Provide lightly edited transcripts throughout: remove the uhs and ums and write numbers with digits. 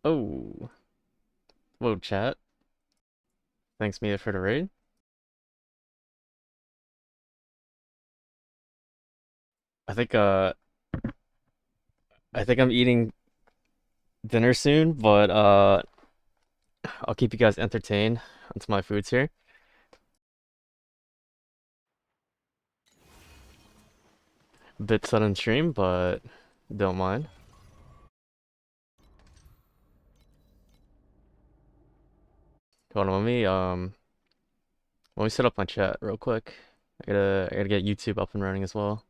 Oh, whoa, chat. Thanks, Mia, for the raid. I think uh, I think I'm eating dinner soon, but I'll keep you guys entertained until my food's here. Bit sudden stream, but don't mind. Hold on, let me set up my chat real quick. I gotta get YouTube up and running as well.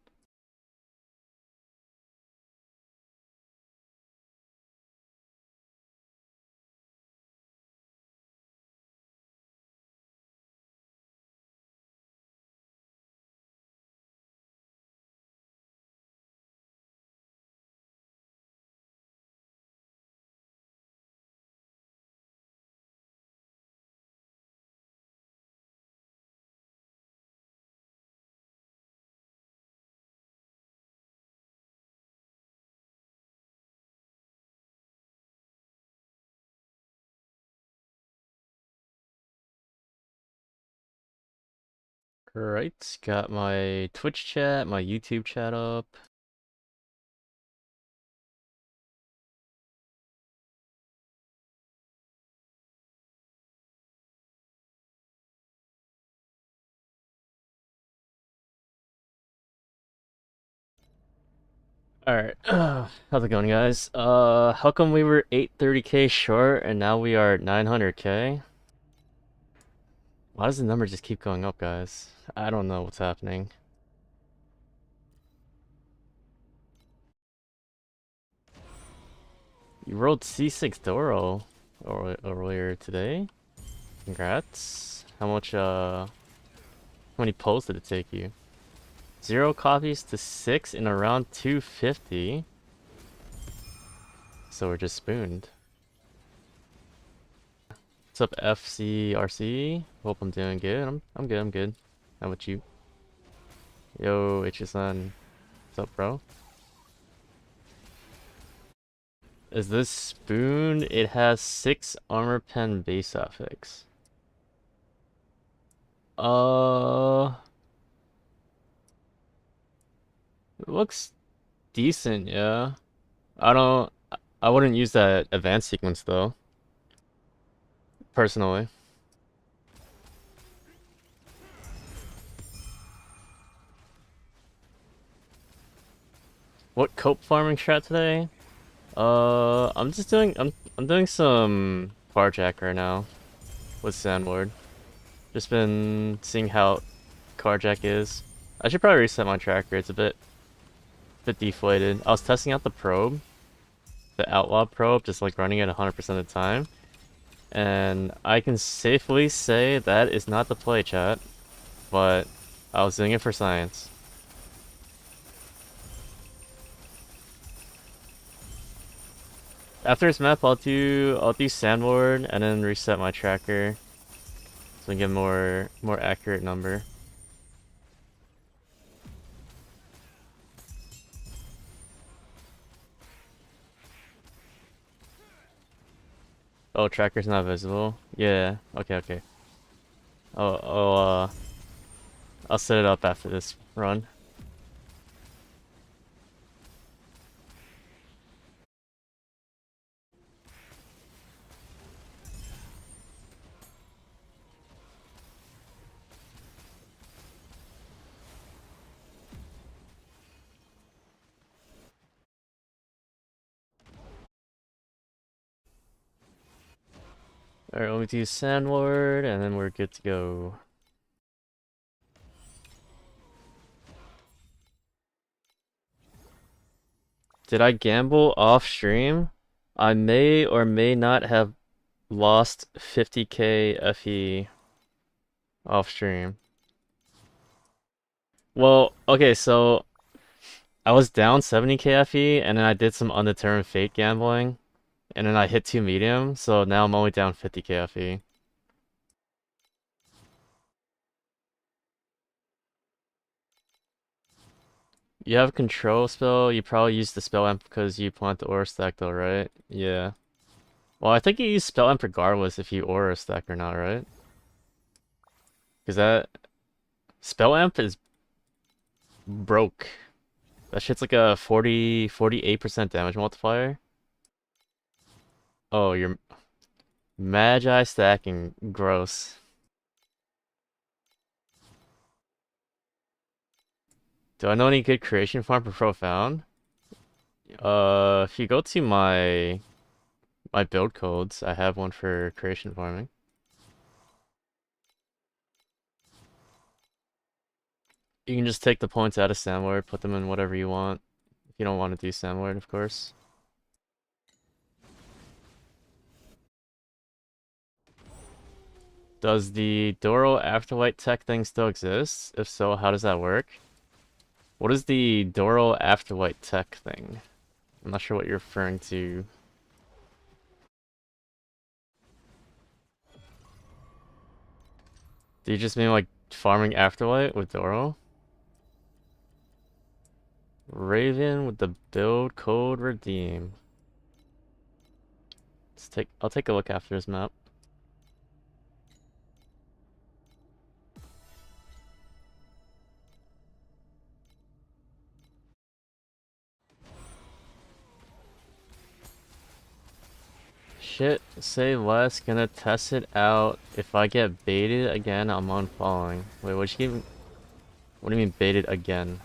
Right, got my Twitch chat, my YouTube chat up. Alright, how's it going, guys? How come we were 830k short and now we are 900k? Why does the number just keep going up, guys? I don't know what's happening. You rolled C6 Doro earlier today? Congrats. How many pulls did it take you? 0 copies to 6 in around 250. So we're just spooned. What's up, FCRC? Hope I'm doing good. I'm good, I'm good. How about you? Yo, HSN. What's up, bro? Is this spoon? It has 6 armor pen base affix. It looks decent, yeah. I don't I wouldn't use that advanced sequence though, personally. What cope farming strat today? I'm doing some carjack right now with Sandward. Just been seeing how carjack is. I should probably reset my tracker. It's a bit deflated. I was testing out the probe, the outlaw probe, just like running it 100% of the time. And I can safely say that is not the play, chat. But I was doing it for science. After this map, I'll do Sandward and then reset my tracker so I can get more accurate number. Oh, tracker's not visible. Yeah. Okay. Okay. Oh. I'll set it up after this run. Alright, let me do Sandward and then we're good to go. Did I gamble off stream? I may or may not have lost 50k FE off stream. Well, okay, so I was down 70k FE and then I did some undetermined fate gambling and then I hit 2 medium, so now I'm only down 50k FE. You have control spell, you probably use the spell amp because you plant the ore stack though, right? Yeah. Well, I think you use Spell Amp regardless if you aura stack or not, right? Because that Spell Amp is broke. That shit's like a 48% damage multiplier. Oh, you're Magi stacking. Gross. Do I know any good creation farm for Profound? If you go to my build codes, I have one for creation farming. You can just take the points out of Sandlord, put them in whatever you want. If you don't want to do Sandlord, of course. Does the Doro Afterlight tech thing still exist? If so, how does that work? What is the Doro Afterlight tech thing? I'm not sure what you're referring to. Do you just mean like farming Afterlight with Doro? Raven with the build code redeem. I'll take a look after this map. Shit, say less, gonna test it out. If I get baited again, I'm unfollowing. Wait, what do you mean baited again?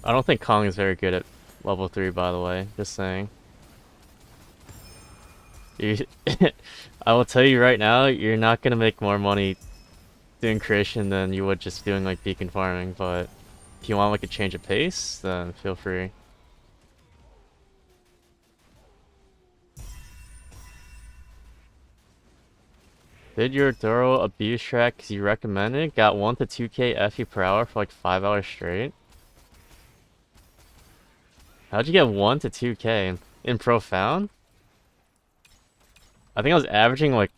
I don't think Kong is very good at level 3, by the way. Just saying. You, I will tell you right now, you're not gonna make more money doing creation than you would just doing like beacon farming, but if you want like a change of pace, then feel free. Did your thorough abuse track because you recommended? Got 1 to 2k FE per hour for like 5 hours straight? How'd you get 1 to 2k in Profound? I think I was averaging like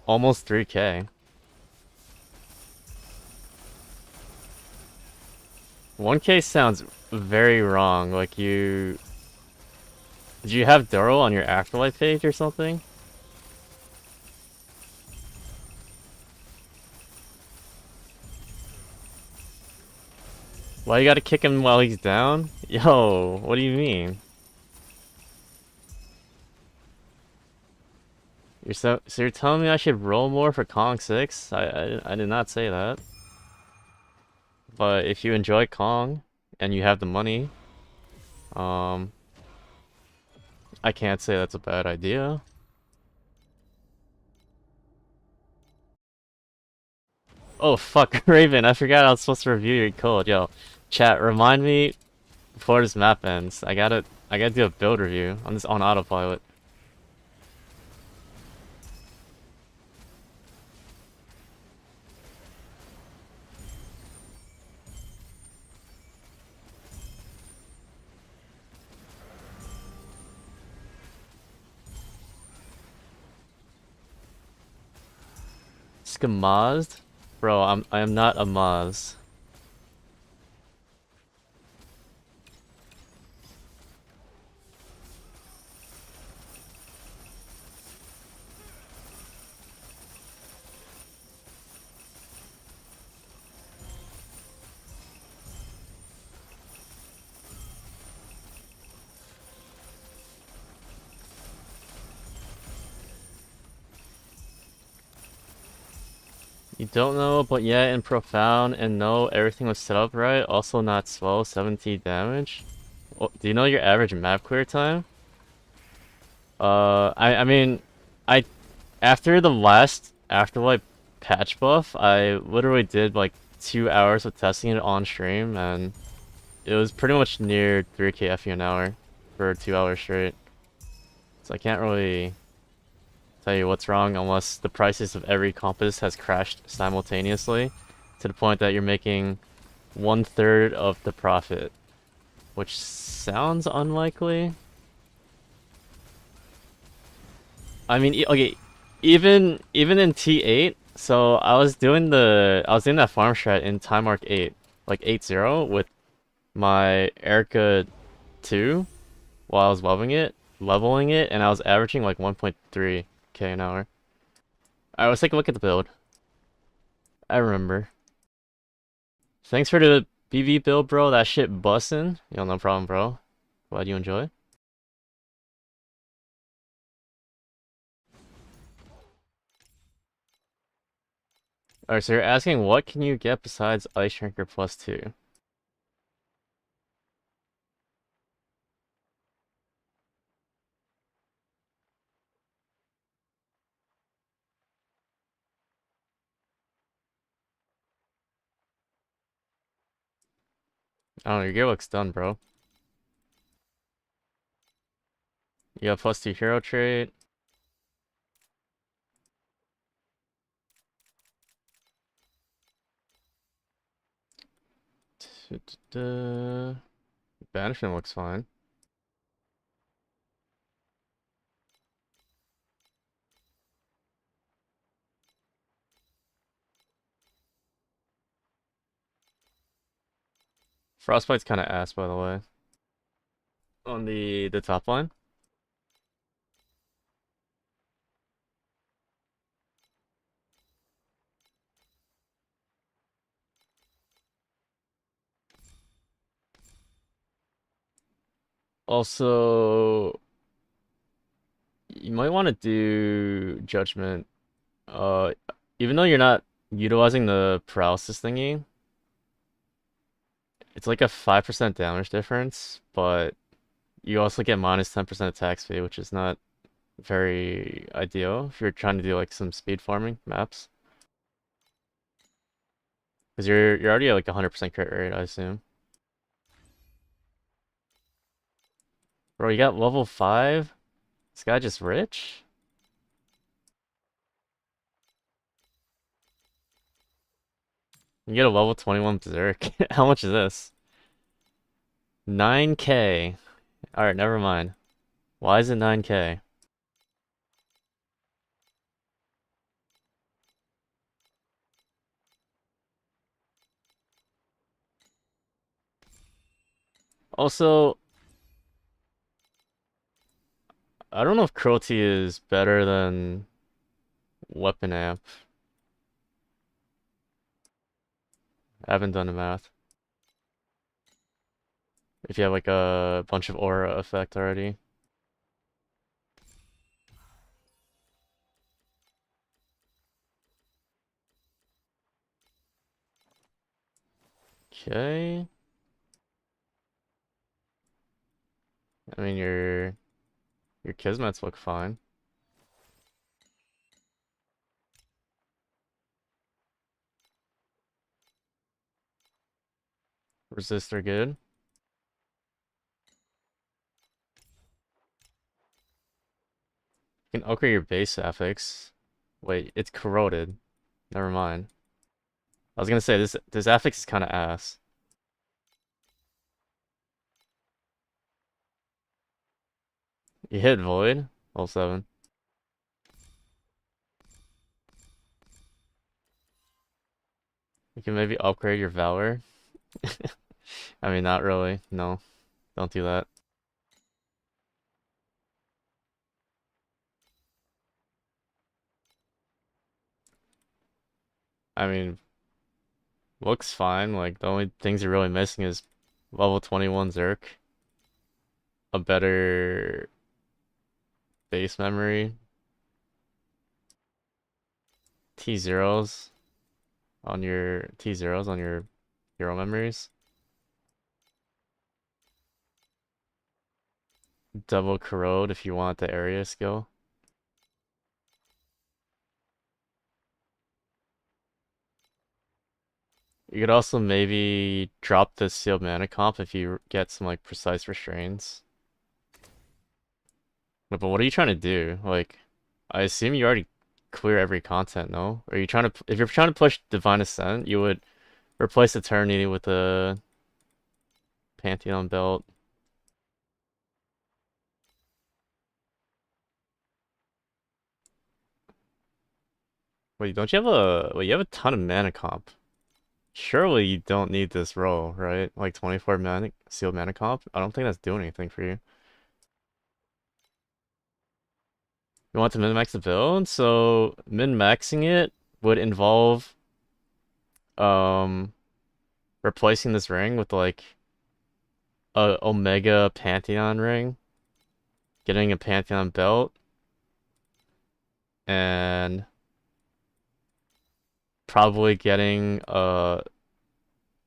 almost 3k. 1k sounds very wrong. Like did you have Duro on your Afterlife page or something? Why you gotta kick him while he's down? Yo, what do you mean? So you're telling me I should roll more for Kong 6? I did not say that. But if you enjoy Kong and you have the money, I can't say that's a bad idea. Oh fuck, Raven, I forgot I was supposed to review your code. Yo, chat, remind me before this map ends. I gotta do a build review. I'm just on autopilot. Skamazed? Bro, I am not a Maz. You don't know, but yeah, in Profound, and no, everything was set up right. Also not slow, 70 damage. Well, do you know your average map clear time? I mean, I after the last Afterlife patch buff, I literally did like 2 hours of testing it on stream, and it was pretty much near 3k FE an hour for 2 hours straight. So I can't really tell you what's wrong unless the prices of every compass has crashed simultaneously to the point that you're making 1/3 of the profit, which sounds unlikely. I mean, okay, even in T8, so I was doing that farm strat in time mark 8, like 8-0 with my Erica 2 while I was leveling it, and I was averaging like 1.3k an hour. Alright, let's take a look at the build. I remember. Thanks for the BB build, bro. That shit bussin'. Yo, no problem, bro. Glad you enjoy. Alright, so you're asking what can you get besides Ice Shrinker +2? I don't know, your gear looks done, bro. You got +2 hero trait. Banishment looks fine. Frostbite's kind of ass, by the way. On the top line. Also, you might want to do Judgment. Even though you're not utilizing the paralysis thingy, it's like a 5% damage difference, but you also get minus 10% attack speed, which is not very ideal if you're trying to do like some speed farming maps. Because you're already at like 100% crit rate, I assume. Bro, you got level 5? This guy just rich? You get a level 21 Berserk. How much is this? 9k. Alright, never mind. Why is it 9k? Also, I don't know if Cruelty is better than Weapon Amp. I haven't done the math. If you have like a bunch of aura effect already. Okay. I mean your Kismets look fine. Resist are good. You can upgrade your base affix. Wait, it's corroded. Never mind. I was gonna say this affix is kinda ass. You hit Void, level 7. You can maybe upgrade your Valor. I mean, not really. No, don't do that. I mean, looks fine. Like, the only things you're really missing is level 21 Zerk, a better base memory, T0s T0s on your hero memories, double corrode if you want the area skill. You could also maybe drop the sealed mana comp if you get some like precise restraints. But what are you trying to do? Like, I assume you already clear every content, no? Are you trying to, if you're trying to push Divine Ascent, you would Replace Eternity with a Pantheon belt. Wait, don't you have a... Wait, you have a ton of mana comp. Surely you don't need this roll, right? Like 24 mana sealed mana comp? I don't think that's doing anything for you. You want to min-max the build? So min-maxing it would involve um replacing this ring with like a Omega Pantheon ring, getting a Pantheon belt, and probably getting Lone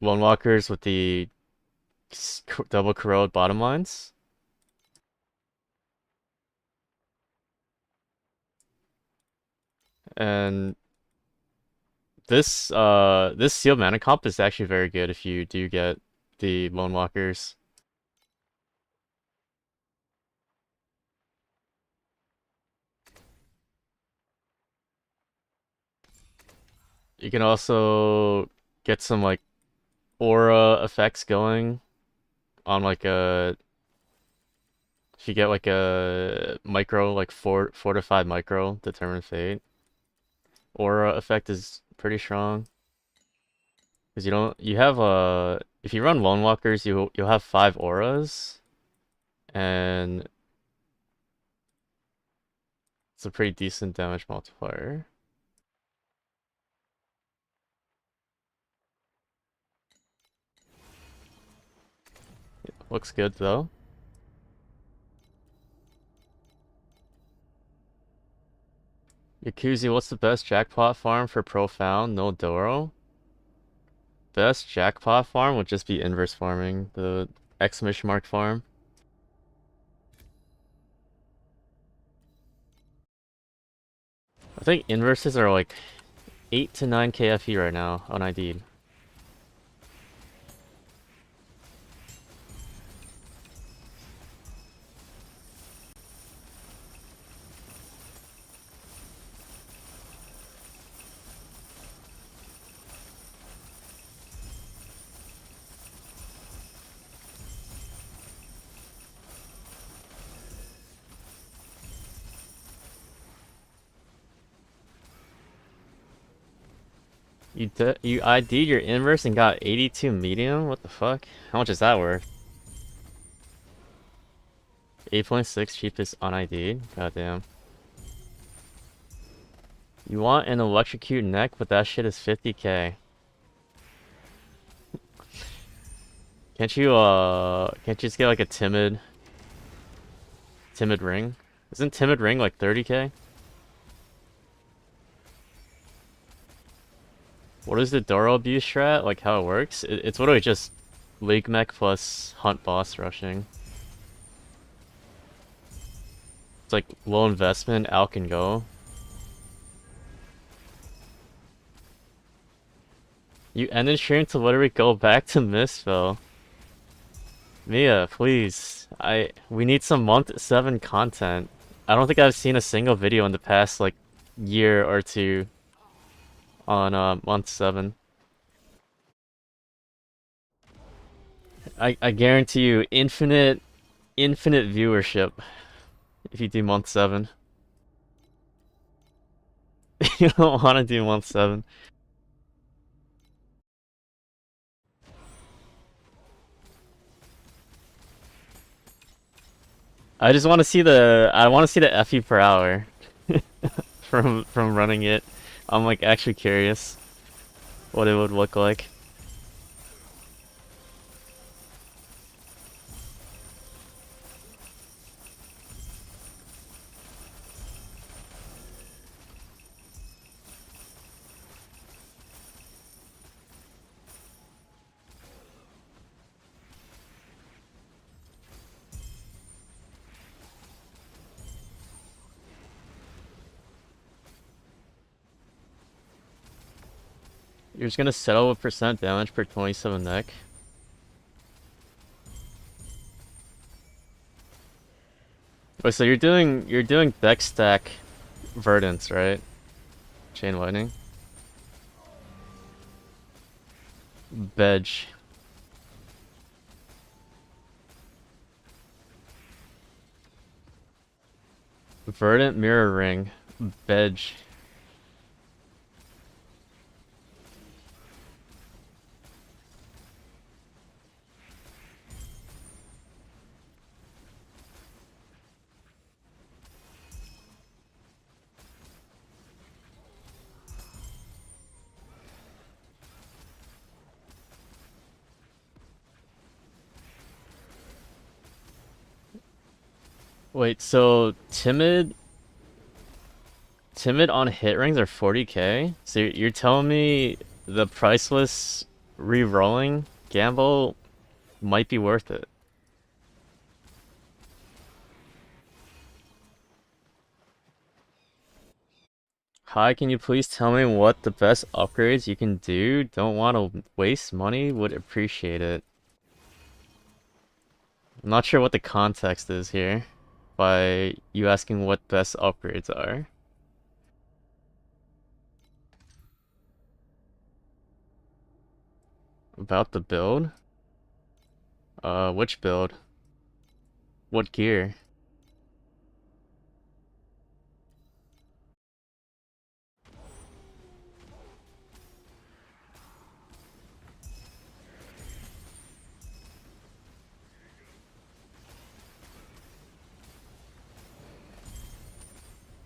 Walkers with the double corrode bottom lines. And this sealed mana comp is actually very good if you do get the Lone Walkers. You can also get some like aura effects going on like a if you get like a micro like fortified micro determine fate. Aura effect is pretty strong. Because you have if you run Lone Walkers you'll have 5 auras and it's a pretty decent damage multiplier. Looks good though. Yakuzi, what's the best jackpot farm for Profound? No Doro? Best jackpot farm would just be inverse farming, the exclamation mark farm. I think inverses are like 8 to 9 KFE right now on ID. You ID'd your inverse and got 82 medium? What the fuck? How much is that worth? 8.6 cheapest on ID'd? Goddamn. You want an electrocute neck, but that shit is 50k. Can't you just get like a timid ring? Isn't timid ring like 30k? What is the Doro abuse strat? Like how it works? It's literally just League Mech plus Hunt Boss rushing. It's like low investment, out can go. You ended stream to literally go back to Mistfell. Mia, please. We need some month 7 content. I don't think I've seen a single video in the past like year or two on month 7. I guarantee you infinite viewership if you do month 7. You don't want to do month 7. I just want to see the FE per hour from running it. I'm like actually curious what it would look like. You're just gonna settle with percent damage per 27 neck. Wait, so you're doing Beck stack Verdants, right? Chain Lightning. Bedge. Verdant Mirror Ring. Bedge. Wait, so timid on hit rings are 40k? So you're telling me the priceless re-rolling gamble might be worth it? Hi, can you please tell me what the best upgrades you can do? Don't want to waste money, would appreciate it. I'm not sure what the context is here by you asking what best upgrades are. About the build? Which build? What gear?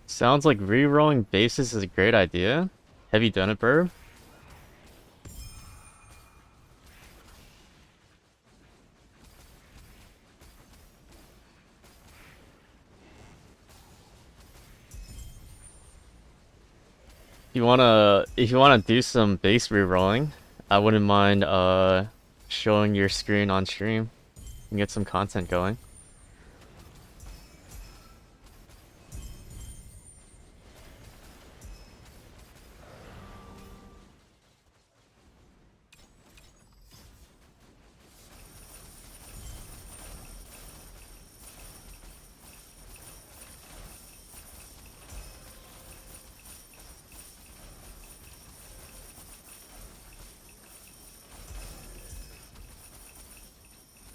Sounds like re-rolling bases is a great idea. Have you done it, Burb? If you wanna do some base re-rolling, I wouldn't mind showing your screen on stream and get some content going.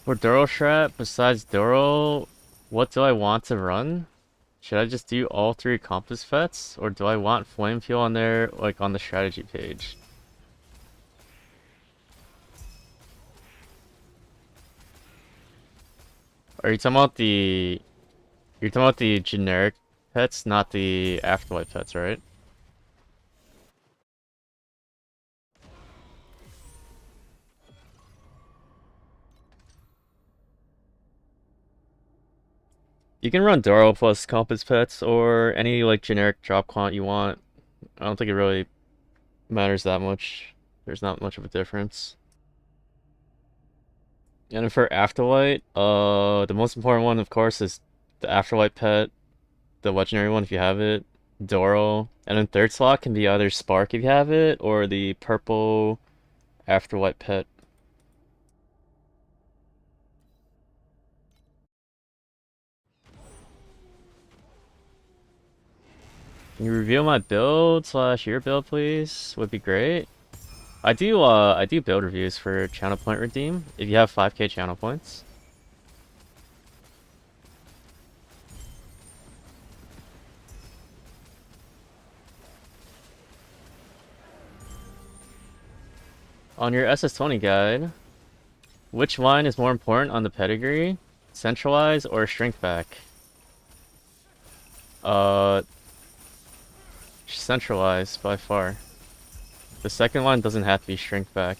For Doro Strat, besides Doro, what do I want to run? Should I just do all three Compass Fets, or do I want Flame Fuel on there, like on the strategy page? Are you talking about the... You're talking about the generic pets, not the Afterlife pets, right? You can run Doro plus Compass Pets, or any like generic drop quant you want. I don't think it really matters that much. There's not much of a difference. And for Afterlight, the most important one, of course, is the Afterlight pet, the legendary one if you have it, Doro, and then third slot can be either Spark if you have it, or the purple Afterlight pet. Can you reveal my build slash your build, please? Would be great. I do build reviews for Channel Point Redeem if you have 5k channel points. On your SS20 guide, which line is more important on the pedigree? Centralize or shrink back? Uh, Centralize by far. The second line doesn't have to be shrink back.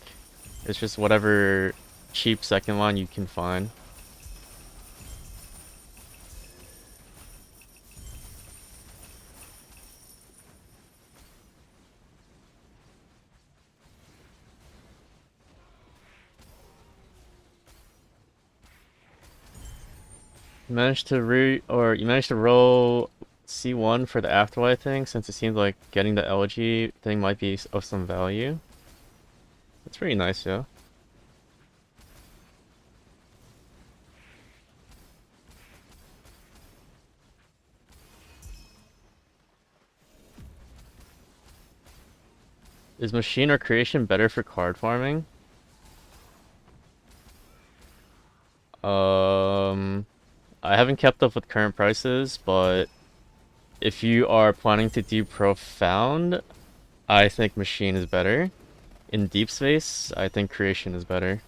It's just whatever cheap second line you can find. You managed to roll C1 for the Afterlife thing, since it seemed like getting the elegy thing might be of some value. That's pretty nice, yeah. Is machine or creation better for card farming? I haven't kept up with current prices, but if you are planning to do profound, I think machine is better. In deep space, I think creation is better.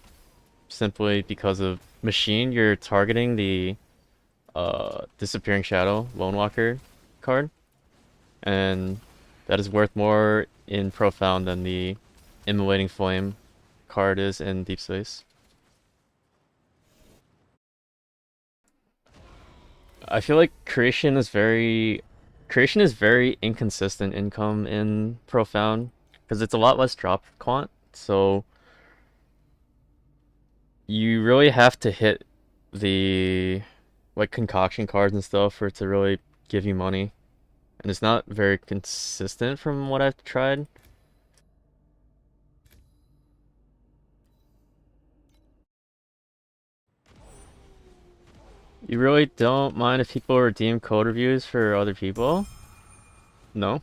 Simply because of machine, you're targeting the disappearing shadow lone walker card, and that is worth more in profound than the immolating flame card is in deep space. I feel like creation is very inconsistent income in profound because it's a lot less drop quant, so you really have to hit the like concoction cards and stuff for it to really give you money. And it's not very consistent from what I've tried. You really don't mind if people redeem code reviews for other people? No,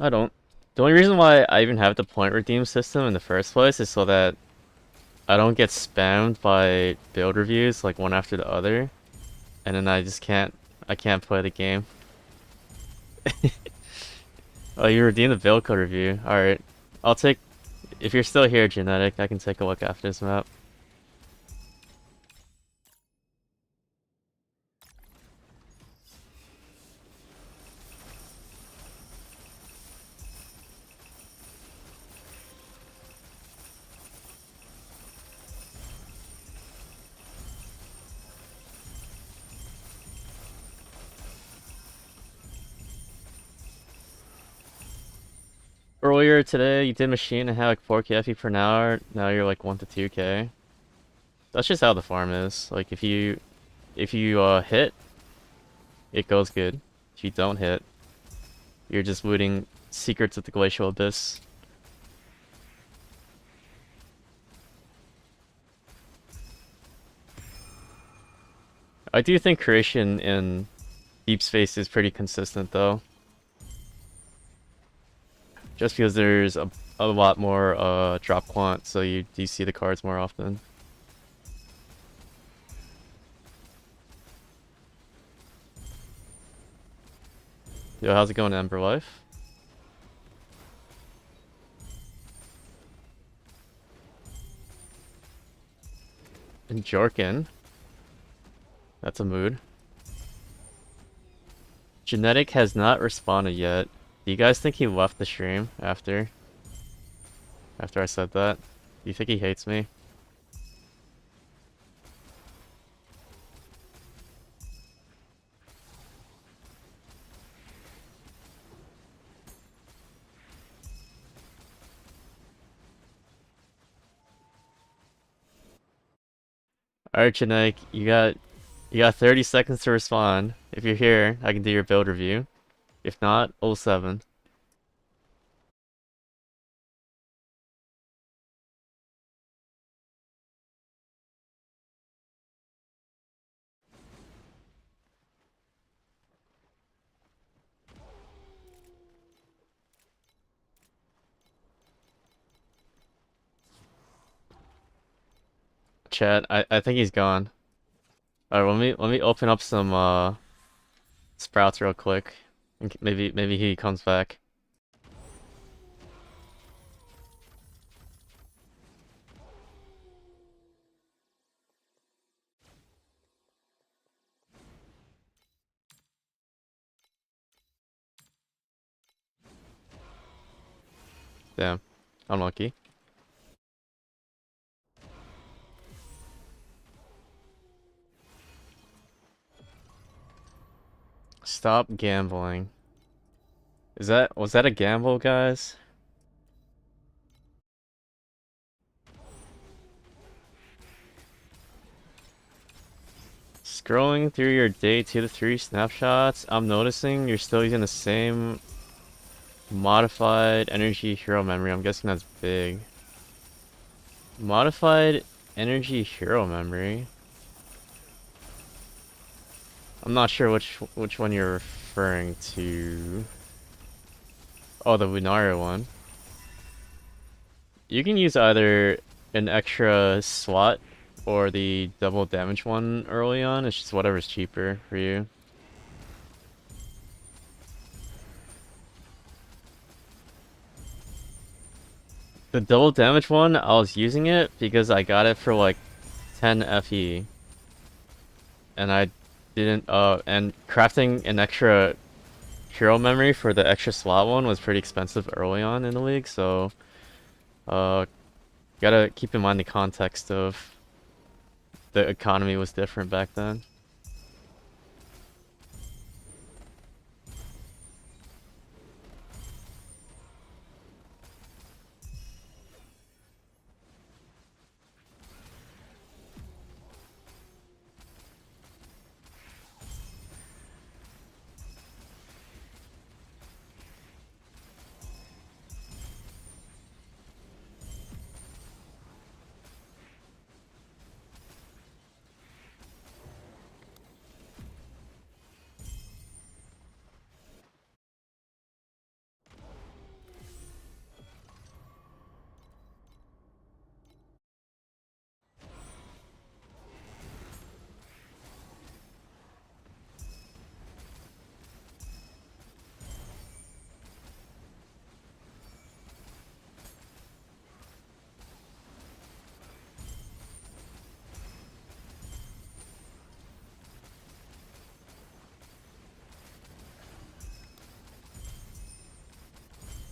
I don't. The only reason why I even have the point redeem system in the first place is so that I don't get spammed by build reviews like one after the other, and then I can't play the game. Oh, you redeemed the build code review. Alright. I'll take, if you're still here, Genetic, I can take a look after this map. Earlier today, you did machine and had like 4k FE per hour. Now you're like 1 to 2k. That's just how the farm is. Like if you hit, it goes good. If you don't hit, you're just looting secrets of the glacial abyss. I do think creation in deep space is pretty consistent though. Just because there's a lot more drop quant, so you do see the cards more often. Yo, how's it going, Ember Life? And Jorkin. That's a mood. Genetic has not responded yet. Do you guys think he left the stream after I said that? Do you think he hates me? Alright, Genetic, you got 30 seconds to respond. If you're here, I can do your build review. If not, 07. Chat, I think he's gone. Alright, let me open up some sprouts real quick. And maybe he comes back. Damn. Unlucky. Stop gambling. Was that a gamble, guys? Scrolling through your day 2 to 3 snapshots, I'm noticing you're still using the same modified energy hero memory. I'm guessing that's big. Modified energy hero memory? I'm not sure which one you're referring to. Oh, the Lunaria one. You can use either an extra slot or the double damage one early on. It's just whatever's cheaper for you. The double damage one, I was using it because I got it for like 10 FE. And I didn't, and crafting an extra hero memory for the extra slot one was pretty expensive early on in the league, so, gotta keep in mind the context of the economy was different back then.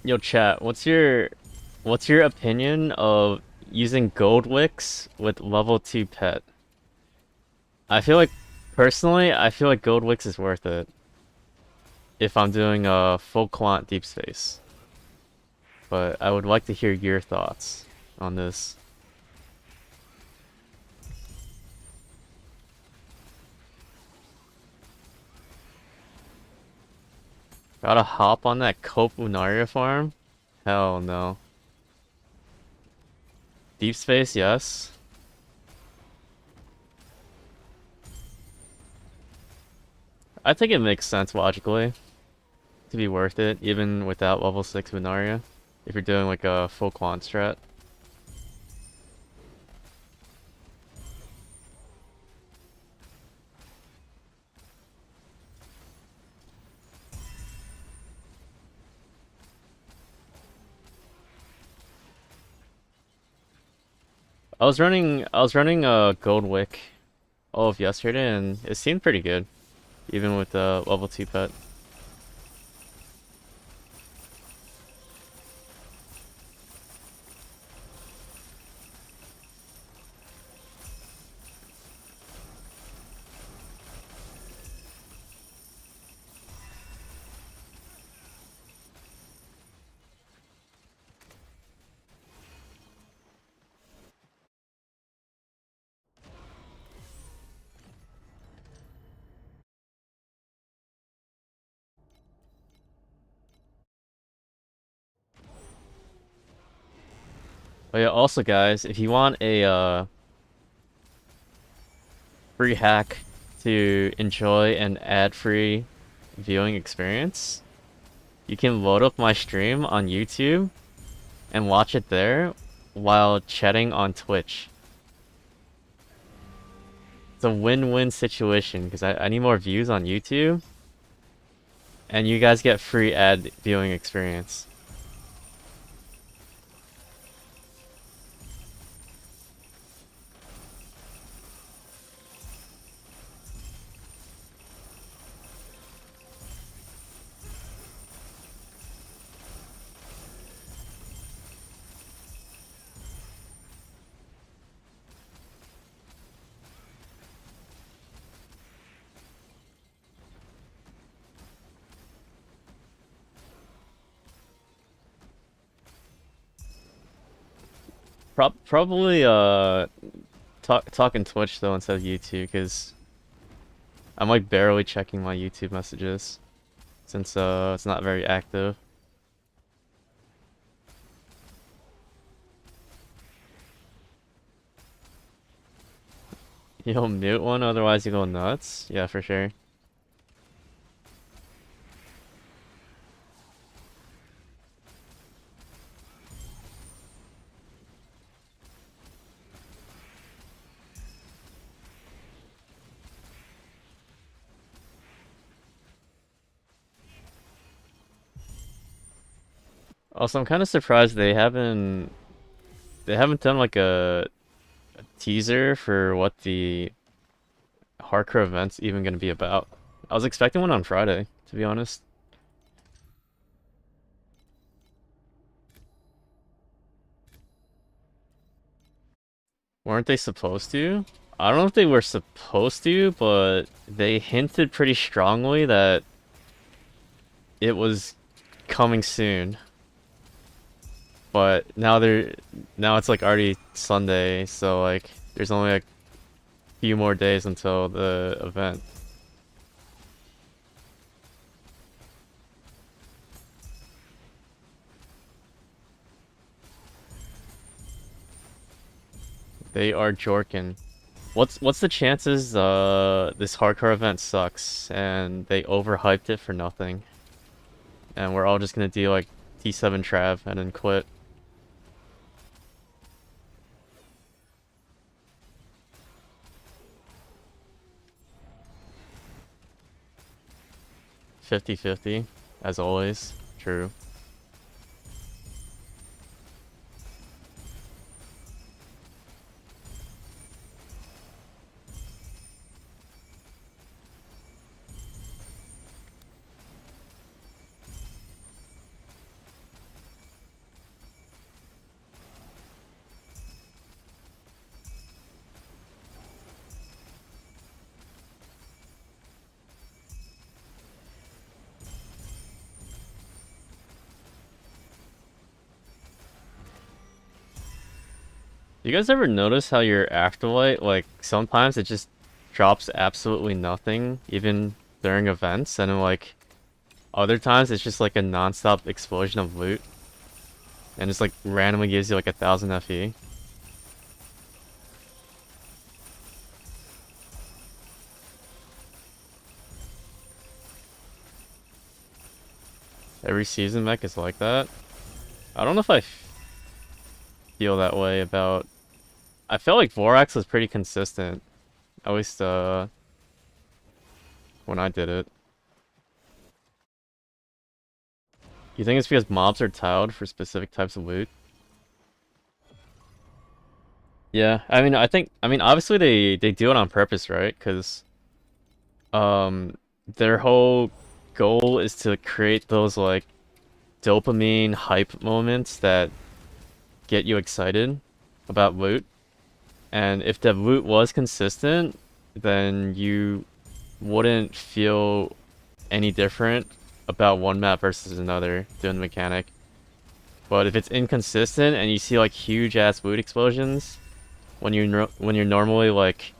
Yo, chat, what's your opinion of using gold wicks with level 2 pet? I feel like, personally, I feel like gold wicks is worth it if I'm doing a full quant deep space. But I would like to hear your thoughts on this. Gotta hop on that Cope Lunaria farm? Hell no. Deep space, yes. I think it makes sense logically to be worth it, even without level 6 Lunaria, if you're doing like a full quant strat. I was running a gold wick all of yesterday and it seemed pretty good, even with the level 2 pet. But yeah, also guys, if you want a free hack to enjoy an ad-free viewing experience, you can load up my stream on YouTube and watch it there while chatting on Twitch. It's a win-win situation because I need more views on YouTube and you guys get free ad viewing experience. Probably talking Twitch though instead of YouTube because I'm like barely checking my YouTube messages since it's not very active. You'll mute one, otherwise you go nuts. Yeah, for sure. Also, I'm kind of surprised they haven't done like a teaser for what the hardcore event's even gonna be about. I was expecting one on Friday, to be honest. Weren't they supposed to? I don't know if they were supposed to, but they hinted pretty strongly that it was coming soon. But now it's like already Sunday, so like there's only like a few more days until the event. They are jorkin. What's the chances this hardcore event sucks and they overhyped it for nothing? And we're all just gonna do like T7 Trav and then quit. 50-50, as always. True. You guys ever notice how your afterlight, like, sometimes it just drops absolutely nothing, even during events, and then, like, other times it's just like a non-stop explosion of loot, and just like randomly gives you like 1,000 FE. Every season mech is like that. I don't know if I feel that way about... I felt like Vorax was pretty consistent, at least when I did it. You think it's because mobs are tiled for specific types of loot? Yeah, I mean obviously they do it on purpose, right? Because their whole goal is to create those like dopamine hype moments that get you excited about loot. And if the loot was consistent, then you wouldn't feel any different about one map versus another doing the mechanic. But if it's inconsistent and you see like huge ass loot explosions when you're normally like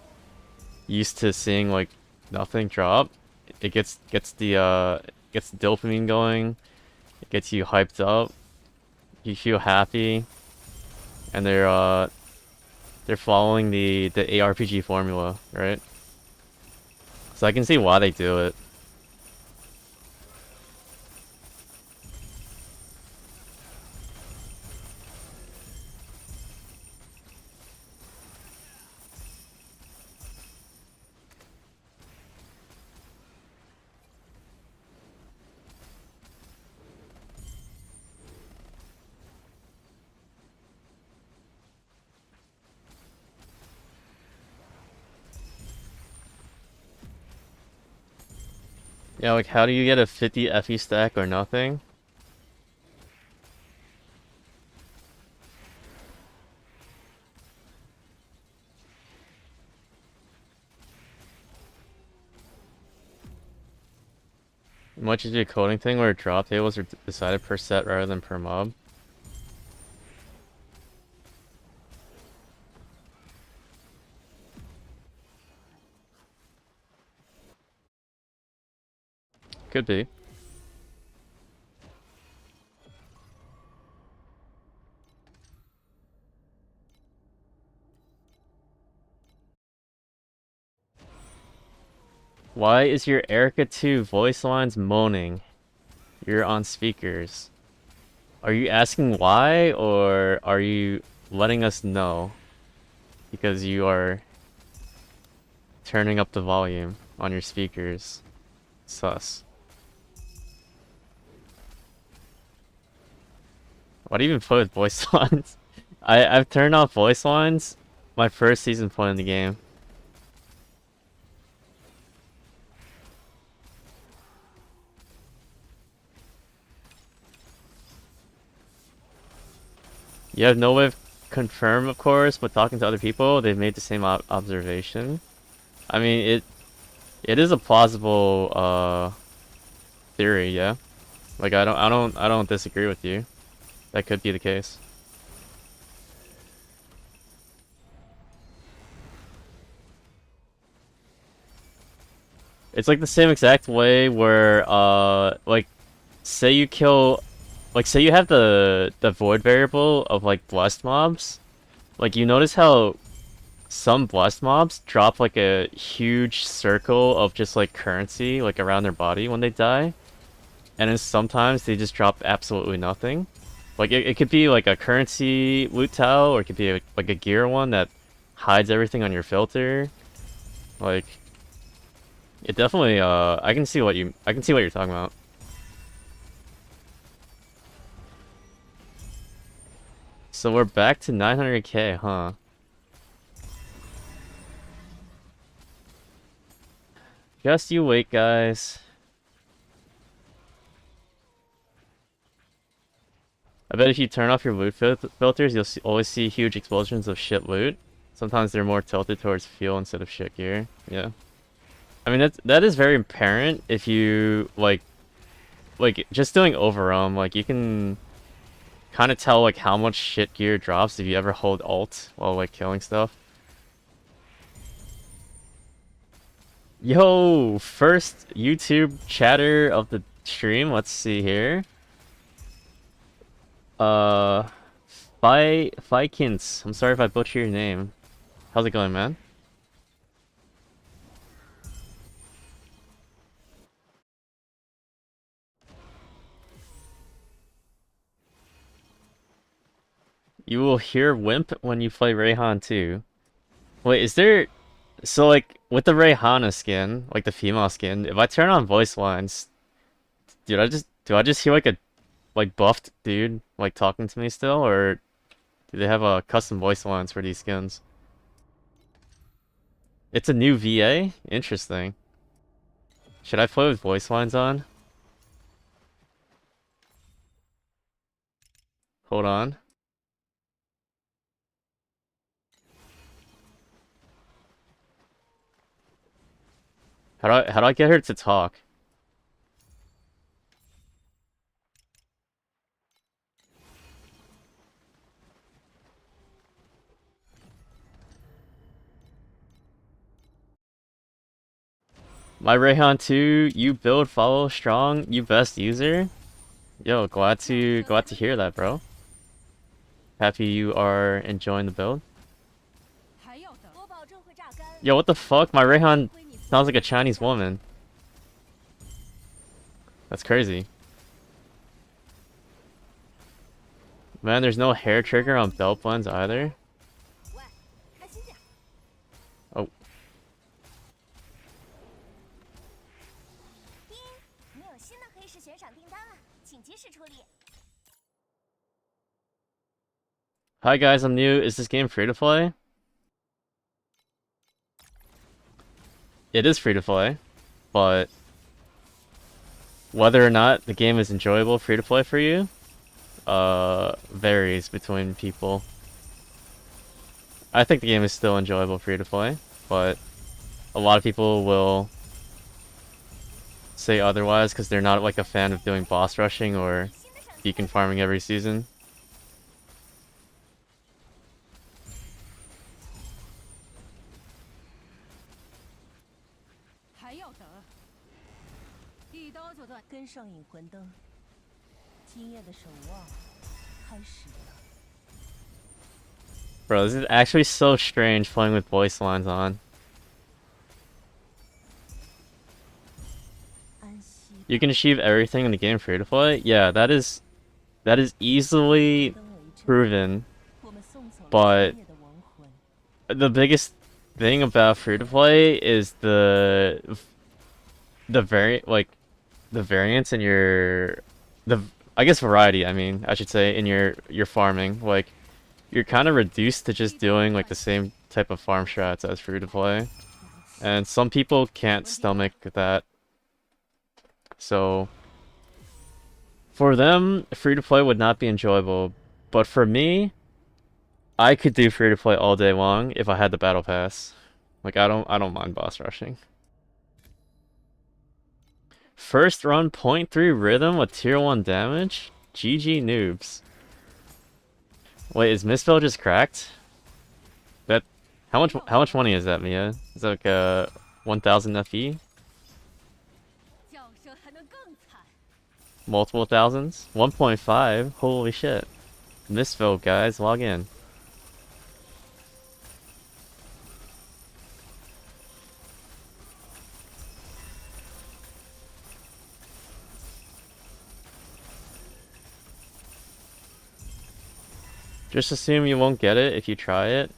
used to seeing like nothing drop, it gets the dopamine going. It gets you hyped up. You feel happy, and they're following the ARPG formula, right? So I can see why they do it. Yeah, like how do you get a 50 FE stack or nothing? Much as a coding thing where drop tables are decided per set rather than per mob. Could be. Why is your Erica 2 voice lines moaning? You're on speakers. Are you asking why, or are you letting us know? Because you are turning up the volume on your speakers. Sus. Why do you even play with voice lines? I've turned off voice lines my first season playing the game. You have no way of confirm, of course, but talking to other people, they've made the same observation. I mean, it is a plausible theory, yeah. Like I don't disagree with you. That could be the case. It's like the same exact way where like say you kill like say you have the void variable of like blessed mobs. Like you notice how some blessed mobs drop like a huge circle of just like currency like around their body when they die. And then sometimes they just drop absolutely nothing. Like it could be like a currency loot towel, or it could be like a gear one that hides everything on your filter. Like it definitely I can see what you're talking about. So we're back to 900k, huh? Just you wait, guys. I bet if you turn off your loot filters, you'll always see huge explosions of shit loot. Sometimes they're more tilted towards fuel instead of shit gear. Yeah. I mean, that is very apparent if you, like just doing overwhelm, like, you can kind of tell, like, how much shit gear drops if you ever hold alt while, like, killing stuff. Yo, first YouTube chatter of the stream. Let's see here. Fikins. I'm sorry if I butcher your name. How's it going, man? You will hear Wimp when you play Rayhan too. Wait, is there... So, like, with the Rayhana skin, like the female skin, if I turn on voice lines, do I just hear like a buffed dude like talking to me still, or do they have a custom voice lines for these skins? It's a new VA? Interesting. Should I play with voice lines on? Hold on. How do I get her to talk? My Rayhan 2, you build, follow, strong, you best user. Yo, glad to hear that, bro. Happy you are enjoying the build. Yo, what the fuck? My Rayhan sounds like a Chinese woman. That's crazy. Man, there's no hair trigger on belt blends either. Oh. Hi guys, I'm new. Is this game free to play? It is free to play, but whether or not the game is enjoyable free to play for you, varies between people. I think the game is still enjoyable free to play, but a lot of people will say otherwise because they're not like a fan of doing boss rushing or beacon farming every season. Bro, this is actually so strange playing with voice lines on. You can achieve everything in the game free to play? Yeah, that is easily proven. But the biggest thing about free to play is the variance in your I guess variety, I mean, I should say, in your farming. Like, you're kind of reduced to just doing like the same type of farm strats as free to play. And some people can't stomach that. So for them, free to play would not be enjoyable. But for me, I could do free to play all day long if I had the battle pass. Like I don't mind boss rushing. First run .3 rhythm with tier 1 damage? GG noobs. Wait, is Misspell just cracked? That how much money is that, Mia? Is that like 1000 FE? Multiple thousands? 1.5? Holy shit. Misspell guys, log in. Just assume you won't get it if you try it.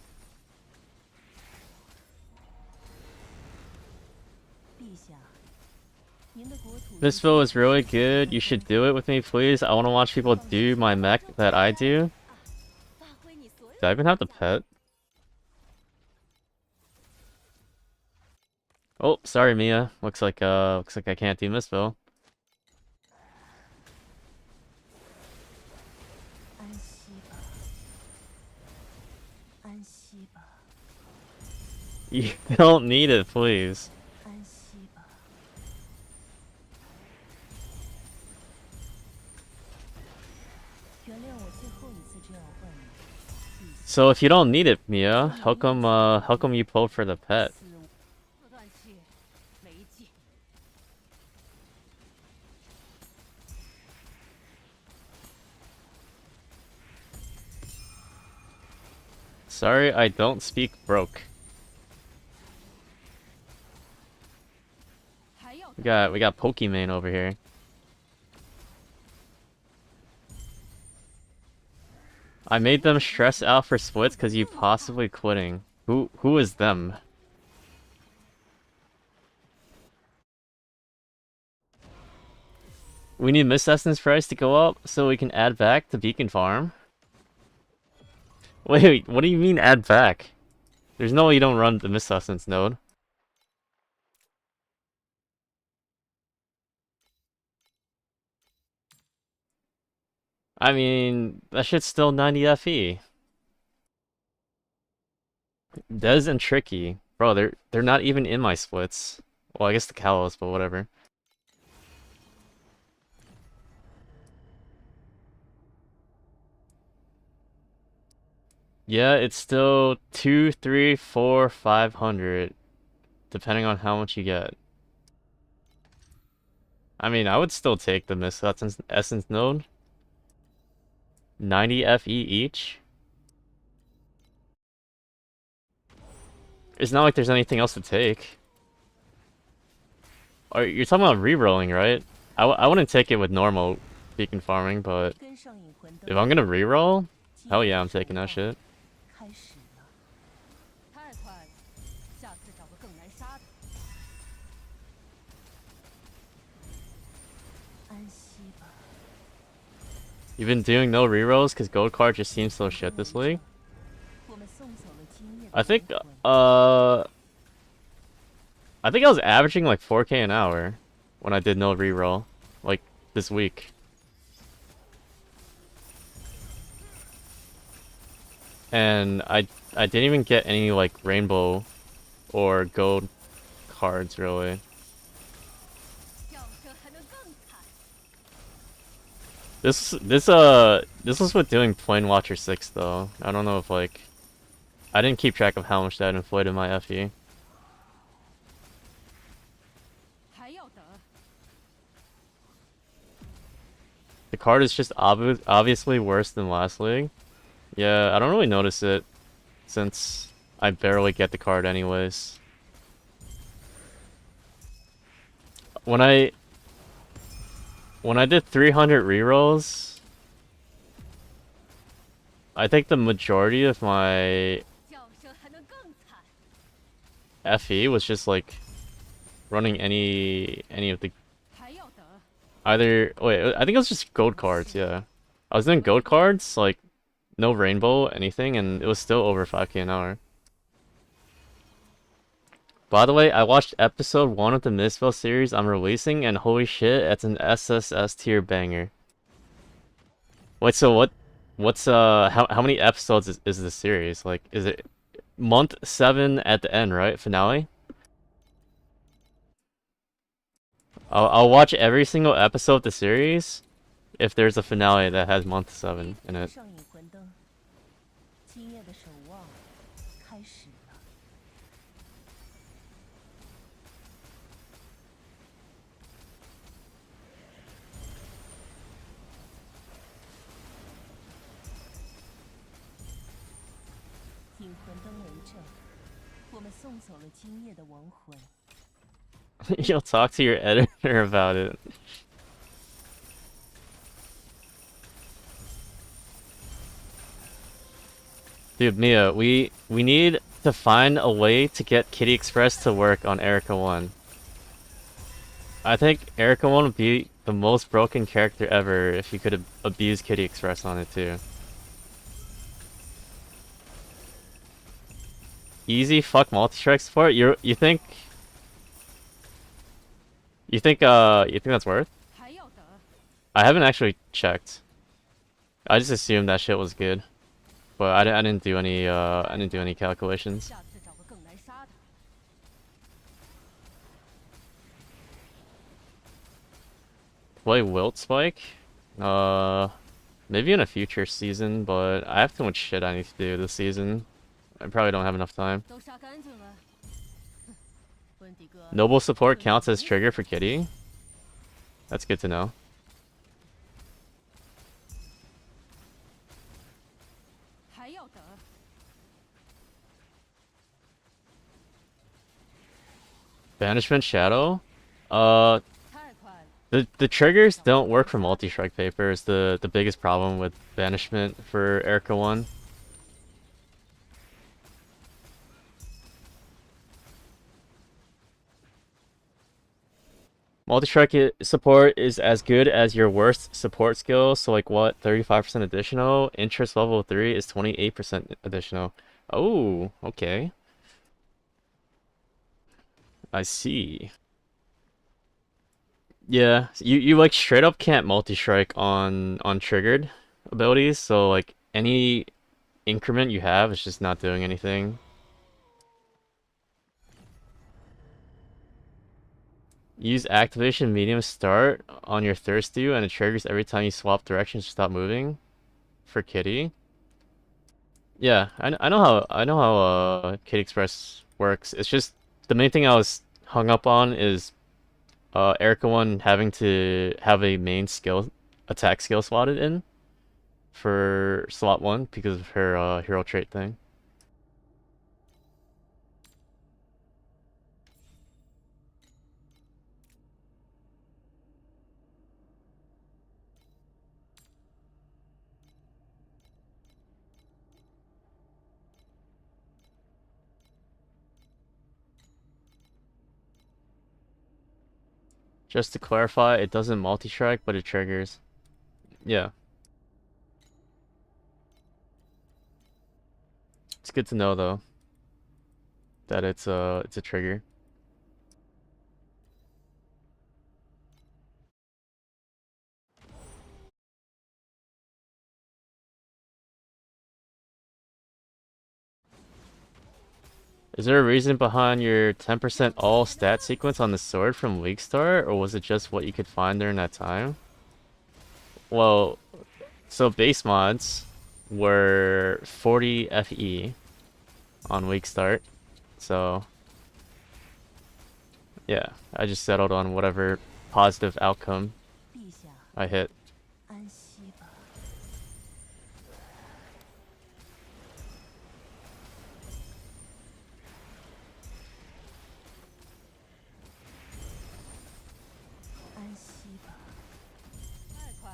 Misspell is really good. You should do it with me, please. I want to watch people do my mech that I do. Do I even have the pet? Oh, sorry, Mia. Looks like I can't do Misspell. You don't need it, please. So if you don't need it, Mia, how come you pulled for the pet? Sorry, I don't speak broke. We got Pokemon over here. I made them stress out for splits because you possibly quitting. Who is them? We need Mist Essence price to go up so we can add back to Beacon Farm. Wait, what do you mean add back? There's no way you don't run the Mist Essence node. I mean, that shit's still 90 FE. Dez and Tricky. Bro, they're not even in my splits. Well, I guess the Kalos, but whatever. Yeah, it's still 2, 3, 4, 500, depending on how much you get. I mean, I would still take the Mist Essence node. 90 FE each. It's not like there's anything else to take. Or you're talking about re-rolling, right? I wouldn't take it with normal beacon farming, but if I'm gonna re-roll, hell yeah, I'm taking that shit. You've been doing no rerolls because gold card just seems so shit this league. I think I was averaging like 4K an hour when I did no reroll, like this week. And I didn't even get any like rainbow or gold cards really. This was with doing Plane Watcher 6 though. I don't know if like I didn't keep track of how much that inflated my FE. The card is just obviously worse than last league. Yeah, I don't really notice it since I barely get the card anyways. When I did 300 rerolls, I think the majority of my FE was just like running any of the, Either wait, I think it was just gold cards. Yeah, I was doing gold cards, like no rainbow, anything, and it was still over 5k an hour. By the way, I watched episode 1 of the Mistville series I'm releasing, and holy shit, it's an SSS tier banger. Wait, so how many episodes is the series? Like, is it month 7 at the end, right? Finale? I'll watch every single episode of the series if there's a finale that has month 7 in it. 上映魂灯，今夜的守望开始了。以魂灯为证，我们送走了今夜的亡魂。You'll talk to your editor about it. Dude, Mia, we need to find a way to get Kitty Express to work on Erica 1. I think Erica 1 would be the most broken character ever if you could abuse Kitty Express on it too. Easy fuck multi-strike support? You think that's worth? I haven't actually checked. I just assumed that shit was good. But I didn't do any calculations. Play Wilt Spike? Maybe in a future season, but I have too much shit I need to do this season. I probably don't have enough time. Noble support counts as trigger for Kitty? That's good to know. Banishment Shadow? The triggers don't work for multi-strike paper is the biggest problem with Banishment for Erica 1. Multi-strike support is as good as your worst support skill, so like what, 35% additional? Interest level 3 is 28% additional. Oh, okay. I see. Yeah, you like straight up can't multi-strike on triggered abilities, so like any increment you have is just not doing anything. Use activation medium start on your thirst dew and it triggers every time you swap directions to stop moving for Kitty. Yeah, I know how Kitty Express works. It's just the main thing I was hung up on is Erica 1 having to have a main skill attack skill slotted in for slot 1 because of her hero trait thing. Just to clarify, it doesn't multi-strike, but it triggers. Yeah. It's good to know though that it's a trigger. Is there a reason behind your 10% all stat sequence on the sword from League Start, or was it just what you could find during that time? Well, so base mods were 40 FE on Week Start, so yeah, I just settled on whatever positive outcome 陛下 I hit. 安息吧。安息吧。贷款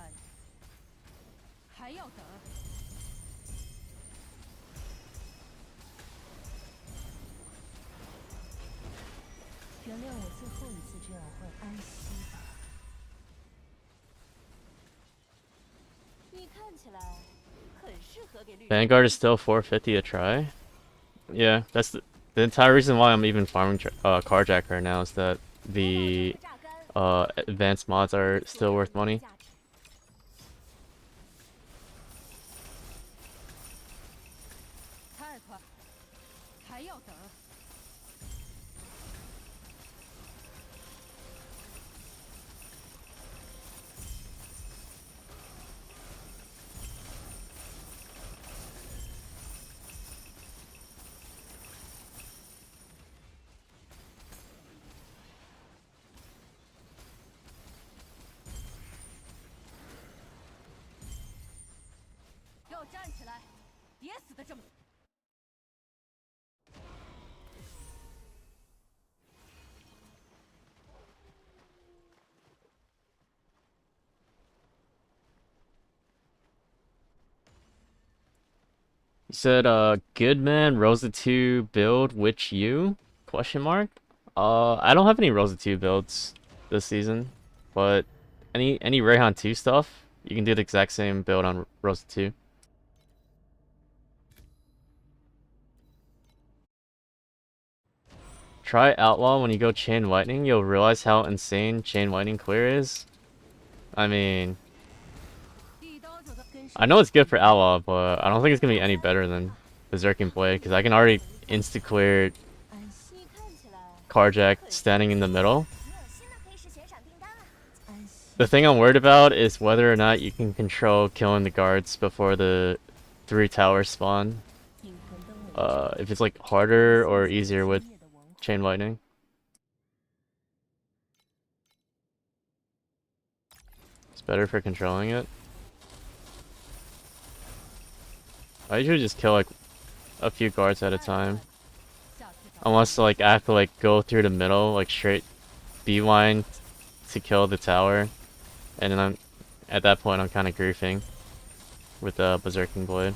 还要等。原谅我最后一次这样问，安息吧。Vanguard is still 450 a try. Yeah, that's the entire reason why I'm even farming Carjack right now is that the advanced mods are still worth money. 太快，还要等。要站起来，别死的这么。You said Goodman Rosa 2 build which you? Question mark? I don't have any Rosa 2 builds this season, but any Rayhan 2 stuff, you can do the exact same build on Rosa 2. Try Outlaw when you go Chain Lightning, you'll realize how insane Chain Lightning clear is. I mean, I know it's good for Outlaw, but I don't think it's gonna be any better than Berserking Blade, because I can already insta-clear Carjack standing in the middle. The thing I'm worried about is whether or not you can control killing the guards before the 3 towers spawn. If it's like harder or easier with Chain Lightning. It's better for controlling it. I usually just kill like a few guards at a time. Unless like I have to like go through the middle, like straight beeline to kill the tower. And then at that point I'm kinda griefing with the Berserking Blade.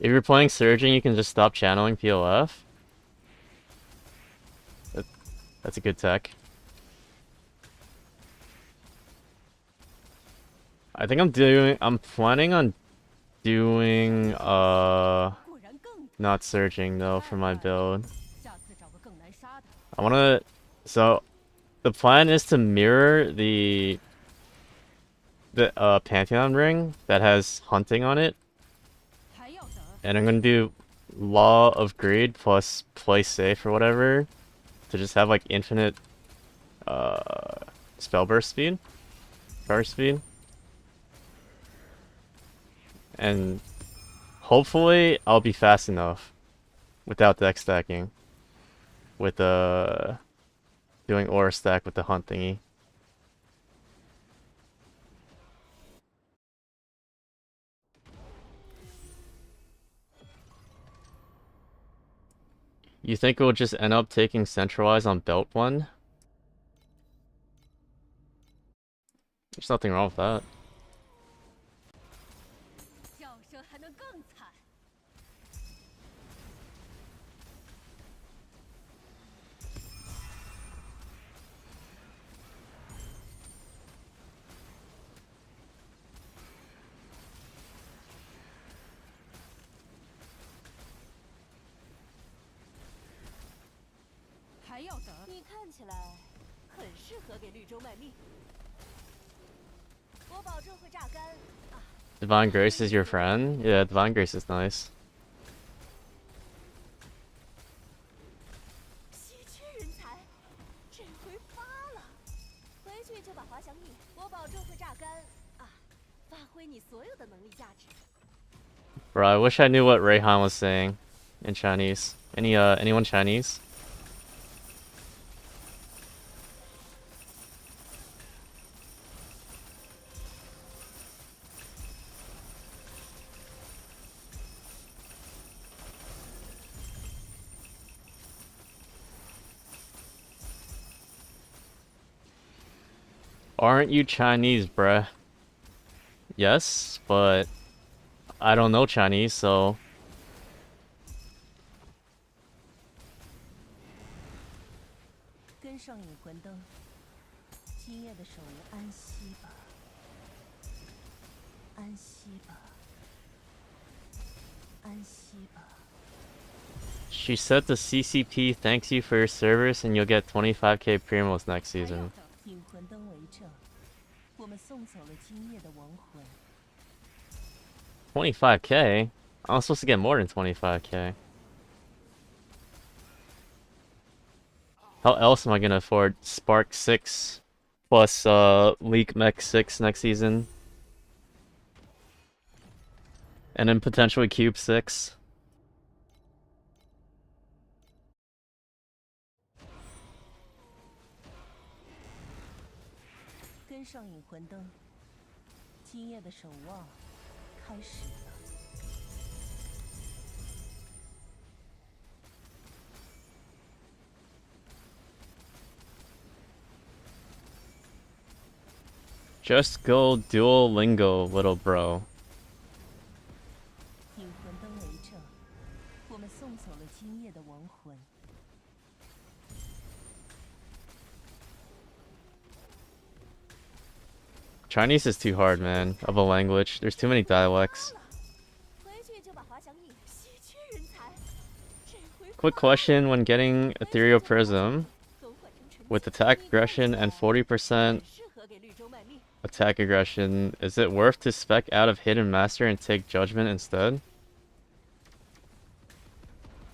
If you're playing Surging, you can just stop channeling PLF. That's a good tech. I think I'm planning on doing not Surging though for my build. So the plan is to mirror the Pantheon ring that has hunting on it. And I'm gonna do Law of Greed plus Play Safe or whatever to just have like infinite spell burst speed. Burst speed. And hopefully I'll be fast enough without deck stacking. With doing aura stack with the hunt thingy. You think we'll just end up taking Centralize on Belt 1? There's nothing wrong with that. Divine Grace is your friend? Yeah, Divine Grace is nice. Bro, I wish I knew what Rayhan was saying in Chinese. Anyone Chinese? Aren't you Chinese, bruh? Yes, but I don't know Chinese, so 跟上引魂灯，今夜的守无安息吧，安息吧，安息吧。 She said the CCP thanks you for your service and you'll get 25k primos next season. 引魂灯为证，我们送走了今夜的亡魂。 25k? I'm supposed to get more than 25k. How else am I gonna afford Spark 6 plus Leak Mech 6 next season? And then potentially Cube 6? 跟上引魂灯，今夜的守望开始了。 Just go Duolingo, little bro. 引魂灯为证，我们送走了今夜的亡魂。 Chinese is too hard, man, of a language. There's too many dialects. Quick question, when getting Ethereal Prism, with attack aggression and 40% attack aggression, is it worth to spec out of Hidden Master and take Judgment instead?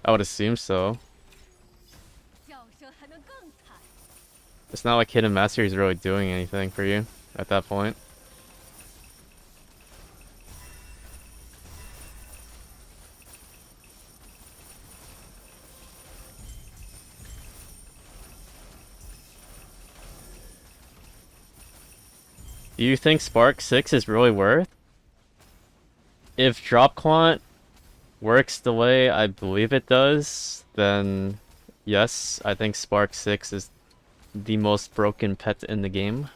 I would assume so. It's not like Hidden Master is really doing anything for you at that point. Do you think Spark 6 is really worth? If drop quant works the way I believe it does, then yes, I think Spark 6 is the most broken pet in the game.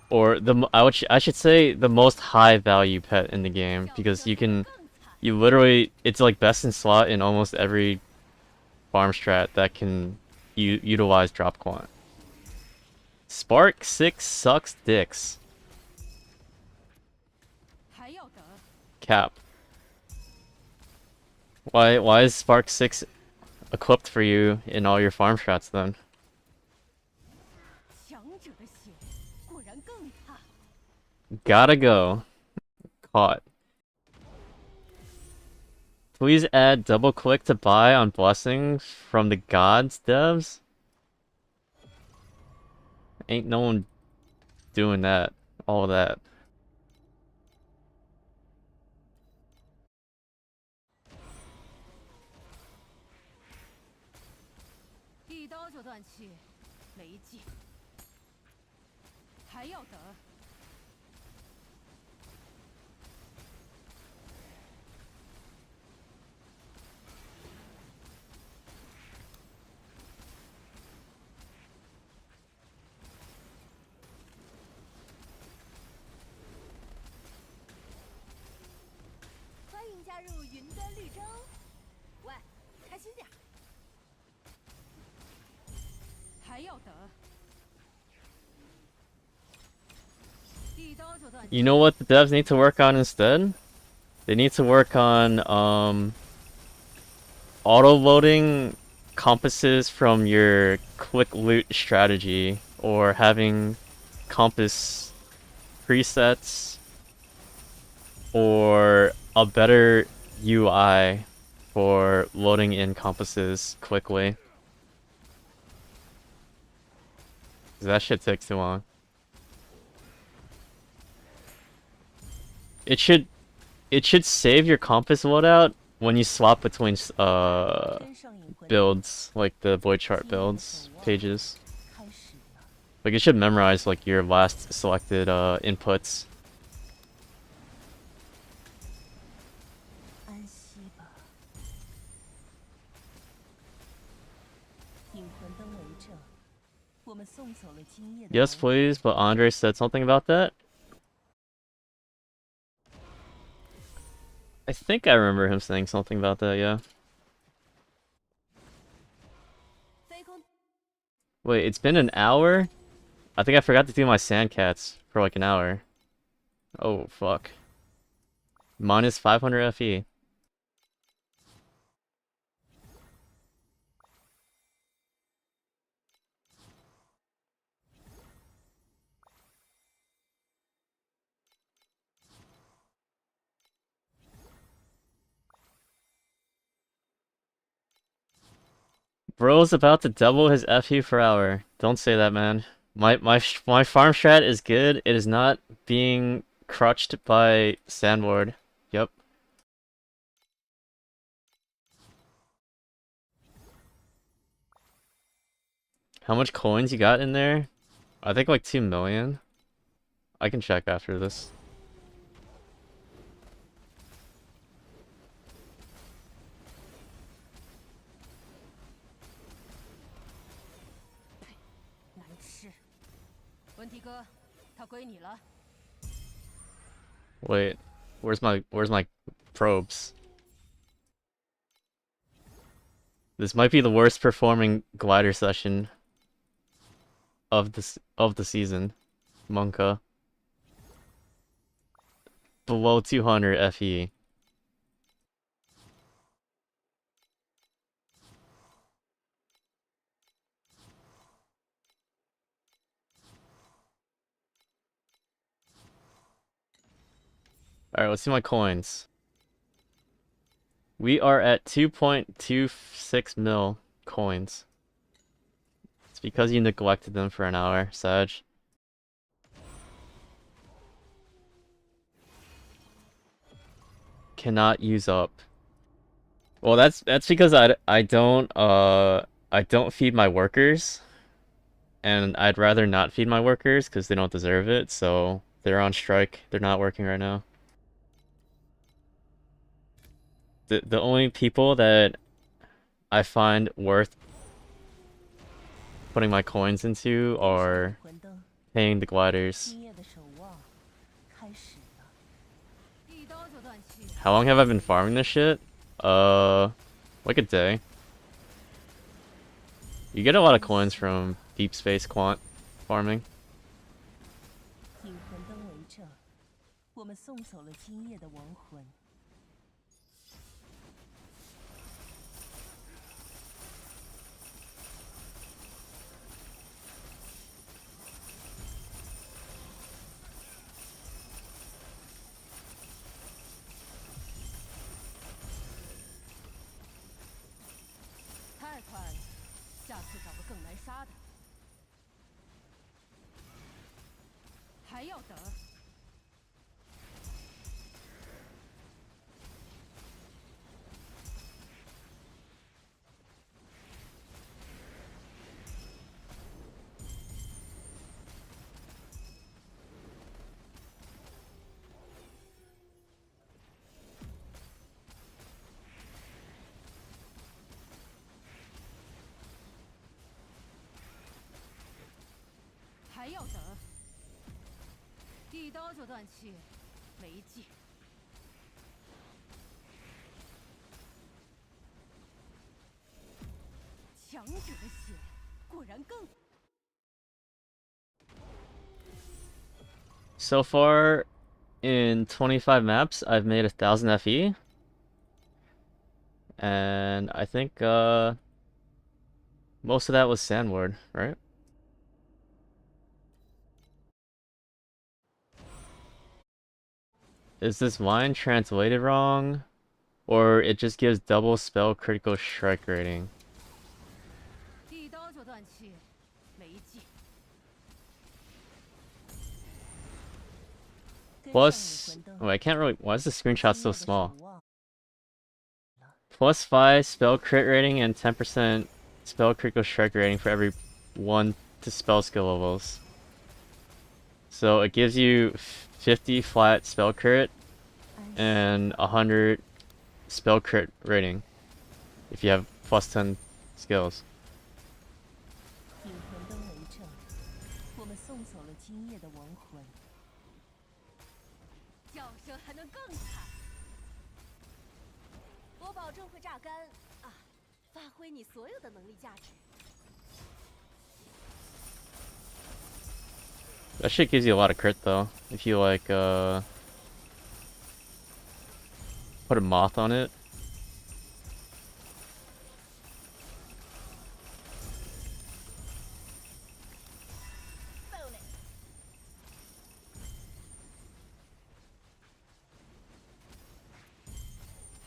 Or I should say the most high value pet in the game, because you literally, it's like best in slot in almost every farm strat that can utilize drop quant. Spark 6 sucks dicks. Cap. Why is Spark 6 equipped for you in all your farm strats then? Gotta go. Caught. Please add double click to buy on blessings from the gods, devs. Ain't no one doing that. All that. You know what the devs need to work on instead? They need to work on auto-loading compasses from your quick loot strategy, or having compass presets, or a better UI for loading in compasses quickly. That shit takes too long. It should save your compass loadout when you swap between builds, like the void chart builds pages. Like, it should memorize like your last selected inputs. Yes, please, but Andre said something about that. I think I remember him saying something about that, yeah. Wait, it's been an hour? I think I forgot to do my sandcats for like an hour. Oh, fuck. Minus 500 FE. Bro's about to double his FE per hour. Don't say that, man. My farm strat is good. It is not being crutched by Sandward. Yep. How much coins you got in there? I think like 2 million. I can check after this. Wait, where's my probes? This might be the worst performing glider session of the season. Monka. Below 200 FE. Alright, let's see my coins. We are at 2.26 mil coins. It's because you neglected them for an hour, Sag. Cannot use up. Well, that's because I don't feed my workers, and I'd rather not feed my workers because they don't deserve it. So they're on strike. They're not working right now. The only people that I find worth putting my coins into are paying the gliders. How long have I been farming this shit? Like a day. You get a lot of coins from deep space quant farming. 引魂灯为证，我们送走了今夜的亡魂。太快了，下次找个更难杀的。还要等？还要等？一刀就断气，没劲。强者的血果然更。So far, in 25 maps, I've made 1,000 FE. And I think, most of that was Sandward, right? Is this line translated wrong? Or it just gives double spell critical strike rating? 一刀就断气，没劲。Plus, oh, I can't really. Why is the screenshot so small? Plus 5 spell crit rating and 10% spell critical strike rating for every 1 to spell skill levels. So it gives you 50 flat spell crit and 100 spell crit rating if you have plus 10 skills. 引魂灯为证，我们送走了今夜的亡魂。叫声还能更惨。我保证会榨干啊，发挥你所有的能力价值。That shit gives you a lot of crit though. If you like put a moth on it.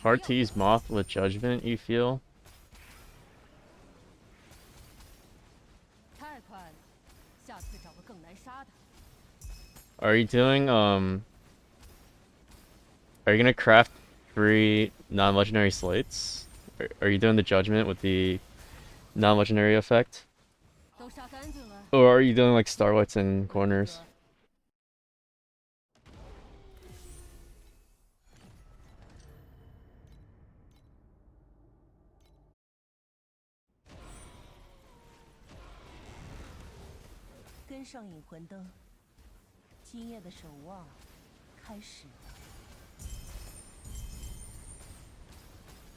Hard to use moth with judgment, you feel? 太快了，下次找个更难杀的。 Are you doing are you gonna craft 3 non-legendary slates? Are you doing the judgment with the non-legendary effect? 都杀干净了。 Or are you doing like starlights in corners? 跟上引魂灯，今夜的守望开始了。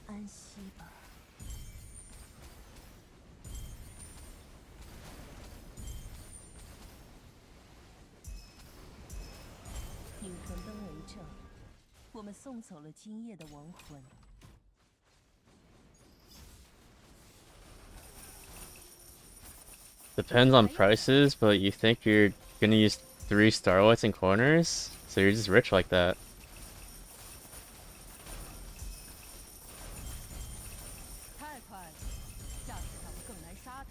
安息吧。引魂灯为证，我们送走了今夜的亡魂。 Depends on prices, but you think you're gonna use 3 starlights in corners? So you're just rich like that. 太快了，下次找个更难杀的。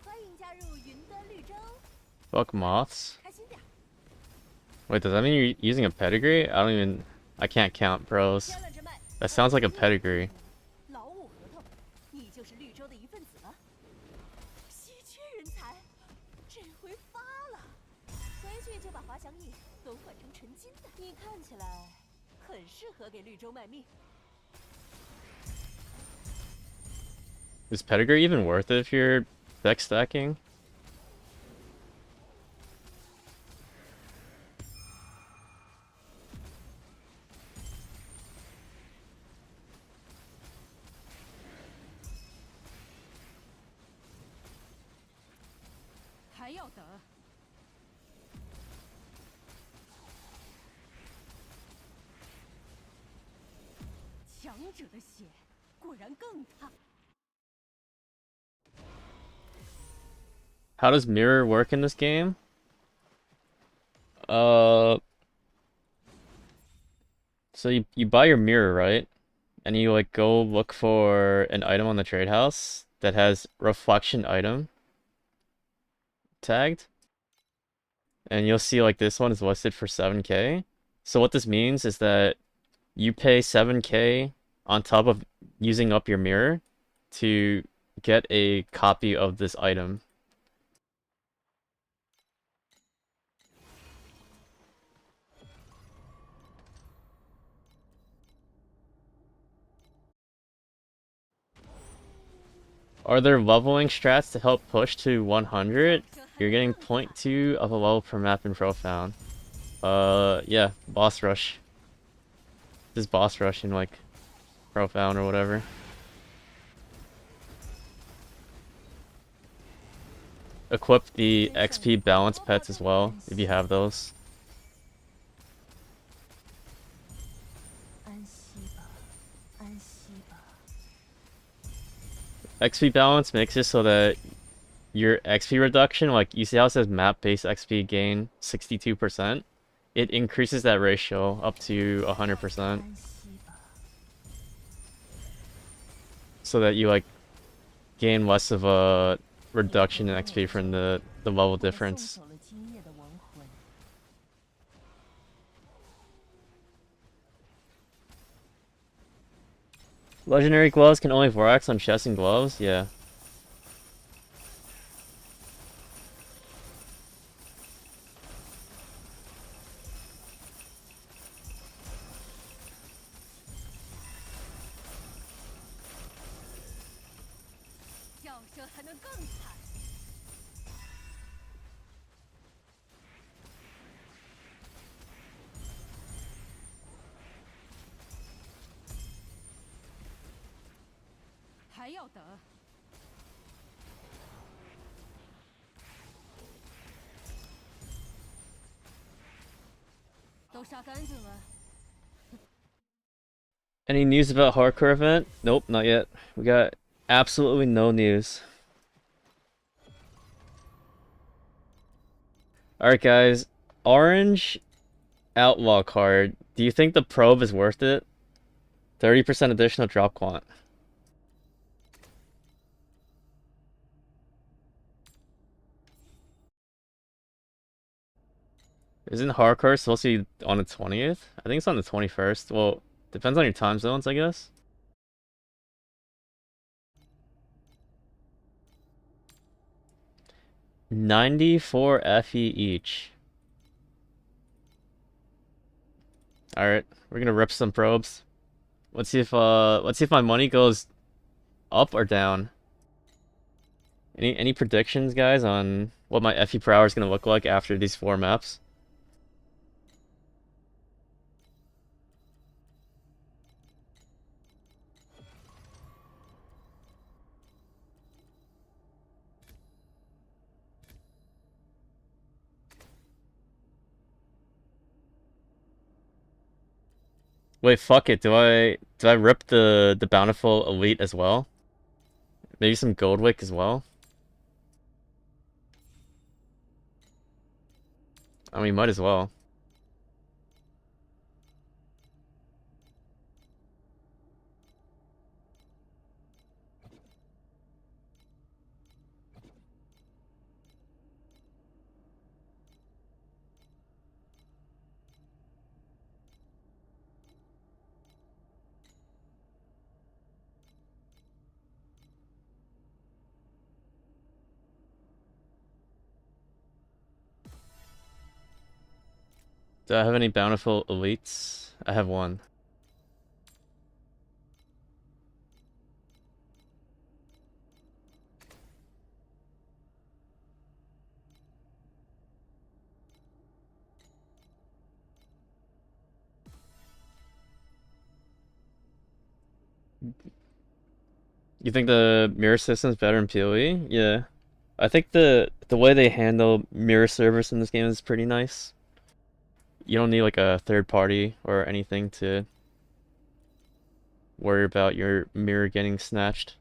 欢迎加入云端绿洲， Fuck moths. 开心点。 Wait, does that mean you're using a pedigree? I can't count, bros. 天了之脉， That sounds like a pedigree. 劳务合同，你就是绿洲的一份子了。稀缺人才，这回发了，回去就把滑翔翼都换成纯金的。你看起来很适合给绿洲卖命。 Is pedigree even worth it if you're deck stacking? How does mirror work in this game? So you buy your mirror, right? And you like go look for an item on the trade house that has reflection item tagged. And you'll see like this one is listed for 7k. So what this means is that you pay 7k on top of using up your mirror to get a copy of this item. Are there leveling strats to help push to 100? You're getting 0.2 of a level per map in Profound. Yeah, boss rush. This is boss rush in like Profound or whatever. Equip the XP balance pets as well, if you have those. 安息吧，安息吧。 XP balance makes it so that your XP reduction, like you see how it says map-based XP gain 62%? It increases that ratio up to 100%. 安息吧。 So that you like gain less of a reduction in XP from the level 我们 difference. 送走了今夜的亡魂。 Legendary gloves can only Vorax on chests and gloves? Yeah. 还要等。都杀干净了。 Any news about hardcore event? Nope, not yet. We got absolutely no news. Alright guys, orange outlaw card. Do you think the probe is worth it? 30% additional drop quant. Isn't hardcore supposed to be on the 20th? I think it's on the 21st. Well, depends on your time zones, I guess. $94 FE each. Alright, we're gonna rip some probes. Let's see if my money goes up or down. Any predictions, guys, on what my FE per hour is gonna look like after these 4 maps? Wait, fuck it. Do I rip the bountiful elite as well? Maybe some Goldwick as well? I mean, might as well. Do I have any bountiful elites? I have one. You think the mirror system's better in PoE? Yeah. I think the way they handle mirror servers in this game is pretty nice. You don't need like a third party or anything to worry about your mirror getting snatched.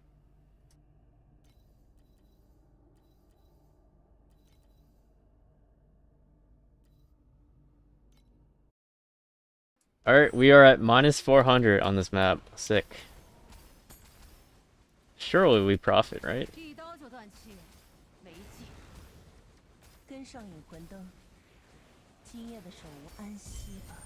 Alright, we are at minus 400 on this map. Sick. Surely we profit, right? 一刀就断气，没劲。跟上影魂灯，今夜的手无安息吧。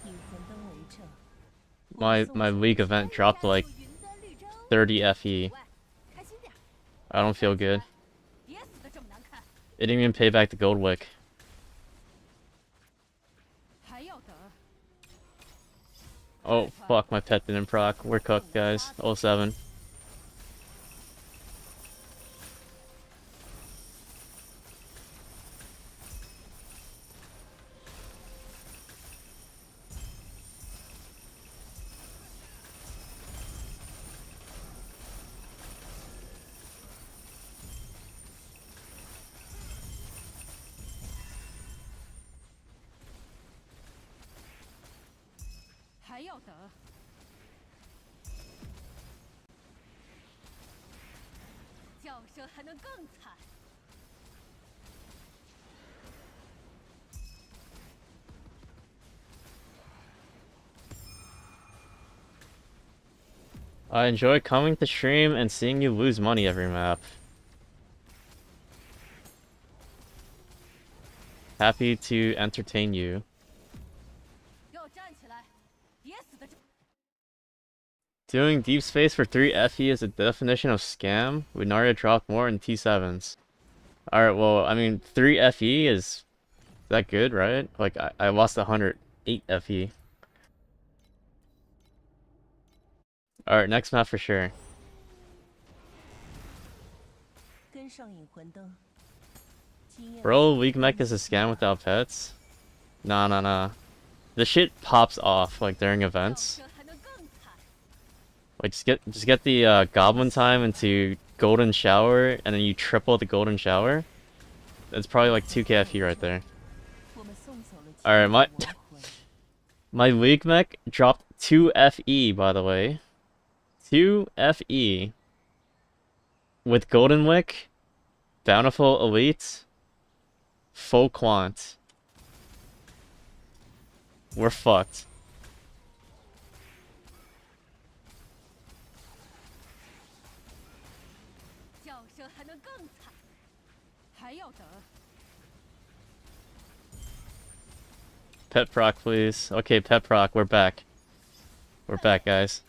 影魂灯为证。 My league event dropped like 30 FE. I don't feel good. It didn't even pay back the Goldwick. 还要等。 Oh fuck, my pet didn't proc. We're cooked, guys. 07. I enjoy coming to stream and seeing you lose money every map. Happy to entertain you. Doing deep space for 3 FE is a definition of scam. Would Narya drop more in T7s? Alright, well, I mean, 3 FE is that good, right? Like, I lost 108 FE. Alright, next map for sure. 上引魂灯。经验 Bro, weak mech is a scam without pets? Nah, nah, nah. The shit pops off like during 叫 events. 声还能更惨。 Like just get the goblin time into golden shower, and then you triple the golden shower. That's probably like 2k FE right there. 我们送走了 Alright, 亲爱的亡魂。 my weak mech dropped 2 FE, by the way. 2 FE. With Golden Wick, Bountiful Elite, Full Quant. We're fucked. 叫声还能更惨。还要等。 Pet proc, please. Okay, pet proc, we're back. We're back, guys.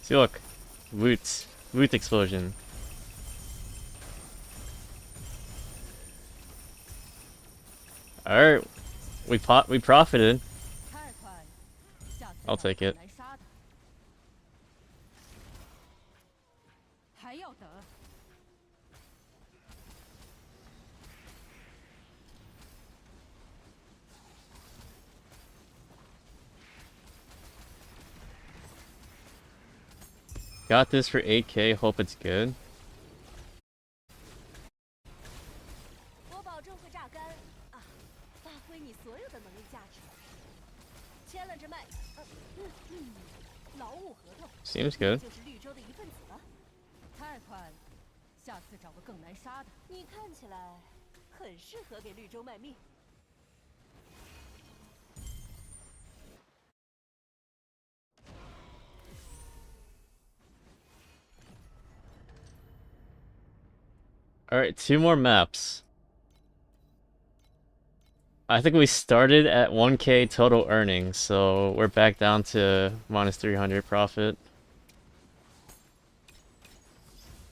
See, look. Woot. Woot explosion. Alright. We profited. 太快了，下次 I'll 找 take 个 it. 来杀的。还要等。 Got this for 8k, hope it's good. 我保证会榨干啊，发挥你所有的能力价值。签了这麦，劳务合同。 Seems good. 就是绿洲的一份子了。太快了，下次找个更难杀的。你看起来很适合给绿洲卖命。 Alright, 2 more maps. I think we started at 1k total earnings, so we're back down to minus 300 profit.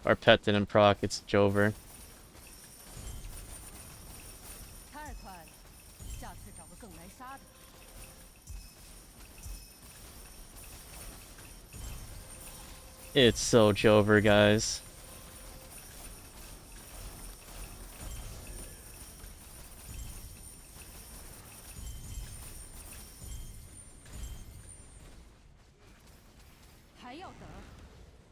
Our pet didn't proc, it's Jover. 太快了，下次找个更难杀的。 It's so Jover, guys.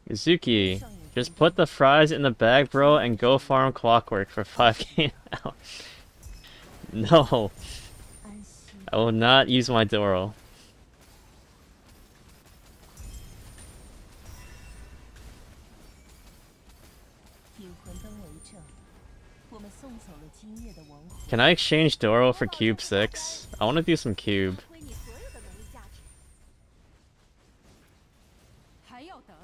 Yuzuki, just put the fries in the bag, bro, and go farm Clockwork for 5k now. No, 安息。 I will not use my Doro. 引魂灯为证，我们送走了今夜的亡魂。 Can I exchange Doro for Cube 6? I want to do some Cube. 发挥你所有的能力价值。还要等。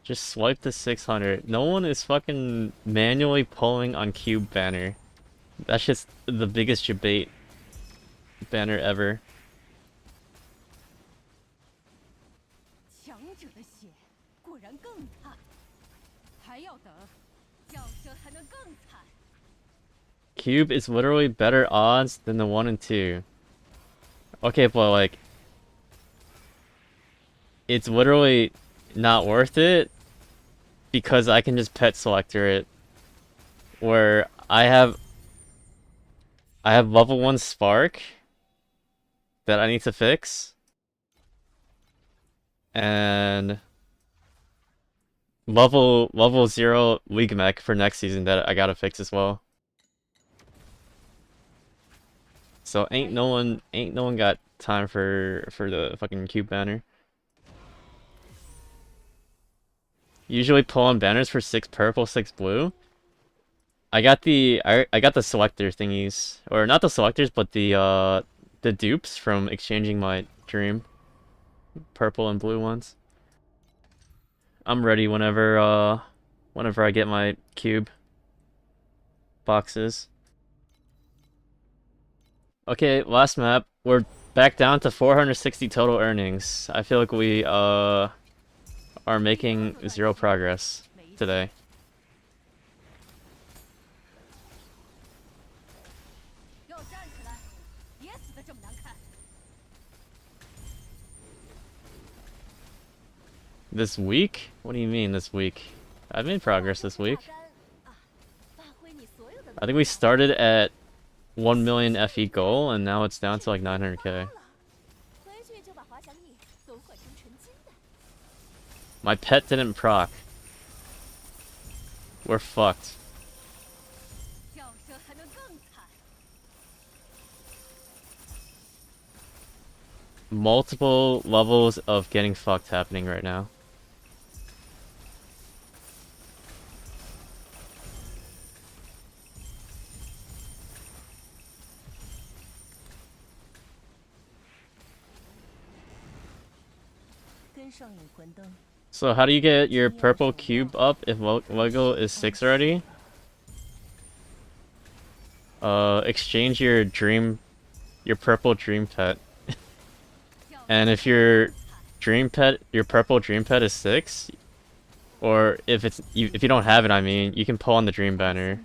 Just swipe the 600. No one is fucking manually pulling on Cube banner. That's just the biggest debate banner ever. 强者的血果然更烫。还要等。叫声还能更惨。 Cube is literally better odds than the 1 and 2. Okay, but like, it's literally not worth it because I can just pet selector it, where I have level 1 spark that I need to fix, and level 0 League Mech for next season that I gotta fix as well. So ain't no one got time for the fucking Cube banner. Usually pull on banners for 6 purple, 6 blue. I got the selector thingies, or not the selectors, but the dupes from exchanging my dream purple and blue ones. I'm ready whenever I get my cube boxes. Okay, last map. We're back down to 460 total earnings. I feel like we are making 0 progress today. 要站起来，别死得这么难看。 This week? What do you mean this week? I've made progress this week. 发挥你所有的 I think we started at 1 million FE goal and now it's down to like 900k. 回去就把滑翔翼都换成纯金的。 My pet didn't proc. We're fucked. 叫声还能更惨。 Multiple levels of getting fucked happening right now. So how do you get your purple cube up if Lego is 6 already? Exchange your purple dream pet. And if your purple dream pet is 6, or if you don't have it, I mean, you can pull on the dream banner.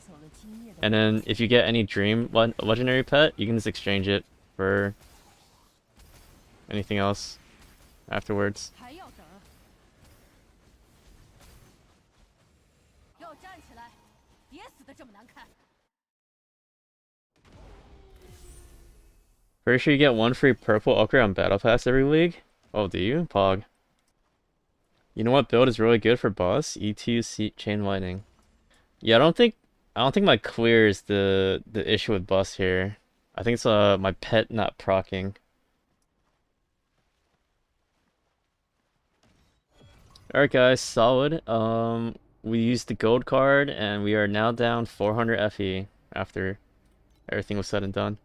And then if you get any dream legendary pet, you can just exchange it for anything else afterwards. 还要等。要站起来，别死得这么难看。 Pretty sure you get 1 free purple upgrade on Battle Pass every league? Oh, do you? Pog. You know what build is really good for boss? E2 Chain Lightning. Yeah, I don't think my clear is the issue with boss here. I think it's my pet not proccing. Alright guys, solid. We used the gold card and we are now down 400 FE after everything was said and done.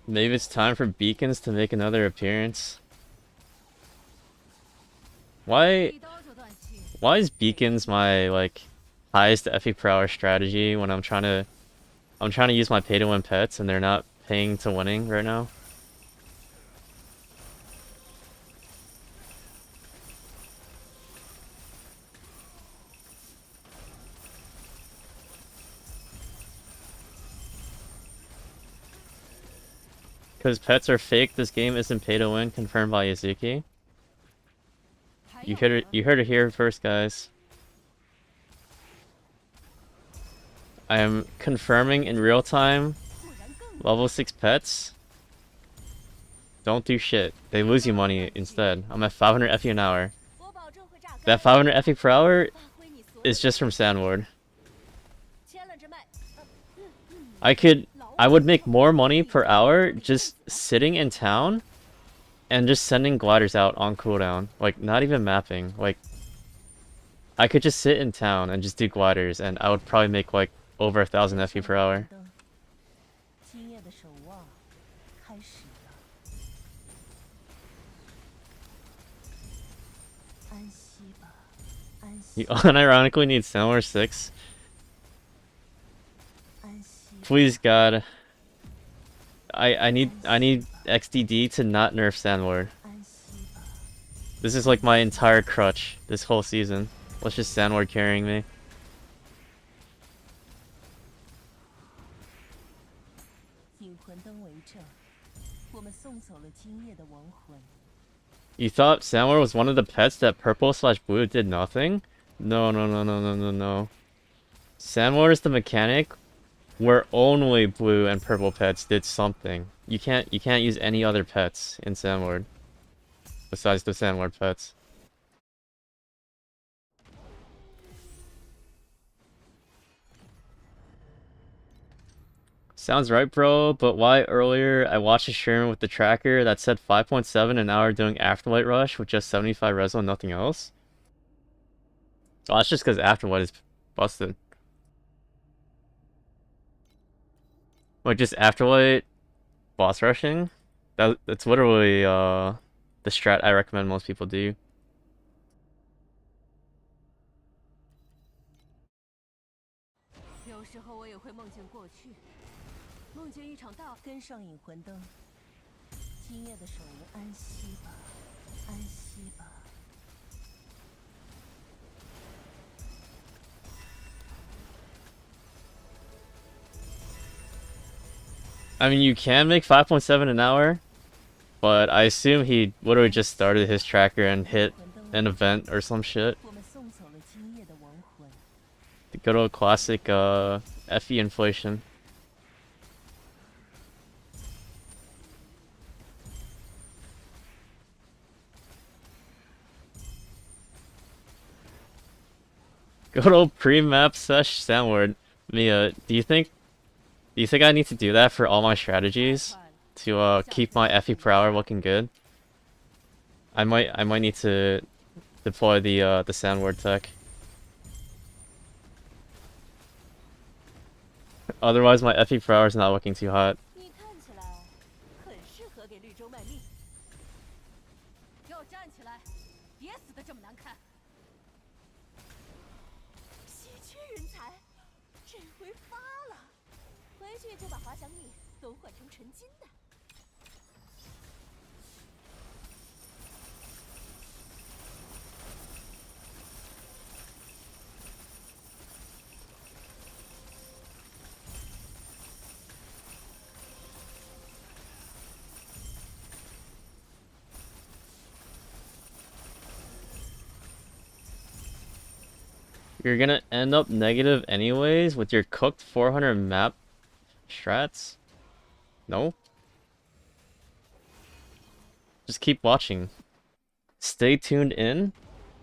Maybe it's time for Beacons to make another appearance. Why 一刀就断气。 why is Beacons my like highest FE per hour strategy when I'm trying to use my pay to win pets and they're not paying to winning right now? Because pets are fake, this game isn't pay to win, confirmed by Yazuki. 还 You 要 heard it, 等。 you heard it here first, guys. I am confirming in real time 不然更 level 6 pets don't do shit. They lose you money instead. I'm at 500 FE an hour. 我保证会炸开。 That 500 FE per hour 发挥你所有 is just from Sandward. 签了这麦。 I would make more money per hour just sitting in town and just sending gliders out on cooldown. Like, not even mapping. Like, I could just sit in town and just do gliders and I would probably make like over 1,000 FE per hour. 今夜的守望开始了。安息吧，安息 You unironically need Sandward 6. 安息。 Please God. I need XDD to not nerf Sandward. 安息吧， This is like my entire crutch this whole season. Let's just Sandward carrying me. 引魂灯为证，我们送走了今夜的亡魂。 You thought Sandward was one of the pets that purple/blue did nothing? No, no, no, no, no, no, no. Sandward is the mechanic where only blue and purple pets did something. You can't use any other pets in Sandward besides the Sandward pets. Sounds right, bro, but why earlier I watched a stream with the tracker that said 5.7 an hour doing Afterlight Rush with just 75 reso and nothing else? Oh, that's just because Afterlight is busted. Like, just Afterlight boss rushing? That's literally, the strat I recommend most people do. 有时候我也会梦见过去，梦见一场大。跟上引魂灯，今夜的守无安息吧，安息吧。I mean, you can make 5.7 an hour, but I assume he literally just started his tracker and hit an event or some shit. 我们送走了今夜的亡魂。 The good old classic FE inflation. Good old pre-map sesh Sandward. Mia, do you think I need to do that for all my strategies to keep my FE per hour looking good? I might need to deploy the Sandward tech. Otherwise my FE per hour is not looking too hot. 你看起来很适合给绿洲卖命。给我站起来，别死的这么难看！稀缺人才，这回发了，回去就把滑翔翼都换成纯金的。 You're gonna end up negative anyways with your cooked 400 map strats? No? Just keep watching. Stay tuned in,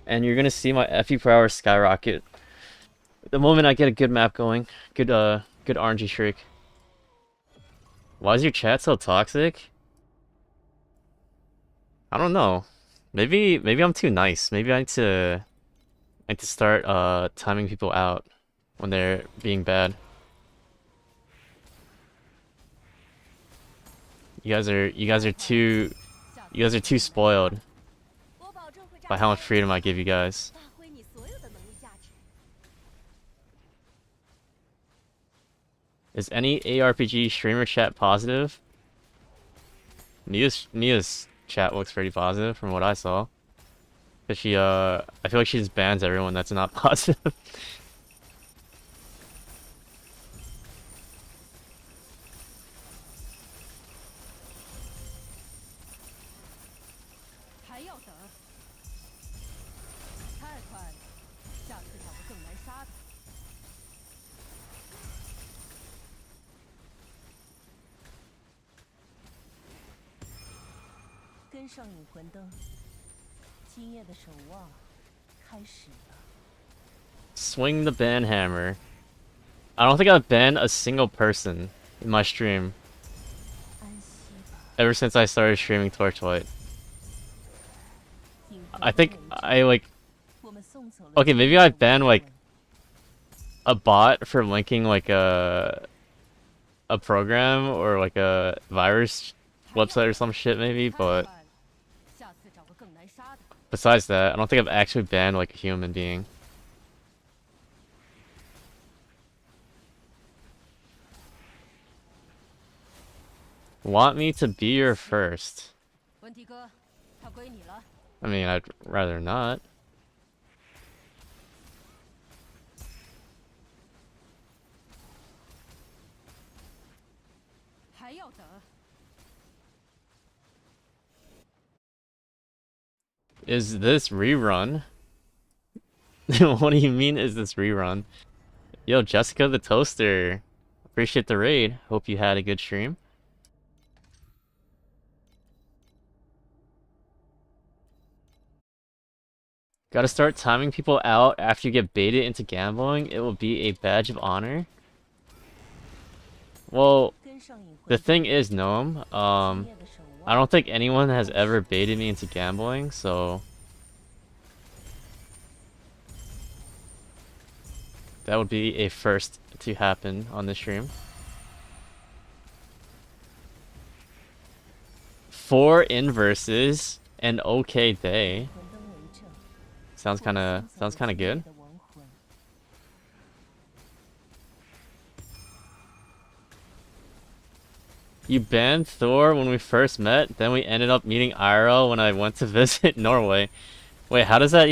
and you're gonna see my FE per hour skyrocket. The moment I get a good map going, good RNG streak. Why is your chat so toxic? I don't know. Maybe I'm too nice. Maybe I need to start timing people out when they're being bad. You guys are too spoiled 我保证会炸 by how much freedom I give you guys. 发挥你所有的能力价值。 Is any ARPG streamer chat positive? Nia's chat looks pretty positive from what I saw. Cause she I feel like she just bans everyone that's not positive. 还要等？太快了，下次找个更难杀的。跟上引魂灯，今夜的守望开始了。 Swing the ban hammer. I don't think I've banned a single person in my stream 安息吧， ever since I started streaming Torchlight. 引魂 I 灯 think 为证 I like 我们送走了 okay, 今 maybe 夜 I 的 banned 亡 like 魂 a bot for linking like a program or like a virus website or some shit maybe, 太 but 快了，下次找个更难杀的。 besides that, I don't think I've actually banned like a human being. Want me to be your first? 文迪哥，他归你了。 I mean, I'd rather not. 还要等？ Is this rerun? What do you mean, is this rerun? Yo, Jessica the Toaster. Appreciate the raid. Hope you had a good stream. Gotta start timing people out after you get baited into gambling. It will be a badge of honor. Well, 跟上引魂 the 灯 thing is, Noam, 今夜的守 I 望 don't think anyone has ever baited me into gambling, so that would be a first to happen on this stream. 4 inverses, an okay day. 引魂灯为证 Sounds 我们 kinda 送走了今夜 good. 的亡魂 You banned Thor when we first met, then we ended up meeting IRL when I went to visit Norway. Wait, how does that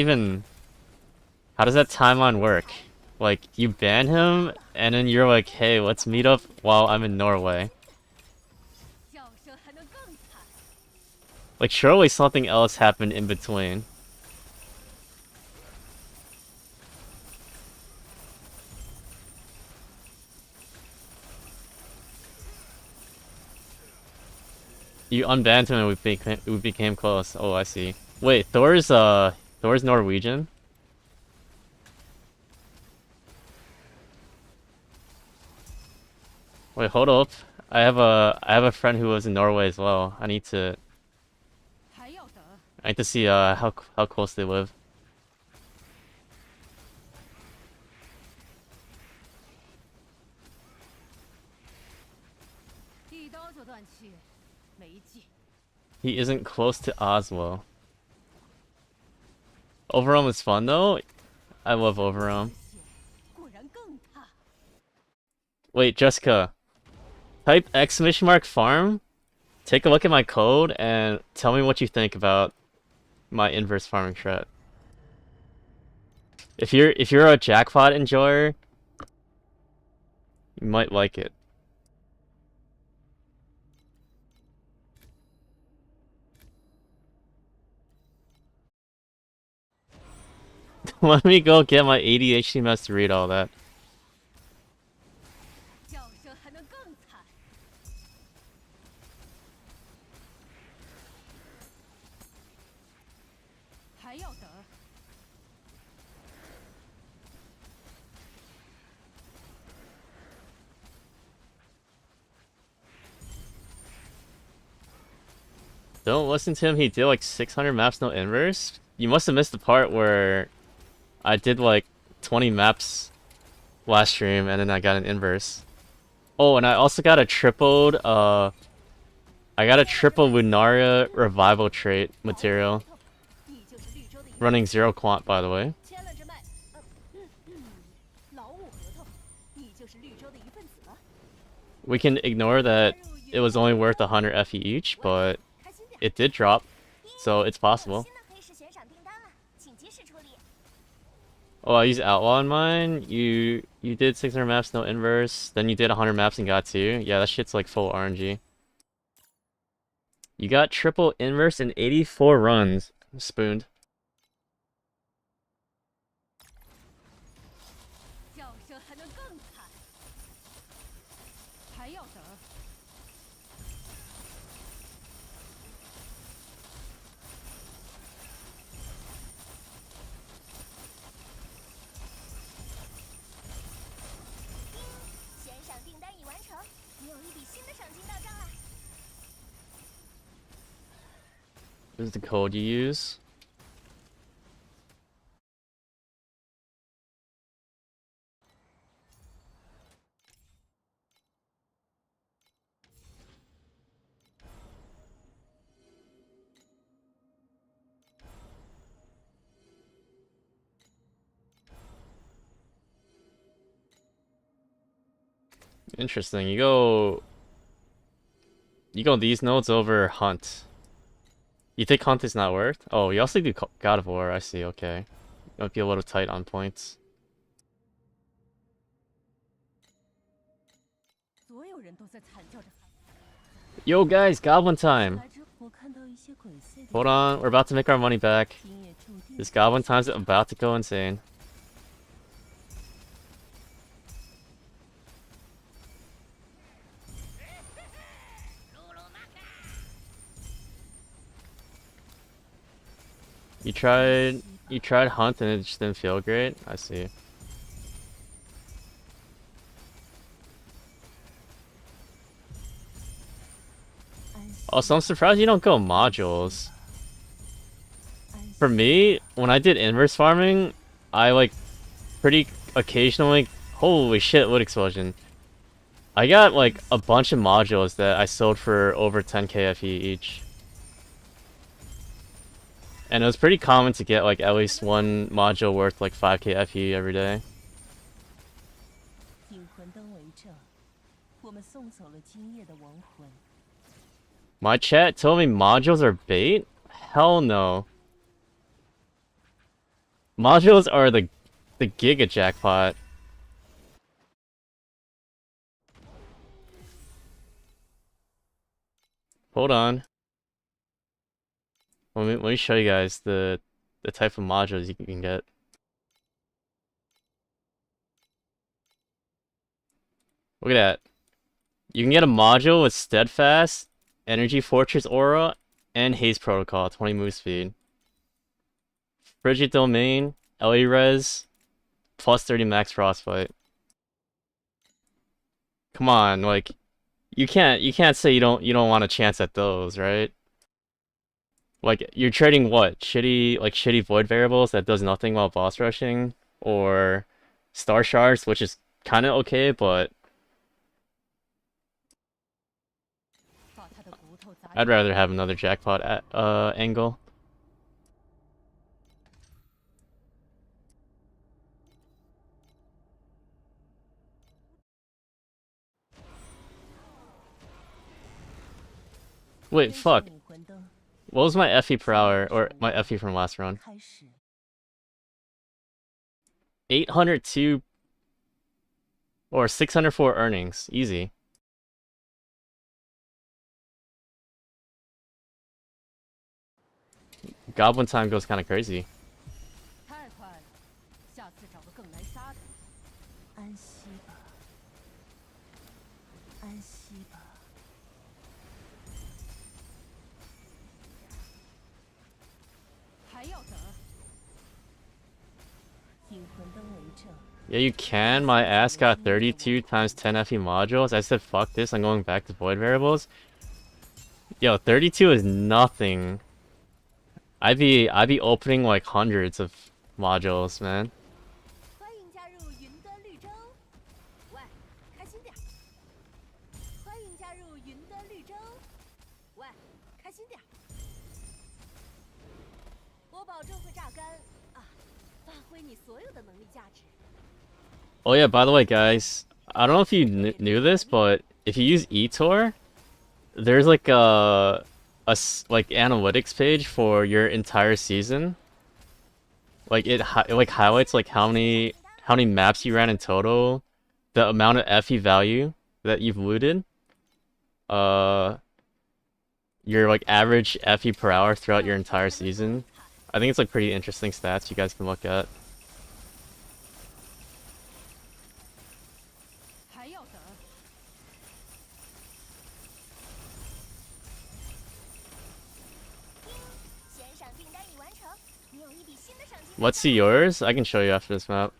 timeline work? Like, you ban him, and then you're like, hey, let's meet up while I'm in Norway. 叫声还能更惨。 Like, surely something else happened in between. You unbanned him and we became close. Oh, I see. Wait, Thor's Norwegian? Wait, hold up. I have a friend who lives in Norway as well. I need to 还要等。 see how close they live. 一刀就断气，没劲。 He isn't close to Oslo. Overwhelm is fun though. I love Overwhelm. 果然更大。 Wait, Jessica. Type !farm. Take a look at my code and tell me what you think about my inverse farming strat. If you're a jackpot enjoyer, you might like it. Let me go get my ADHD mess to read all that. 叫声还能更惨。 还要等。 Don't listen to him, he did like 600 maps no inverse? You must have missed the part where I did like 20 maps last stream and then I got an inverse. Oh, and I also got a tripled Lunaria revival trait material. 你就是绿洲的一份 Running 0 quant by the way. 签了这麦，劳务合同，你就是绿洲的一份子了。 We can ignore that it was only worth 100 FE each, but 开心点。 it did drop, so it's possible. 新的可以是悬赏订单了，请及时处理。 Oh, I used Outlaw in mine. You did 600 maps, no inverse. Then you did 100 maps and got 2. Yeah, that shit's like full RNG. You got triple inverse in 84 runs. Spooned. 叫声还能更惨。 还要等。 悬赏订单已完成，你有一笔新的赏金到账了。 This is the code you use. Interesting. You go these nodes over Hunt. You think Hunt is not worth? Oh, you also do God of War. I see. Okay, might be a little tight on points. 所有人都在惨叫着。 Yo, guys, Goblin time. 来之我看到一些鬼祟的 Hold on, we're about to make our money back. 今夜注定 This Goblin time's about to go insane. You tried Hunt and it just didn't feel great? I see. Also, I'm surprised you don't go modules. For me, when I did inverse farming, I like pretty occasionally. Holy shit, wood explosion. I got like a bunch of modules that I sold for over 10k FE each. And it was pretty common to get like at least one module worth like 5k FE every day. 阴魂灯为证，我们送走了今夜的亡魂。 My chat told me modules are bait? Hell no. Modules are the giga jackpot. Hold on. Let me show you guys the type of modules you can get. Look at that. You can get a module with Steadfast, Energy Fortress Aura, and Haze Protocol, 20 move speed. Frigid Domain, LA Res, plus 30 max Frostbite. Come on, like you can't say you don't want a chance at those, right? Like you're trading what? Shitty void variables that does nothing while boss rushing, or Star Shards, which is kind of okay, but 把他的骨头砸 I'd rather have another jackpot angle. Wait, 天使 fuck. 武魂灯 What was my FE per hour, or my FE from last run? 开始。 802 or 604 earnings. Easy. Goblin time goes kind of crazy. 太快了，下次找个更难杀的。安息吧，安息吧。还要等？引魂灯为证， Yeah, you can. My ass got 32 times 10 FE modules. I said, fuck this, I'm going back to void variables. Yo, 32 is nothing. I'd be opening like hundreds of modules, man. 欢迎加入云端绿洲。喂，开心点儿。欢迎加入云端绿洲。喂，开心点儿。我保证会榨干啊，发挥你所有的能力价值。 Oh yeah, by the way, guys, I don't know if you knew this, but if you use eTor, there's like like analytics page for your entire season. Like it like highlights like how many maps you ran in total, the amount of FE value that you've looted, your like average FE per hour throughout your entire season. I think it's like pretty interesting stats you guys can look at. 还要等？悬赏订单已完成，你有一笔新的赏金。 Let's see yours. I can show you after this map.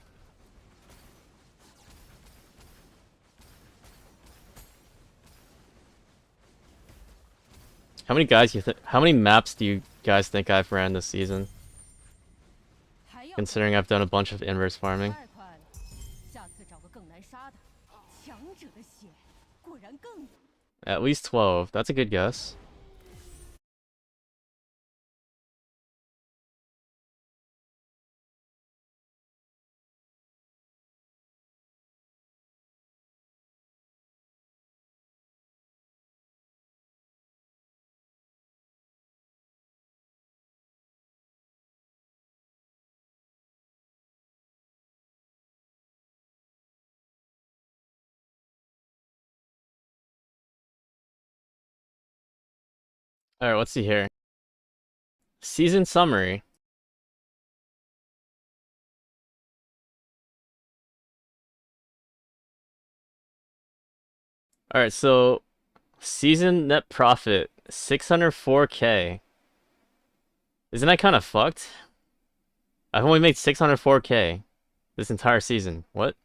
How many maps do you guys think I've ran this season? 还要等？ Considering I've done a bunch of inverse farming. 太快了，下次找个更难杀的。强者的血果然更浓。 At least 12. That's a good guess. Alright, let's see here. Season summary. Alright, so season net profit 604k. Isn't that kind of fucked? I've only made 604k this entire season. What?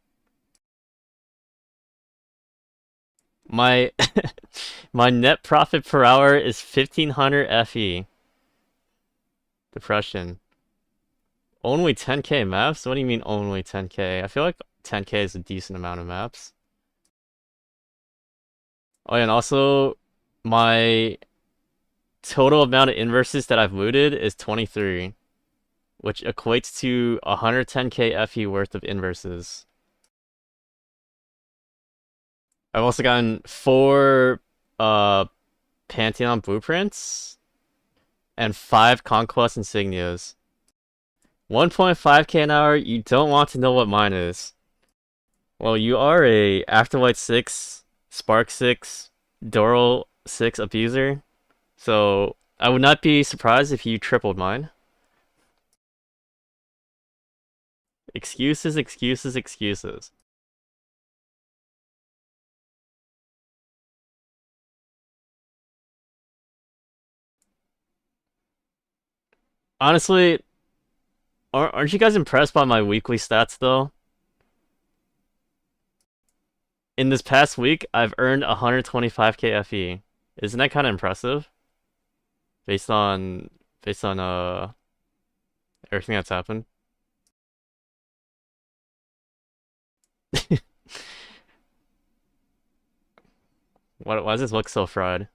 My my net profit per hour is 1500 FE. Depression. Only 10k maps? What do you mean only 10k? I feel like 10k is a decent amount of maps. Oh yeah, and also my total amount of inverses that I've looted is 23, which equates to 110k FE worth of inverses. I've also gotten 4 Pantheon blueprints and 5 conquest insignias. 1.5k an hour, you don't want to know what mine is. Well, you are a Afterlight 6, Spark 6, Doral 6 abuser, so I would not be surprised if you tripled mine. Excuses, excuses, excuses. Honestly, aren't you guys impressed by my weekly stats though? In this past week, I've earned 125k FE. Isn't that kind of impressive? Based on everything that's happened. Why does this look so fried?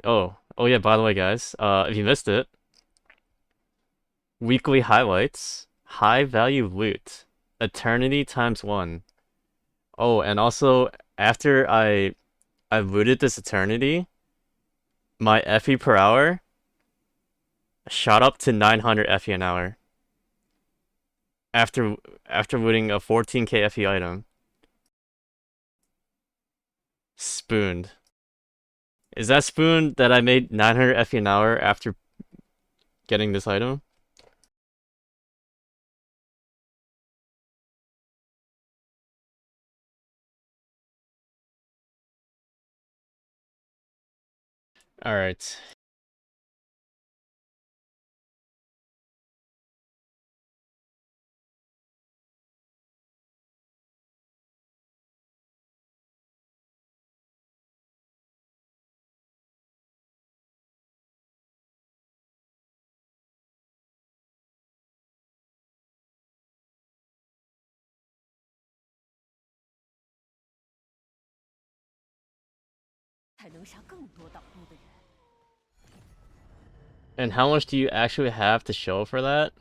Oh yeah, by the way, guys, if you missed it, weekly highlights, high value loot, eternity times 1. Oh, and also after I looted this eternity, my FE per hour shot up to 900 FE an hour. After looting a 14k FE item. Spooned. Is that spoon that I made 900 FE an hour after getting this item? Alright. And how much do you actually have to show for that?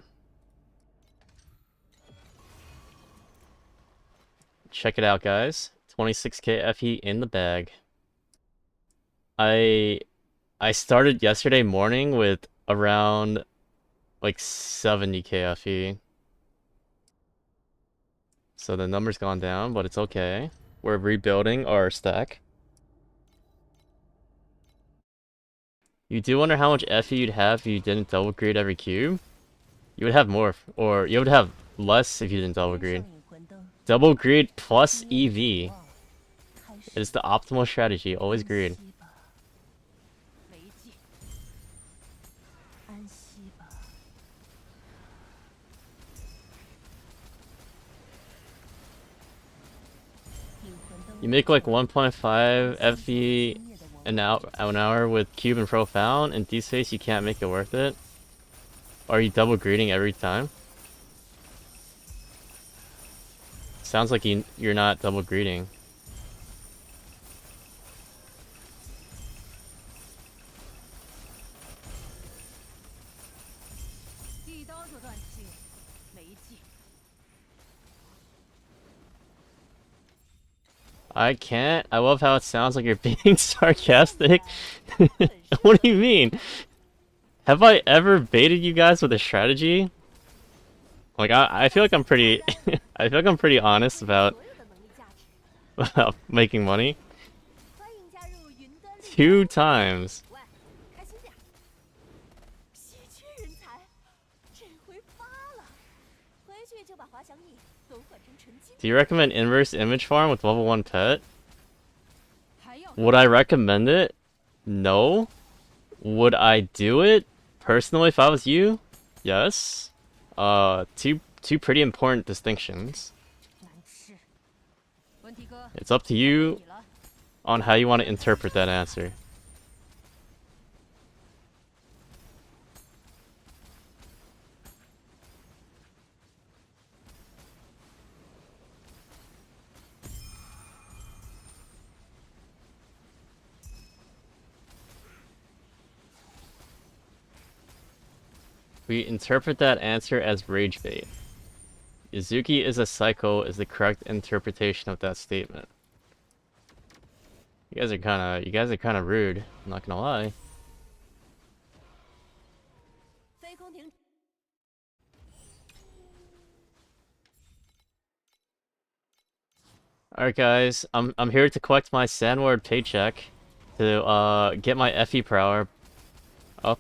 Check it out, guys. 26k FE in the bag. I started yesterday morning with around like 70k FE. So the number's gone down, but it's okay. We're rebuilding our stack. You do wonder how much FE you'd have if you didn't double greed every cube? You would have more, or you would have less if you didn't double greed. Double greed plus EV is the optimal strategy, always greed. You make like 1.5 FE an hour with cube and profound, and D-Space you can't make it worth it? Are you double greeding every time? Sounds like you're not double greeding. I can't. I love how it sounds like you're being sarcastic. What do you mean? Have I ever baited you guys with a strategy? Like I feel like I'm pretty I feel like I'm pretty honest about making money. 2 times. Do you recommend inverse image farm with level 1 pet? Would I recommend it? No. Would I do it? Personally, if I was you? Yes. Two pretty important distinctions. It's up to you on how you want to interpret that answer. We interpret that answer as rage bait. Izuki is a psycho is the correct interpretation of that statement. You guys are kinda rude, I'm not gonna lie. 飞空艇 Alright guys, I'm here to collect my Sandward paycheck to get my FE per hour up.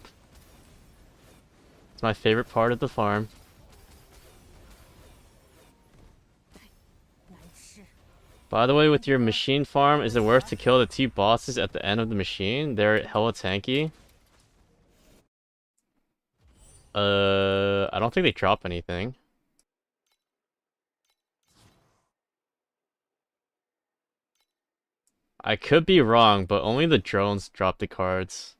It's my favorite part of the farm. 来吃。 By the way, with your machine farm, is it worth to kill the 2 bosses at the end of the machine? They're hella tanky. I don't think they drop anything. I could be wrong, but only the drones drop the cards.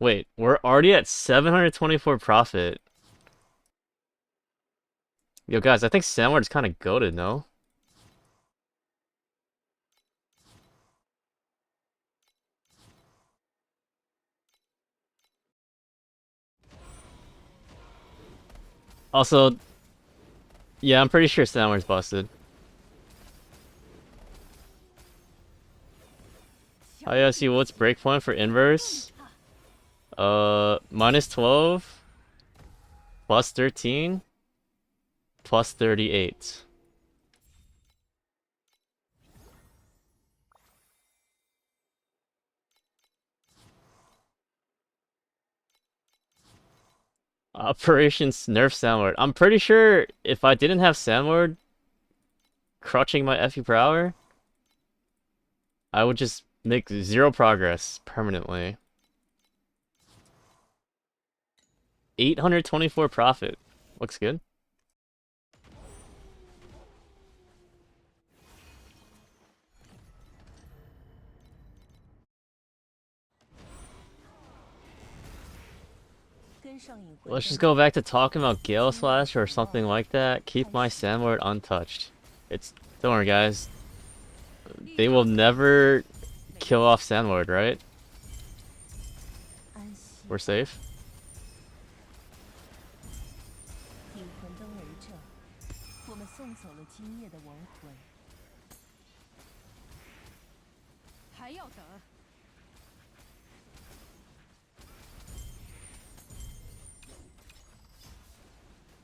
Wait, we're already at 724 profit. Yo guys, I think Sandward's kind of goated, no? Also, yeah, I'm pretty sure Sandward's busted. Oh yeah, see what's breakpoint for inverse? Minus 12, plus 13, plus 38. Operations nerf Sandward. I'm pretty sure if I didn't have Sandward crushing my FE per hour, I would just make 0 progress permanently. 824 profit. Looks good. Let's just go back to talking about Gale Slash or something like that. Keep my Sandward untouched. Don't worry guys. They will never kill off Sandward, right? We're safe. 引魂灯为证，我们送走了今夜的亡魂。还要等。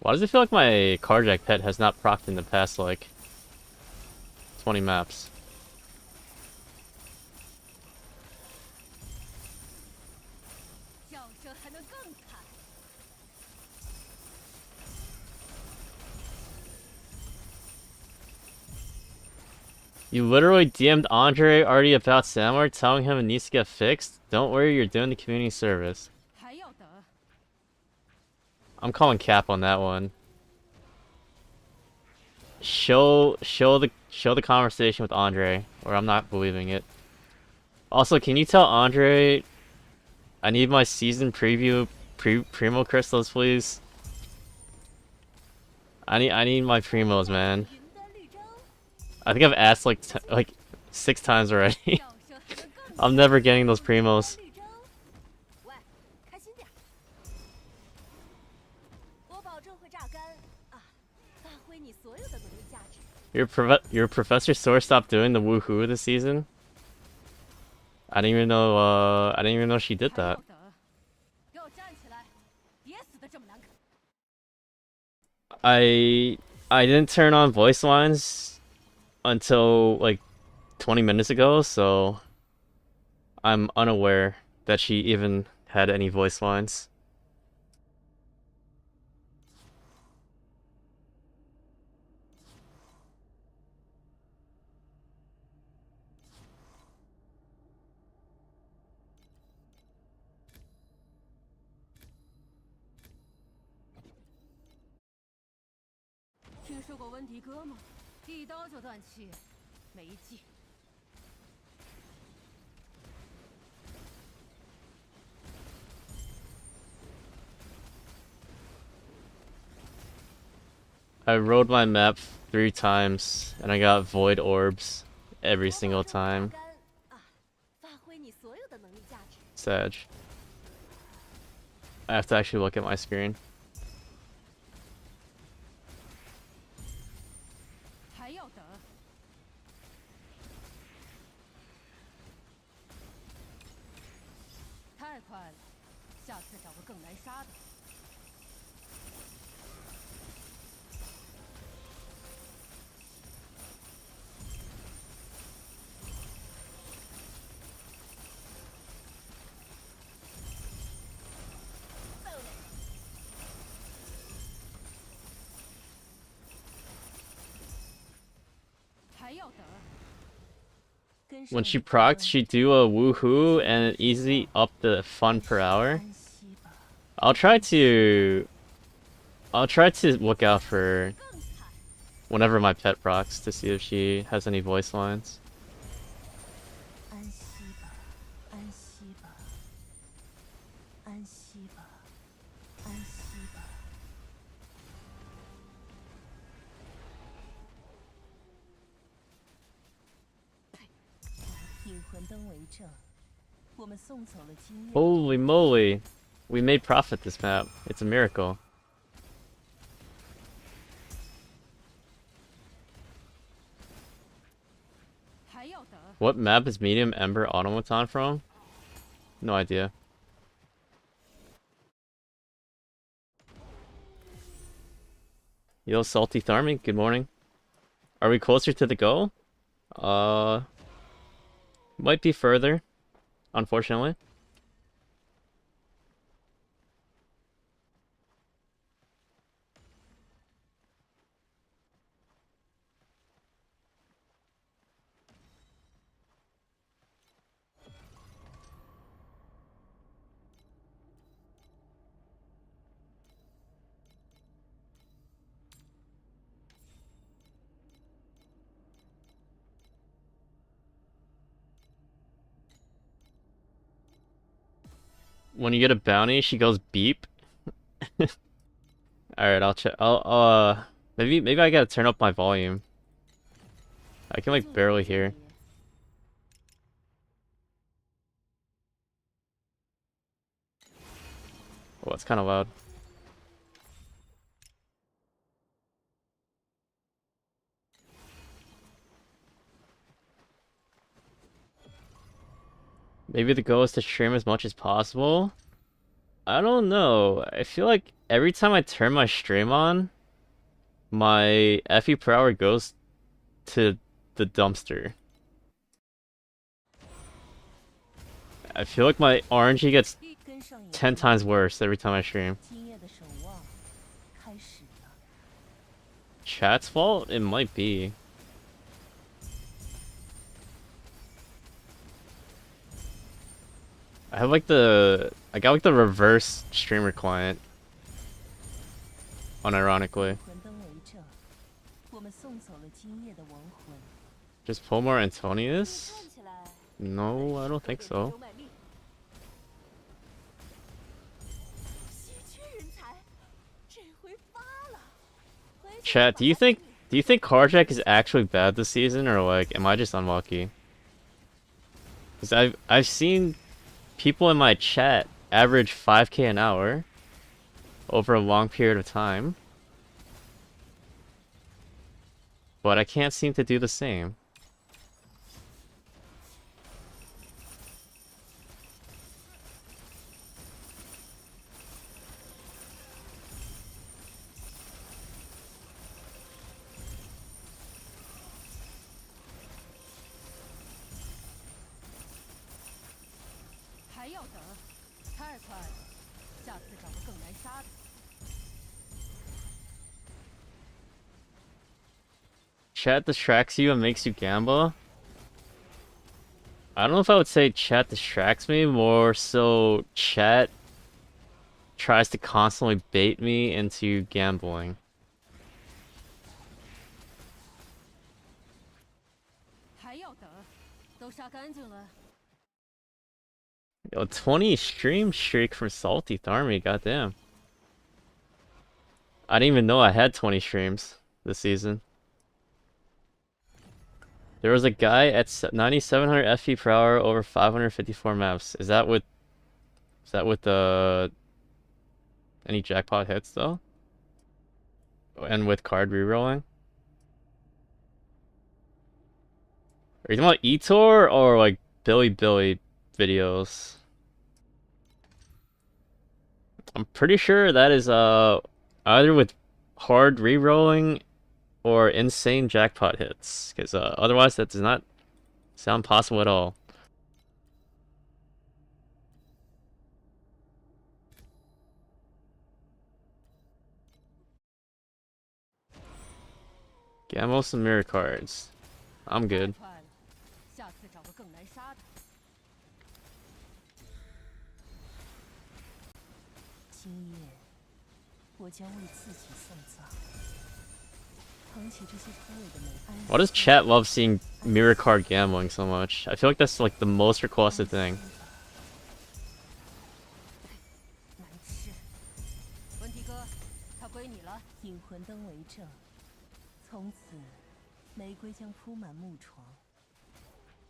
Why does it feel like my Carjack pet has not procced in the past, like, 20 maps? You literally DM'd Andre already about Sandward, telling him it needs to get fixed? Don't worry, you're doing the community service. 还要等。 I'm calling cap on that one. Show the conversation with Andre, or I'm not believing it. Also, can you tell Andre I need my season preview primo crystals, please? I need my primos, man. 云端绿洲， I think I've asked like 6 times already. 叫声还能更 I'm never getting those primos. 绿洲。喂，开心点。我保证会榨干啊，发挥你所有的能力价值。 Your Professor Sword stopped doing the woohoo this season? I didn't even know she did 还 that. 要等。给我站起来！别死的这么难看。 I didn't turn on voice lines until like 20 minutes ago, so I'm unaware that she even had any voice lines. "听说过温迪哥吗？一刀就断气，没劲。 I rode my map 3 times and I got void orbs every single time. 啊，发挥你所有的能力价值。 Sag. I have to actually look at my screen. 更难杀的。还要等。 When she procs, she do a woohoo and easily up the fun per hour. I'll try to look out for whenever my pet procs to see if she has any voice lines. 安息吧，安息吧，安息吧，安息吧。引魂灯为证，我们送走了今夜。 Holy moly! We made profit this map. It's a miracle. 还要等。 What map is Medium Ember Automaton from? No idea. Yo, Salty Tharmy, good morning. Are we closer to the goal? Might be further, unfortunately. When you get a bounty, she goes beep. Alright, I'll check. Maybe I gotta turn up my volume. I can like barely hear. Oh, it's kind of loud. Maybe the goal is to stream as much as possible? I don't know. I feel like every time I turn my stream on, my FE per hour goes to the dumpster. I feel like my RNG gets 10 times worse every time I stream. 今夜的守望开始了。 Chat's fault? It might be. I got like the reverse streamer client. Unironically. 引魂灯为证，我们送走了今夜的亡魂。 Just pull more Antonius? 看起来 No, I don't think 被 so. 周卖命。稀缺人才，这回发了。回去 Chat, 把 do you think Carjack is actually bad this season, or like am I just unlucky? Because I've seen people in my chat average 5k an hour over a long period of time, but I can't seem to do the same. Chat distracts you and makes you gamble? I don't know if I would say chat distracts me, more so chat tries to constantly bait me into gambling. Yo, 20 stream streak from Salty Tharmy, goddamn. I didn't even know I had 20 streams this season. There was a guy at 9,700 FP per hour over 554 maps. Is that with any jackpot hits though? And with card rerolling? Are you talking about Etor or like Billy videos? I'm pretty sure that is either with hard re-rolling or insane jackpot hits, because otherwise that does not sound possible at all. Gamos and mirror cards. I'm good. 太快了，下次找个更难杀的。今夜，我将为自己送葬。捧起这些枯萎的美。 Why does chat love seeing mirror card gambling so much? I feel like that's like the most requested thing. 难吃。文迪哥，它归你了。引魂灯为证，从此，玫瑰将铺满木床，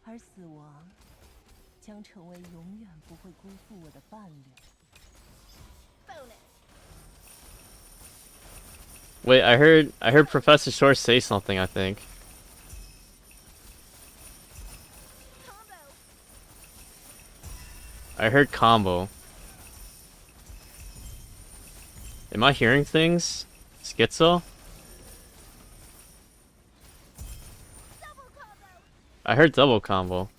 而死亡将成为永远不会辜负我的伴侣。Wait, I heard Professor Source say something, I think. I heard combo. Am I hearing things? Schizo? I heard double combo.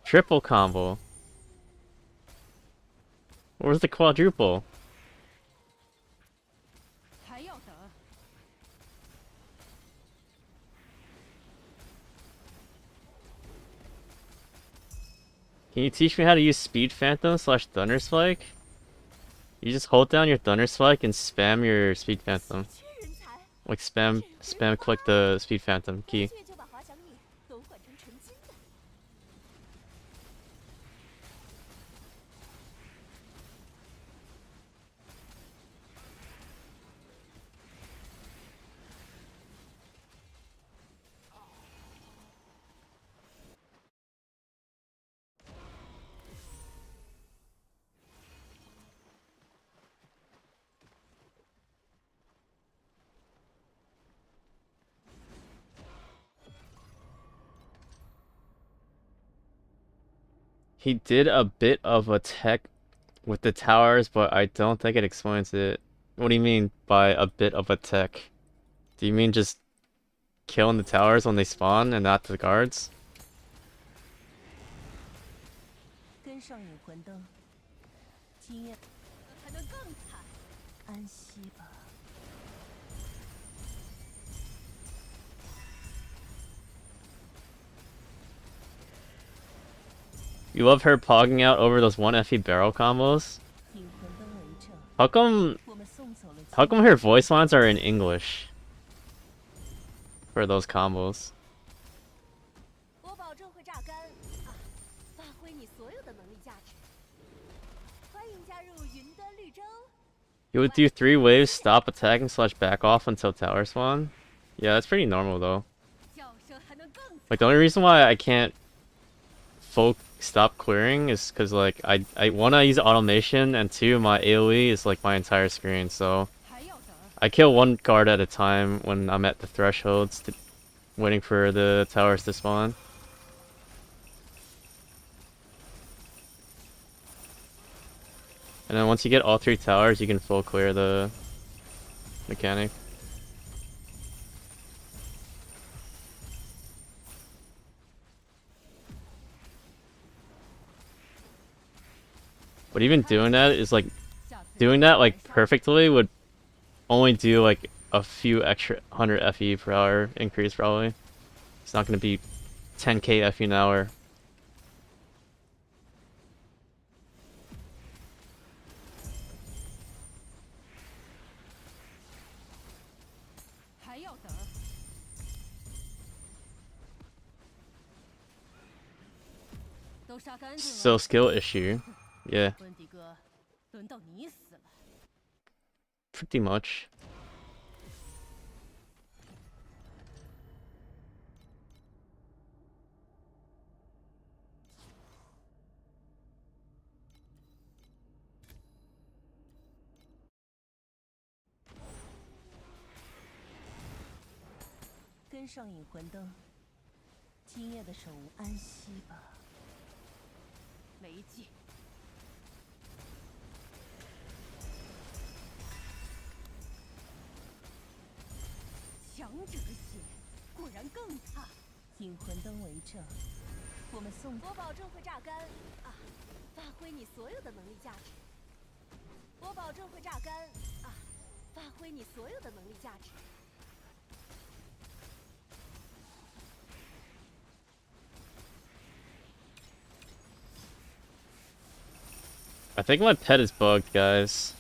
Triple combo. Where's the quadruple? 还要等。 Can you teach me how to use Speed Phantom / Thunder Spike? You just hold down your Thunder Spike and spam your Speed Phantom. 缺人才， Like spam click the Speed Phantom 回 key. 去就把滑翔翼都换成纯金的。 He did a bit of a tech with the towers, but I don't think it explains it. What do you mean by a bit of a tech? Do you mean just killing the towers when they spawn and not the guards? 跟上引魂灯，今夜还能更惨，安息吧。 You love her pogging out over those 1 FE barrel combos? 引魂灯为证， 我们送走了。 How come her voice lines are in English? For those combos. 我保证会榨干啊，发挥你所有的能力价值。欢迎加入云端绿洲。 You would do 3 waves, stop attacking / back off until tower spawn? Yeah, that's pretty normal though. 叫声还能更惨。 Like the only reason why I can't full stop clearing is because like I 1, I use automation, and 2, my AoE is like my entire screen, so 还要等。 I kill 1 guard at a time when I'm at the thresholds, waiting for the towers to spawn. And then once you get all 3 towers, you can full clear the mechanic. But even doing that is like, 下次 doing that like perfectly would only do like a few extra 100 FE per hour increase probably. It's not going to be 10k FE an hour. 还要等。都杀干净了。 So skill issue. Yeah, 温迪哥，轮到你死了。 pretty much. 跟上引魂灯，今夜的手无安息吧。没劲。者的血果然更烫。引魂灯为证，我们送。我保证会榨干啊，发挥你所有的能力价值。我保证会榨干啊，发挥你所有的能力价值。 I think my pet is bugged, guys.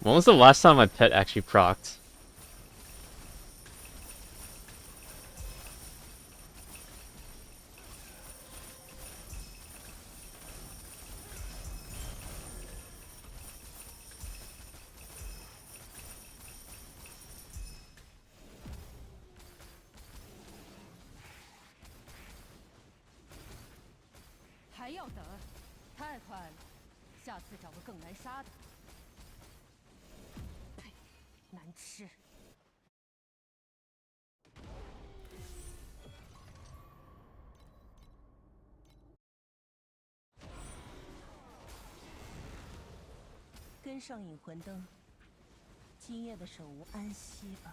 When was the last time my pet actually procced? “还要等？太快了，下次找个更难杀的。”呸，难吃。 跟上引魂灯，今夜的手无安息吧。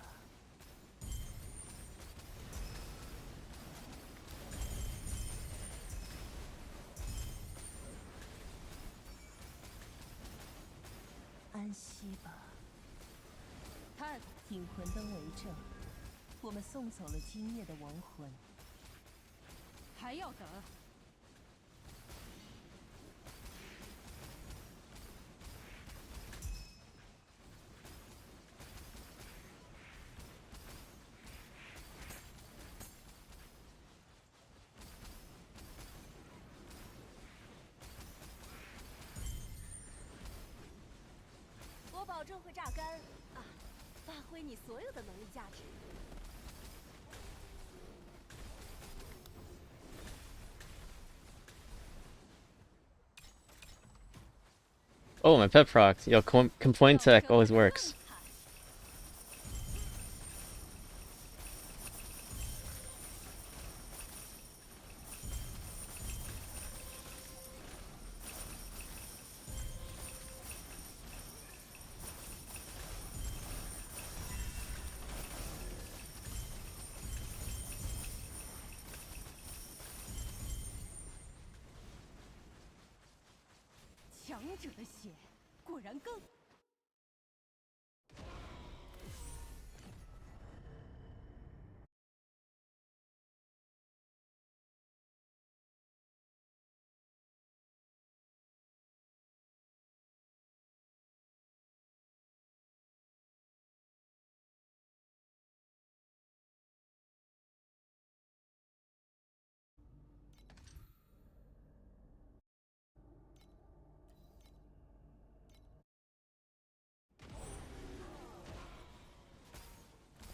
安息吧。太引魂灯为证，我们送走了今夜的亡魂。还要等？ 我保证会榨干啊，发挥你所有的能力价值。 Oh, my pet procced. Yo, complaint tech always works. “强者的血果然更……”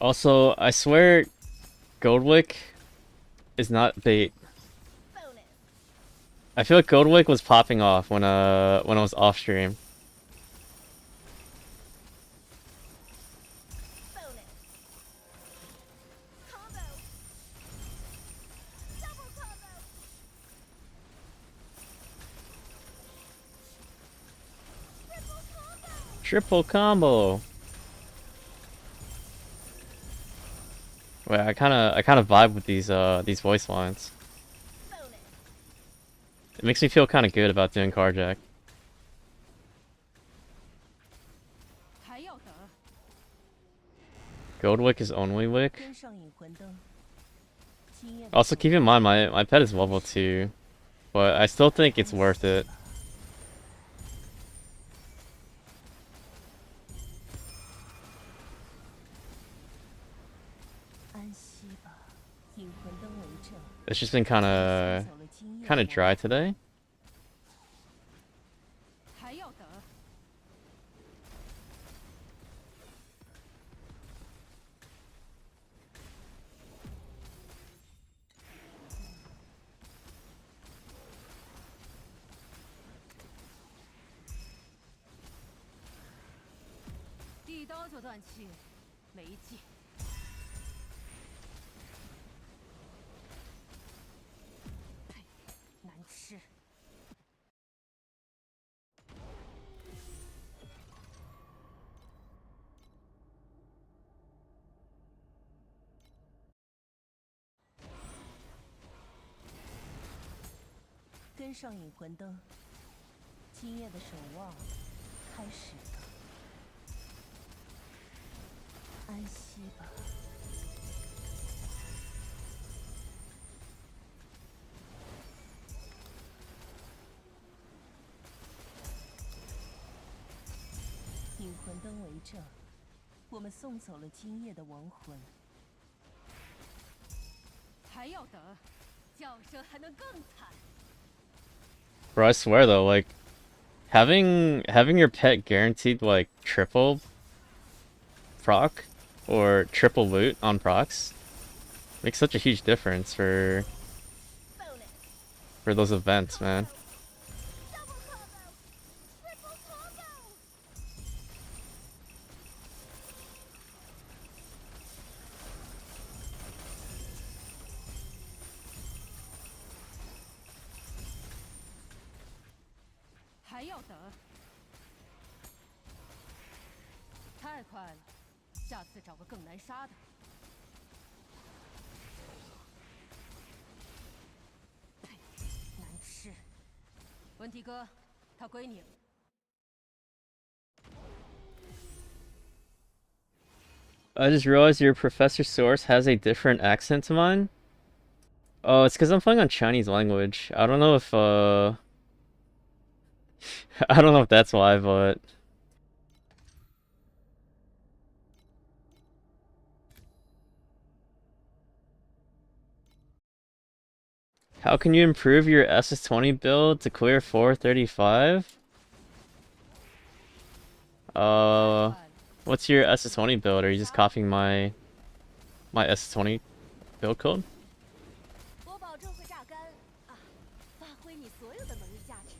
Also, I swear, Goldwick is not bait. I feel like Goldwick was popping off when I was off stream. Triple combo. Wait, I kind of vibe with these voice lines. It makes me feel kind of good about doing Carjack. 还要等？ Goldwick is only wick. 跟上引魂灯。今夜的 Also, keep in mind my pet is level 2, but I still think it's worth it. 安息吧，引魂灯为证。 It's just been kind of dry today. 还要等？ 一刀就断气，没劲。呸，难吃。跟上引魂灯，今夜的守望开始了。安息吧。引魂灯为证，我们送走了今夜的亡魂。还要等，叫声还能更惨。 Bro, I swear though, like having your pet guaranteed like triple proc or triple loot on procs makes such a huge difference for those events, man. I just realized your Professor Source has a different accent to mine. Oh, it's because I'm playing on Chinese language. I don't know if I don't know if that's why, but how can you improve your SS20 build to clear 435? What's your SS20 build? Are you just copying my SS20 build code? 我保证会榨干啊，发挥你所有的能力价值。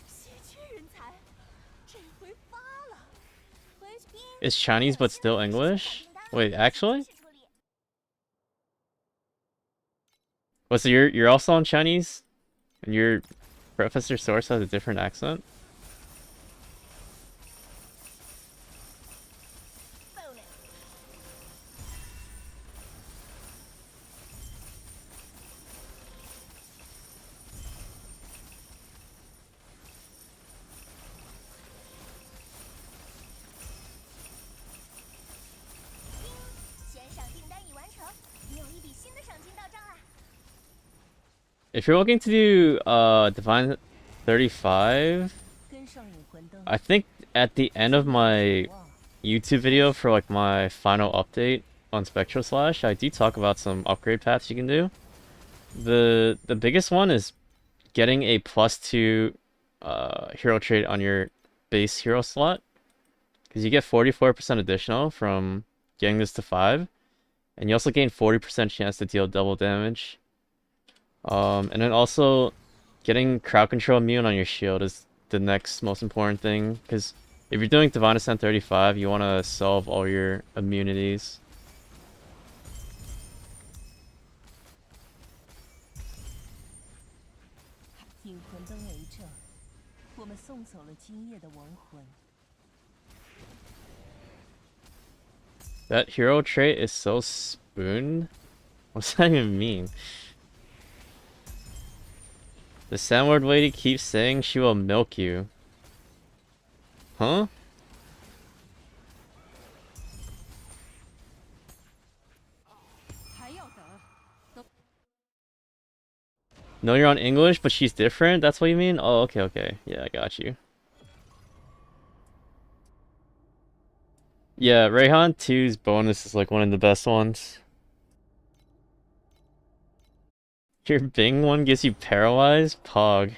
稀缺人才，这回发了。回去。It's Chinese but still English? Wait, actually? Well, so you're also on Chinese? And your Professor Source has a different accent? If you're looking to do Divine 35, I think at the end of my YouTube video for like my final update on Spectral Slash, I do talk about some upgrade paths you can do. The biggest one is getting a +2 hero trait on your base hero slot, because you get 44% additional from getting this to 5, and you also gain 40% chance to deal double damage. And then also getting crowd control immune on your shield is the next most important thing, because if you're doing Divine Ascent 35, you want to solve all your immunities. That hero trait is so spooned? What's that even mean? The Sandlord lady keeps saying she will milk you. Huh? No, you're on English, but she's different? That's what you mean? Oh, okay, okay. Yeah, I got you. Yeah, Rayhan 2's bonus is like one of the best ones. Your Bing one gives you paralyzed? Pog.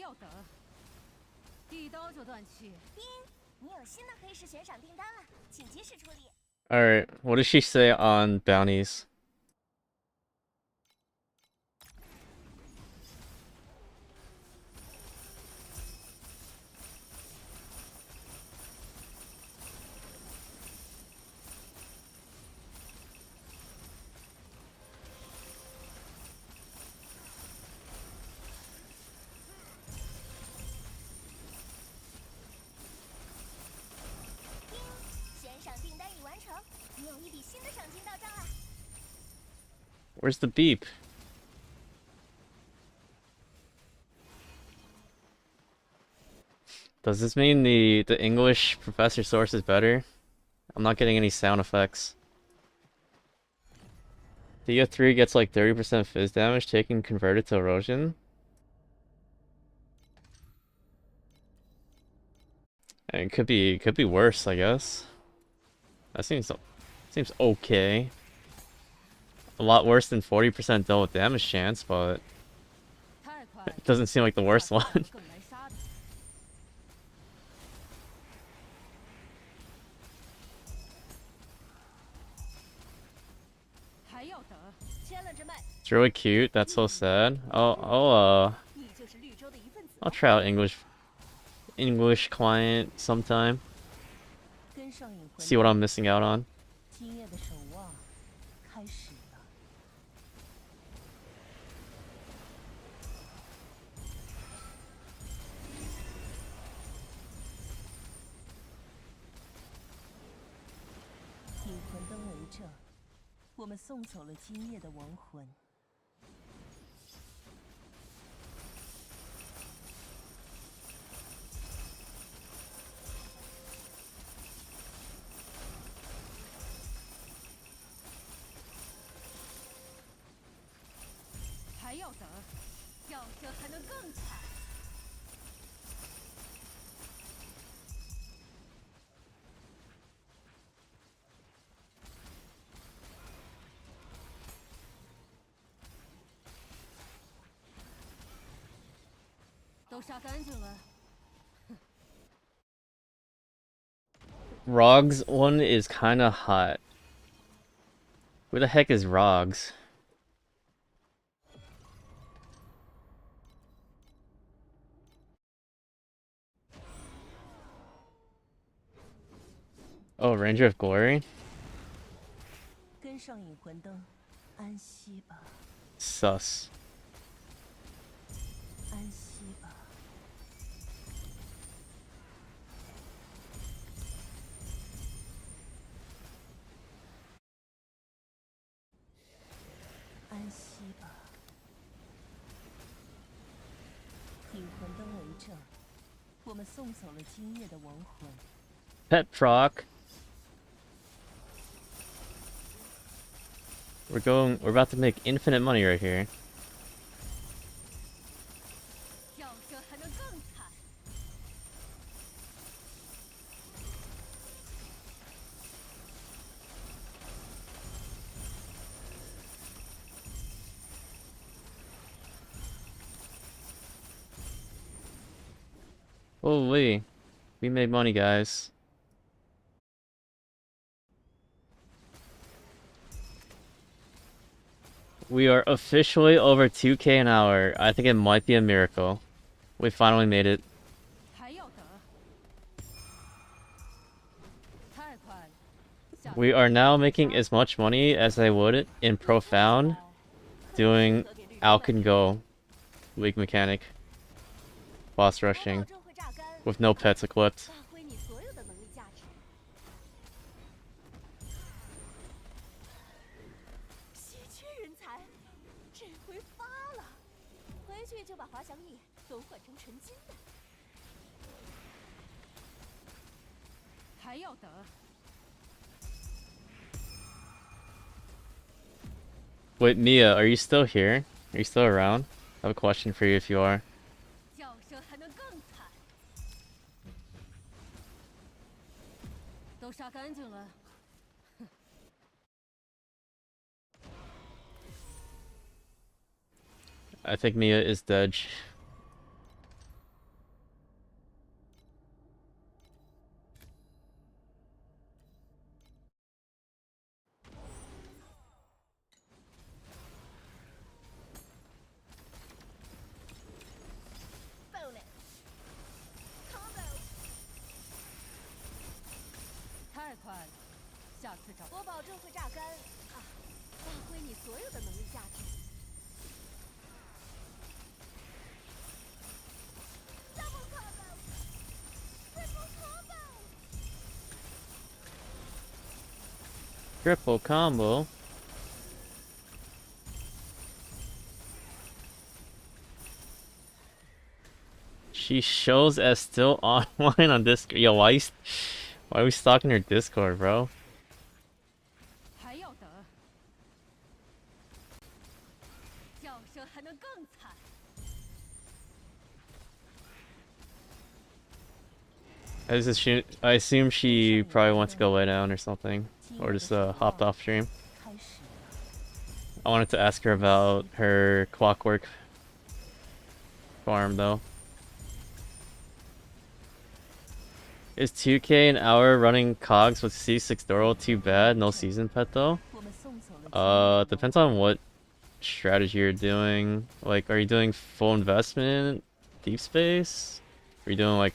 还要等，一刀就断气。丁，你有新的黑市悬赏订单了，请及时处理。 Alright, what does she say on bounties? Where's the beep? Does this mean the English professor source is better? I'm not getting any sound effects. Thea 3 gets like 30% fizz damage taken converted to erosion. And it could be worse, I guess. That seems okay. A lot worse than 40% double damage chance, but 太快 it doesn't seem like the worst one. 更来杀的。还要等，签了支麦， It's really cute. That's so sad.你就是绿洲的一份子。 I'll try out English client sometime. 跟上引魂 See what I'm missing out on. 今夜的守望开始了。引魂灯为证，我们送走了今夜的亡魂。还要等，要这还能更惨。都杀干净了。 Rogs one is kinda hot. Where the heck is Rogs? Oh, Ranger of Glory? 跟上引魂灯，安息吧， Sus. 安息吧。安息吧。引魂灯为证，我们送走了今夜的亡魂。 Pet proc. We're about to make infinite money right here. 要这还能更惨。 Holy. We made money, guys. We are officially over 2K an hour. I think it might be a miracle. We finally made it. 还要等。太快了。下 We are now making as much money as I would in Profound doing Alcan Go League mechanic. Boss 我保 rushing 证会榨干， with no pets equipped. 发挥你所有的能力价值。稀缺人才，这回发了，回去就把滑翔翼都换成纯金的。还要等。 Wait, Mia, are you still here? Are you still around? I have a question for you if you are. 叫声还能更惨。都杀干净了。 I think Mia is dead. 下次找我保证会榨干啊，发挥你所有的能力价值。Double combo, triple combo. Triple combo. She shows as still online on Discord. Yo, why are we stalking her Discord, bro? 还要等，叫声还能更惨。I assume she probably went to go lay down or something, or just hopped off stream. 开始了。 I wanted to ask her about her clockwork farm though. Is 2K an hour running cogs with C6 Doro too bad? No season pet though? 我们送走了 Depends on what strategy you're doing. Like, are you doing full investment, deep space? Are you doing like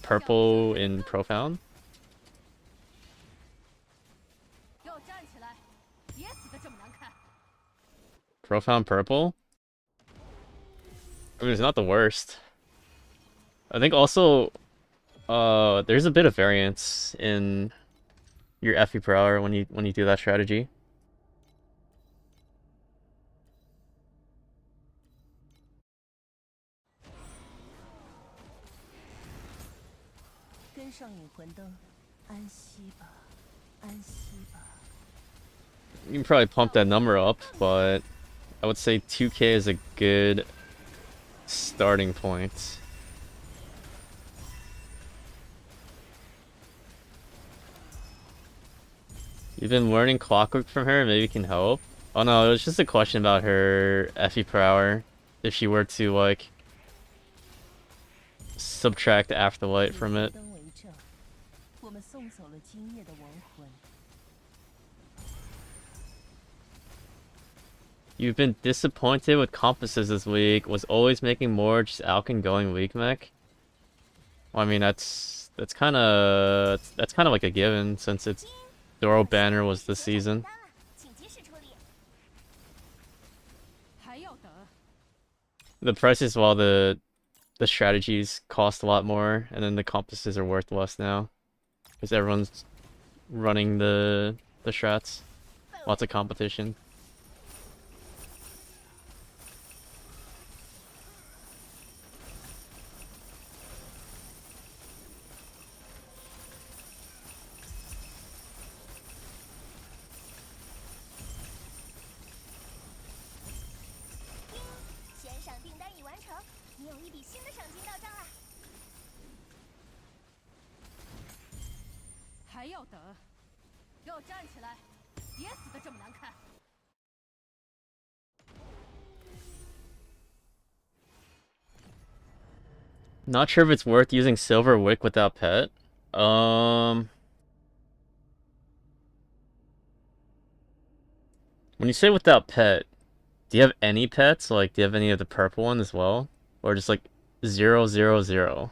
purple in profound? 给我站起来！别死的这么难看！ Profound purple? I mean, it's not the worst. I think also, there's a bit of variance in your FE per hour when you do that strategy. 跟上引魂灯，安息吧，安息吧。 You can probably pump that number up, but I would say 2K is a good starting point. You've been learning clockwork from her, maybe it can help. Oh no, it was just a question about her FE per hour. If she were to like subtract afterlight from it. 灯为证，我们送走了今夜的亡魂。 You've been disappointed with compasses this week. Was always making more just Alkin going weak mech. Well, I mean that's kind of like a given since it's Doro banner was this season. 请及时处理。 还要等， The prices while the strategies cost a lot more, and then the compasses are worth less now because everyone's running the strats. Lots of competition. Not sure if it's worth using Silver Wick without pet. When you say without pet, do you have any pets? Like, do you have any of the purple one as well? Or just like 000?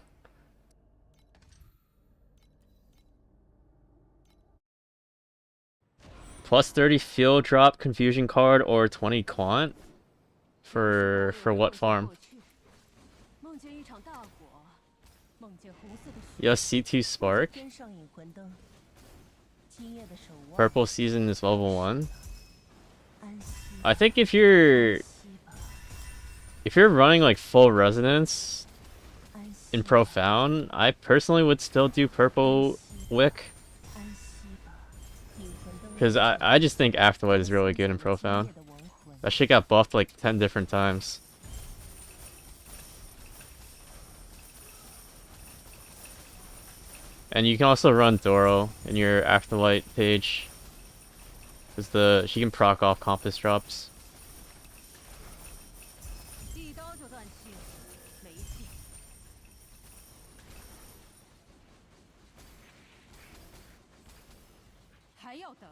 Plus 30 field drop confusion card or 20 quant? For what farm? 梦见一场大火，梦见红色的血。 You have C2 Spark. 跟上引魂灯，今夜的守望。 Purple season is level 1. 安息。 I think if you're running like full resonance in profound, I personally would still do purple wick. Because I just think Afterlight is really good in profound. That shit got buffed like 10 different times. And you can also run Doro in your Afterlight page. Because she can proc off compass drops. 一刀就断气，没劲。还要等。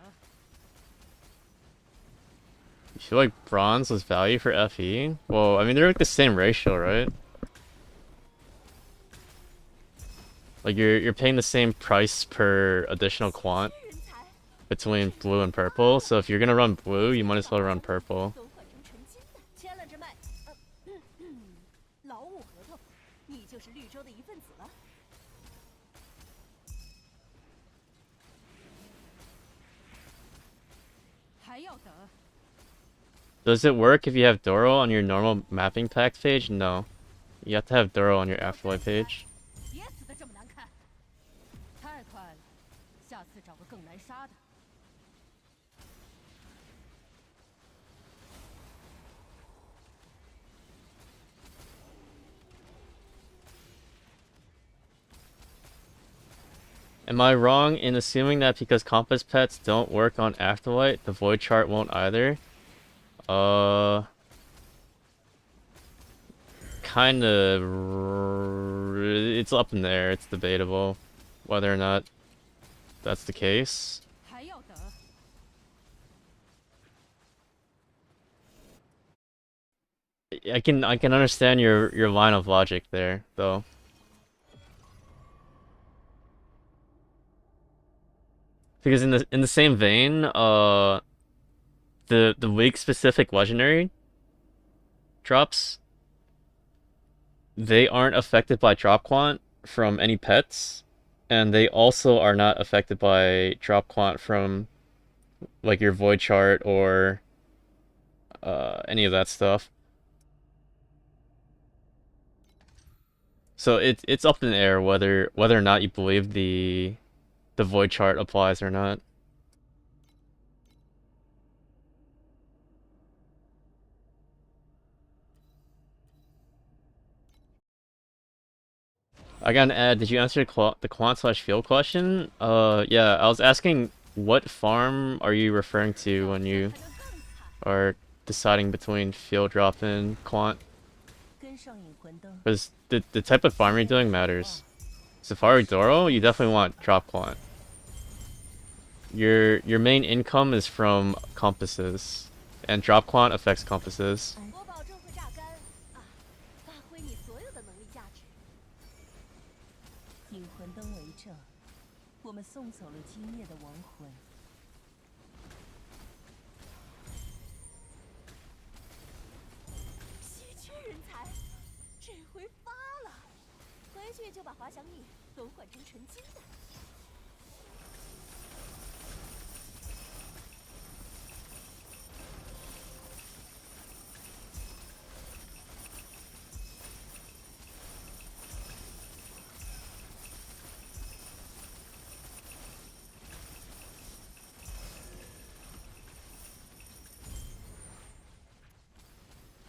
You feel like bronze was value for FE? Well, I mean they're like the same ratio, right? Like you're paying the same price per additional quant. 人才， between blue and purple. So if you're gonna run blue, you might as well run purple. 都换成纯金的。签了这麦，劳务合同，你就是绿洲的一份子了。还要等。 Does it work if you have Doro on your normal mapping pack page? No. You have to have Doro on your Afterlife page. 别死的这么难看，太快了，下次找个更难杀的。 Am I wrong in assuming that because Compass Pets don't work on Afterlight, the Void chart won't either? Kinda... It's up in there, it's debatable whether or not that's the case. 还要等。 I can understand your line of logic there, though. Because in the same vein, the week specific legendary drops, they aren't affected by drop quant from any pets, and they also are not affected by drop quant from like your void chart or any of that stuff. So it's up in the air whether or not you believe the void chart applies or not. I got an ad. Did you answer the quant slash field question? Yeah, I was asking what farm are you referring to when you 还能更惨。 are deciding between field drop and quant? 跟上影魂灯， Because the type of farm you're doing matters. Safari Doro, you definitely want drop quant. Your main income is from compasses, and drop quant affects compasses. 我保证会榨干啊，发挥你所有的能力价值。引魂灯为证，我们送走了今夜的亡魂。稀缺人才，这回发了，回去就把滑翔翼都换成纯金的。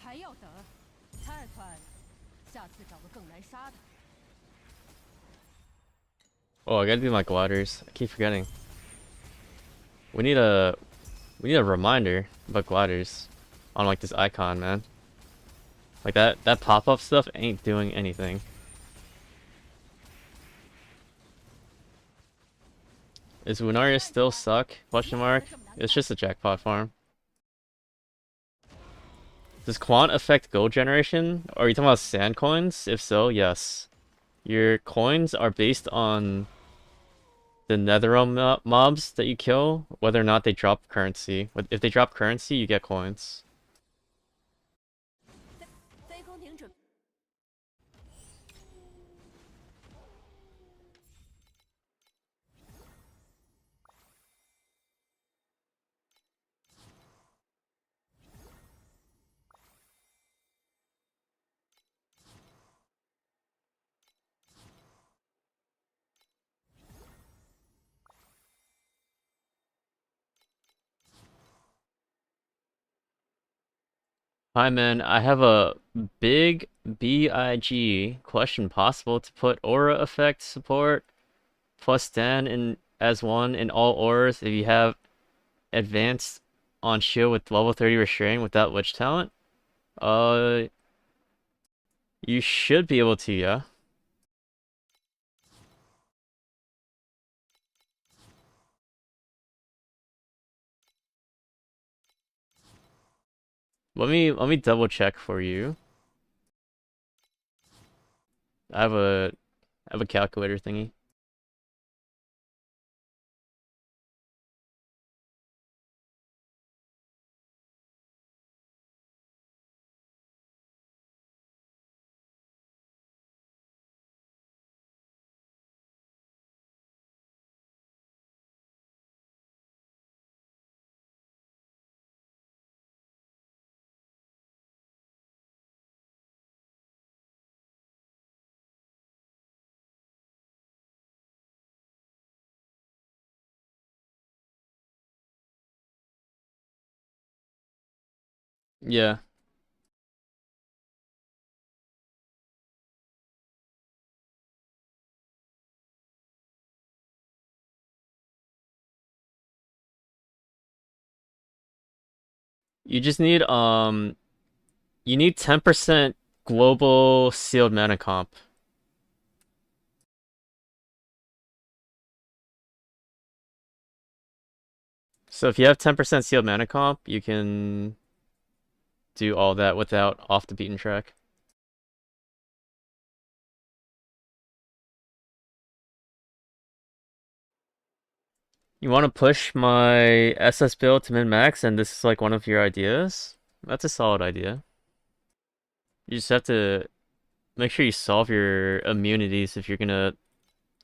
还要等，太快了，下次找个更难杀的。 Oh, I gotta do my gliders. I keep forgetting. We need a reminder about gliders on like this icon, man. Like that pop-up stuff ain't doing anything. Is Lunaria still suck? Question mark. It's just a jackpot farm. Does quant affect gold generation? Are you talking about sand coins? If so, yes. Your coins are based on the netherrealm mobs that you kill, whether or not they drop currency. If they drop currency, you get coins. 飞空艇准。 Hi man, I have a big BIG question. Possible to put aura effect support plus 10 in as one in all auras if you have advanced on shield with level 30 restraint without witch talent? You should be able to, yeah. Let me double check for you. I have a calculator thingy. Yeah. You just need you need 10% global sealed mana comp. So if you have 10% sealed mana comp, you can do all that without off the beaten track. You want to push my SS build to min-max, and this is like one of your ideas? That's a solid idea. You just have to make sure you solve your immunities if you're gonna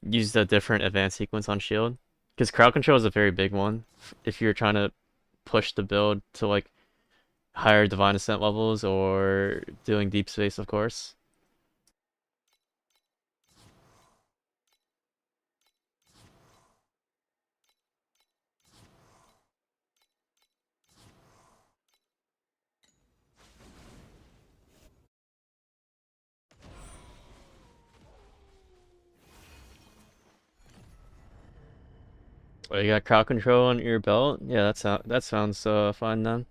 use the different advanced sequence on shield. Because crowd control is a very big one if you're trying to push the build to like higher divine ascent levels or doing deep space, of course. Oh, you got crowd control on your belt? Yeah, that sounds fine then.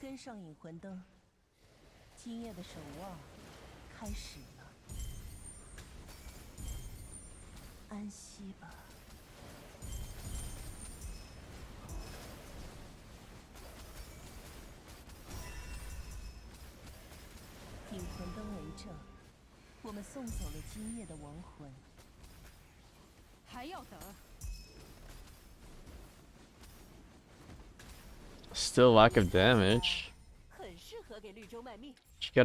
跟上引魂灯，今夜的守望开始了。安息吧。引魂灯为证，我们送走了今夜的亡魂。还要等。 Still lack of damage. 很适合给绿洲卖命。 Did you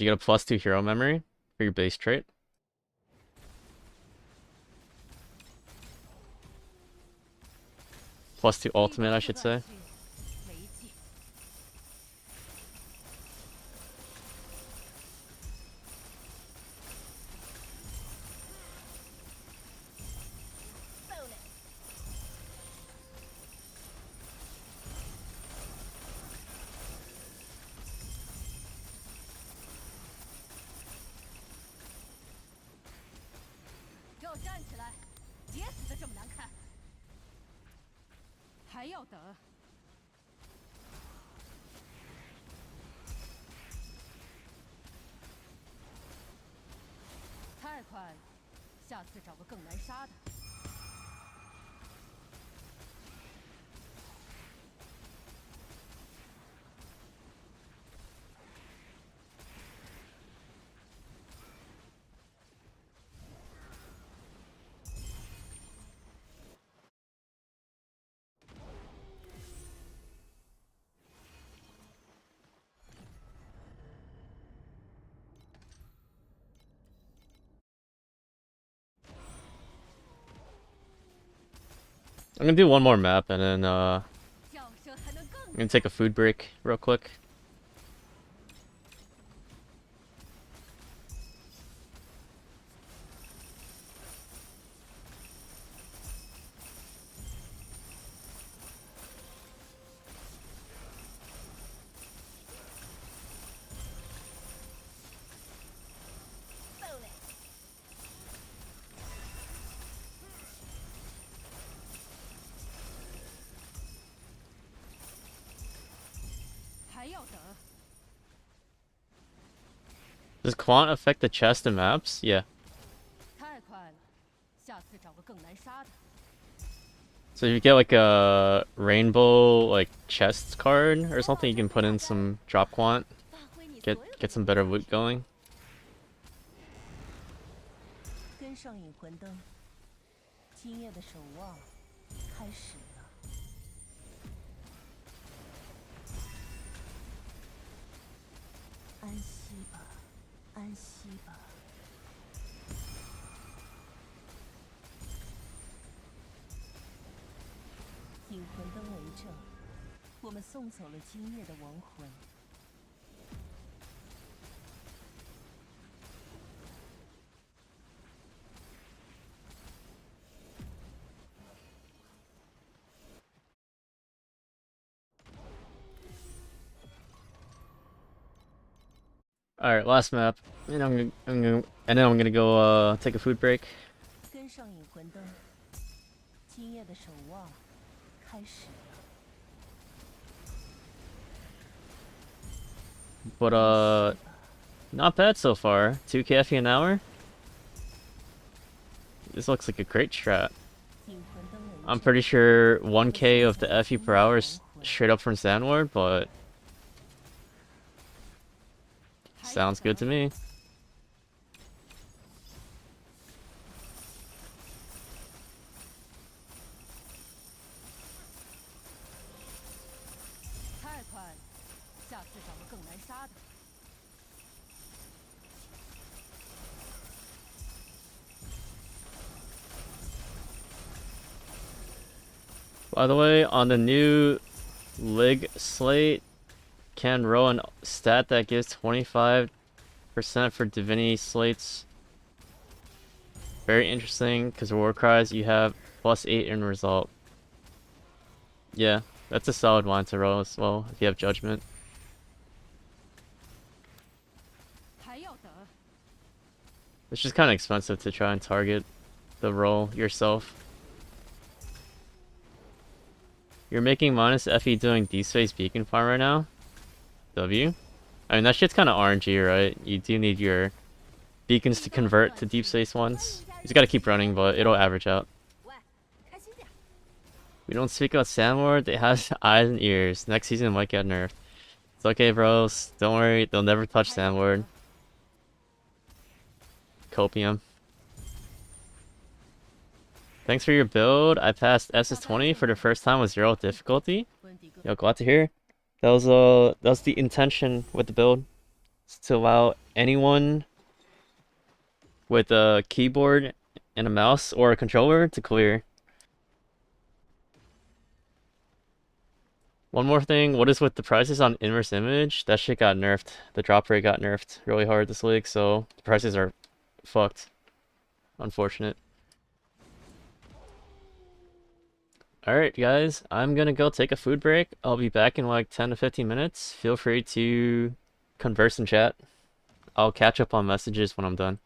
get a +2 hero memory for your base trait? +2 ultimate, I should say. 没劲。给我站起来！别死的这么难看。还要等。太快了，下次找个更难杀的。I'm gonna do one more map and then 叫声还能更 I'm gonna take a food break real quick. bonus。还要等。 Does Quant affect the chest and maps? Yeah. 太快了，下次找个更难杀的。 So if you get like a rainbow like chest card or something, you can put in some drop Quant, 发挥你 get some better loot going. 跟上引魂灯，今夜的守望开始了。安息吧，安息吧。引魂灯为证，我们送走了今夜的亡魂。All right, last map, and and then I'm gonna go take a food break. 跟上引魂灯，今夜的守望开始了。But not bad so far. 2k FE an hour. This looks like a great strat. 引魂灯为 I'm 证， pretty sure 1k of the FE per hour is straight up from Sandward, but 还要 sounds good 等 to me. 太快了，下次找个更难杀的。 By the way, on the new Lig slate, can row an stat that gives 25% for Divinity slates. Very interesting, because War Cries you have +8 in result. Yeah, that's a solid one to roll as well, if you have Judgment. 还要等， It's just kind of expensive to try and target the roll yourself. You're making minus FE doing D-Space Beacon Farm right now? W? I mean, that shit's kind of RNG, right? You do need your beacons to convert to Deep Space ones. You just gotta keep running, but it'll average out. 喂，开心点。 We don't speak about Sandward, they have eyes and ears. Next season it might get nerfed. It's okay, bros. Don't worry, they'll never touch 还要 Sandward. 等 Copium. Thanks for your build. I passed SS20 for the first time with 0 difficulty. 温迪哥， Yo, glad to hear. That was the intention with the build. Is to allow anyone with a keyboard and a mouse or a controller to clear. One more thing, what is with the prices on Inverse Image? That shit got nerfed. The drop rate got nerfed really hard this week, so the prices are fucked. Unfortunate. Alright guys, I'm gonna go take a food break. I'll be back in like 10 to 15 minutes. Feel free to converse in chat. I'll catch up on messages when I'm done.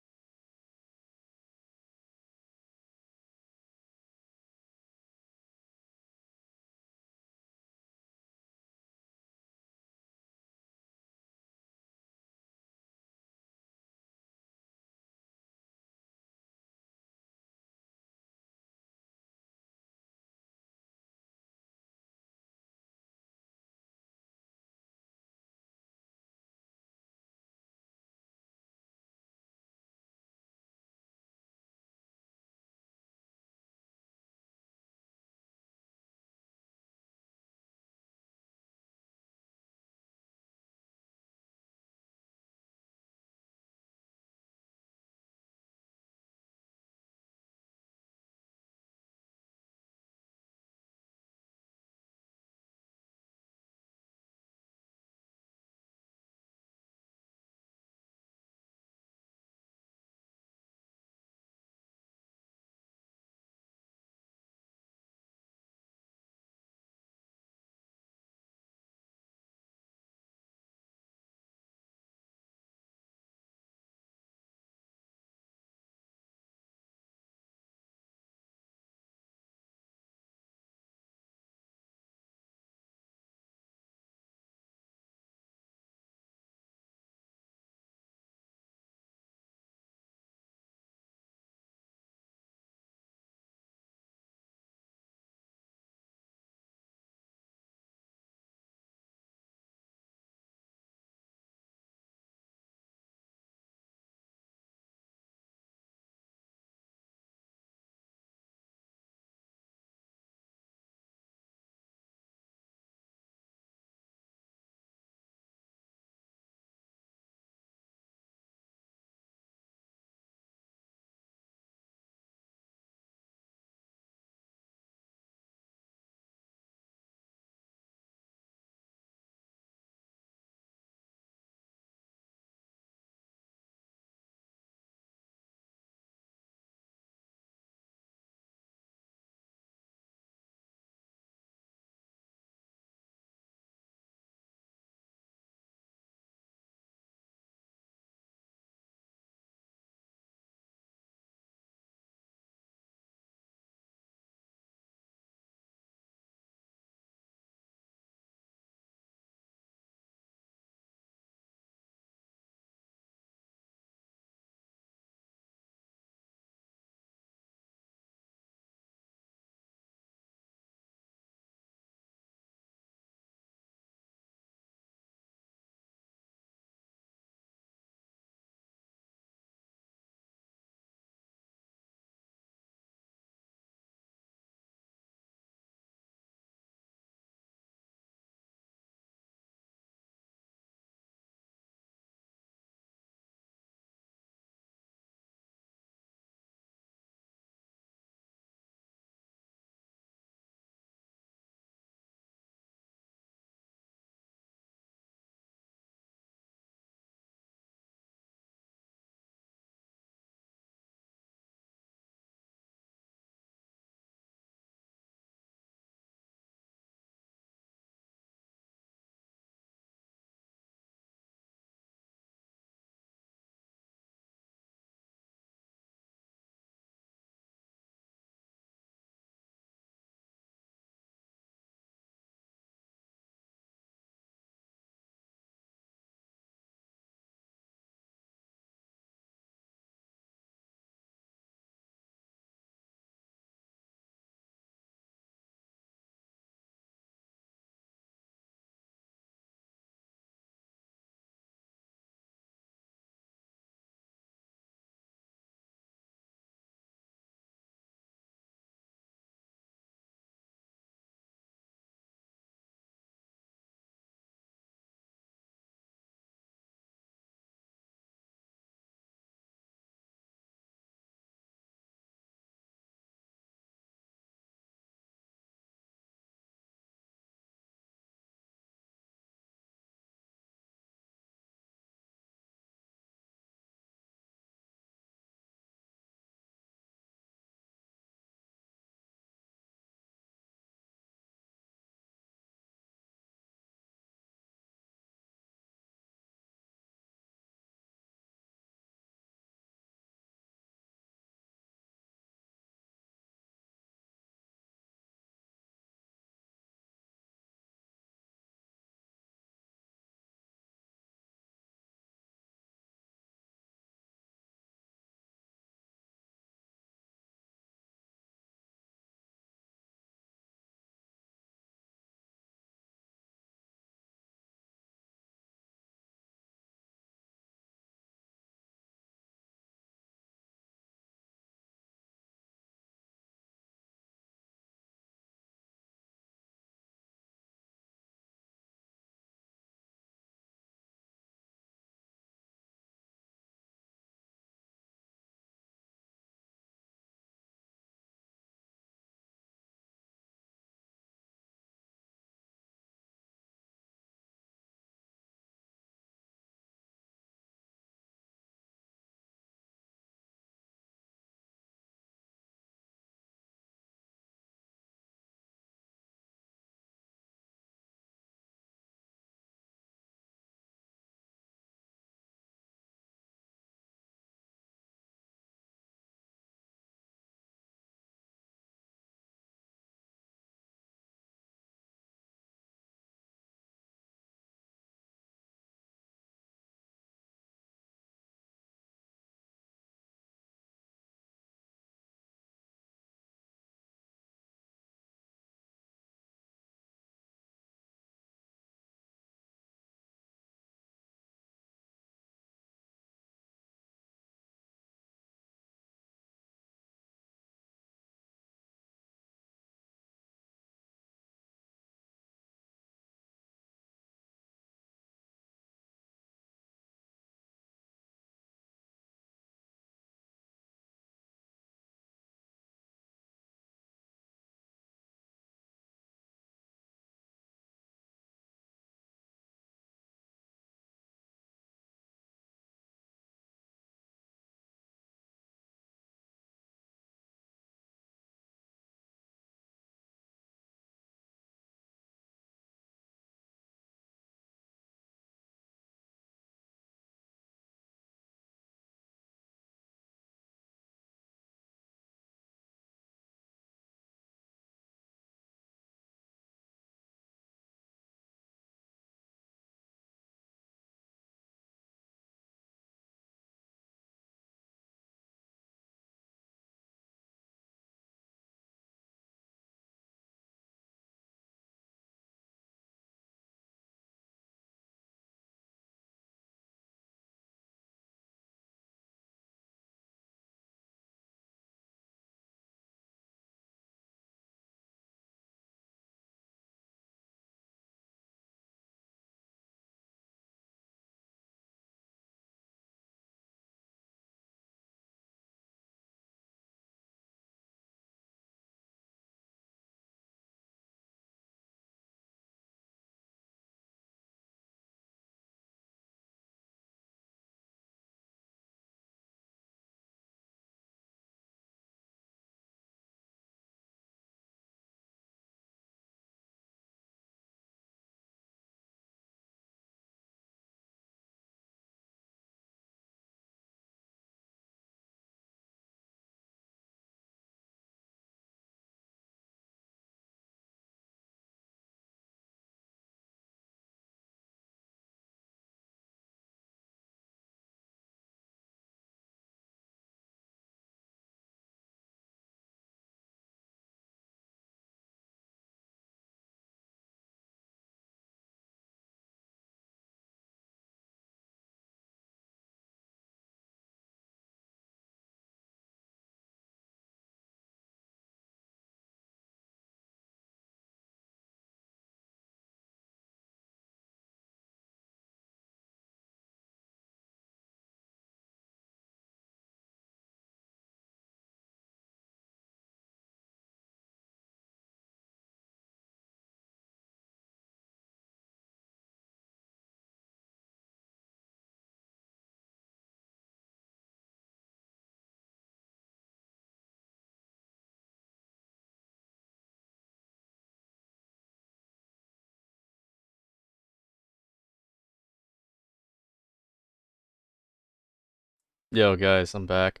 Yo, guys, I'm back.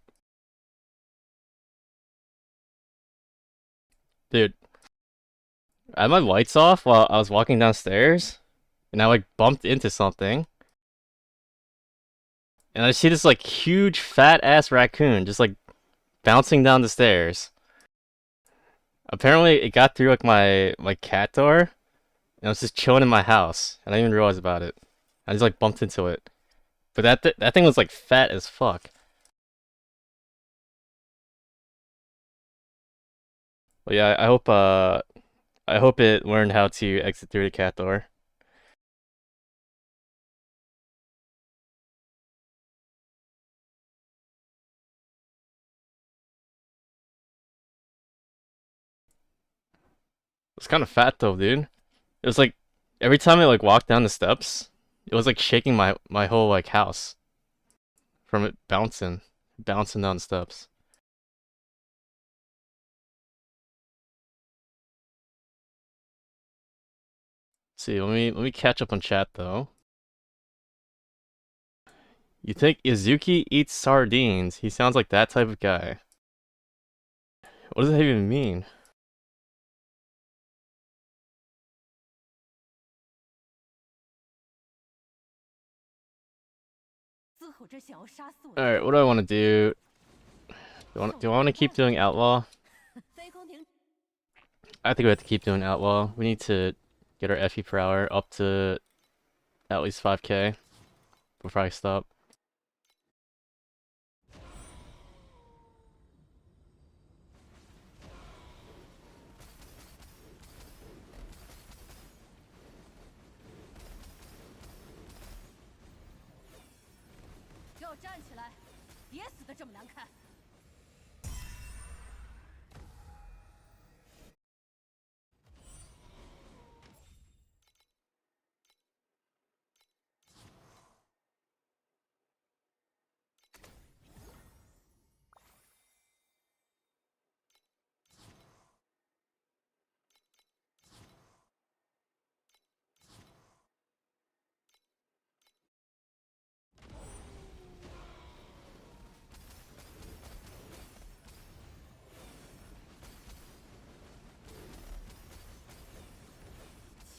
Dude, I had my lights off while I was walking downstairs, and I like bumped into something, and I see this like huge fat ass raccoon just like bouncing down the stairs. Apparently, it got through like my cat door, and I was just chilling in my house, and I didn't even realize about it. I just like bumped into it, but that thing was like fat as fuck. But yeah, I hope it learned how to exit through the cat door. It's kind of fat though, dude. It was like every time I like walked down the steps, it was like shaking my whole like house from it bouncing down the steps. Let's see, let me catch up on chat though. You think Izuki eats sardines? He sounds like that type of guy. What does that even mean? 嘶吼着想要杀死我 All right, what do I want to do? Do I want to keep doing outlaw? 飞空艇 I think we have to keep doing outlaw. We need to get our FE per hour up to at least 5k before I stop. 要站起来，别死的这么难看。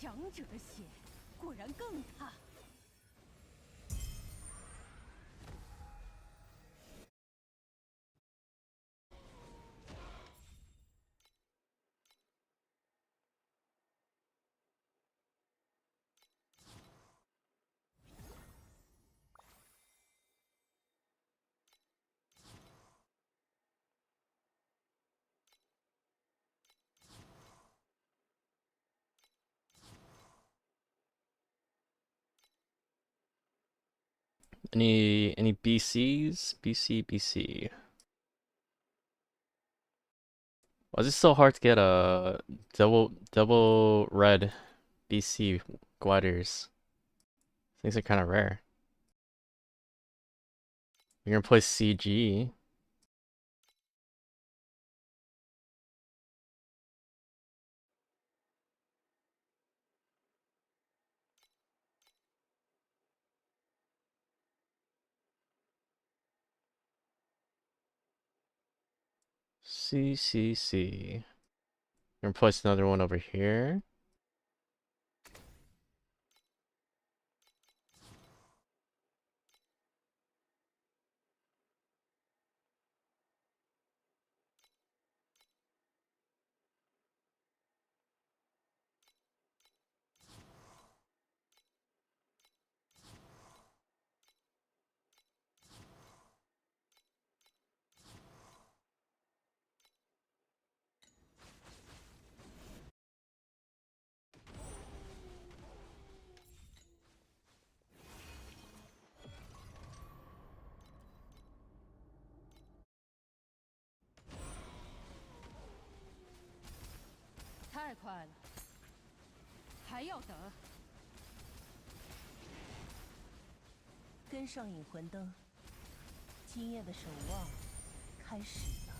强者的血果然更烫。Any BCs? BC. Why is it so hard to get a double red BC gliders? Things are kind of rare. You're gonna play CG. C. We're gonna place another one over here. “太快了，还要等。”跟上引魂灯，今夜的守望开始了。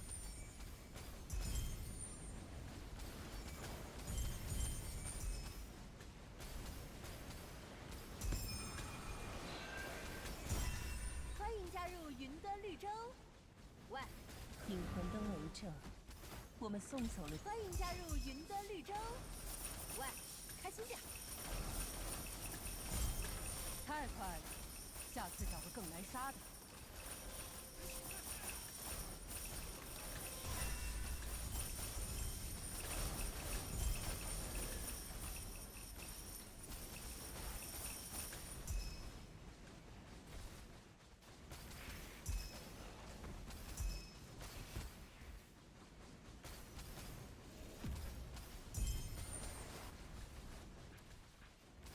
欢迎加入云端绿证，我们送走了。欢迎加入云端绿洲。喂，开心点。太快了，下次找个更难杀的。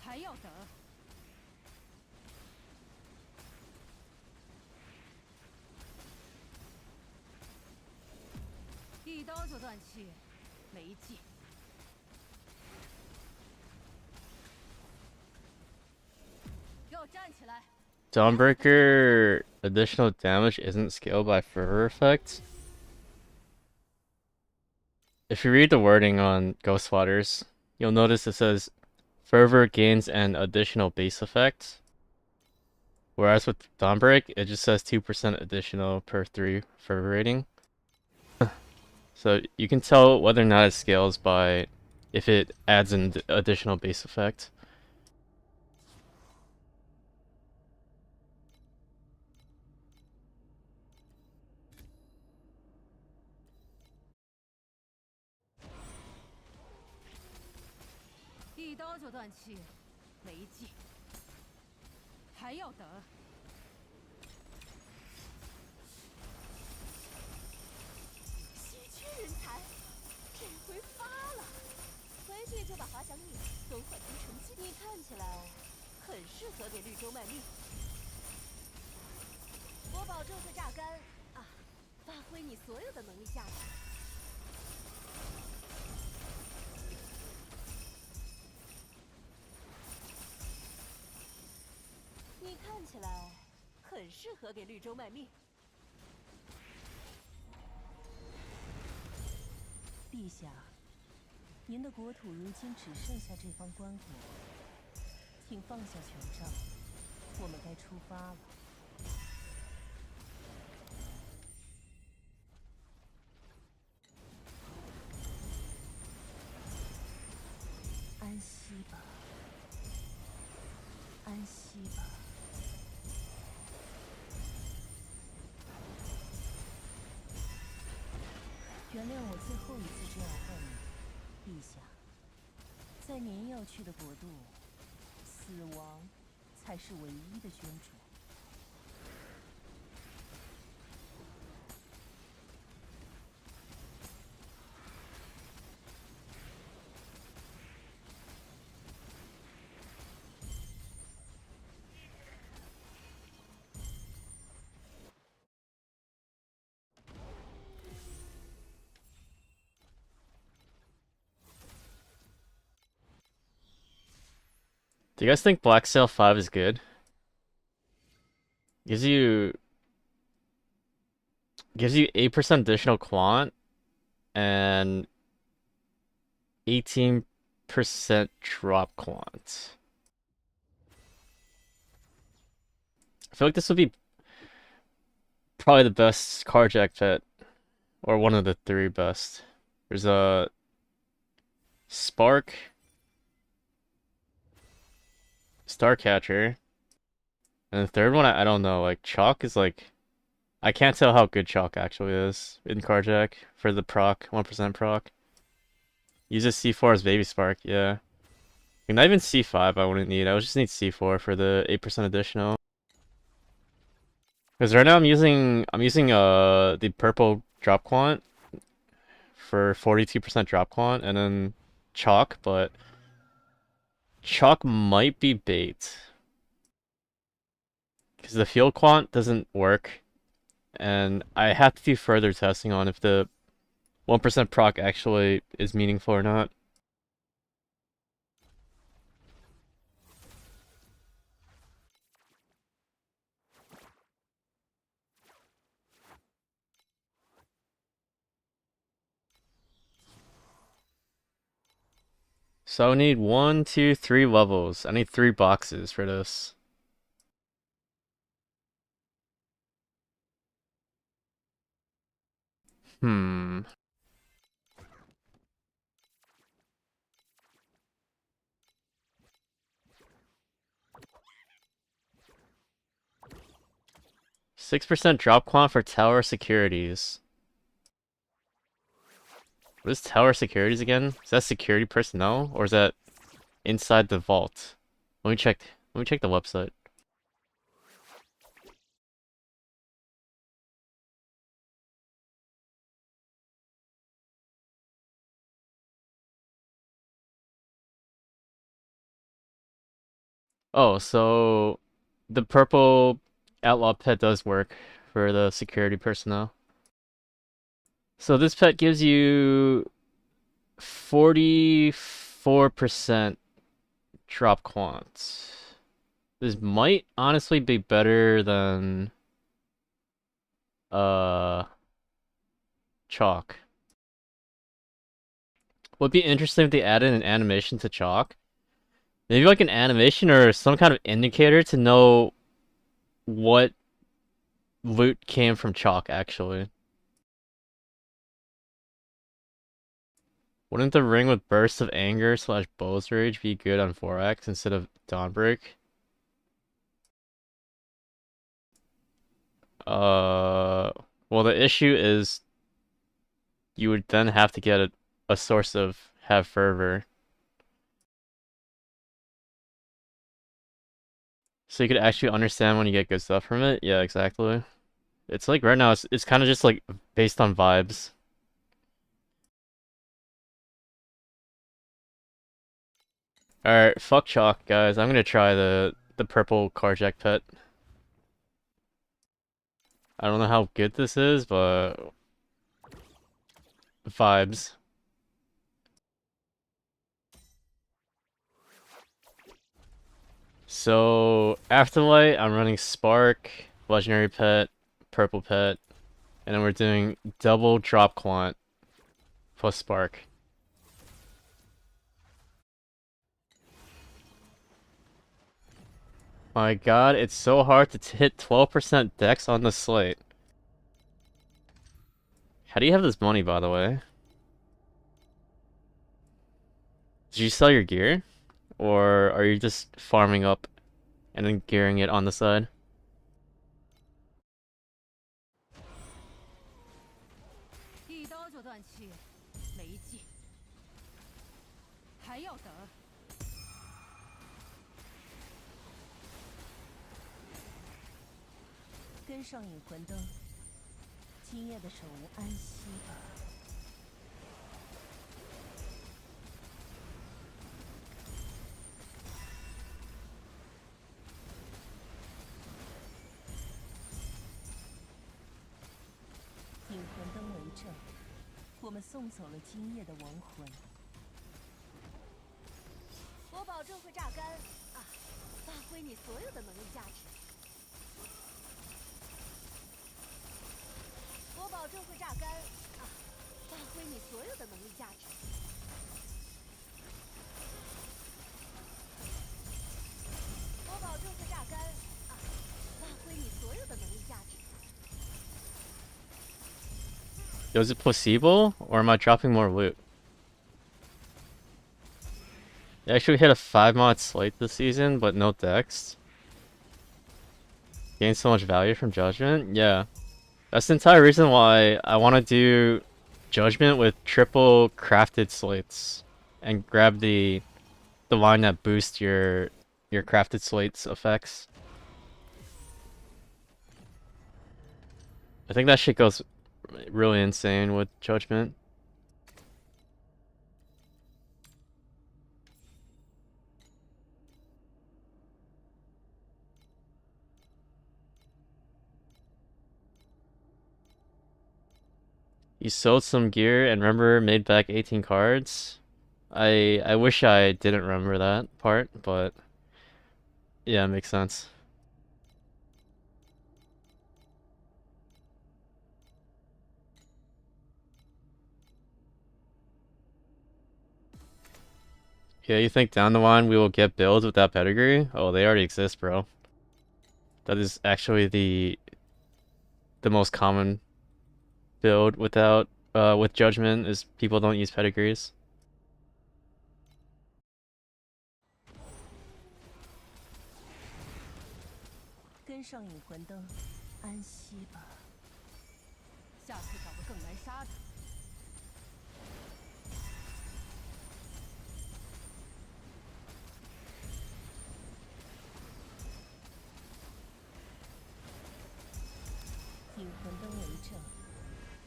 还要等。一刀就断气，没劲。给我站起来！ Dawnbreaker additional damage isn't scaled by fervor effect. If you read the wording on Ghost Waters, you'll notice it says fervor gains an additional base effect. Whereas with Dawnbreak, it just says 2% additional per 3 fervor rating. So you can tell whether or not it scales by if it adds an additional base effect.一刀就断气，没劲。还要等。稀缺人才，这回发了！回去就把滑翔翼都换成纯金。你看起来很适合给绿洲卖命。我保证会榨干啊，发挥你所有的能力价值。你看起来很适合给绿洲卖命。陛下，您的国土如今只剩下这方棺椁，请放下权杖，我们该出发了。安息吧，安息吧。原谅我最后一次这样问你，陛下。在您要去的国度，死亡才是唯一的君主。Do you guys think Black Sail 5 is good? Gives you 8% additional quant and 18% drop quant. I feel like this would be probably the best carjack pet, or one of the 3 best. There's a Spark, Starcatcher, and the third one I don't know. Like Chalk is like, I can't tell how good Chalk actually is in carjack for the proc, 1% proc. Uses C4 as Baby Spark, yeah. Like, not even C5 I wouldn't need. I would just need C4 for the 8% additional. Because right now I'm using the purple drop quant for 42% drop quant, and then Chalk, but Chalk might be bait. Because the field quant doesn't work, and I have to do further testing on if the 1% proc actually is meaningful or not. So I need 1, 2, 3 levels. I need 3 boxes for this. Hmm. %6 drop quant for tower securities. What is tower securities again? Is that security personnel or is that inside the vault? Let me check. Let me check the website. Oh, so the purple outlaw pet does work for the security personnel. So this pet gives you 44% drop quant. This might honestly be better than Chalk. Would be interesting if they added an animation to Chalk. Maybe like an animation or some kind of indicator to know what loot came from Chalk, actually. Wouldn't the ring with Burst of Anger / Bow's Rage be good on 4X instead of Dawnbreak? Well, the issue is you would then have to get a source of Have Fervor. So you could actually understand when you get good stuff from it? Yeah, exactly. It's like right now, it's kind of just like based on vibes. Alright, fuck Chalk, guys. I'm gonna try the purple Carjack pet. I don't know how good this is, but vibes. So Afterlight, I'm running Spark, Legendary Pet, Purple Pet, and then we're doing double drop quant plus Spark. My god, it's so hard to hit 12% dex on the slate. How do you have this money, by the way? Did you sell your gear? Or are you just farming up and then gearing it on the side? 一刀就断气，没劲，还要等。跟上引魂灯，今夜的手无安息吧。引魂灯为证，我们送走了今夜的亡魂。我保证会榨干啊，发挥你所有的能力价值。我保证会榨干啊，发挥你所有的能力价值。我保证会榨干啊，发挥你所有的能力价值。 Is it placebo, or am I dropping more loot? I actually hit a 5-mod slate this season, but no dex. Gained so much value from Judgment? Yeah. That's the entire reason why I want to do Judgment with triple crafted slates. And grab the line that boosts your crafted slates effects. I think that shit goes really insane with Judgment. You sold some gear and remember made back 18 cards? I wish I didn't remember that part, but yeah, it makes sense. Yeah, you think down the line we will get builds with that pedigree? Oh, they already exist, bro. That is actually the most common build without with judgment is people don't use pedigrees. 跟上引魂灯，安息吧。下次找个更难杀的。引魂灯为证，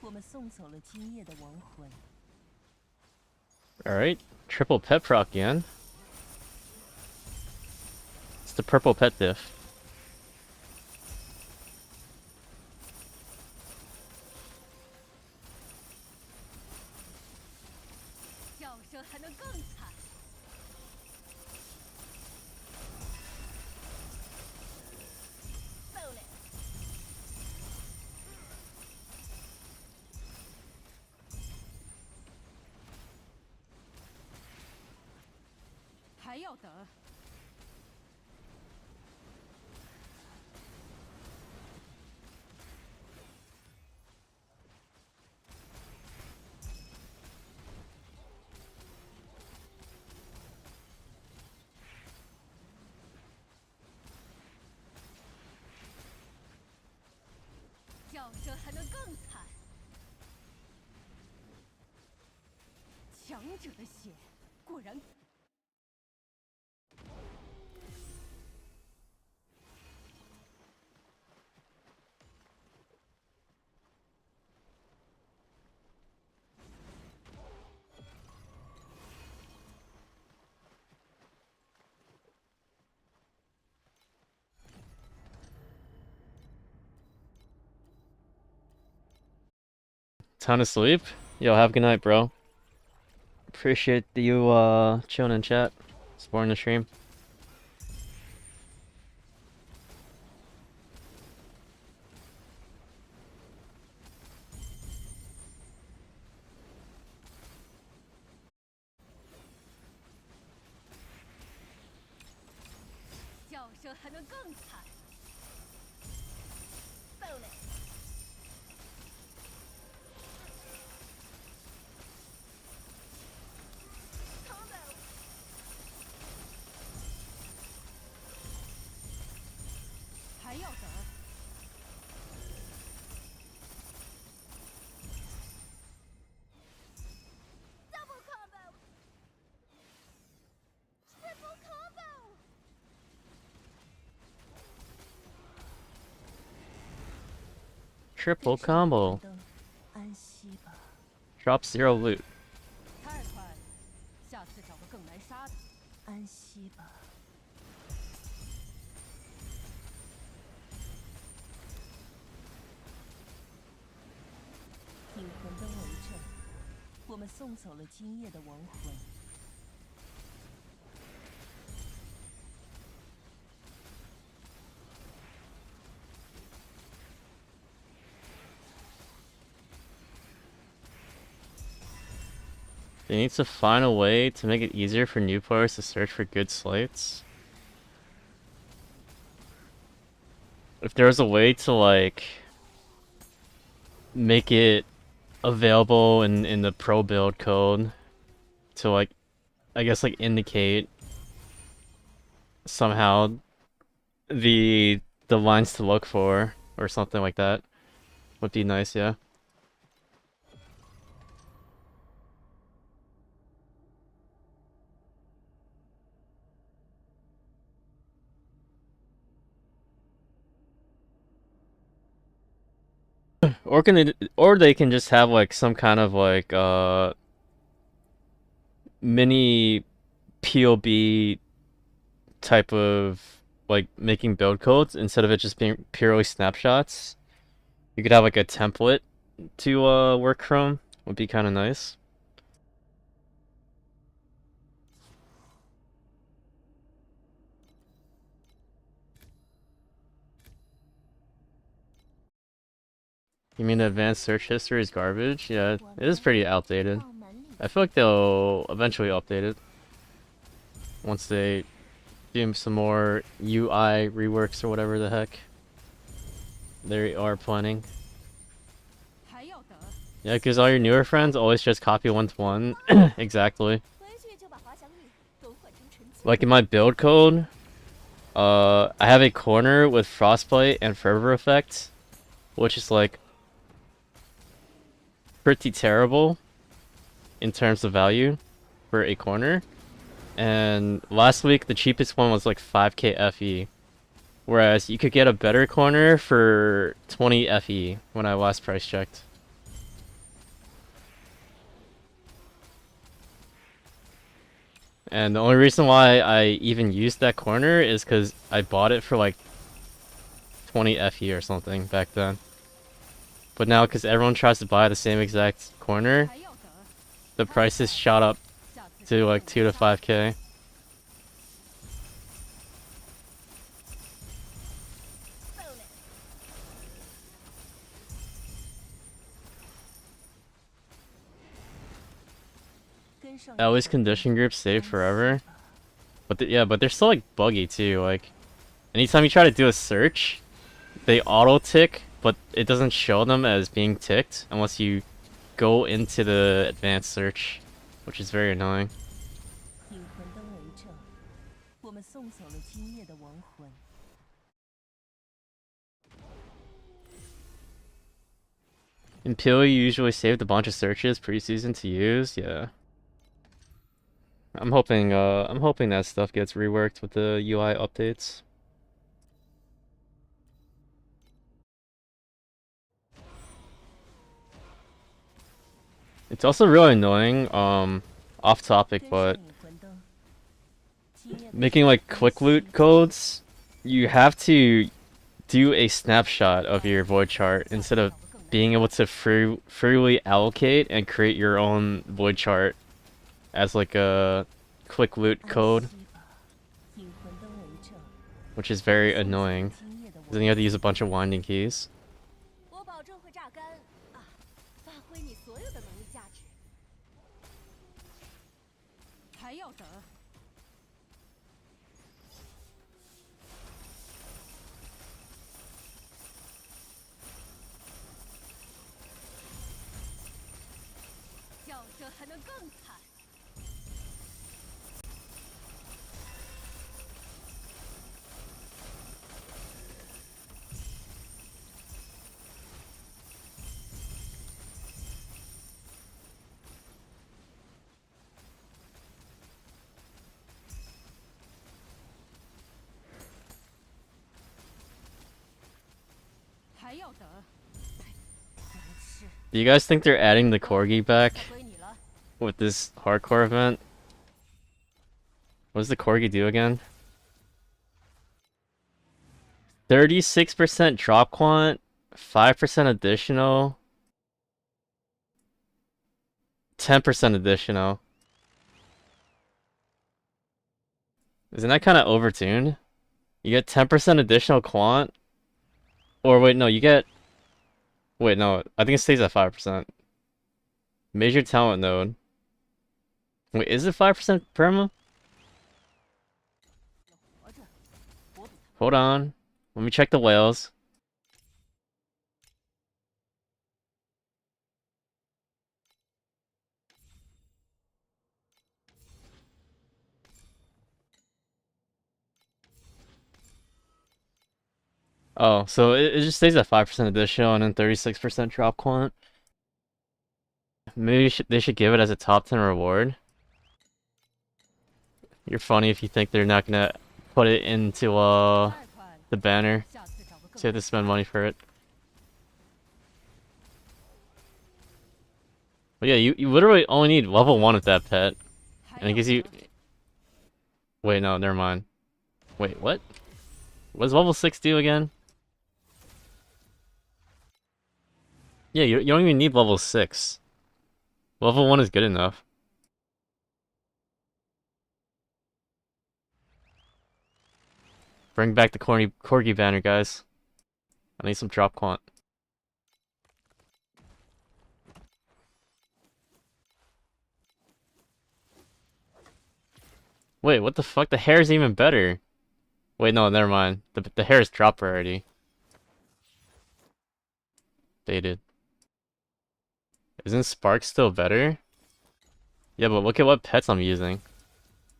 我们送走了今夜的亡魂。 Alright, triple pet proc again. It's the purple pet diff. 叫声还能更惨。够了。还要等。叫声还能更惨。强者的血果然。 Time to sleep? Yo, have a good night, bro. Appreciate you chilling in chat, supporting the stream. 叫声还能更惨。够了。combo。还要等。double combo。triple combo。 Triple combo. 安息吧。 Drop 0 loot. 太快了，下次找个更难杀的。安息吧。引魂灯为证，我们送走了今夜的亡魂。 They need to find a way to make it easier for new players to search for good slates. If there was a way to like make it available in the pro build code to like I guess like indicate somehow the lines to look for or something like that would be nice, yeah. Or they can just have like some kind of like mini POB type of like making build codes instead of it just being purely snapshots. You could have like a template to work from, would be kind of nice. You mean the advanced search history is garbage? Yeah, it is pretty outdated. I feel like they'll eventually update it once they do some more UI reworks or whatever the heck they are planning. 还要等。Yeah, because all your newer friends always just copy 1-to-1. Exactly. 回去就把滑翔翼都换成纯金。 Like in my build code, I have a corner with frostbite and fervor effect, which is like pretty terrible in terms of value for a corner. And last week the cheapest one was like 5k FE, whereas you could get a better corner for 20 FE when I last price checked. And the only reason why I even used that corner is because I bought it for like 20 FE or something back then. But now, because everyone tries to buy the same exact corner, 还要等， the prices shot up 下次 to like 2 to 5k. Bonus. At least condition groups save forever. But yeah, but they're still like buggy too. Like, anytime you try to do a search, they auto tick, but it doesn't show them as being ticked unless you go into the advanced search, which is very annoying. 引魂灯为证，我们送走了今夜的亡魂。 In PoE, you usually saved a bunch of searches pre-season to use. Yeah, I'm hoping that stuff gets reworked with the UI updates. It's also really annoying. Off topic, but 跟上引魂灯，今夜的 making like quick loot codes, you have to do a snapshot of your void chart instead of being able to freely allocate and create your own void chart as like a quick loot code, 引魂灯为证， which is very annoying. 今夜的 Then you have to use a bunch of winding keys. 我保证会榨干啊，发挥你所有的能力价值。还要等， 叫声还能更惨。 还要等， Do you guys think they're adding the corgi back 归你了。 with this hardcore event? What does the corgi do again? 36% drop quant, 5% additional, 10% additional. Isn't that kind of overtuned? You get 10% additional quant? Or wait, no, you get... Wait, no, I think it stays at 5%. Major talent node. Wait, is it 5% perma? Hold on. Let me check the whales. Oh, so it just stays at 5% additional and then 36% drop quant. Maybe they should give it as a top 10 reward. You're funny if you think they're not gonna put it into 2块， the banner. 下次找个更 So you have to spend money for it. But yeah, you literally only need level 1 with that pet. 还 And it 要 gives you... 等。 Wait, no, never mind. Wait, what? What does level 6 do again? Yeah, you don't even need level 6. Level 1 is good enough. Bring back the corgi banner, guys. I need some drop quant. Wait, what the fuck? The hair's even better. Wait, no, never mind. The hair's dropped already. Baited. Isn't Spark still better? Yeah, but look at what pets I'm using.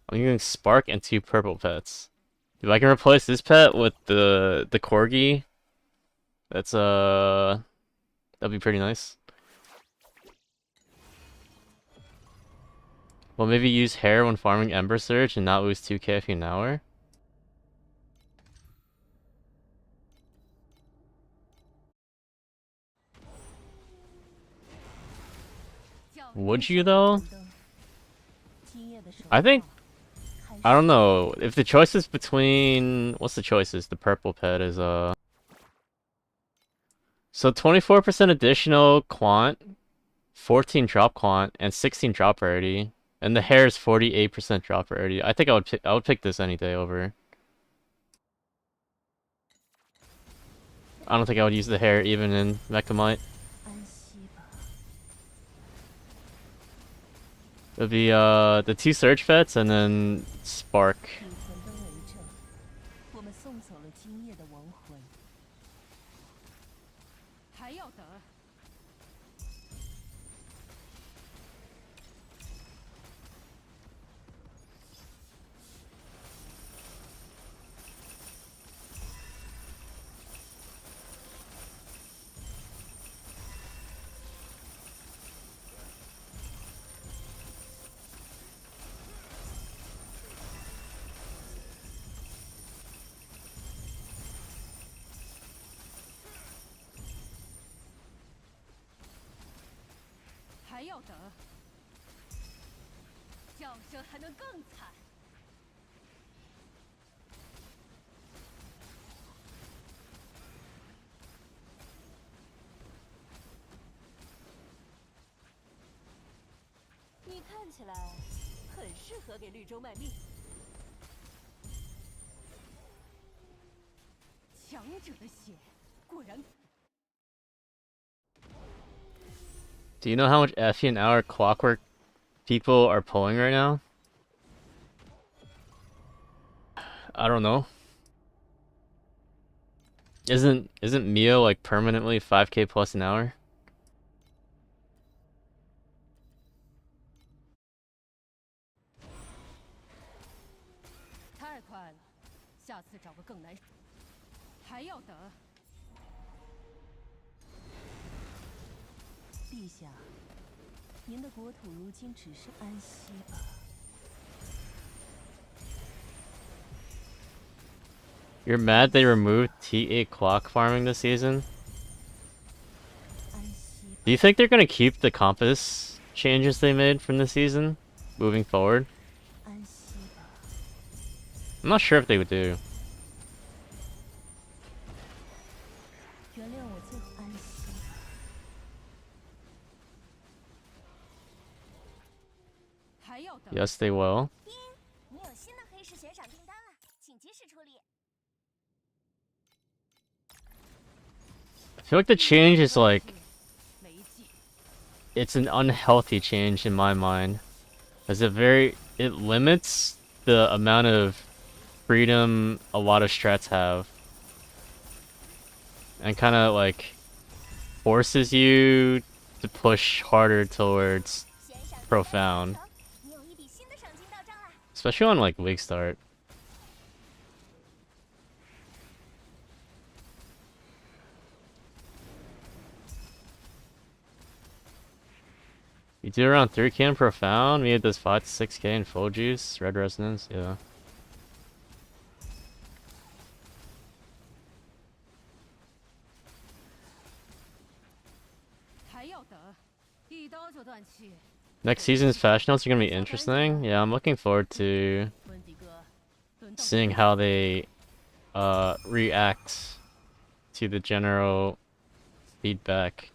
I'm using Spark and 2 purple pets. If I can replace this pet with the Corgi, that's that'd be pretty nice. Well, maybe use Hair when farming Ember Surge and not lose 2k if you an hour. Would you though? I think, I don't know, if the choice is between, what's the choices? The purple pet is so 24% additional quant, 14 drop quant, and 16 drop rarity. And the hair is 48% drop rarity. I think I would pick this any day over. I don't think I would use the hair even in Mechamite. It would be the 2 Surge Pets and then Spark. 我们送走了今夜的亡魂。还要等。还要等。叫声还能更惨。你看起来很适合给绿洲卖命。强者的血，果然。 Do you know how much Effie an hour Clockwork people are pulling right now? I don't know. Isn't Mio like permanently 5k plus an hour? 太快了，下次找个更难。还要等。 陛下，您的国土如今只是安息吧。 You're mad they removed T8 clock farming this season? Do you think they're gonna keep the compass changes they made from this season moving forward? I'm not sure if they would do. 原谅我最后安息吧。 还要等。 Yes, they will. 你有新的黑市悬赏订单了，请及时处理。 I feel like the change is like, 没计。 it's an unhealthy change in my mind. As it limits the amount of freedom a lot of strats have. And kind of like forces you to push harder towards profound. 你有一笔新的赏金到账啦！ Especially on like League Start. You do around 3k in Profound, maybe it does 5 to 6k in Full Juice, Red Resonance, yeah. Next season's fashion notes are gonna be interesting. Yeah, I'm looking forward to seeing how they react to the general feedback.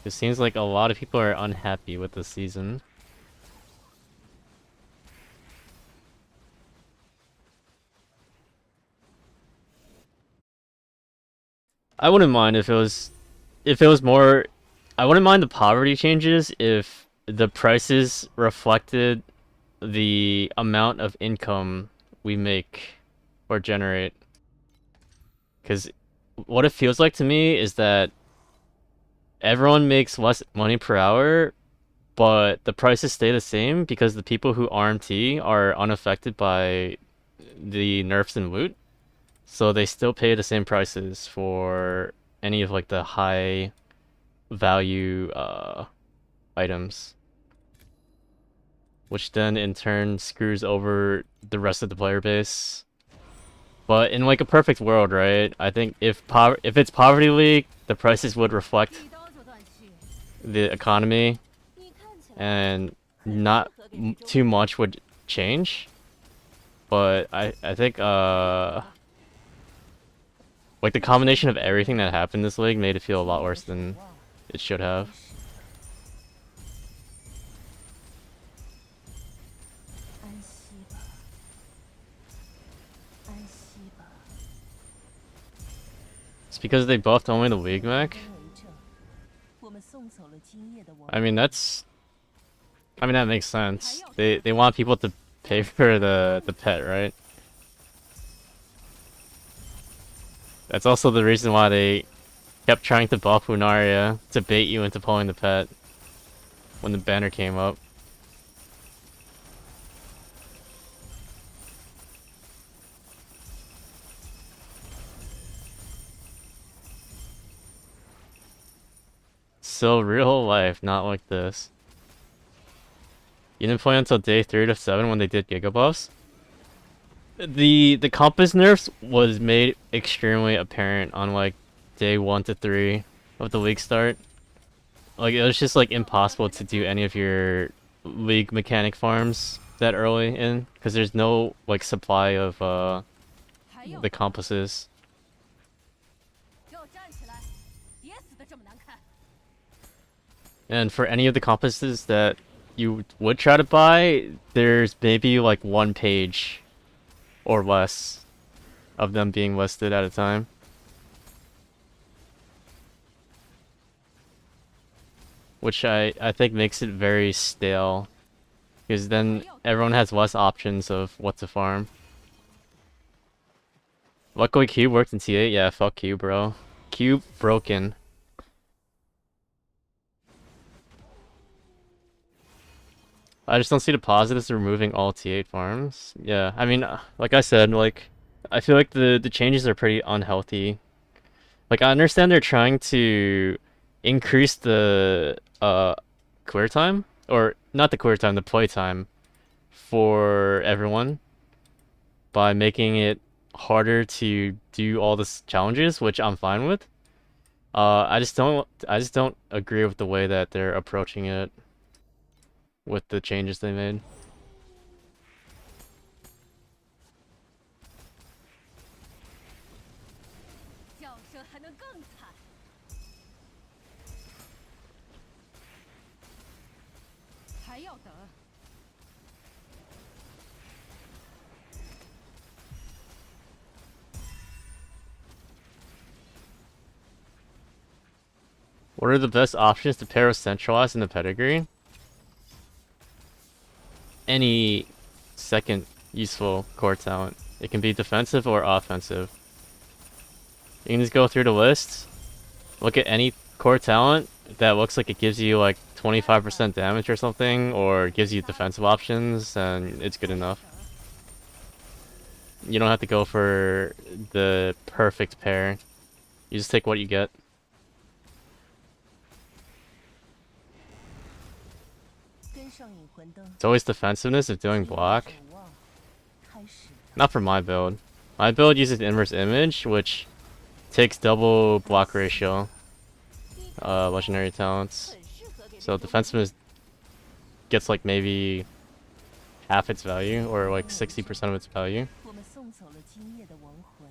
It seems like a lot of people are unhappy with the season. I wouldn't mind if it was more. I wouldn't mind the poverty changes if the prices reflected the amount of income we make or generate. Because what it feels like to me is that everyone makes less money per hour, but the prices stay the same because the people who RMT are unaffected by the nerfs and loot, so they still pay the same prices for any of like the high value items, which then in turn screws over the rest of the player base. But in like a perfect world, right? I think if it's Poverty League, the prices would reflect 一刀就断气， the economy 你看起来 and not too much would change. But I think like the combination of everything that happened this league made it feel a lot worse than it should have. 安息吧，安息吧。 It's because they buffed only the league mech. 为证，我们送走了今夜的王。 I mean that makes sense. They want people to pay for the pet, right? That's also the reason why they kept trying to buff Lunaria to bait you into pulling the pet when the banner came up. So real life, not like this. You didn't play until day 3 to 7 when they did Giga buffs? The compass nerfs was made extremely apparent on like day 1 to 3 of the league start. Like it was just like impossible to do any of your league mechanic farms that early in because there's no like supply of 还有 the compasses. 给我站起来，别死的这么难看。 And for any of the compasses that you would try to buy, there's maybe like 1 page or less of them being listed at a time. Which I think makes it very stale. Because then everyone has less options of what to farm. Luckily Cube worked in T8. Yeah, fuck Cube, bro. Cube broken. I just don't see the positives of removing all T8 farms. Yeah, I mean, like I said, like, I feel like the changes are pretty unhealthy. Like, I understand they're trying to increase the clear time, or not the clear time, the play time for everyone by making it harder to do all the challenges, which I'm fine with. I just don't agree with the way that they're approaching it with the changes they made. 叫声还能更惨。还要等。 What are the best options to pair with Centralized in the pedigree? Any second useful core talent. It can be defensive or offensive. You can just go through the list, look at any core talent that looks like it gives you like 25% damage or something, or gives you defensive options, and it's good enough. You don't have to go for the perfect pair. You just take what you get. 跟上引魂灯， It's always defensiveness of doing block. 守望开始吧。 Not for my build. My build uses inverse image, which takes double block ratio. Legendary talents. 很适合给 So defensiveness gets like maybe half its value, or like 60% of its value. 我们送走了今夜的亡魂。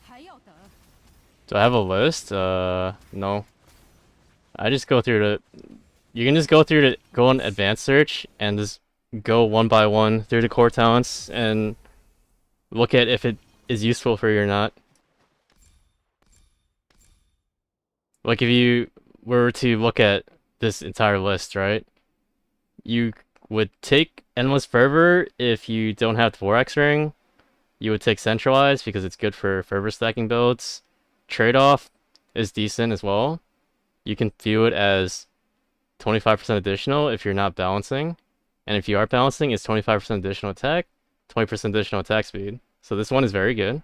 还要等。 Do I have a list? No. I just go through the... You can just go through to go on advanced search and just go one by one through the core talents and look at if it is useful for you or not. Like if you were to look at this entire list, right? You would take Endless Fervor if you don't have Dvorak's Ring. You would take Centralized because it's good for fervor stacking builds. Trade-off is decent as well. You can view it as 25% additional if you're not balancing. And if you are balancing, it's 25% additional attack, 20% additional attack speed. So this one is very good.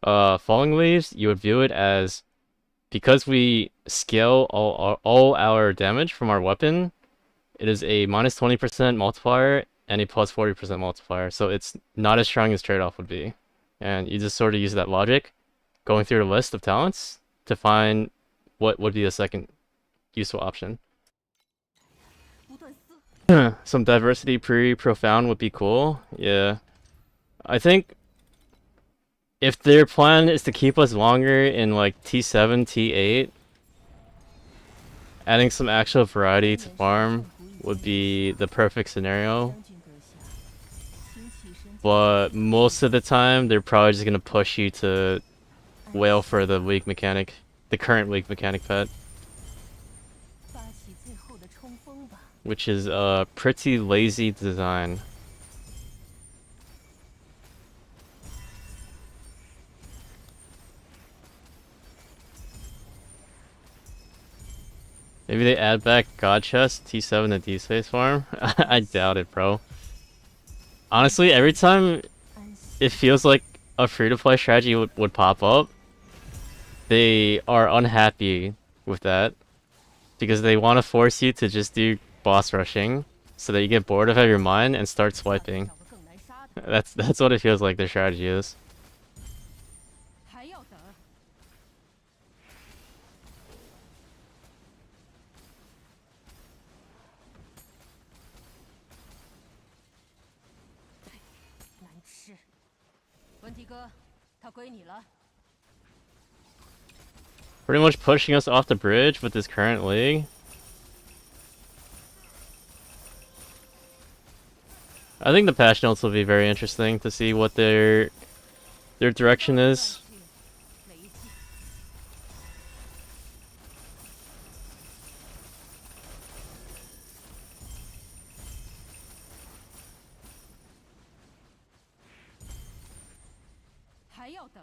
Falling Leaves, you would view it as, because we scale all our damage from our weapon, it is a minus 20% multiplier and a plus 40% multiplier. So it's not as strong as Trade-off would be. And you just sort of use that logic, going through the list of talents to find what would be the second useful option. 不断撕， Some diversity pre-profound would be cool. Yeah. I think if their plan is to keep us longer in like T7, T8, adding some actual variety to farm would be the perfect scenario. 将军阁下，请起身。 But most of the time, they're probably just gonna push you to wail for the weak mechanic, the current weak mechanic pet, 发起最后的冲锋吧。 which is a pretty lazy design. Maybe they add back God Chest, T7 to D-Space farm? I doubt it, bro. Honestly, every time 安息。 it feels like a free-to-play strategy would pop up, they are unhappy with that. Because they want to force you to just do boss rushing, so that you get bored of your mind and start swiping. 找个更难杀的， That's what it feels like their strategy is. 还要等。难吃。文迪哥，他归你了。 Pretty much pushing us off the bridge with this current league. I think the patch notes will be very interesting to see what their direction is. 没劲。还要等。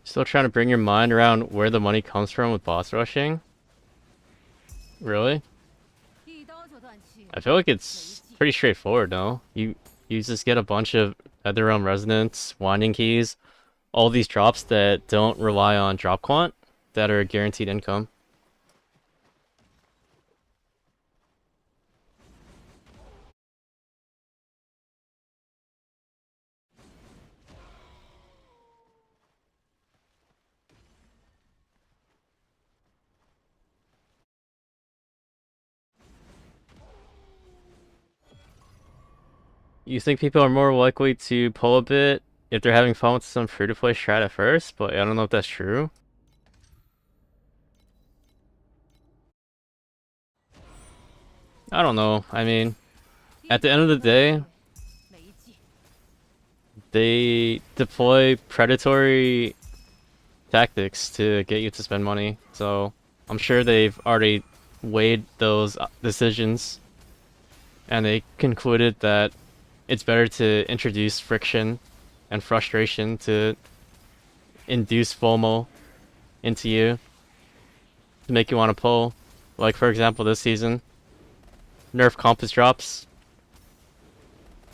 Still trying to bring your mind around where the money comes from with boss rushing? Really? 一刀就断气。 I feel like it's pretty straightforward, no? You just get a bunch of Netherrealm Resonance, Winding Keys, all these drops that don't rely on drop quant, that are guaranteed income. You think people are more likely to pull a bit if they're having fun with some free-to-play strat at first, but I don't know if that's true. I don't know. I mean, at the end of the day, 没劲。 they deploy predatory tactics to get you to spend money, so I'm sure they've already weighed those decisions, and they concluded that it's better to introduce friction and frustration to induce FOMO into you, to make you want to pull. Like, for example, this season, nerf compass drops,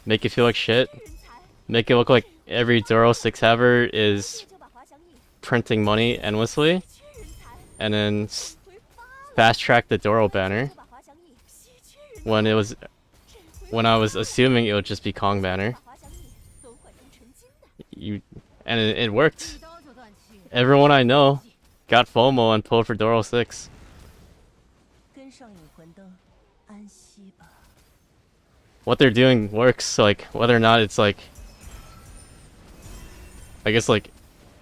make you feel like shit, 人才， make it look like every Doro 6 haver is 就把滑翔翼 printing money endlessly, 缺人才， and then 回发了。 fast track the Doro banner 就把滑翔翼稀缺人才， when it was 这回 when I was assuming it would just be Kong banner. 把滑翔翼都换成纯金的。 You and it worked. 一刀就断气。 Everyone I know got FOMO and pulled for Doro 6. 跟上引魂灯，安息吧。 What they're doing works, like whether or not it's like, I guess like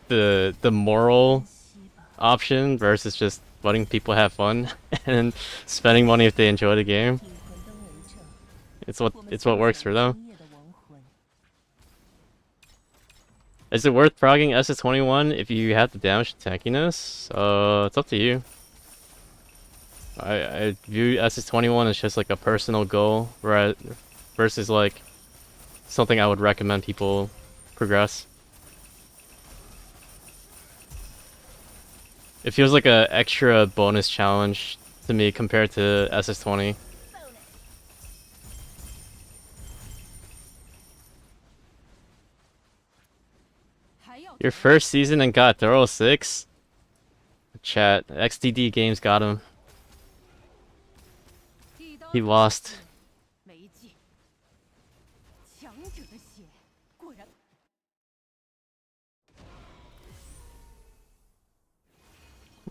the moral 安息吧。 option versus just letting people have fun and spending money if they enjoy the game. 引魂灯为证， It's what works for them. 今夜的亡魂。 Is it worth progging SS21 if you have the damage to tankiness? It's up to you. I view SS21 as just like a personal goal, versus like something I would recommend people progress. It feels like a extra bonus challenge to me compared to SS20. Your first season and got Thorough 6? Chat, XDD Games got him. He lost. 没劲，强者的血果然。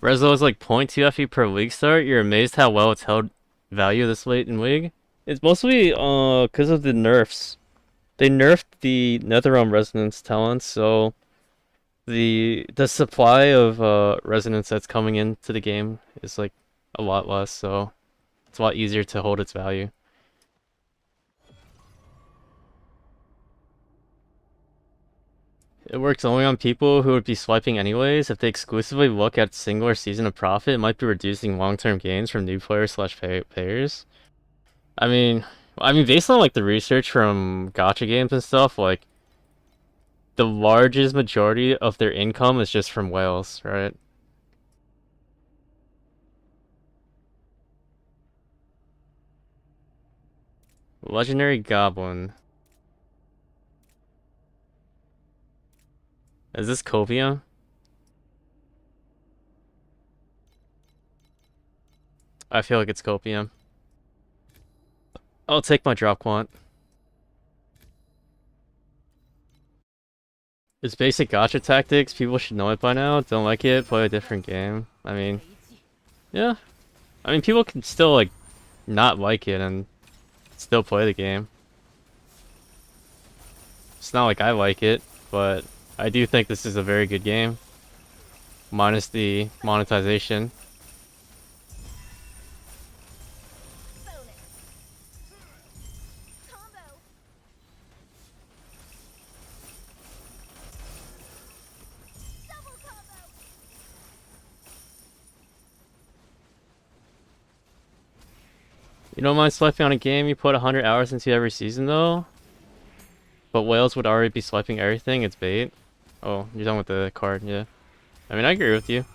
Rezo is like 0.2 FE per League start. You're amazed how well it's held value this late in League? It's mostly because of the nerfs. They nerfed the Netherrealm Resonance talents, so the supply of resonance that's coming into the game is like a lot less, so it's a lot easier to hold its value. It works only on people who would be swiping anyways. If they exclusively look at singular season of profit, it might be reducing long-term gains from new players / payers. I mean, based on like the research from gacha games and stuff, like the largest majority of their income is just from whales, right? Legendary Goblin. Is this Copium? I feel like it's Copium. I'll take my drop quant. It's basic gacha tactics. People should know it by now. Don't like it? Play a different game. I mean, yeah. I mean, people can still like not like it and still play the game. It's not like I like it, but I do think this is a very good game. Minus the monetization. You don't mind swiping on a game you put 100 hours into every season though? But whales would already be swiping everything, it's bait. Oh, you're done with the card, yeah. I mean, I agree with you.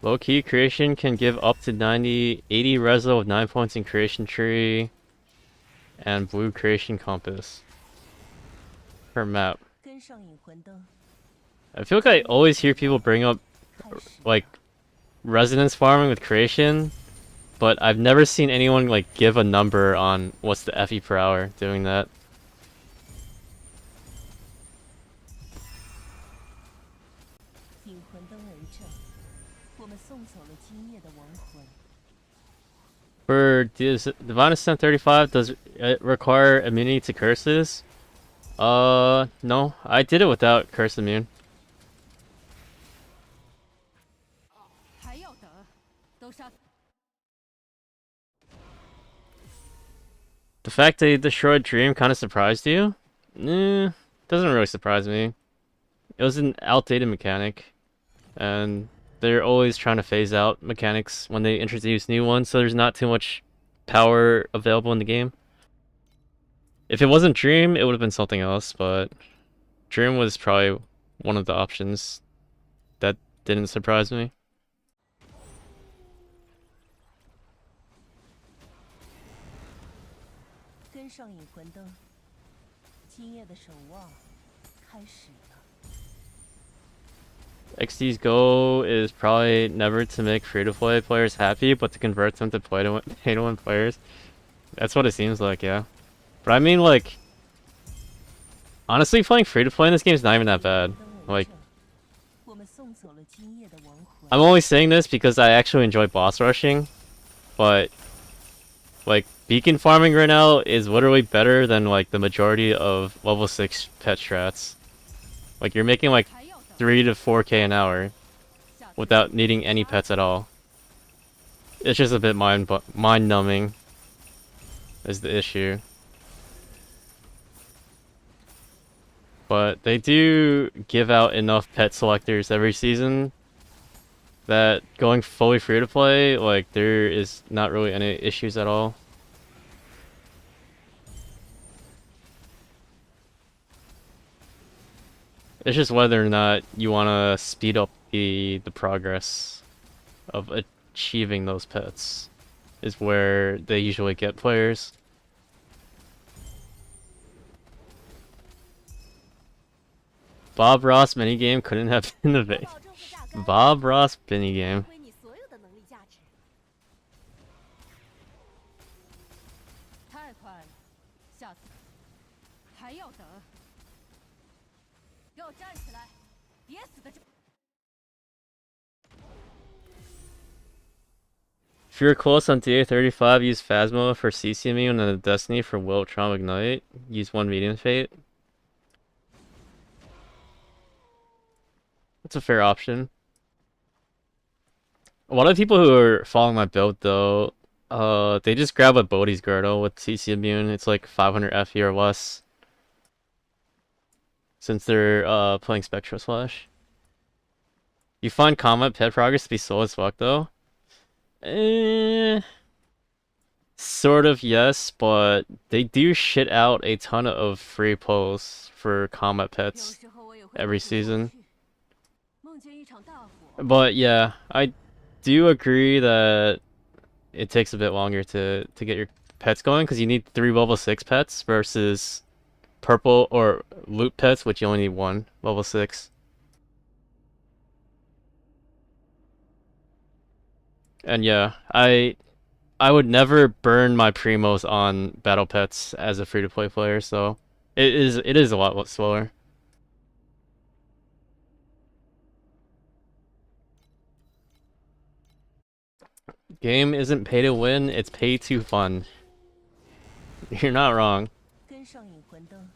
Low key creation can give up to 80 reso with 9 points in creation tree and blue creation compass per map. I feel like I always hear people bring up like resonance farming with creation, but I've never seen anyone like give a number on what's the FE per hour doing that. For Divine Ascent 35, does it require immunity to curses? No. I did it without curse immune. The fact they destroyed Dream kind of surprised you? Doesn't really surprise me. It was an outdated mechanic, and they're always trying to phase out mechanics when they introduce new ones, so there's not too much power available in the game. If it wasn't Dream, it would have been something else, but Dream was probably one of the options that didn't surprise me. XD's goal is probably never to make free-to-play players happy, but to convert them to pay-to-win players. That's what it seems like, yeah. But I mean, like, honestly, playing free-to-play in this game is not even that bad. Like, I'm only saying this because I actually enjoy boss rushing, but, like, beacon farming right now is literally better than, like, the majority of level 6 pet strats. Like, you're making, like, 3 to 4k an hour without needing any pets at all. It's just a bit mind-numbing is the issue. But they do give out enough pet selectors every season that going fully free to play, like there is not really any issues at all. It's just whether or not you want to speed up the progress of achieving those pets is where they usually get players. Bob Ross minigame couldn't have been the 我 base. 保证会榨干， Bob Ross 发 minigame. 挥你所有的能力价值。太快了，下次还要等。给我站起来，别死的这。 If you're close on DA35, use Phasma for CC immune and Destiny for Will Trauma Ignite. Use one medium fate. That's a fair option. A lot of people who are following my build though, they just grab a Bodhi's Girdle with CC immune. It's like 500 FE or less. Since they're playing Spectral Slash. You find combat pet progress to be slow as fuck though? Sort of, yes, but they do shit out a ton of free pulls for combat 有 pets 时候我也会 every 梦见过 season. 去，梦见一场大火。 But yeah, I do agree that it takes a bit longer to get your pets going because you need 3 level 6 pets versus purple or loot pets, which you only need 1 level 6. And yeah, I would never burn my primos on battle pets as a free-to-play player, so it is a lot slower. Game isn't pay to win, it's pay to fun. You're not wrong. 跟上引魂灯，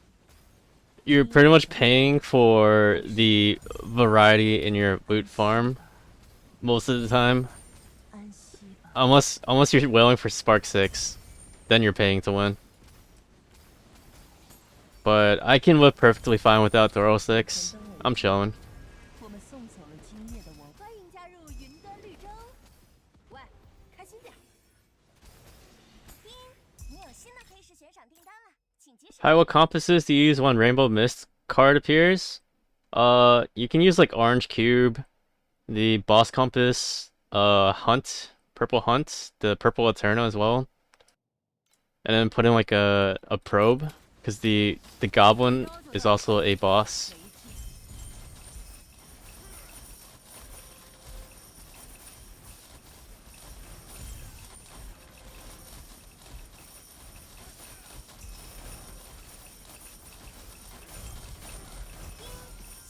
You're pretty much paying for the variety in your loot farm most of the time. 安息吧。 Unless you're willing for Spark 6, then you're paying to win. But I can live perfectly fine without Thorough 6. I'm chilling. 我们送走了今夜的王。欢迎加入云端绿洲。喂，开心点。丁，你有新的黑市悬赏订单了，请及时。 Hi, what compasses do you use when Rainbow Mist card appears? You can use like Orange Cube, the Boss Compass, Hunt, Purple Hunt, the Purple Eterna as well. And then put in like a probe, because the Goblin is also a boss. 没劲。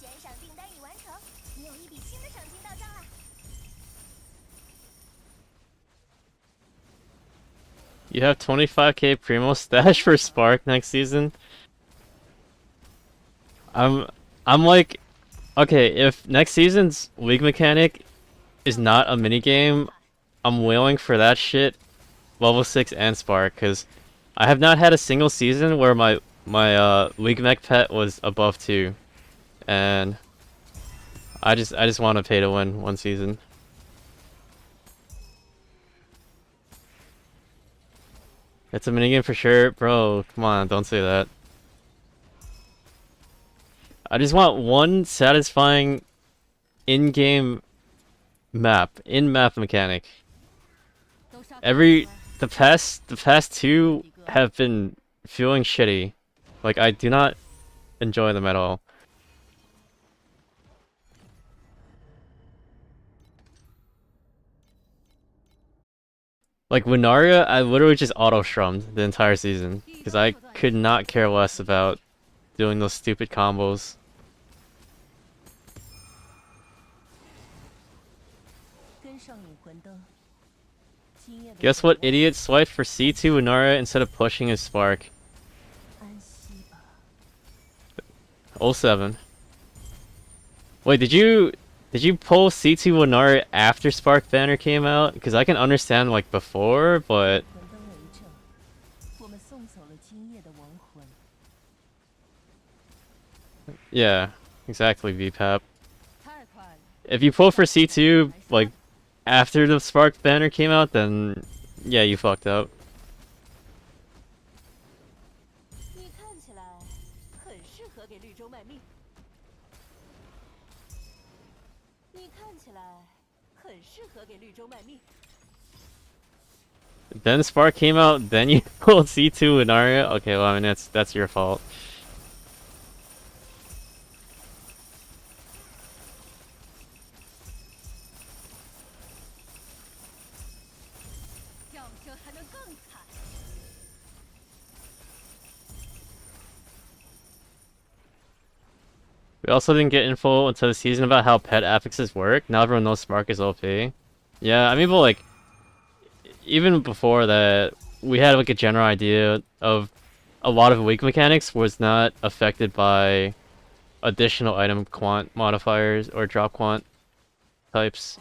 悬赏订单已完成，你有一笔新的赏金到账了。 You have 25k Primo stash for Spark next season. I'm like, okay, if next season's League mechanic is not a minigame, I'm willing for that shit, level 6 and Spark, because I have not had a single season where my League mech pet was above 2, and I just want to pay to win one season. It's a minigame for sure, bro. Come on, don't say that. I just want one satisfying in-game map, in-map mechanic. 都杀 The past 2 have been feeling shitty. Like I do not enjoy them at all. Like Winaria, I literally just auto-shrummed the entire season because I could not care less about doing those stupid combos. 跟上引魂灯。今夜的 Guess what idiot swiped for C2 Winaria instead of pushing his Spark? 安息吧。 07. Wait, did you pull C2 Winaria after Spark Banner came out? Because I can understand like before, but 魂灯为证，我们送走了今夜的亡魂。 yeah, exactly, VPAP. 太快了， If you pull for C2, like, after the Spark banner came out, then yeah, you fucked up. 你看起来很适合给绿洲卖命。你看起来很适合给绿洲卖命。 Then Spark came out, then you pulled C2 with Narya? Okay, well, I mean, that's your fault. 叫声还能更惨。 We also didn't get info until the season about how pet affixes work. Now everyone knows Spark is OP. Yeah, I mean, but like, even before that, we had like a general idea of a lot of weak mechanics was not affected by additional item quant modifiers or drop quant types,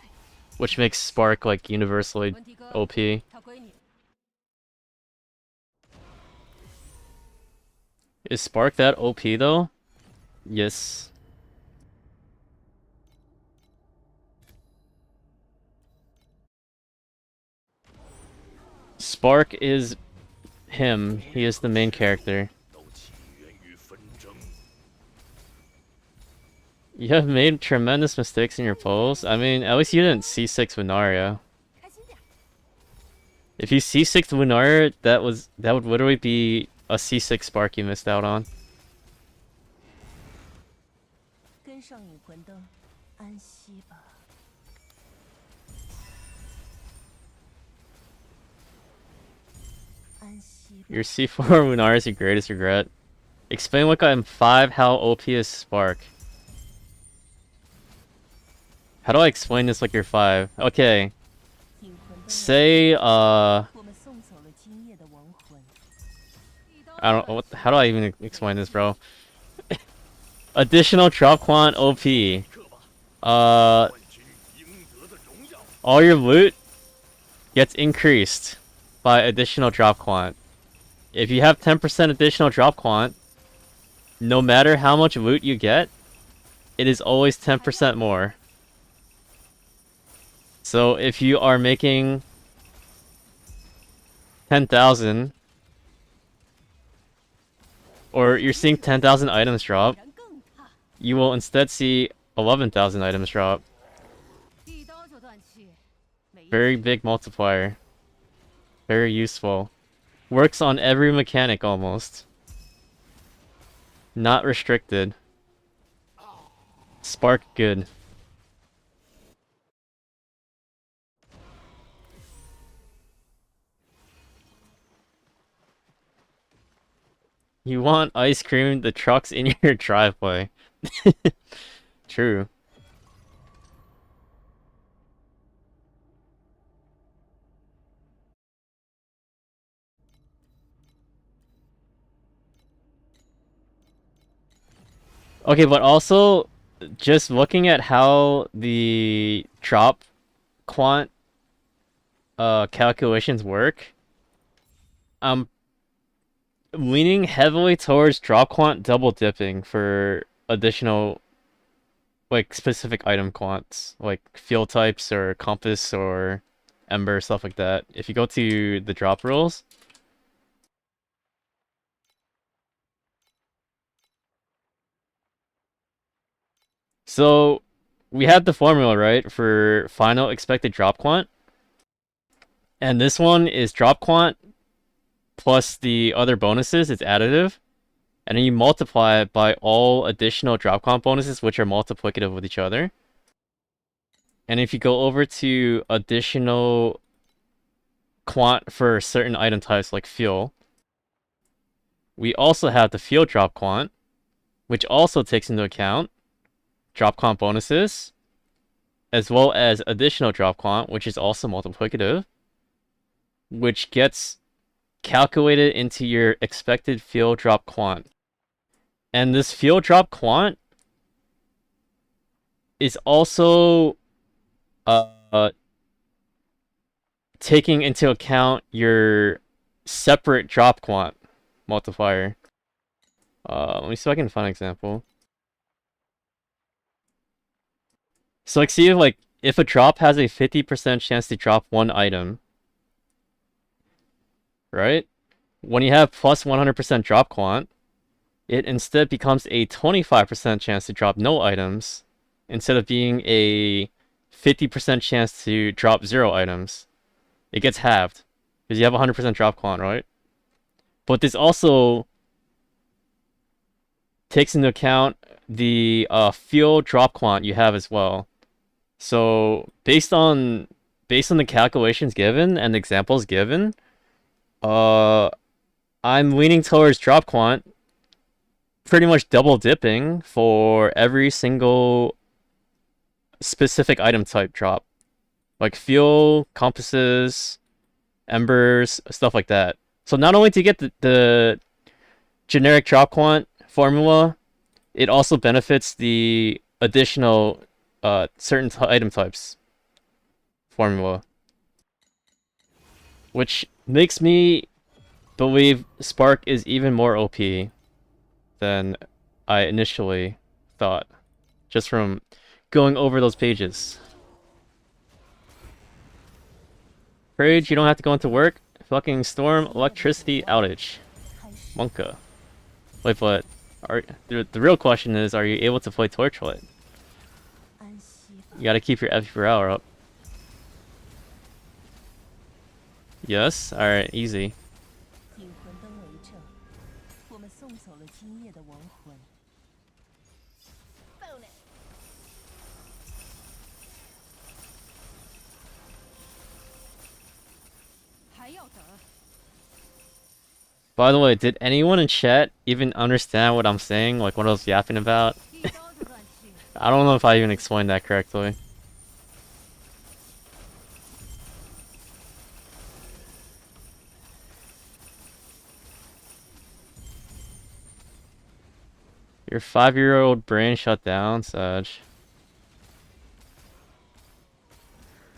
which makes Spark like universally 文迪哥， OP. 他归你。 Is Spark that OP though? Yes. Spark is him. He is the main character. 都起源于纷争。 You have made tremendous mistakes in your polls. I mean, at least you didn't C6 with Narya. 开心点。 If you C6 with Narya, that would literally be a C6 Spark you missed out on. 跟上引魂灯，安息吧。安息吧。 Your C4 with Narya is your greatest regret. Explain what got him 5 how OP is Spark. How do I explain this like you're 5? Okay, 引魂灯 say 我们送走了今夜的亡魂。 I don't what how do I even explain this, bro? Additional drop quant OP. 撤吧， Uh 换取应得的荣耀。 all your loot gets increased by additional drop quant. If you have 10% additional drop quant, no matter how much loot you get, it is always 10% more. So if you are making 10,000, or you're seeing 10,000 items drop, 然更怕。 you will instead see 11,000 items drop. 一刀就断气，没意 Very big multiplier. Very useful. Works on every mechanic almost. Not restricted. Spark good. You want ice cream? The truck's in your driveway. True. Okay, but also, just looking at how the drop quant calculations work, I'm leaning heavily towards drop quant double dipping for additional, like, specific item quants, like field types or compass or ember, stuff like that. If you go to the drop rules, so we have the formula, right, for final expected drop quant. And this one is drop quant plus the other bonuses, it's additive. And then you multiply it by all additional drop quant bonuses, which are multiplicative with each other. And if you go over to additional quant for certain item types like fuel, we also have the fuel drop quant, which also takes into account drop quant bonuses, as well as additional drop quant, which is also multiplicative, which gets calculated into your expected field drop quant. And this field drop quant is also taking into account your separate drop quant multiplier. Let me see if I can find an example. So like, see if a drop has a 50% chance to drop one item, right? When you have plus 100% drop quant, it instead becomes a 25% chance to drop no items, instead of being a 50% chance to drop 0 items. It gets halved, because you have 100% drop quant, right? But this also takes into account the fuel drop quant you have as well. So based on the calculations given and the examples given, I'm leaning towards drop quant, pretty much double dipping for every single specific item type drop, like fuel, compasses, embers, stuff like that. So not only to get the generic drop quant formula, it also benefits the additional certain item types formula, which makes me believe Spark is even more OP than I initially thought, just from going over those pages. Rage, you don't have to go into work. Fucking storm, electricity outage. Monka. Wait, but the real question is, are you able to play Torchlight? You gotta keep your F per hour up. Yes? Alright, easy. 引魂灯为证，我们送走了今夜的亡魂。 还要等。 By the way, did anyone in chat even understand what I'm saying? Like what I was yapping about? 一刀就断气。 I don't know if I even explained that correctly. Your 5-year-old brain shut down, Saj.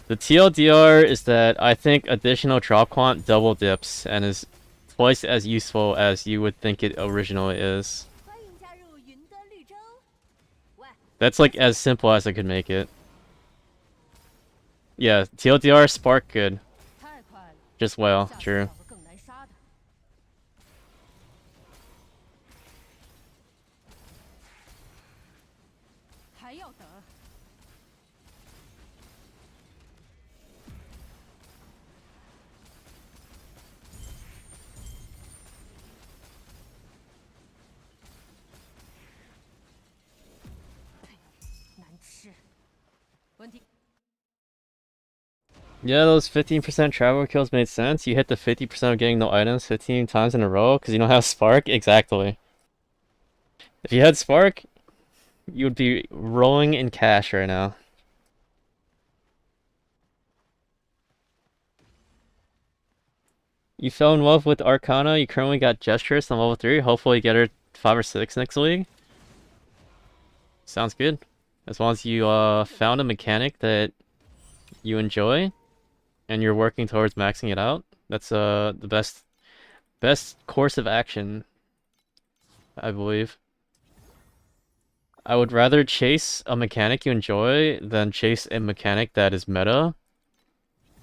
The TLDR is that I think additional drop quant double dips and is twice as useful as you would think it originally is. 欢迎加入云端绿洲。喂， That's like as simple as I could make it. Yeah, TLDR Spark good. 太快了。 Just well, 下次 true. 找个更难杀的。还要等。 难吃。问题。 Yeah, those 15% traveler kills made sense. You hit the 50% of getting no items 15 times in a row because you don't have Spark? Exactly. If you had Spark, you would be rolling in cash right now. You fell in love with Arcana. You currently got Gestures on level 3. Hopefully you get her 5 or 6 next league. Sounds good. As long as you found a mechanic that you enjoy and you're working towards maxing it out, that's the best course of action, I believe. I would rather chase a mechanic you enjoy than chase a mechanic that is meta,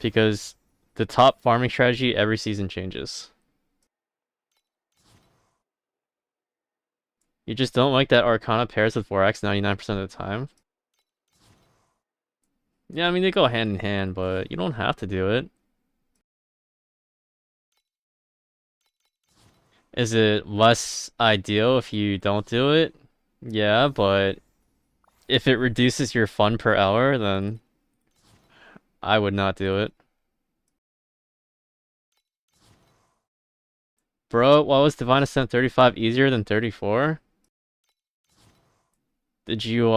because the top farming strategy every season changes. You just don't like that Arcana pairs with Vorax 99% of the time? Yeah, I mean, they go hand in hand, but you don't have to do it. Is it less ideal if you don't do it? Yeah, but if it reduces your fun per hour, then I would not do it. Bro, why was Divine Ascent 35 easier than 34? Did you,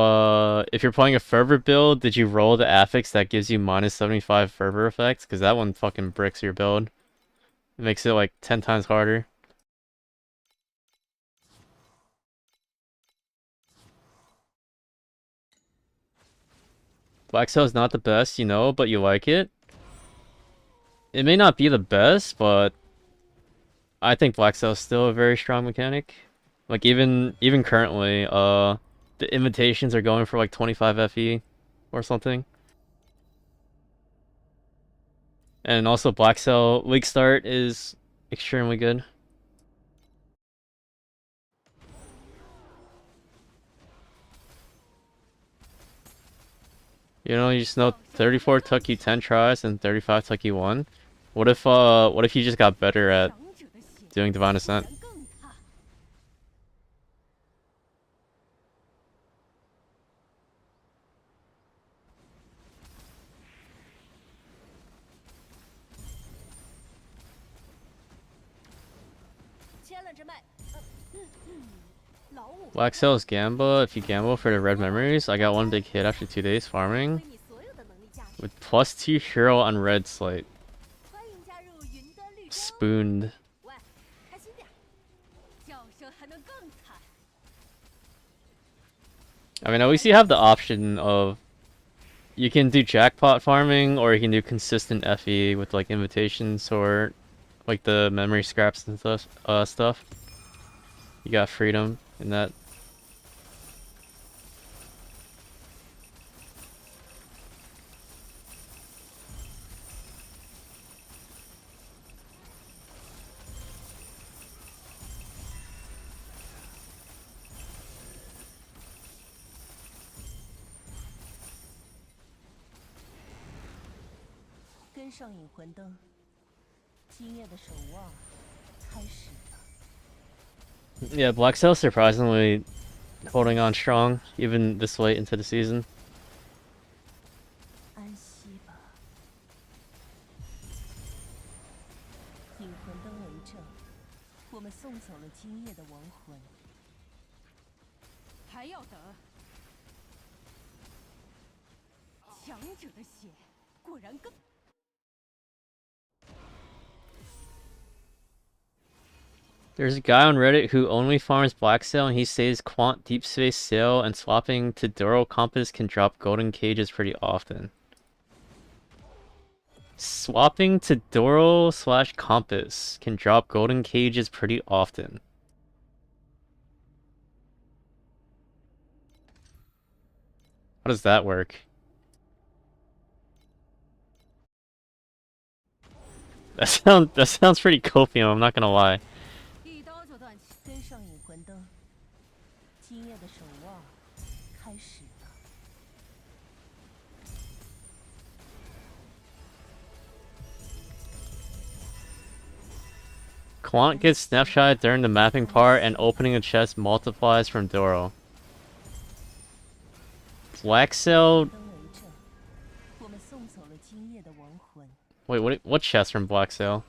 if you're playing a Fervor build, did you roll the affix that gives you minus 75 Fervor effects? Because that one fucking bricks your build. It makes it like 10 times harder. Black Cell is not the best, you know, but you like it. It may not be the best, but I think Black Cell is still a very strong mechanic. Like even currently, the invitations are going for like 25 FE. or something. And also Black Cell weak start is extremely good. You know, you just know 34 took you 10 tries and 35 took you 1. What if you just got better at 强者的血 doing Divine 果 Ascent? 然更踏。牵了只麦，老五。 Black Cell is Gamba. If you gamble for the red memories, I got one big hit after 2 days 发 farming 挥你所有的能力价值。 with +2 hero on red slate. 欢迎加入云端绿洲。 Spooned. 喂，开心点。叫声还能更惨。 I mean, at least you have the option of you can do jackpot farming or you can do consistent FE with like invitations or like the memory scraps and stuff. You got freedom in that. 跟上引魂灯，今夜的守望开始了。 Yeah, Black Cell surprisingly holding on strong even this late into the season. 安息吧，引魂灯为证，我们送走了今夜的亡魂。 还要等。强者的血果然更。 There's a guy on Reddit who only farms Black Cell and he says Quant Deep Space Sail and swapping to Doro Compass can drop golden cages pretty often. Swapping to Doro / Compass can drop golden cages pretty often. How does that work? That sounds pretty copium, I'm not gonna lie. 一刀就断气。 跟上引魂灯，今夜的守望开始了。 Quant gets snapshot during the mapping part and opening a chest multiplies from Doro. Black Cell... 灯为证，我们送走了今夜的亡魂。 Wait, what chest from Black Cell?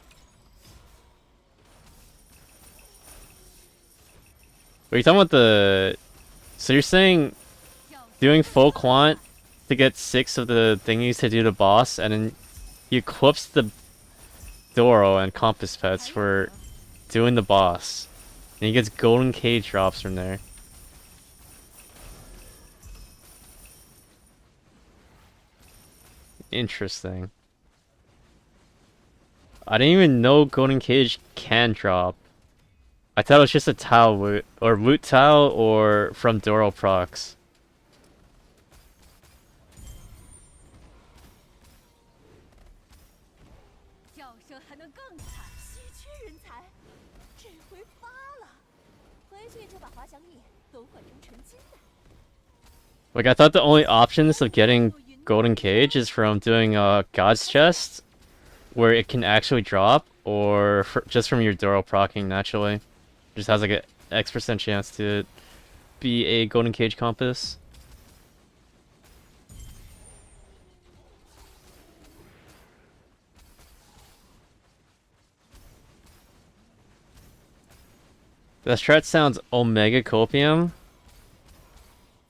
Are you talking about the... So you're saying 叫声 doing full quant to get 6 of the thingies to do the boss and then he equips the Doro and Compass pets for doing the boss. And he gets golden cage drops from there. Interesting. I didn't even know golden cage can drop. I thought it was just a tile loot, or loot tile, or from Doro procs. 叫声还能更惨。稀缺人才，这回发了。回去就把滑翔翼都换成纯金的。 Like, I thought the only options of getting golden cage is from doing God's Chest, where it can actually drop, or just from your Doro procking naturally. Just has like an X% chance to be a golden cage compass. The strat sounds Omega Copium,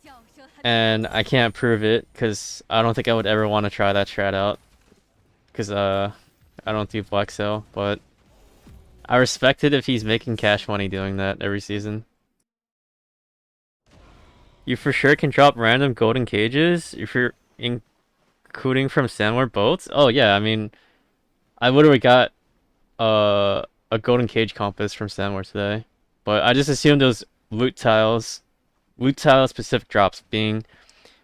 叫声还能 and I can't prove it because I don't think I would ever want to try that strat out. Because I don't do Black Cell, but I respect it if he's making cash money doing that every season. You for sure can drop random golden cages if you're including from Sandwar boats. Oh yeah, I mean, I literally got a golden cage compass from Sandwar today, but I just assumed those loot tile specific drops being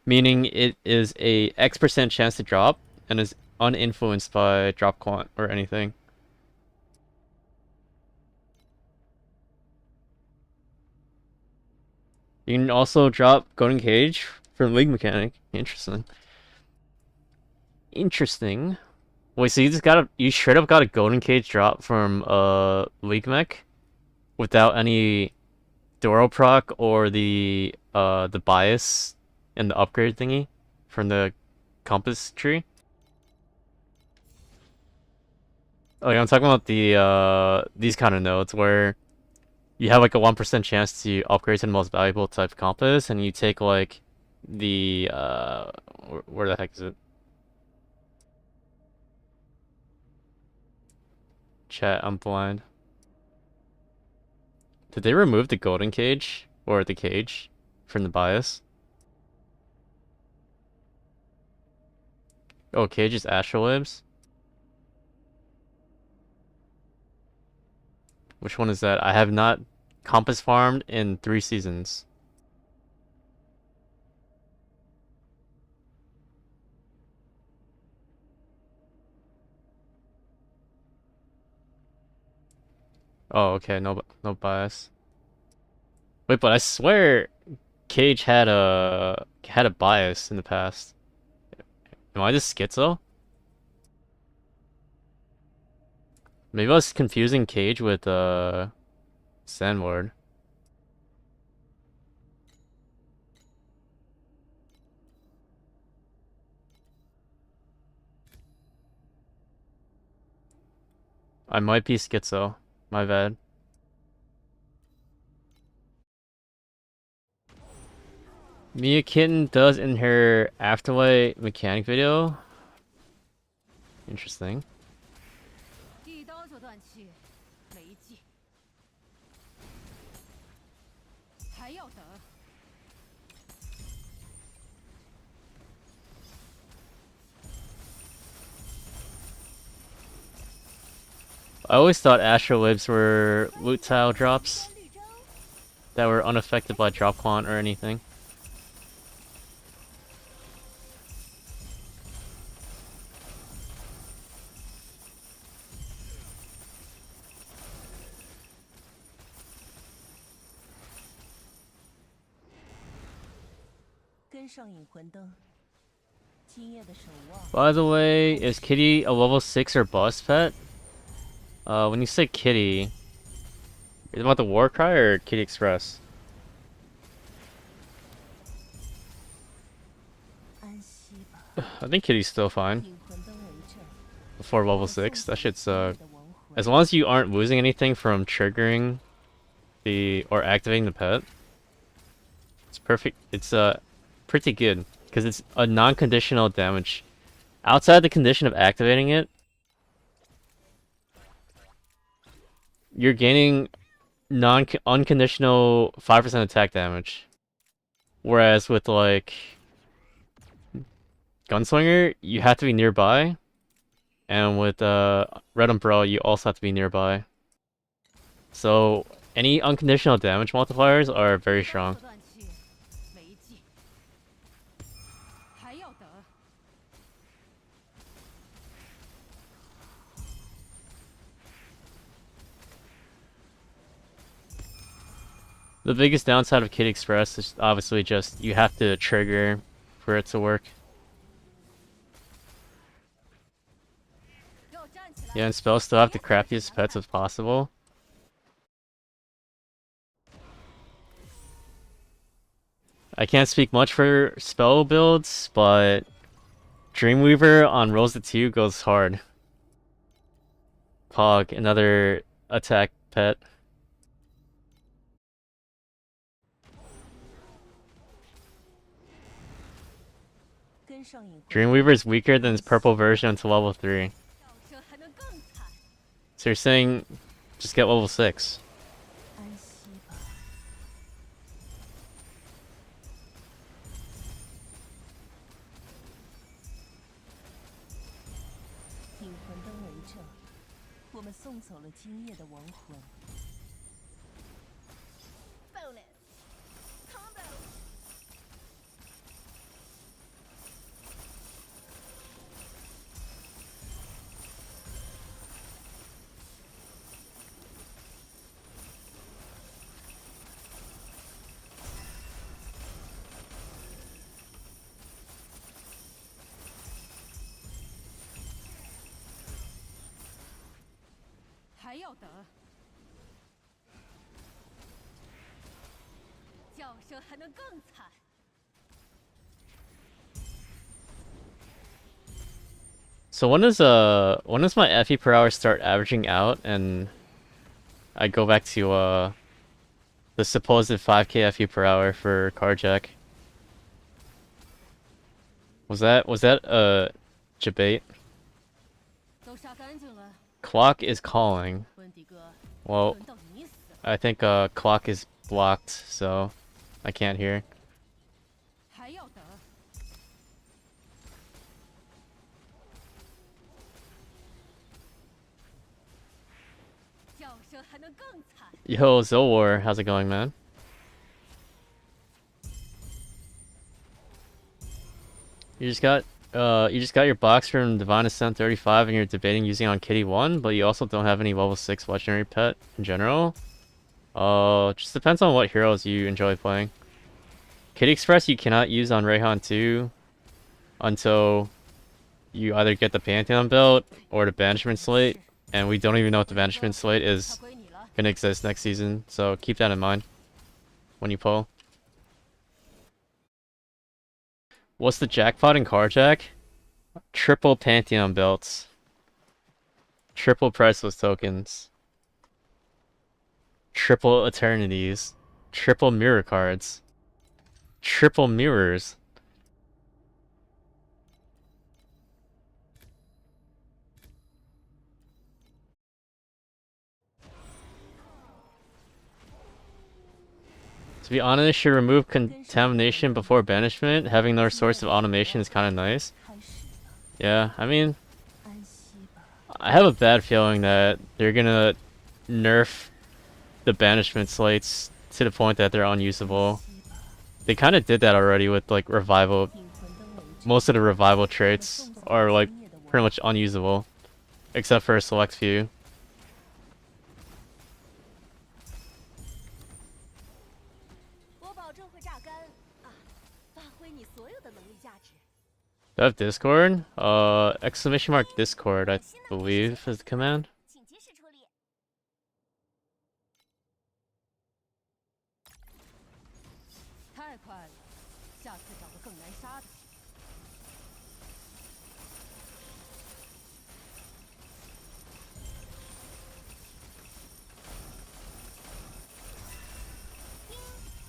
meaning it is a X% chance to drop and is uninfluenced by drop quant or anything. You can also drop Golden Cage from League Mechanic. Interesting. Interesting. Wait, so you straight up got a Golden Cage drop from League Mech without any Doro proc or the bias and the upgrade thingy from the compass tree? Oh yeah, I'm talking about the these kind of nodes where you have like a 1% chance to upgrade to the most valuable type compass, and you take like the where the heck is it? Chat, I'm blind. Did they remove the golden cage or the cage from the bias? Oh, cage is astrolabes? Which one is that? I have not compass farmed in 3 seasons. Oh, okay, no bias. Wait, but I swear Cage had a bias in the past. Am I just schizo? Maybe I was confusing Cage with Sandward. I might be schizo. My bad. Mia Kitten does in her Afterlight mechanic video. Interesting. 一刀就断气，没劲。还要等。 I always thought astrolabes were loot tile drops 绿洲， that were unaffected by drop quant or anything. By the way, is Kitty a level 6 or boss pet? When you say Kitty, is it about the Warcry or Kitty Express? I think Kitty's still fine. Before level 6, that shit's as long as you aren't losing anything from triggering or activating the pet, it's perfect. It's pretty good because it's a non-conditional damage. Outside the condition of activating it, you're gaining unconditional 5% attack damage. Whereas with like Gunslinger, you have to be nearby. And with Red Umbrella, you also have to be nearby. So any unconditional damage multipliers are very strong. 断气，没劲。还要等。 The biggest downside of Kid Express is obviously just you have to trigger for it to work. 给我站起来！ Yeah, and spells still have the crappiest pets as possible. I can't speak much for spell builds, but Dreamweaver on Rosa 2 goes hard. Pog, another attack pet. Dreamweaver is weaker than its purple version until level 3. 笑声还能更惨。 So you're saying just get level 6. Bonus. Combo. 要等。叫声还能更惨。So when does my FE per hour start averaging out and I go back to the supposed 5k FE per hour for Carjack? Was that a debate? 都杀干净了， Clock is calling. 温迪哥， Well, 轮到你死了。 I think clock is blocked, so I can't hear. 还要等。叫声还能更惨。 Yo, Zolwar, how's it going, man? You just got your box from Divine Ascent 35 and you're debating using on Kitty 1, but you also don't have any level 6 legendary pet in general? Just depends on what heroes you enjoy playing. Kitty Express you cannot use on Rayhan 2 until you either get the Pantheon belt or the Banishment Slate, and we don't even know if the Banishment Slate is 它归你了。 gonna exist next season, so keep that in mind when you pull. What's the jackpot in Carjack? Triple Pantheon belts. Triple priceless tokens. Triple eternities. Triple mirror cards. Triple mirrors. To be honest, should remove contamination before banishment. Having their source of automation is kind of nice. 开始了， Yeah, I mean, 安息吧。 I have a bad feeling that they're gonna nerf the banishment slates to the point that they're unusable. 息吧， They kind of did that already with like revival. 引魂灯为证。 Most of the revival 我们 traits 送走 are 了 like 今夜的王 pretty much unusable, except for a select few. 我保证会榨干啊，发挥你所有的能力价值。 Do I have Discord? Exclamation mark Discord, I believe is the command. 请及时处理。 太快了，下次找个更难杀的。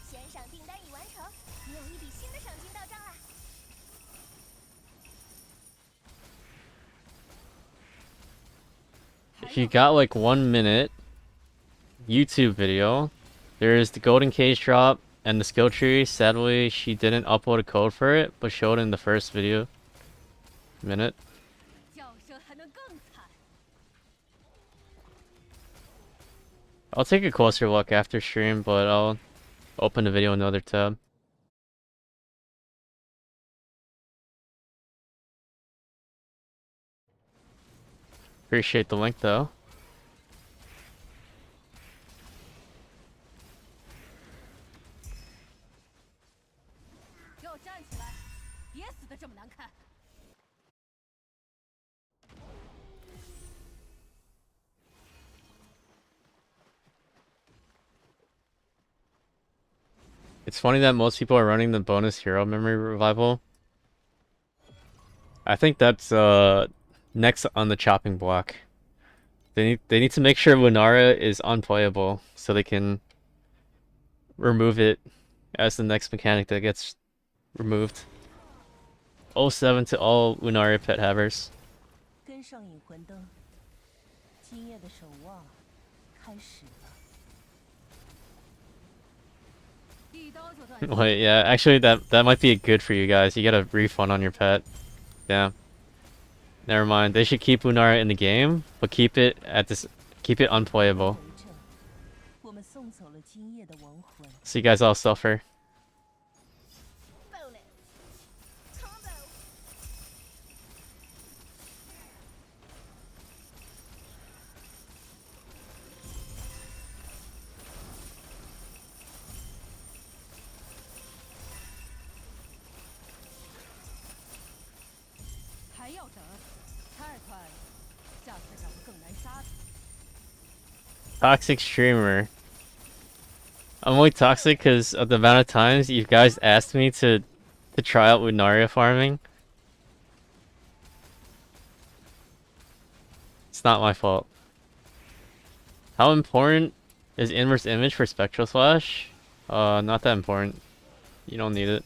悬赏订单已完成，你有一笔新的赏金到账啦！ If you got like 1 minute YouTube video, there is the golden cage drop and the skill tree. Sadly, she didn't upload a code for it, but showed in the first video minute. 叫声还能更惨。 I'll take a closer look after stream, but I'll open the video in another tab. Appreciate the link though. 给我站起来，别死的这么难看。 It's funny that most people are running the bonus hero memory revival. I think that's next on the chopping block. They need to make sure Lunara is unplayable so they can remove it as the next mechanic that gets removed. 07 to all Lunara pet havers. 跟上引魂灯，今夜的守望开始了。 一刀就断。 Wait, yeah, actually that might be good for you guys. You get a refund on your pet. Yeah. Never mind. They should keep Lunara in the game, but keep it unplayable. 为证，我们送走了今夜的亡魂。 So you guys all suffer. Bonus combo。 还要等，太快了，下次找个更难杀的。Toxic streamer. I'm only toxic because of the amount of times you guys asked me to try out Lunaria farming. It's not my fault. How important is inverse image for Spectral Slash? Not that important. You don't need it.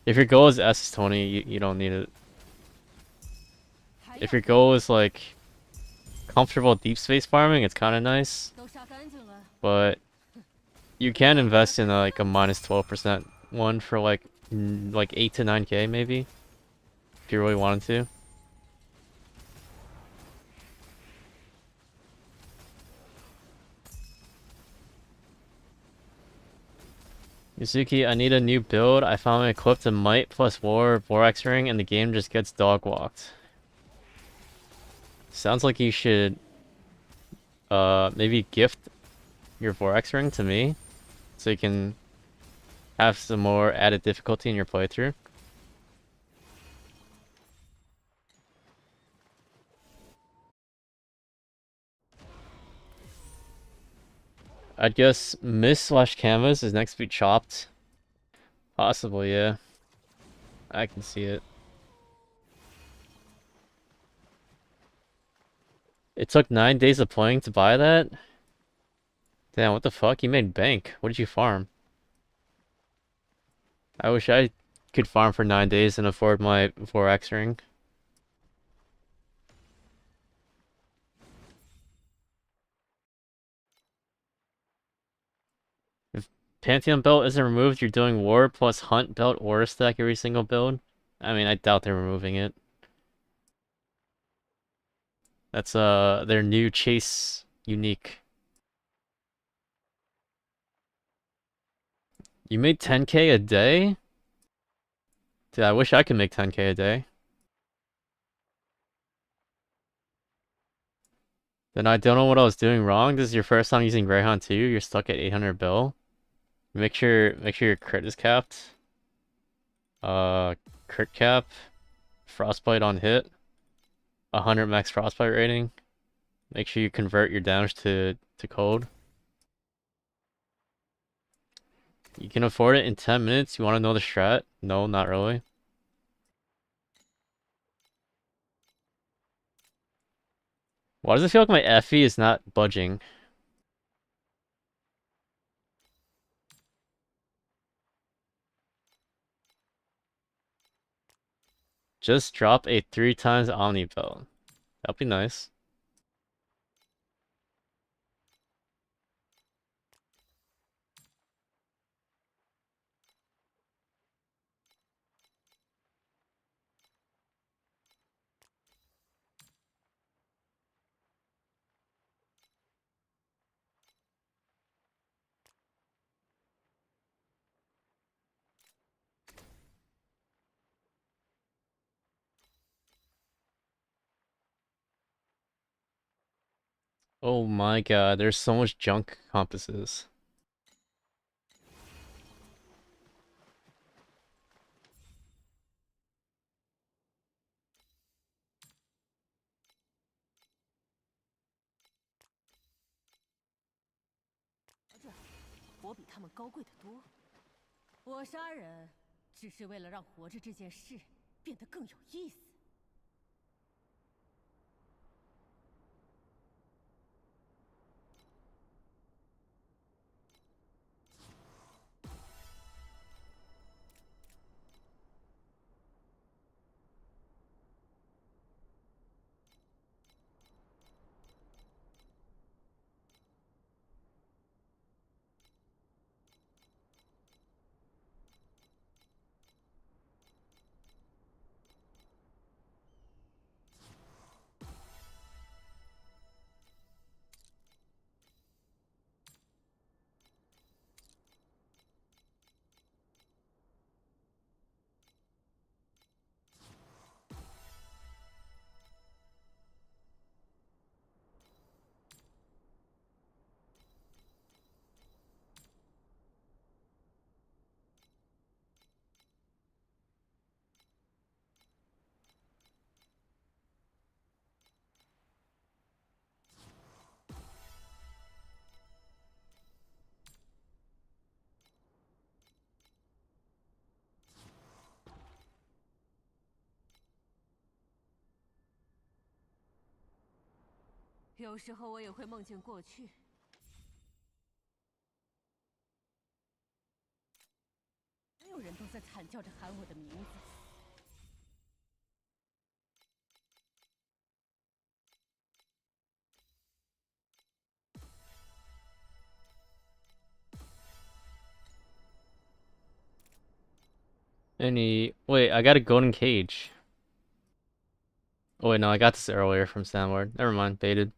If your goal is SS20, you don't need it. 还 If 要 your goal is like comfortable deep space farming, it's kind of nice, 都杀干净了， but you can invest in like a minus 12% one for like 8 to 9k maybe, if you really wanted to. Yuzuki, I need a new build. I found equipped to Might plus War, Vorax Ring, and the game just gets dog walked. Sounds like you should maybe gift your Vorax Ring to me so you can have some more added difficulty in your playthrough. I'd guess Mist slash Canvas is next to be chopped. Possibly, yeah. I can see it. It took 9 days of playing to buy that? Damn, what the fuck? You made bank. What did you farm? I wish I could farm for 9 days and afford my Vorax Ring. If Pantheon belt isn't removed, you're doing War plus Hunt belt Aura stack every single build? I mean, I doubt they're removing it. That's their new chase unique. You made 10k a day? Dude, I wish I could make 10k a day. Then I don't know what I was doing wrong. This is your first time using Greyhound 2. You're stuck at 800 bill. Make sure your crit is capped. Crit cap. Frostbite on hit. 100 max frostbite rating. Make sure you convert your damage to cold. You can afford it in 10 minutes. You want to know the strat? No, not really. Why does it feel like my FE is not budging? Just drop a 3 times Omni belt. That'd be nice. Oh my god, there's so much junk compasses. "我比他们高贵得多。我杀人只是为了让活着这件事变得更有意思。有时候我也会梦见过去。所有人都在惨叫着喊我的名字。Wait, I got a golden cage. Oh wait, no, I got this earlier from Sandward. Never mind, baited.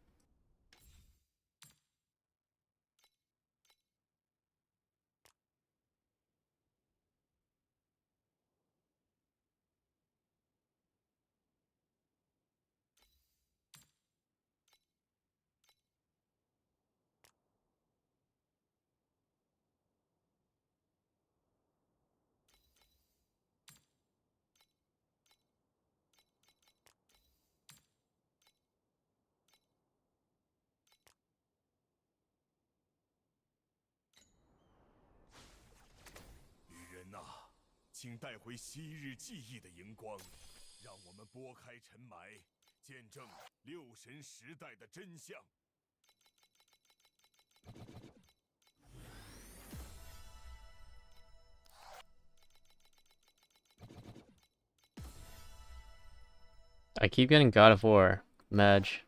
请带回昔日记忆的荧光，让我们拨开尘霾，见证六神时代的真相。I keep getting God of War, Madge.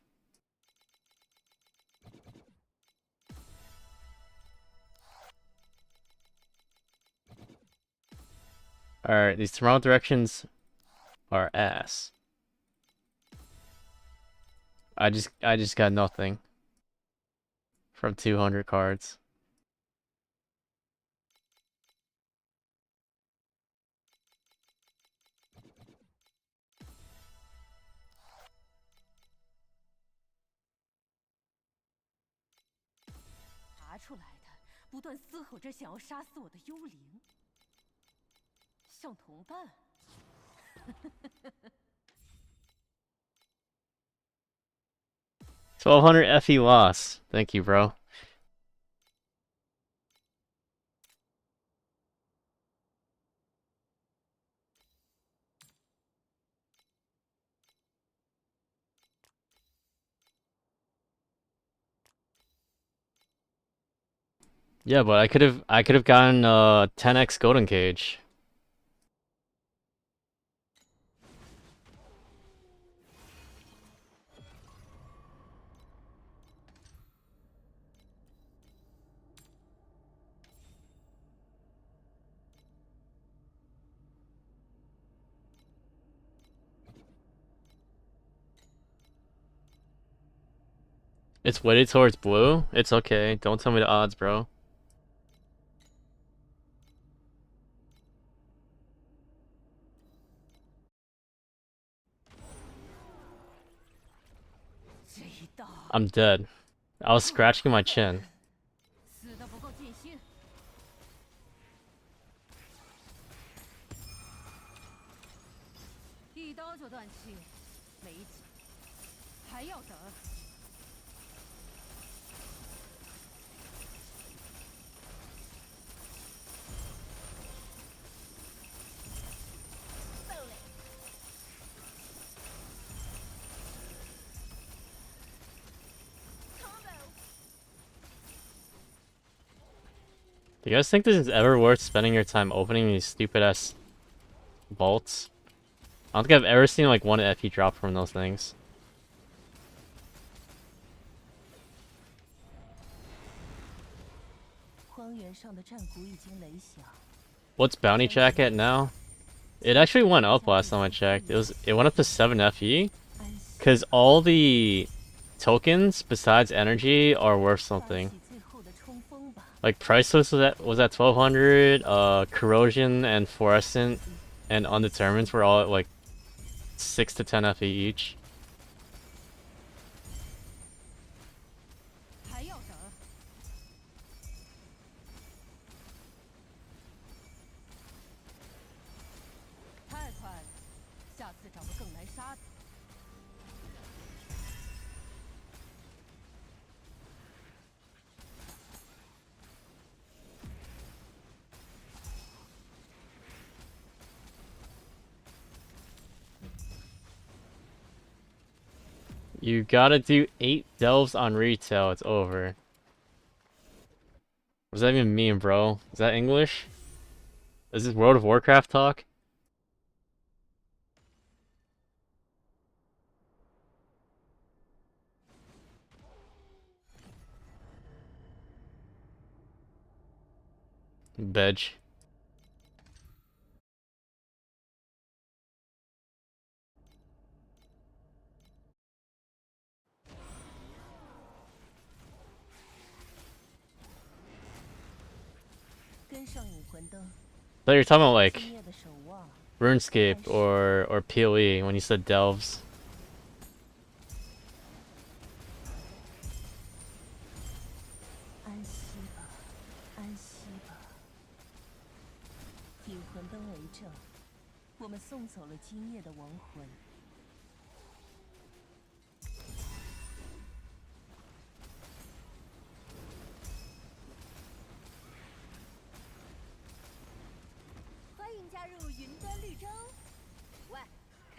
Alright, these tomorrow directions are ass. I just got nothing from 200 cards. “爬出来的，不断嘶吼着想要杀死我的幽灵，像同伴。$1,200 FE loss. Thank you, bro. Yeah, but I could have gotten 10x golden cage. It's weighted towards blue? It's okay. Don't tell me the odds, bro. I'm dead. I was scratching my chin. 死的不够尽心。一刀就断气，没几，还要等。Do you guys think this is ever worth spending your time opening these stupid ass vaults? I don't think I've ever seen like one FE drop from those things. What's Bounty Jack at now? It actually went up last time I checked. It went up to 7 FE. Cause all the tokens besides energy are worth something. Like Priceless was at 1200, Corrosion and Fluorescent and Undetermined were all at like 6 to 10 FE each. 还要等。太快了，下次找个更难杀的。You gotta do 8 delves on retail, it's over. What does that even mean, bro? Is that English? Is this World of Warcraft talk? Bedge. Thought you were talking about like RuneScape or PoE when you said delves.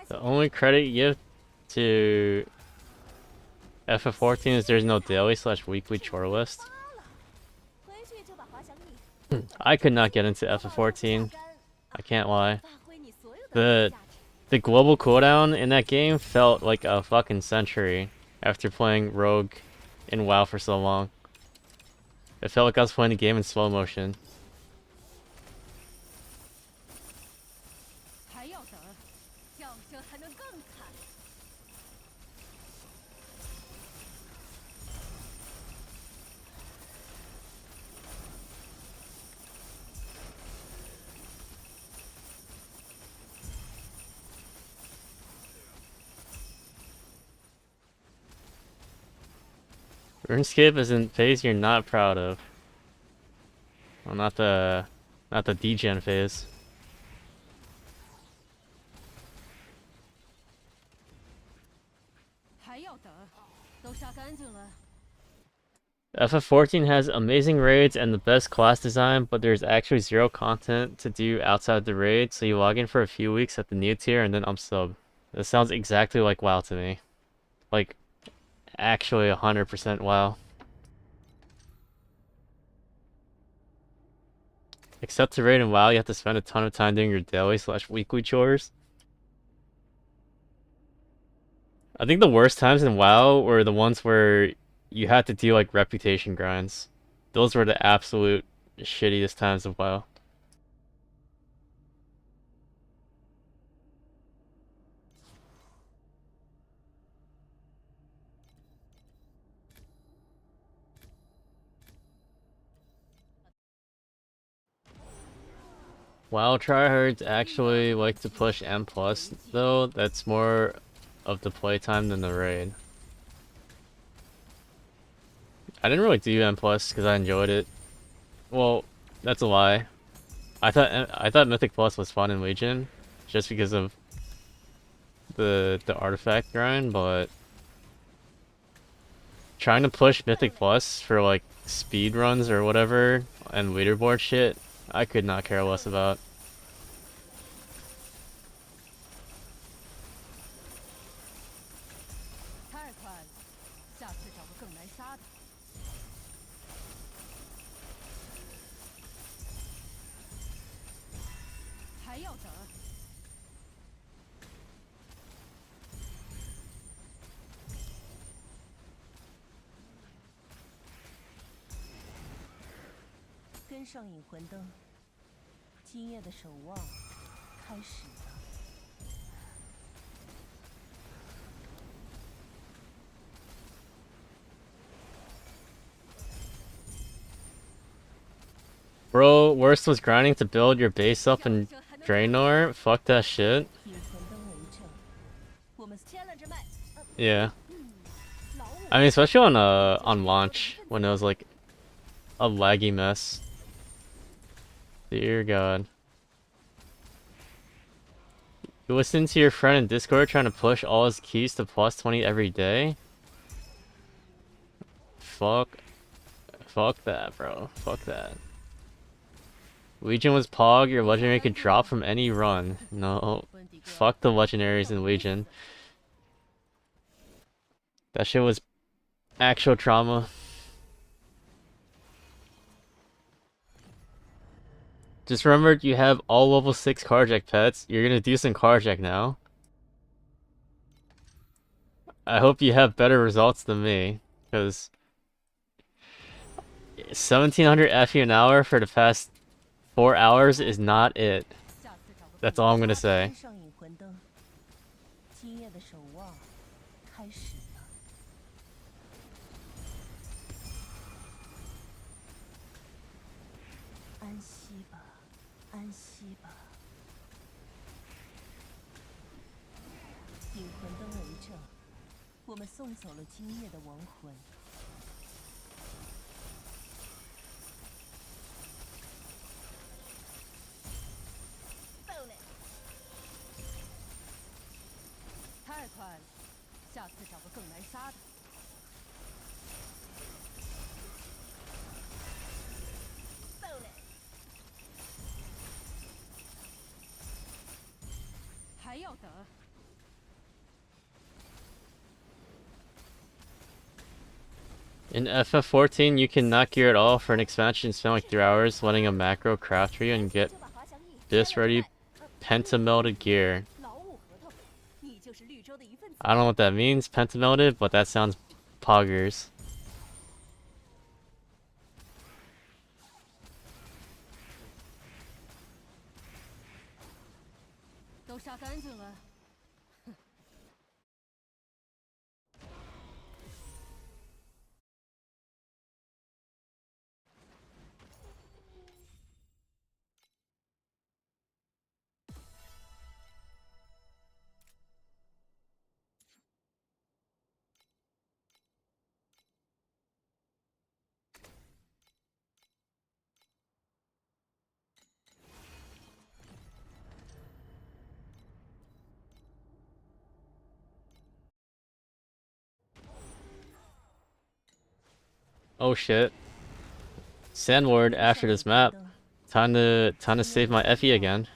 The only credit you give to FF14 is there's no daily/weekly chore list. I could not get into FF14. I can't lie. The global cooldown in that game felt like a fucking century after playing Rogue in WoW for so long. It felt like I was playing the game in slow motion. 还要等，叫声还能更惨。RuneScape is a phase you're not proud of. Well, not the degen phase. FF14 has amazing raids and the best class design, but there's actually zero content to do outside the raid, so you log in for a few weeks at the new tier and then unsub. This sounds exactly like WoW to me. Like, actually 100% WoW. Except to raid in WoW, you have to spend a ton of time doing your daily/weekly chores. I think the worst times in WoW were the ones where you had to do like reputation grinds. Those were the absolute shittiest times of WoW. WoW tryhards actually like to push M+, though. That's more of the playtime than the raid. I didn't really do M+ because I enjoyed it. Well, that's a lie. I thought Mythic Plus was fun in Legion, just because of the artifact grind, but trying to push Mythic Plus for like speed runs or whatever and leaderboard shit, I could not care less about. Bro, worst was grinding to build your base up in Draenor. Fuck that shit. Yeah. I mean, especially on launch when it was like a laggy mess. Dear God. You listen to your friend in Discord trying to push all his keys to +20 every day? Fuck that, bro. Fuck that. Legion was Pog, your legendary could drop from any run. No. Fuck the legendaries in Legion. That shit was actual trauma. Just remember, you have all level 6 Carjack pets. You're gonna do some Carjack now. I hope you have better results than me, because 1700 FE an hour for the past 4 hours is not it. 下次找个 That's all I'm gonna say. 上引魂灯，今夜的守望开始了。安息吧，安息吧。引魂灯为证，我们送走了今夜的亡魂。太快了，下次找个更难杀的。还要等？ In FF14, you can not gear at all for an expansion, spend like 3 hours letting a macro craft for you and get 就把滑翔翼 this ready pentamelted gear. 劳务合同，你就是绿洲的一份子。 I don't know what that means, pentamelted, but that sounds poggers. 都杀干净了。 Oh shit. Sandward after this map. Time to save my FE again.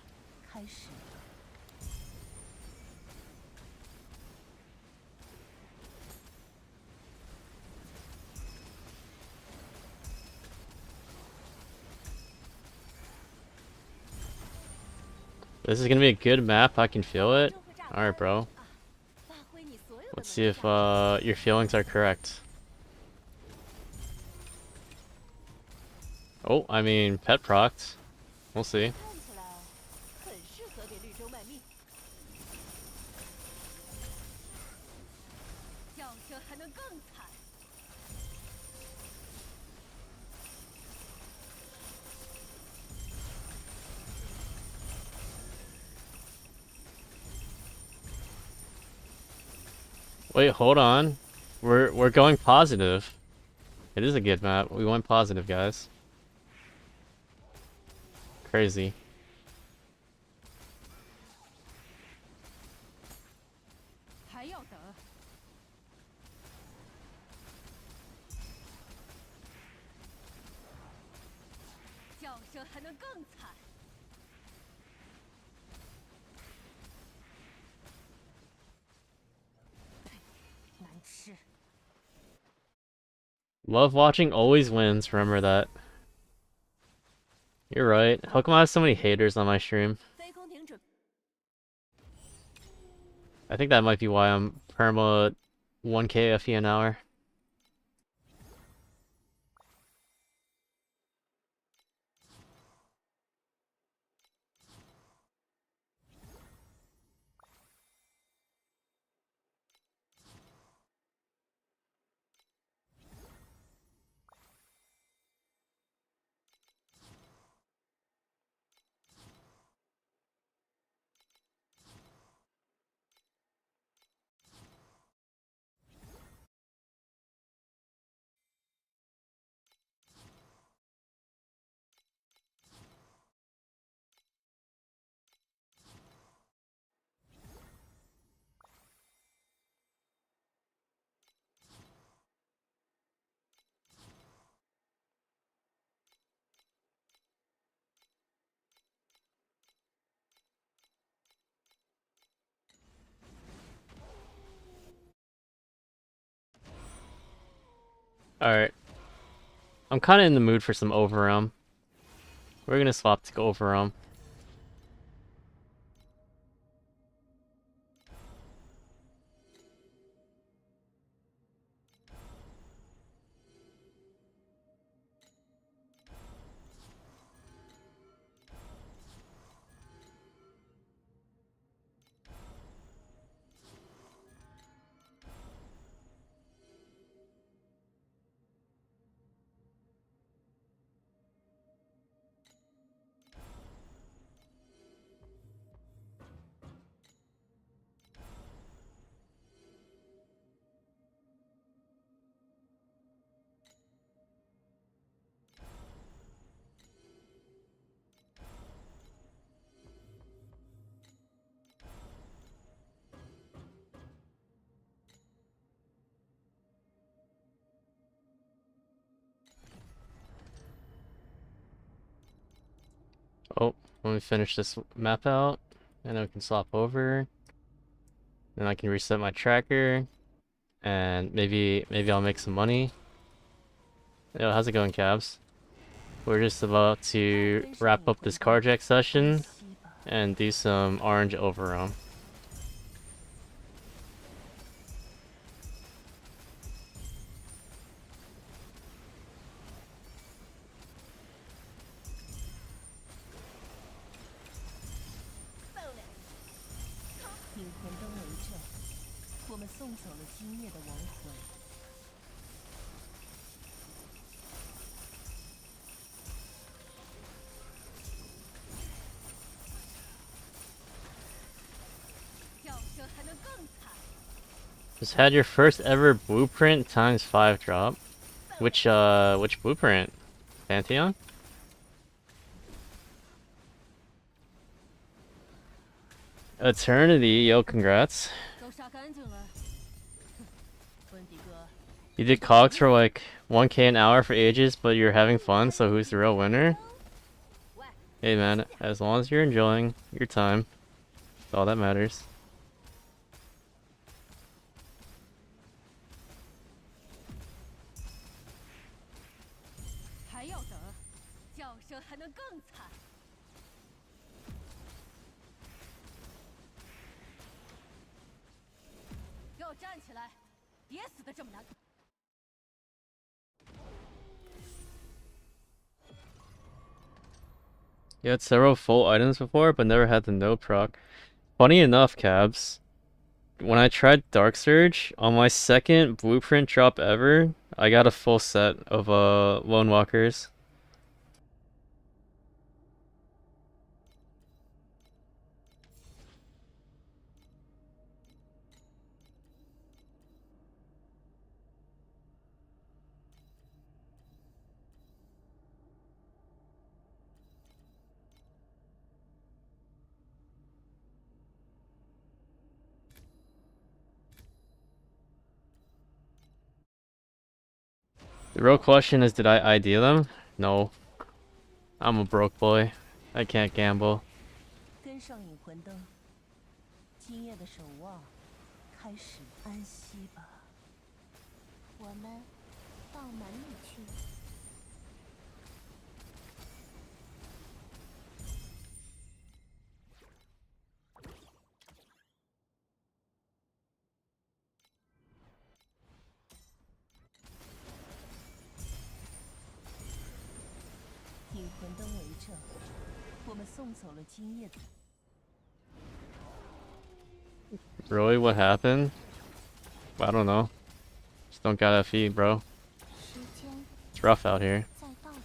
开始了。 This is gonna be a good map, I can feel it. 就会炸 Alright, bro. 发挥你所有的 Let's see if 能力 your feelings are correct. Oh, I mean, pet proct. We'll see. 看起来很适合给绿洲卖命。叫声还能更惨。 Wait, hold on. We're going positive. It is a good map. We went positive, guys. Crazy. 还要等？叫声还能更惨。 难吃。 Love watching always wins, remember that. You're right. How come I have so many haters on my stream? 飞空艇准 I think that might be why I'm perma 1k FE an hour. Alright. I'm kinda in the mood for some Overrealm. We're gonna swap to Overrealm. Oh, let me finish this map out, and then we can swap over. Then I can reset my tracker, and maybe I'll make some money. Yo, how's it going, Cabs? We're just about to wrap up this carjack session and do some orange Overrealm.引魂灯为证，我们送走了今夜的亡魂。叫声还能更惨。 Just had your first ever blueprint times 5 drop. Which blueprint? Pantheon? Eternity, yo, congrats. 都杀干净了。温迪哥， You did cogs for like 1k an hour for ages, but you're having fun, so who's the real winner? Hey man, as long as you're enjoying your time, that's all that matters. 还要等，叫声还能更惨。给我站起来，别死的这么难看。 You had several full items before, but never had the no proc. Funny enough, Cabs, when I tried Dark Surge, on my second blueprint drop ever, I got a full set of Lone Walkers. The real question is, did I ID them? No. I'm a broke boy. I can't gamble. 跟上引魂灯，今夜的守望开始安息吧。我们到门里去。引魂灯为证，我们送走了今夜的。 Really? What happened? I don't know. Just don't got FE, bro. 时间 It's rough out here. 在倒转，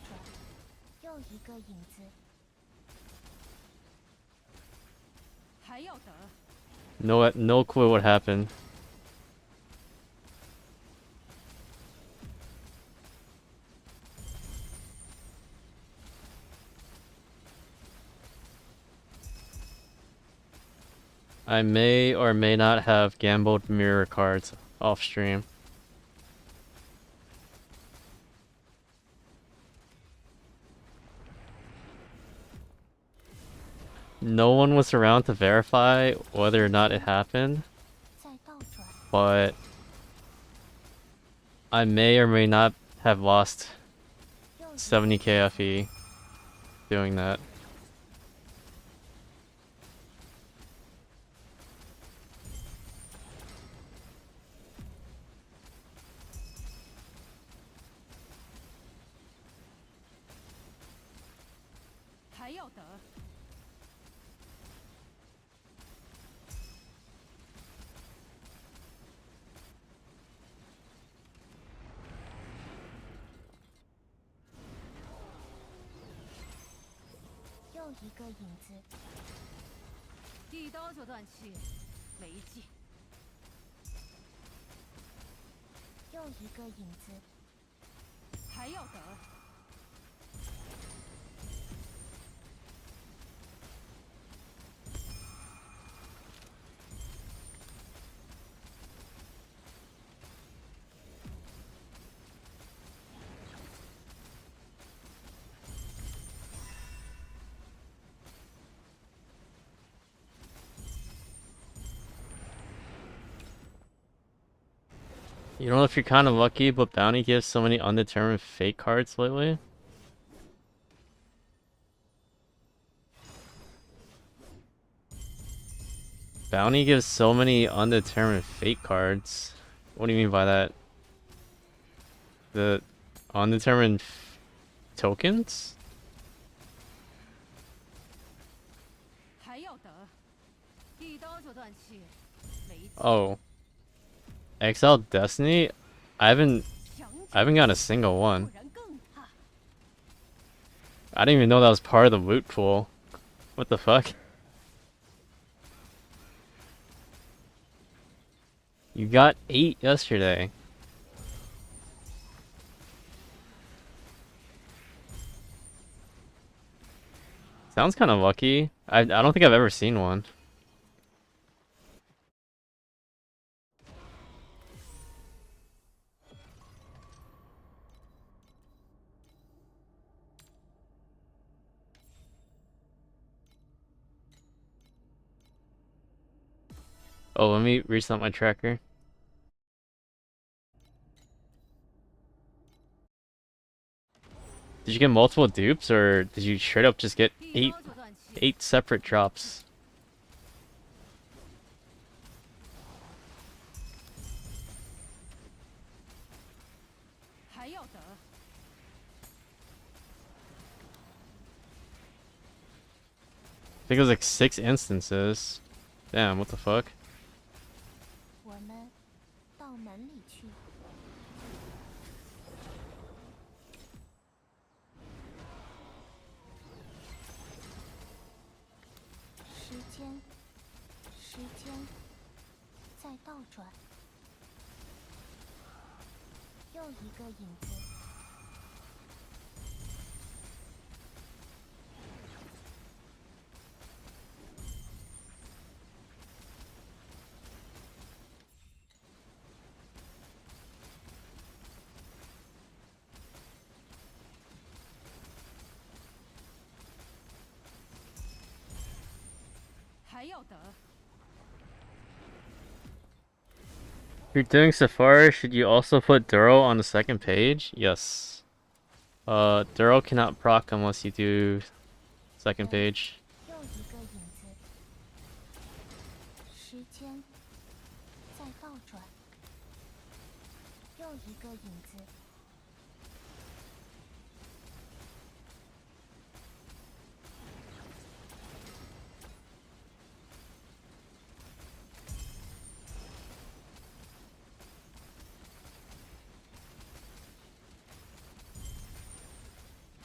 又一个影子。还要等， No clue what happened. I may or may not have gambled mirror cards off stream. No one was around to verify whether or not it happened, 再倒转， but I may or may not have lost 又一个 70k FE doing that. 还要等。又一个影子，一刀就断气，没劲。又一个影子，还要等。You don't know if you're kind of lucky, but Bounty gives so many undetermined fake cards lately. Bounty gives so many undetermined fake cards. What do you mean by that? The undetermined tokens? 还要等。一刀就断气，没劲。 Oh. Exile Destiny? I haven't 强 got a single one. 果然更怕。 I didn't even know that was part of the loot pool. What the fuck? You got 8 yesterday. Sounds kind of lucky. I don't think I've ever seen one. Oh, let me reset my tracker. Did you get multiple dupes, or did you straight up just get 一刀就断气。 8 separate drops? 还要等。 I think it was like 6 instances. Damn, what the fuck? 我们到门里去。时间，时间在倒转。又一个影子，还要等。 If you're doing Safari, should you also put Duro on the second page? Yes. Duro cannot proc unless you do second page. 又一个影子，时间在倒转。又一个影子，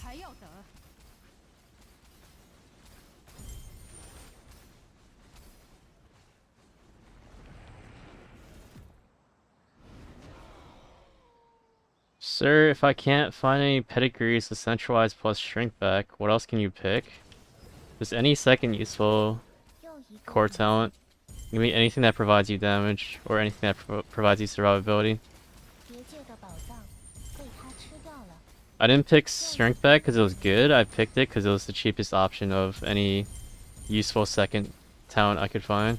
还要等。 Sir, if I can't find any pedigrees to centralize plus shrink back, what else can you pick? Just any second useful 又一个 core 影子 talent. Give me anything that provides you damage, or anything that provides you survivability. 别界的宝藏被他吃掉了。 I didn't pick shrink back because it was good. I picked it because it was the cheapest option of any useful second talent I could find.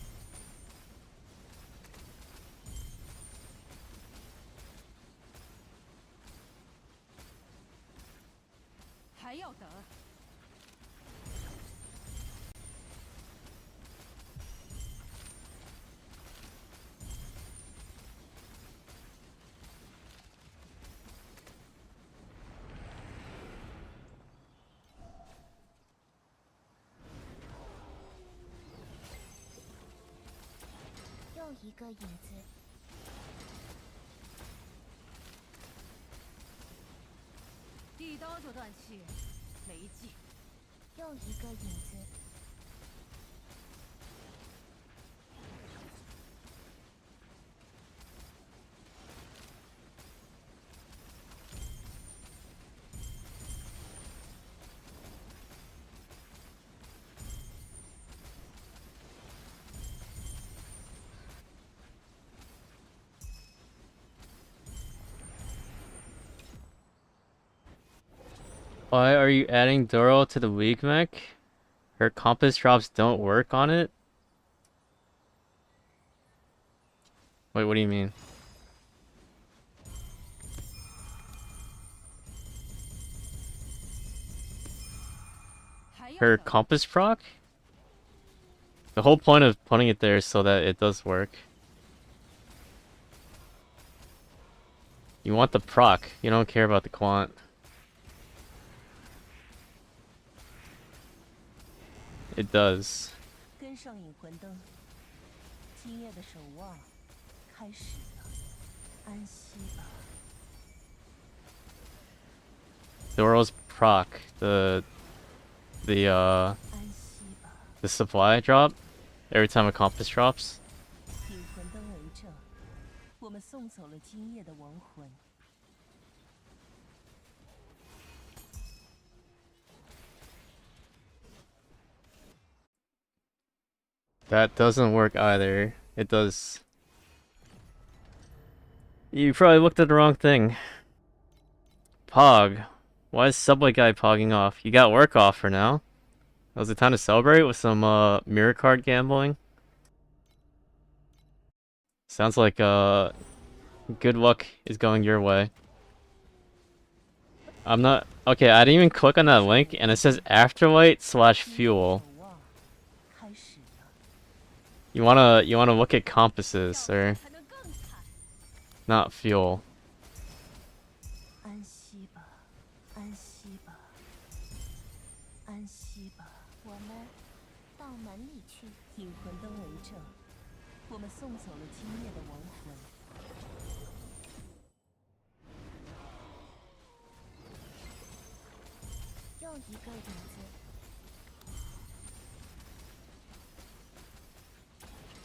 还要等。又一个影子。一刀就断气，没劲。又一个影子。Why are you adding Doro to the weak mech? Her compass drops don't work on it? Wait, what do you mean? Her compass proc? The whole point of putting it there is so that it does work. You want the proc, you don't care about the quant. It does. 跟上引魂灯，今夜的守望开始了，安息吧。Doro's proc, the 安息吧。 supply drop every time a compass drops. 引魂灯为证，我们送走了今夜的亡魂。 That doesn't work either. It does. You probably looked at the wrong thing. Pog. Why is Subway Guy pogging off? You got work off for now. Was it time to celebrate with some mirror card gambling? Sounds like good luck is going your way. I'm not okay, I didn't even click on that link and it says afterlight/fuel. 守望开始了。 You wanna look at compasses, sir. 才能更惨。 Not fuel. 安息吧，安息吧，安息吧。我们到门里去。引魂灯为证，我们送走了今夜的亡魂。又一个影子。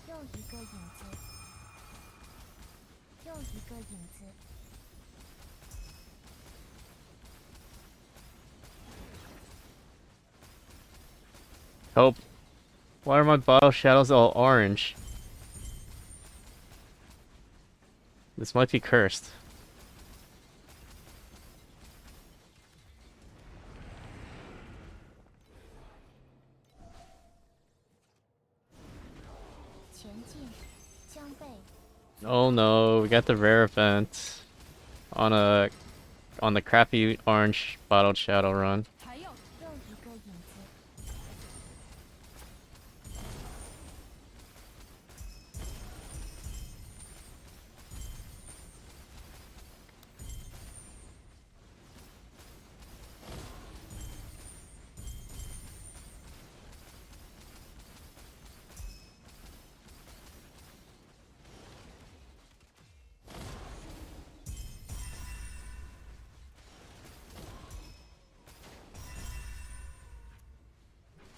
又一个影子。又一个影子。 Help. Why are my bottle shadows all orange? This might be cursed. 前进，将被 Oh no, we got the rare event on the crappy orange bottled shadow run. 还要又一个影子。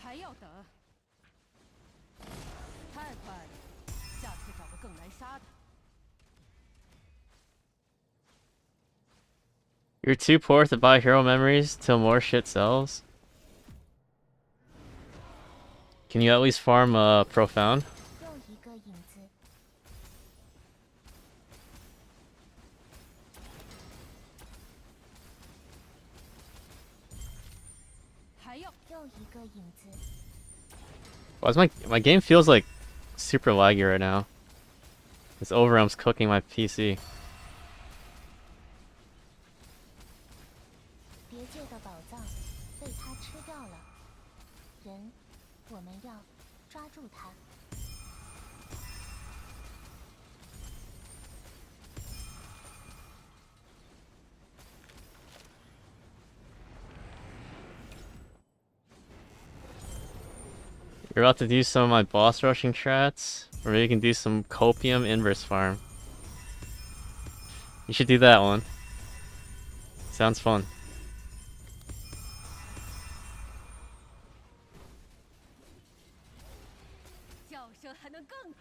还要等。太快了，下次找个更难杀的。 You're too poor to buy hero memories till more shit sells? Can you at least farm profound? 又一个影子。还要又一个影子。 Why is my game feels like super laggy right now? This overwhelm's cooking my PC. 别界的宝藏被它吃掉了。人，我们要抓住它。 You're about to do some of my boss rushing strats, or maybe you can do some copium inverse farm. You should do that one. Sounds fun. 叫声还能更，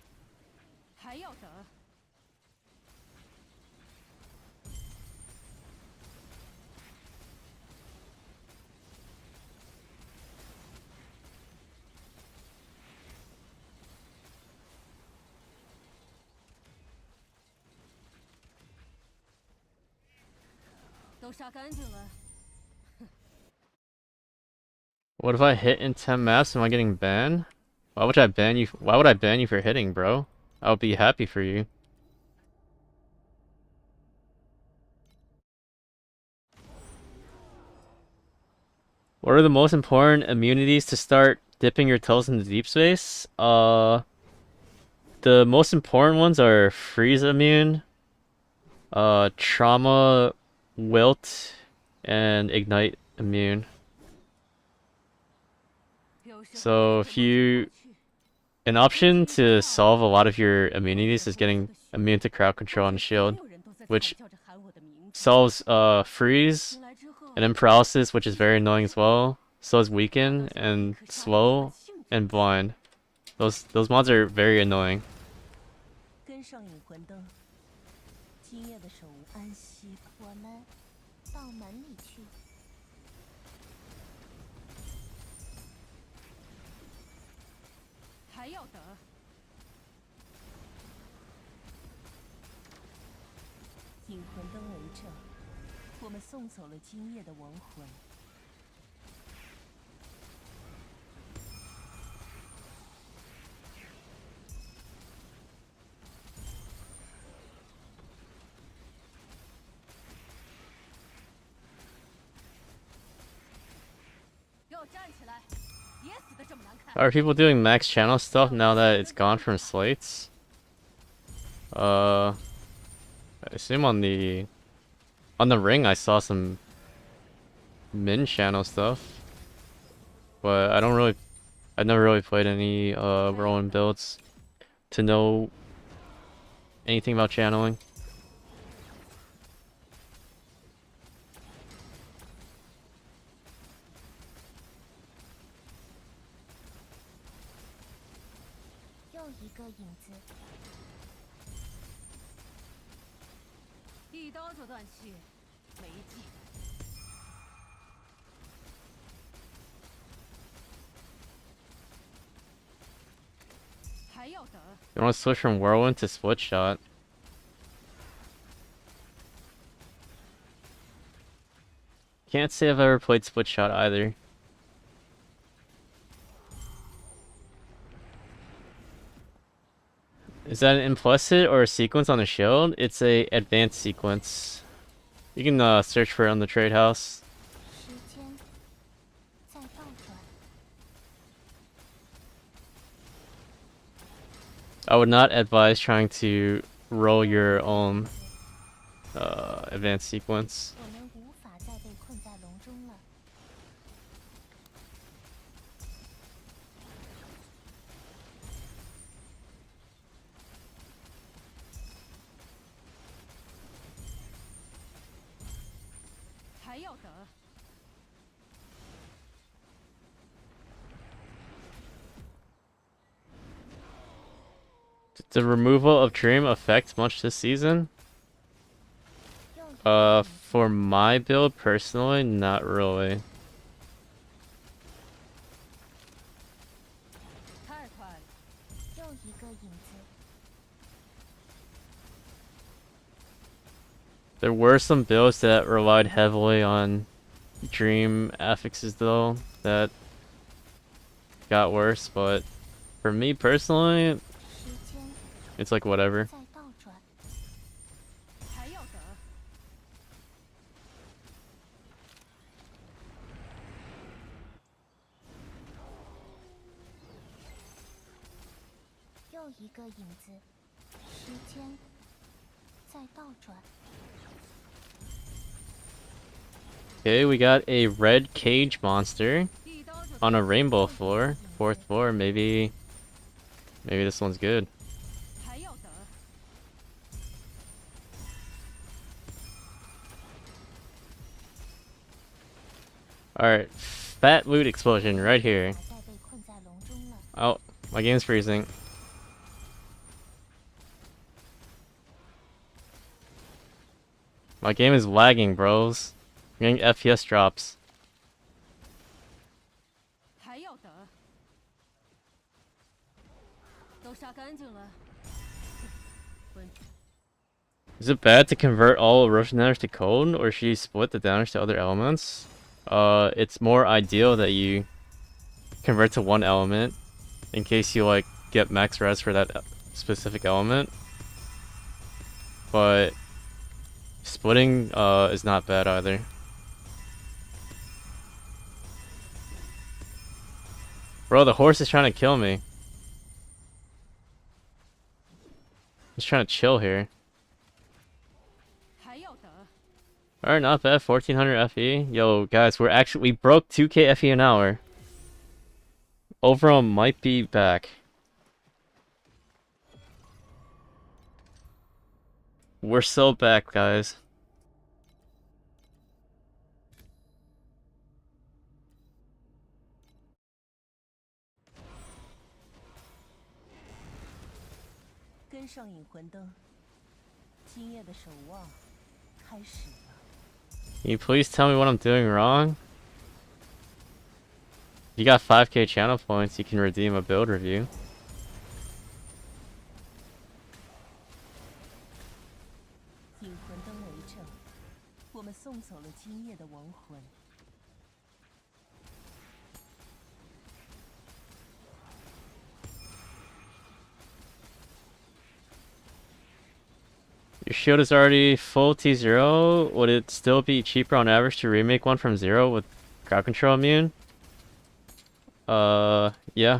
还要等。都杀干净了。 What if I hit in 10 maps? Am I getting banned? Why would I ban you? Why would I ban you for hitting, bro? I would be happy for you. What are the most important immunities to start dipping your toes into deep space? The most important ones are freeze immune, trauma, wilt, and ignite immune. So if you, an option to solve a lot of your immunities is getting immune to crowd control and shield, which solves freeze and then paralysis, which is very annoying as well. So is weaken and slow and blind. Those mods are very annoying. 跟上引魂灯，今夜的守无安息吧。我们到门里去。 还要等。引魂灯为证，我们送走了今夜的亡魂。给我站起来！别死得这么难看。 Are people doing max channel stuff now that it's gone from slates? I assume on the ring I saw some min channel stuff, but I've never really played any Roland builds to know anything about channeling. 又一个影子，一刀就断气，没劲。还要等。 You want to switch from whirlwind to split shot? Can't say I've ever played split shot either. Is that an implicit or a sequence on the shield? It's a advanced sequence. You can search for it on the trade house. 时间在倒转。 I would not advise trying to roll your own advanced sequence. 我们无法再被困在笼中了。 还要等。 Did the removal of Dream affect much this season? 又一个 For my build personally, not really. 太快了。又一个影子， There were some builds that relied heavily on Dream affixes though, that got worse, but for me personally, 时间 it's like whatever. 在倒转。 还要等。又一个影子，时间在倒转。 Okay, we got a red cage monster 一刀就 on 断 a rainbow floor. 4th floor, maybe this one's good. 还要等。 Alright, fat loot explosion right here. 再被困在笼中了。 Oh, my game's freezing. My game is lagging, bros. I'm getting FPS drops. 还要等。都杀干净了。滚！ Is it bad to convert all eruption damage to cold, or should you split the damage to other elements? It's more ideal that you convert to one element in case you like get max res for that specific element. But splitting is not bad either. Bro, the horse is trying to kill me. He's trying to chill here. 还要等。 Alright, not bad. 1400 FE. Yo, guys, we broke 2k FE an hour. Overall might be back. We're so back, guys. "跟上引魂灯，今夜的守望开始了。 Can you please tell me what I'm doing wrong? You got 5k channel points, you can redeem a build review. 引魂灯为证，我们送走了今夜的亡魂。 Your shield is already full T0. Would it still be cheaper on average to remake one from 0 with crowd control immune? Yeah.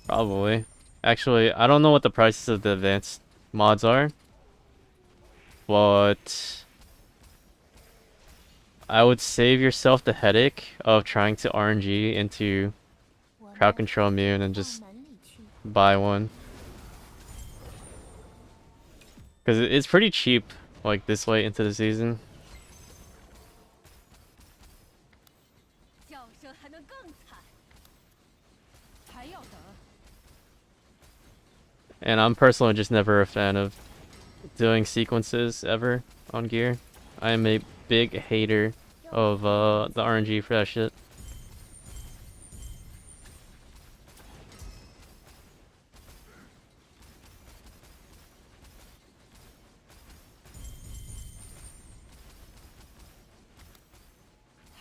Probably. Actually, I don't know what the prices of the advanced mods are. But I would save yourself the headache of trying to RNG into 我 crowd 们 control immune and 到 just 门里去。 buy one. Because it's pretty cheap, like this late into the season. 叫声还能更惨。还要等。 And I'm personally just never a fan of doing sequences ever on gear. I am a big hater of the RNG for that shit.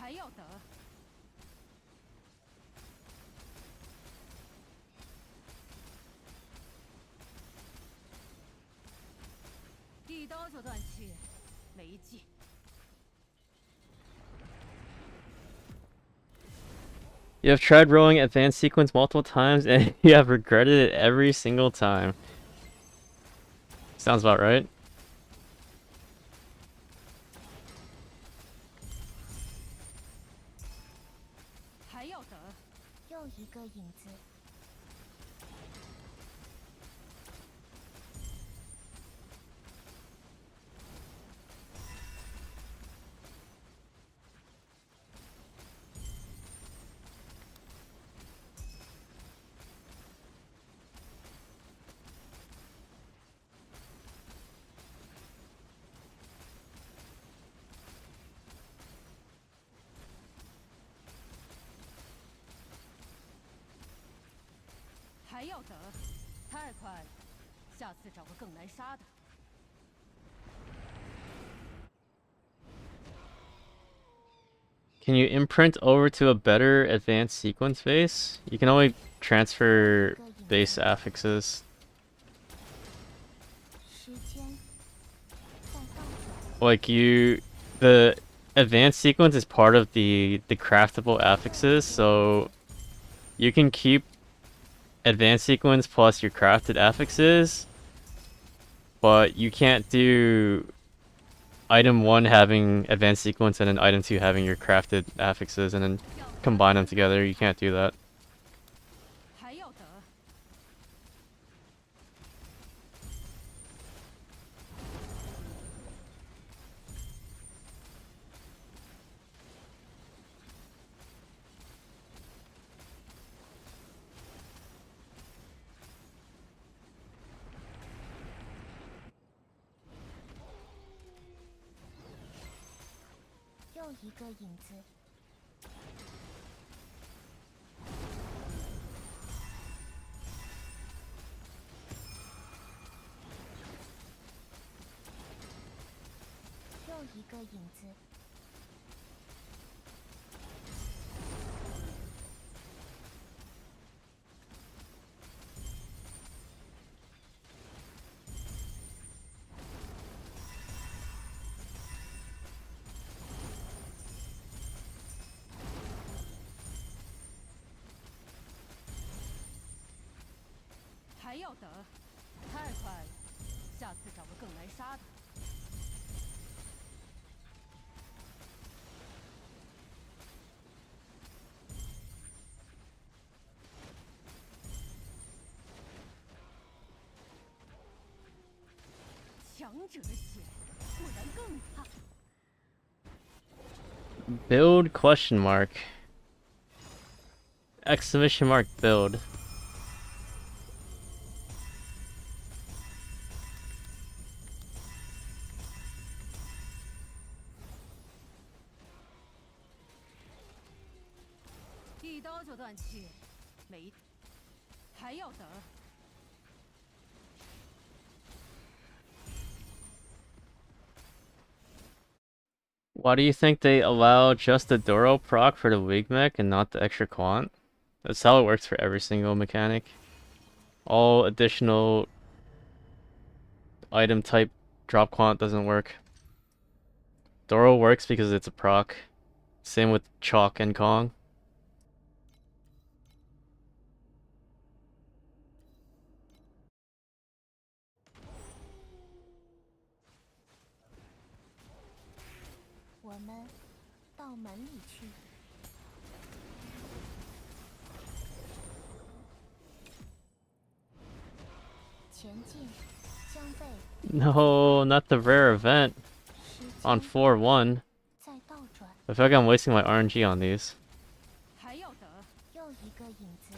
还要等。一刀就断气，没劲。 You have tried rolling advanced sequence multiple times and you have regretted it every single time. Sounds about right. 还要等。又一个影子，还要等。太快了，下次找个更难杀的。 Can you imprint over to a better advanced sequence base? You can only transfer base affixes. 时间在倒转。 Like the advanced sequence is part of the craftable affixes, so you can keep advanced sequence plus your crafted affixes, but you can't do item 1 having advanced sequence and then item 2 having your crafted affixes and then combine them together. You can't do that. 还要等。又一个影子。又一个影子。还要等？太快了，下次找个更难杀的。强者的血果然更烫。 Build question mark. Exclamation mark build.一刀就断气，没，还要等。 Why do you think they allow just the Doro proc for the Wig mech and not the extra quant? That's how it works for every single mechanic. All additional item type drop quant doesn't work. Doro works because it's a proc. Same with Chalk and Kong. 我们到门里去。前进将被 No, not the rare event 时 on 间 4-1. 再倒转， I feel like I'm wasting my RNG on these. 还要等？又一个影子。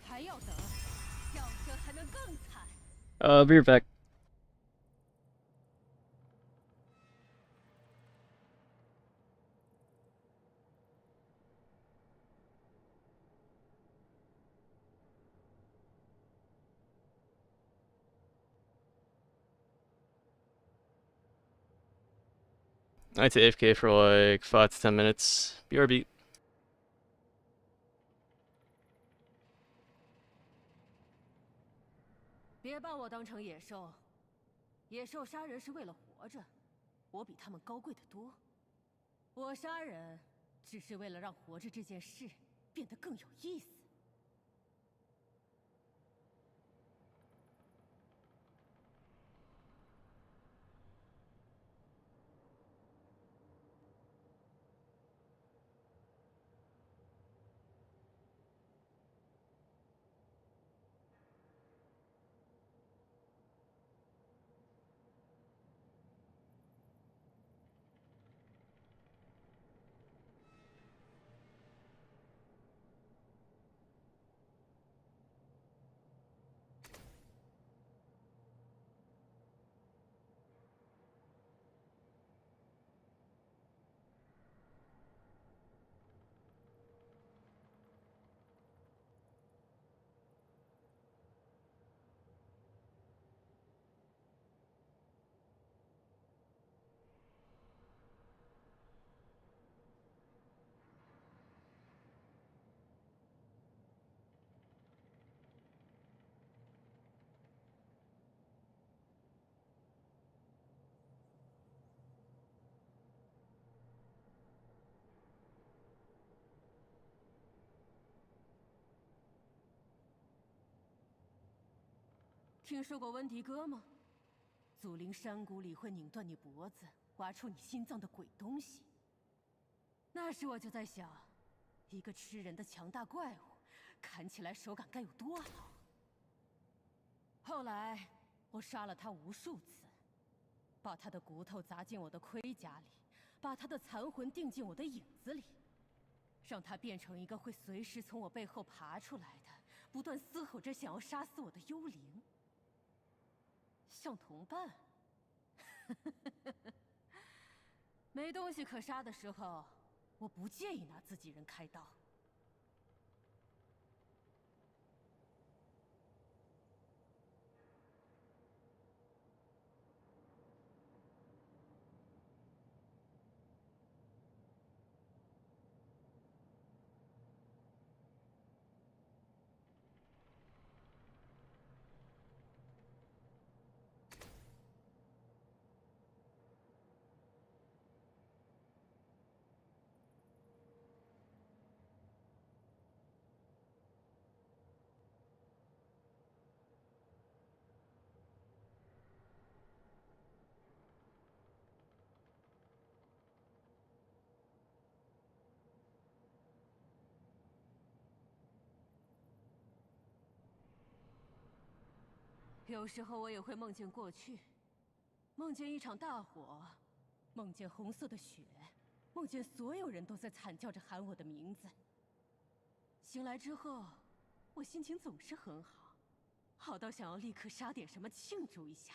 还要等？叫声还能更惨。 Be right back. I had to AFK for like 5 to 10 minutes. BRB. 别把我当成野兽，野兽杀人是为了活着，我比他们高贵得多。我杀人只是为了让活着这件事变得更有意思。听说过温迪哥吗？祖灵山谷里会拧断你脖子、挖出你心脏的鬼东西。那时我就在想，一个吃人的强大怪物，砍起来手感该有多好。后来我杀了他无数次，把他的骨头砸进我的盔甲里，把他的残魂钉进我的影子里，让他变成一个会随时从我背后爬出来的，不断嘶吼着想要杀死我的幽灵。像同伴。没东西可杀的时候，我不介意拿自己人开刀。有时候我也会梦见过去，梦见一场大火，梦见红色的血，梦见所有人都在惨叫着喊我的名字。醒来之后，我心情总是很好，好到想要立刻杀点什么庆祝一下。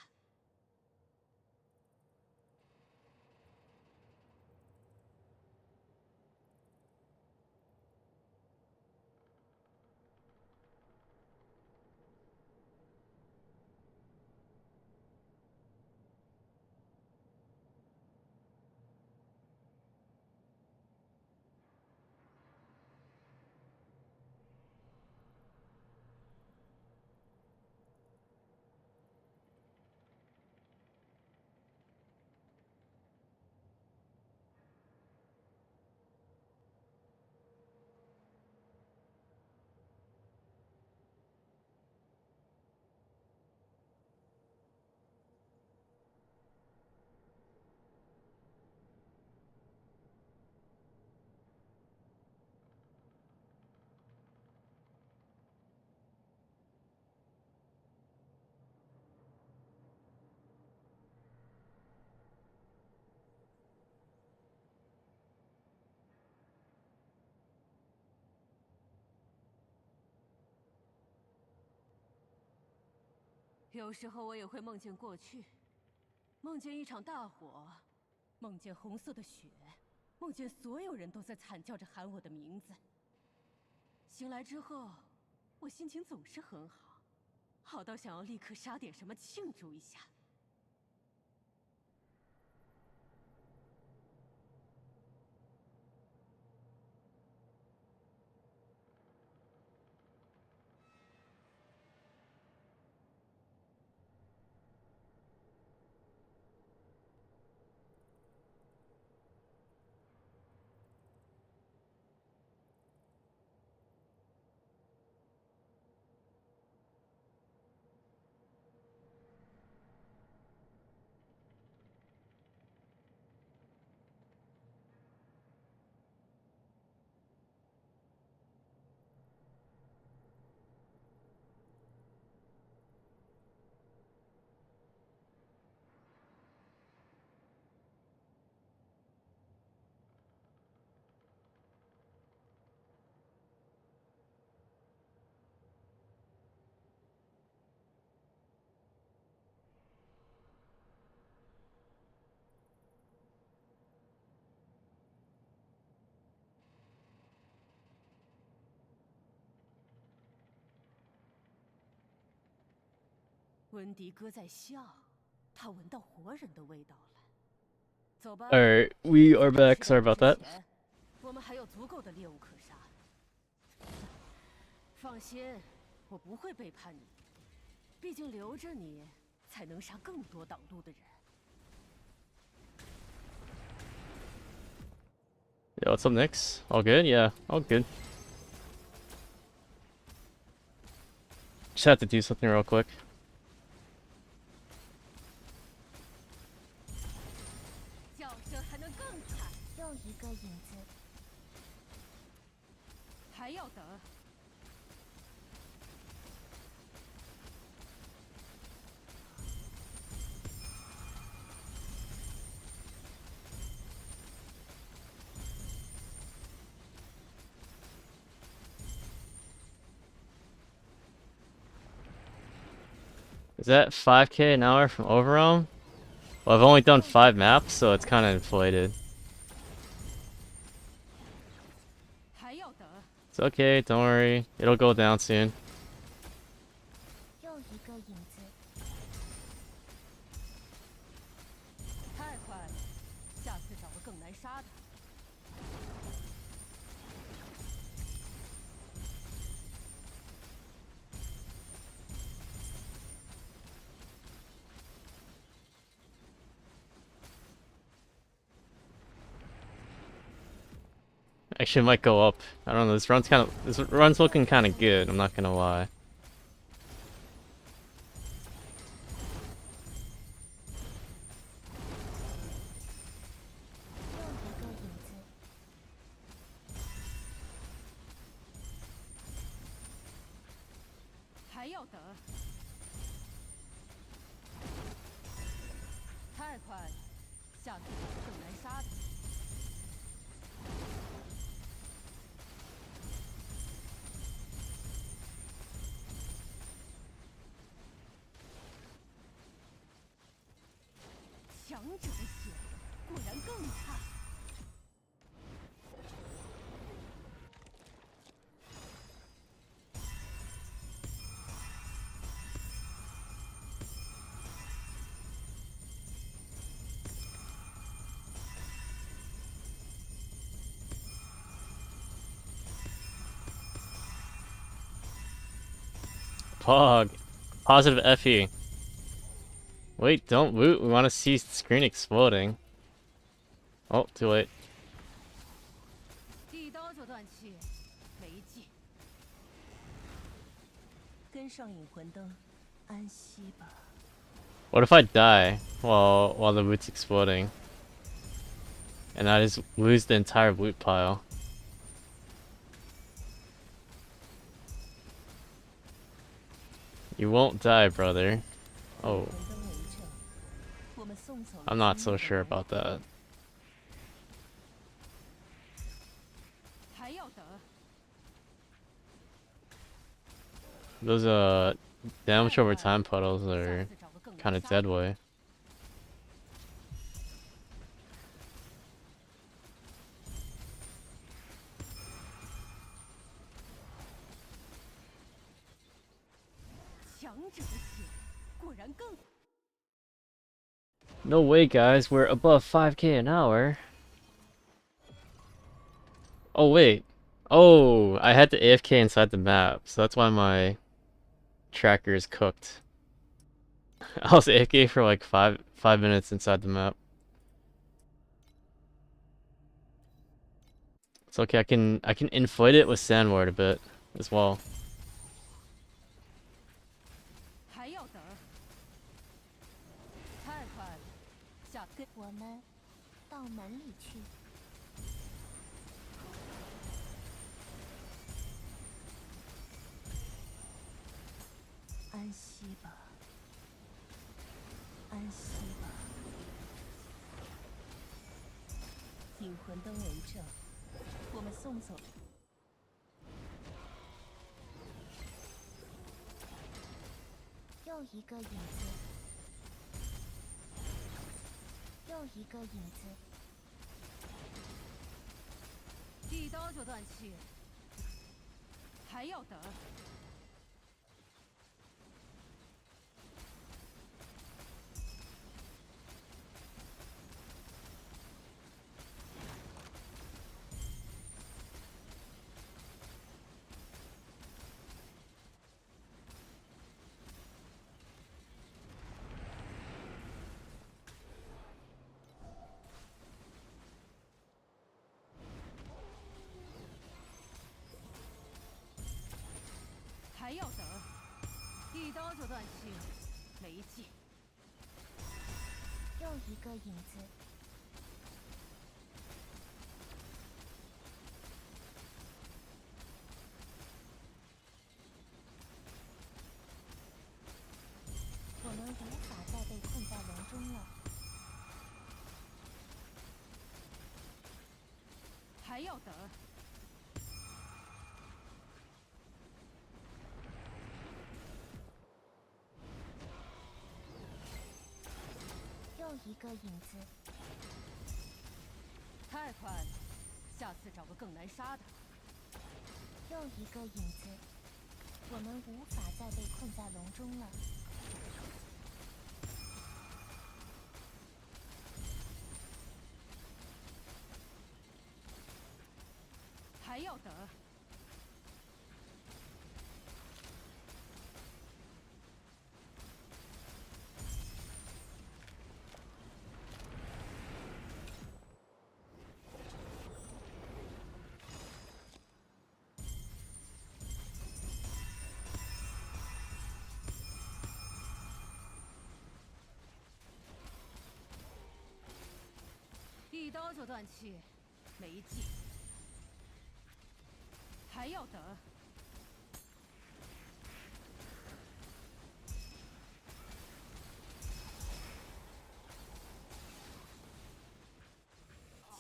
有时候我也会梦见过去，梦见一场大火，梦见红色的血，梦见所有人都在惨叫着喊我的名字。醒来之后，我心情总是很好，好到想要立刻杀点什么庆祝一下。温迪哥在笑，他闻到活人的味道了。走吧。Alright, we are back. Sorry about that. 我们还有足够的猎物可杀。放心，我不会背叛你，毕竟留着你，才能杀更多挡路的人。Yeah, what's up next? All good? Yeah, all good. Just had to do something real quick. Is that 5k an hour from Overrealm? Well, I've only done 5 maps, so it's kind of inflated. 还要等。 It's okay, don't worry. It'll go down soon. 又一个影子，太快了，下次找个更难杀的。Actually, it might go up. I don't know. This run's looking kind of good. I'm not gonna lie. 又一个影子，还要等。太快了，下次找个更难杀的。强者的血果然更惨。 Pog. Positive FE. Wait, don't loot. We want to see screen exploding. Oh, too late. 一刀就断气，没劲。跟上引魂灯，安息吧。 What if I die while the loot's exploding? And I just lose the entire loot pile? You won't die, brother. Oh, 魂灯为证，我们送走了 I'm not 今 so 日的 sure 来 about that. 还要等。 Those damage over time puddles are 下次找个更难 kind of 杀 dead 的 way. 强者的血果然更。 No way, guys. We're above 5k an hour. Oh, wait. Oh, I had to AFK inside the map, so that's why my tracker is cooked. I was AFK for like 5 minutes inside the map. It's okay. I can inflate it with Sand Ward a bit as well. 还要等。太快了，下次我们到门里去。安息吧，安息吧。引魂灯为证，我们送走。又一个影子，又一个影子，一刀就断气，还要等。还要等，一刀就断气，没劲。又一个影子，我们无法再被困在笼中了。还要等。又一个影子。太快了，下次找个更难杀的。又一个影子，我们无法再被困在笼中了。还要等。一刀就断气，没劲。还要等。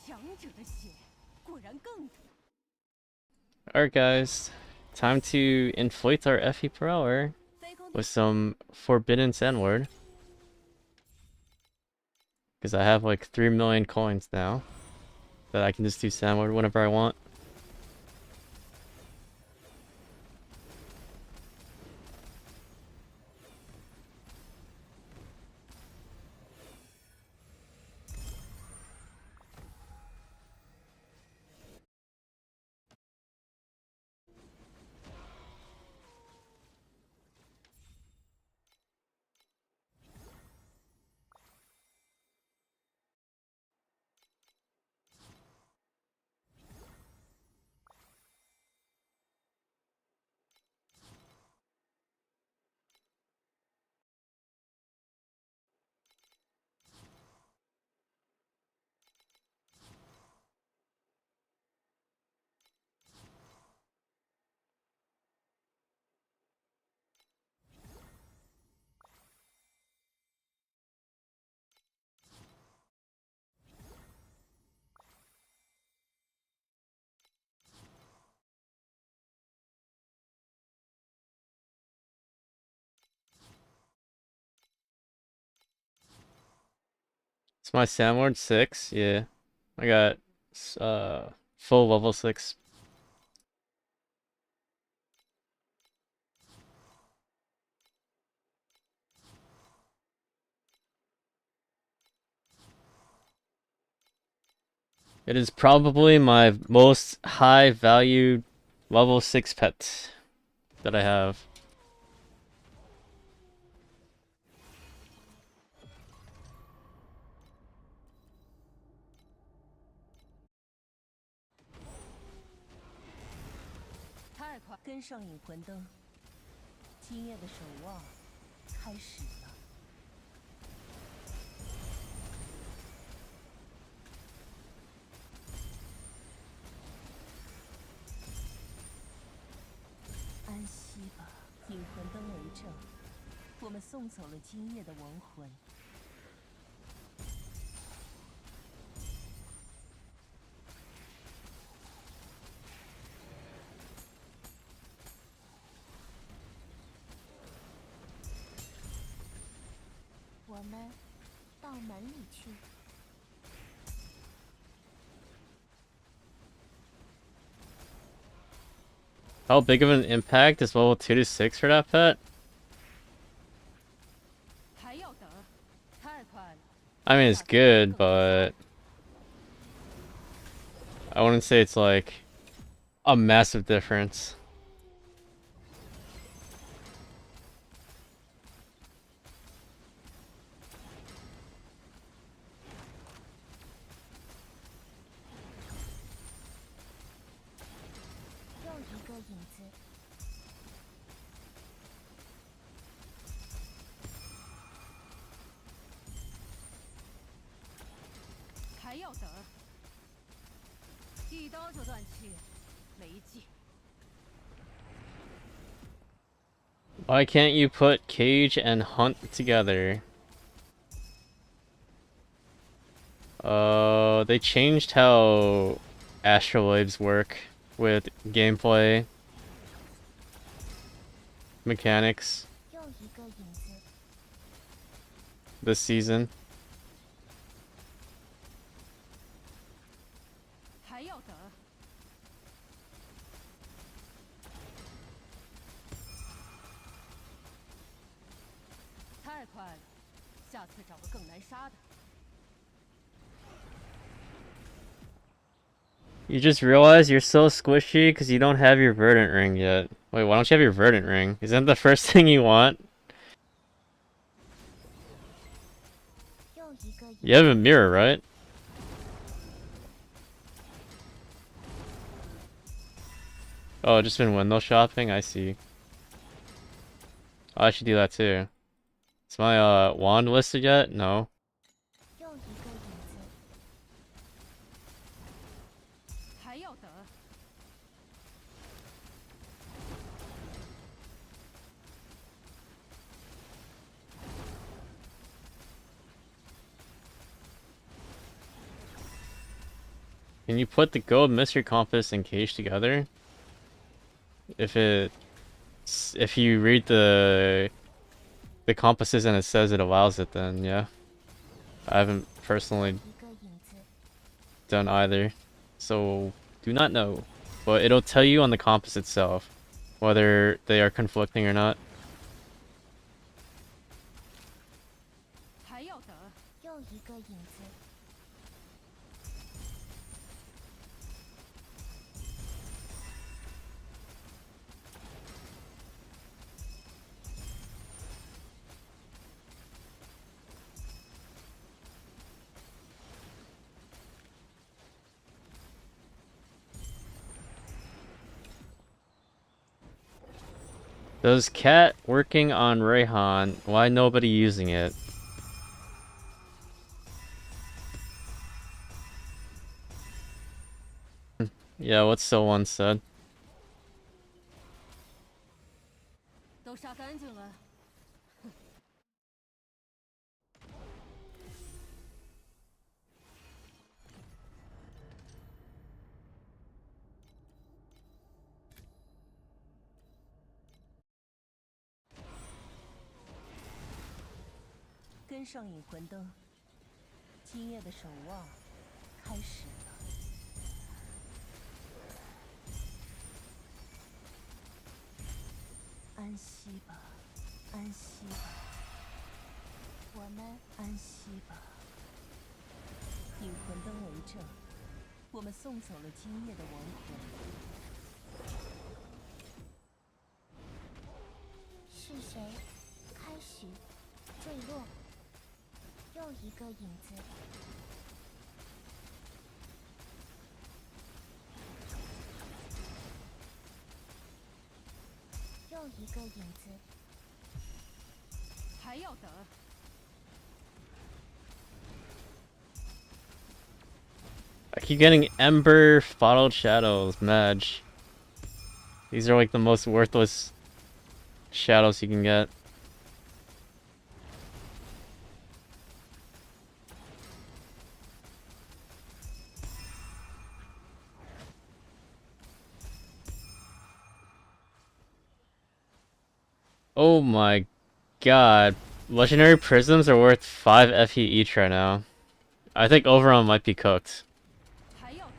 强者的血果然更毒。Alright guys, time to inflate our FE per hour 飞空 with some Forbidden Sandward. Because I have like 3 million coins now that I can just do Sandward whenever I want. It's my Sandward 6, yeah. I got full level 6. It is probably my most high valued level 6 pet that I have.跟上引魂灯，今夜的守望开始了。安息吧，引魂灯为证，我们送走了今夜的亡魂。我们到门里去。How big of an impact is level 2 to 6 for that pet? I mean, it's good, but I wouldn't say it's like a massive difference. Why can't you put Cage and Hunt together? They changed how Astrowaves work with gameplay mechanics this season. 了，下次找个更难杀的。 You just realize you're so squishy because you don't have your Verdant Ring yet. Wait, why don't you have your Verdant Ring? Isn't that the first thing you want? 又一个影 You have a mirror, right? Oh, just been window shopping? I see. I should do that too. Is my wand listed yet? No. 又一个影子，还要等？ Can you put the gold mystery compass and cage together? If you read the compasses and it says it allows it, then yeah. I haven't personally 一个影子， done either, so do not know. But it'll tell you on the compass itself whether they are conflicting or not. 还要等？ 又一个影子， Does Cat working on Rayhan? Why nobody using it? Yeah, what So One said. 都杀干净了。 跟上引魂灯，今夜的守望开始了。安息吧，安息吧，我们安息吧。引魂灯为证，我们送走了今夜的亡魂。是谁开始坠落？又一个影子，又一个影子，还要等？ I keep getting Ember, Followed Shadows, Mage. These are like the most worthless shadows you can get. Oh my god. Legendary Prisms are worth 5 FE each right now. I think Overon might be cooked. 还要等？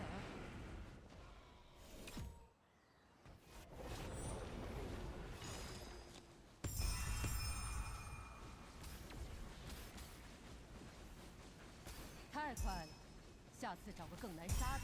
太快了，下次找个更难杀的。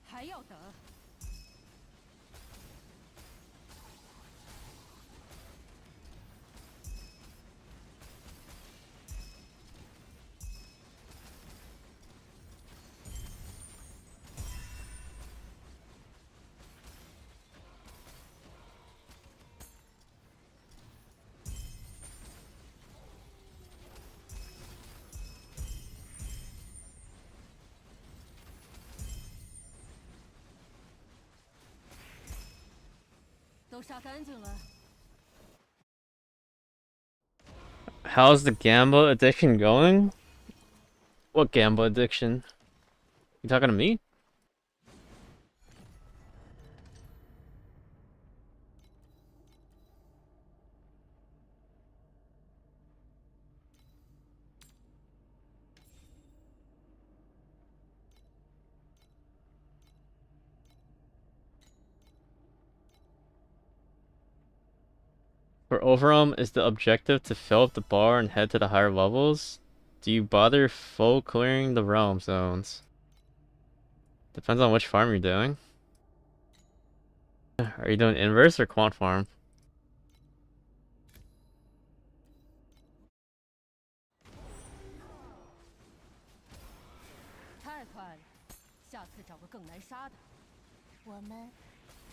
还要等？ 都杀干净了。 How's the Gamba addiction going? What Gamba addiction? You talking to me? For Overwhelm, is the objective to fill up the bar and head to the higher levels? Do you bother full clearing the realm zones? Depends on which farm you're doing. Are you doing inverse or quant farm?太快了，下次找个更难杀的。我们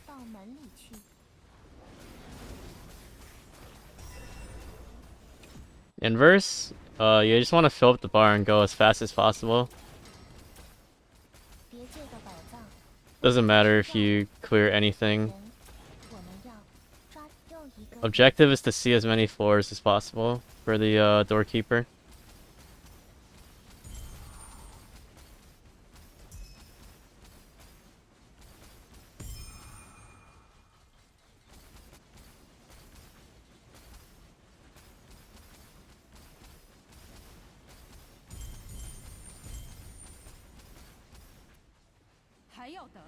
到门里去。 Inverse? You just want to fill up the bar and go as fast as possible. 别界的宝藏， Doesn't matter if you clear anything. 人，我们要抓又一个。 Objective is to see as many floors as possible for the doorkeeper. “还要等。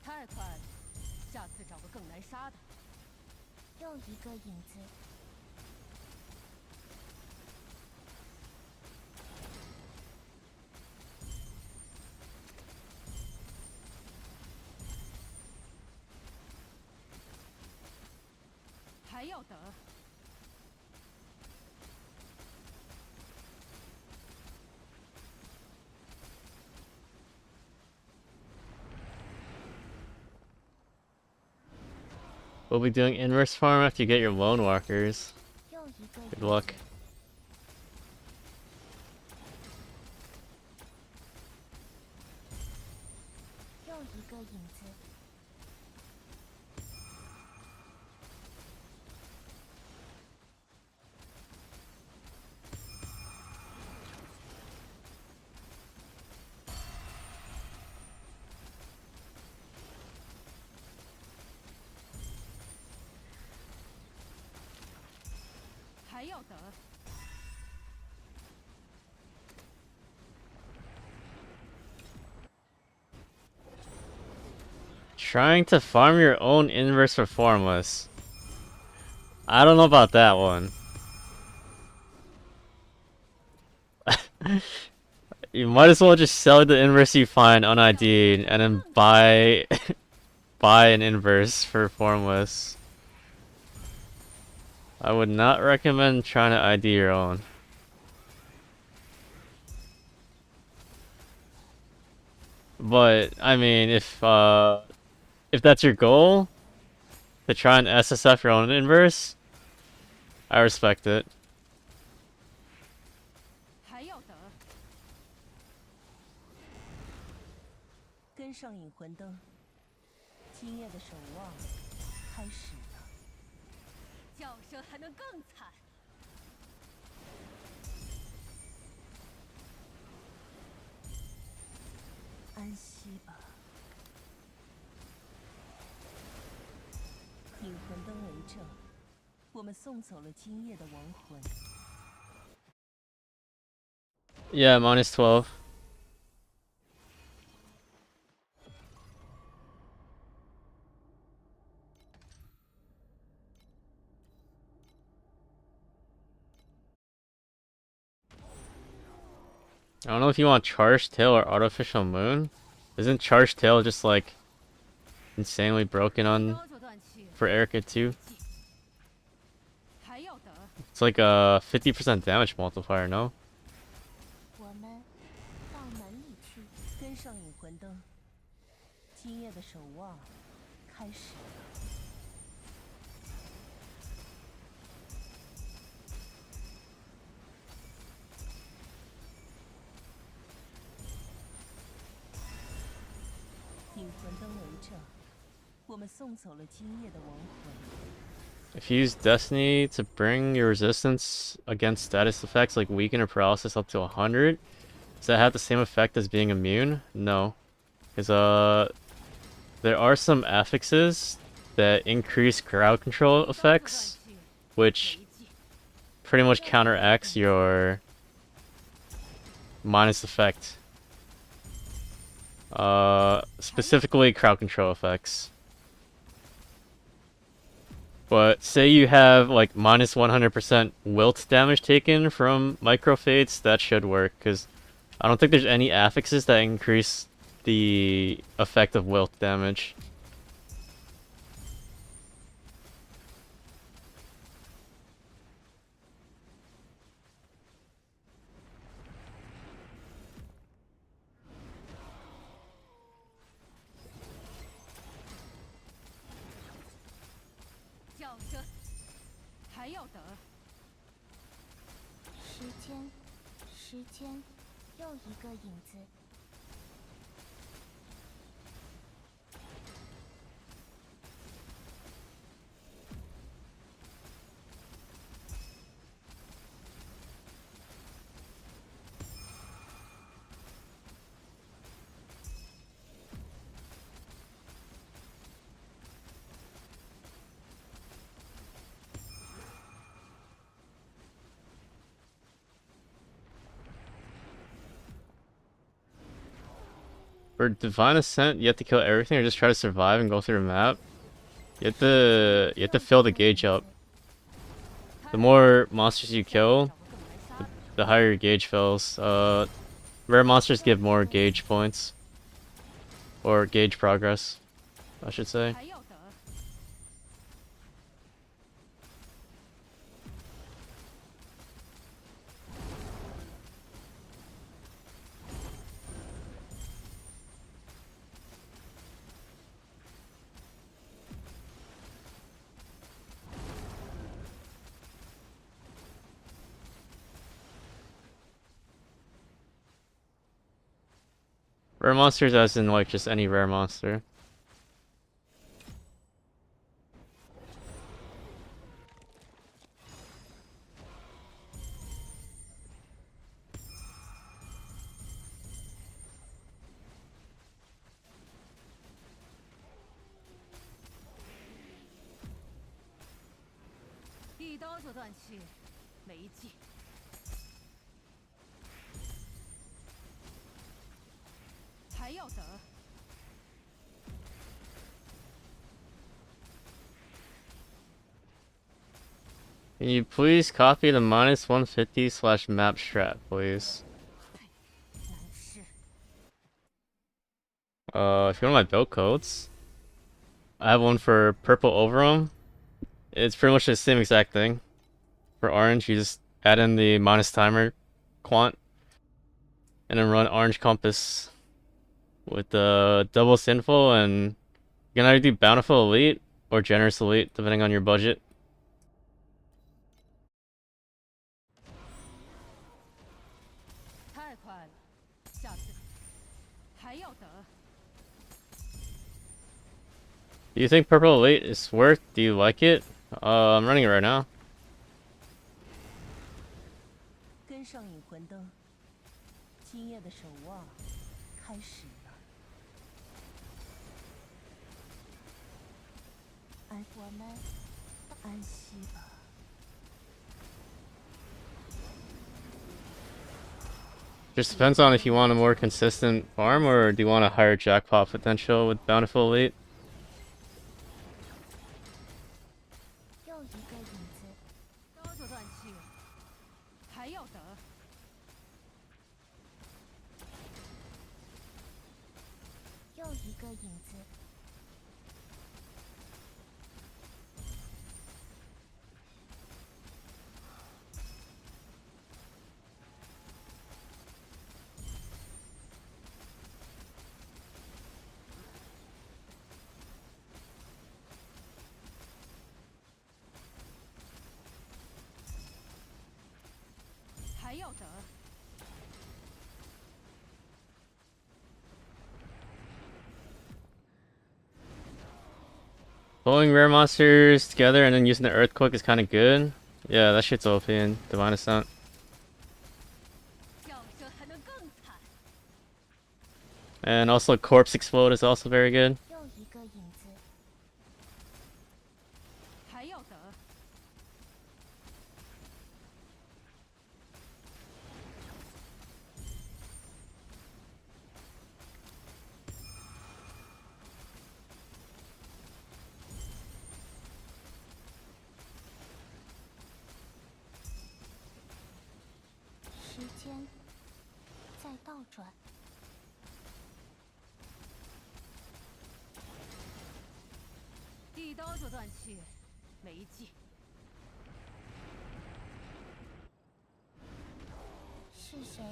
太快了，下次找个更难杀的。又一个影子。还要等。We'll be doing inverse farm after you get your lone walkers. 又一个影 Good 子。 luck. 又一个影子。还要等。 Trying to farm your own inverse for formless. I don't know about that one. You might as well just sell the inverse you find on ID and then buy buy an inverse for formless. I would not recommend trying to ID your own. But I mean, if that's your goal, to try and SSF your own inverse, I respect it. 还要等。跟上引魂灯，今夜的守望开始了。叫声还能更惨。安息吧。引魂灯为证，我们送走了今夜的亡魂。 Yeah, -12. I don't know if you want Charged Tail or Artificial Moon. Isn't Charged Tail just like insanely broken on 稍作断气。 for Erica too? 还要等。 It's like a 50% damage multiplier, no? 我们到门里去。跟上引魂灯，今夜的守望开始了。引魂灯为证，我们送走了今夜的亡魂。 If you use Destiny to bring your resistance against status effects like weaken or paralysis up to 100, does that have the same effect as being immune? No. Because there are some affixes that increase crowd control effects, which pretty much counteracts your minus effect. Specifically crowd control effects. But say you have like minus 100% wilt damage taken from microfates, that should work, because I don't think there's any affixes that increase the effect of wilt damage.时间，又一个影子。For Divine Ascent, you have to kill everything or just try to survive and go through the map. You have to fill the gauge up. The more monsters you kill, the higher your gauge fills. Rare monsters give more gauge points. Or gauge progress, I should say. Rare monsters as in like just any rare monster. Can you please copy the minus 150/map strat, please? If you want my build codes, I have one for purple Overwhelm. It's pretty much the same exact thing. For orange, you just add in the minus timer quant, and then run orange compass with the double sinful, and you can either do bountiful elite or generous elite, depending on your budget. Do you think purple elite is worth? Do you like it? I'm running it right now. 跟上引魂灯，今夜的守望开始了。我们安息吧。Just depends on if you want a more consistent farm or do you want a higher jackpot potential with bountiful elite. 又一个影子。稍作断气，还要等。又一个影子。还要等。 Pulling rare monsters together and then using the Earthquake is kind of good. Yeah, that shit's OP in Divine Ascent. 叫声还能更惨。 And also Corpse Explode is also very good. 又一个影子。还要等。时间在倒转，一刀就断气，没劲。是谁？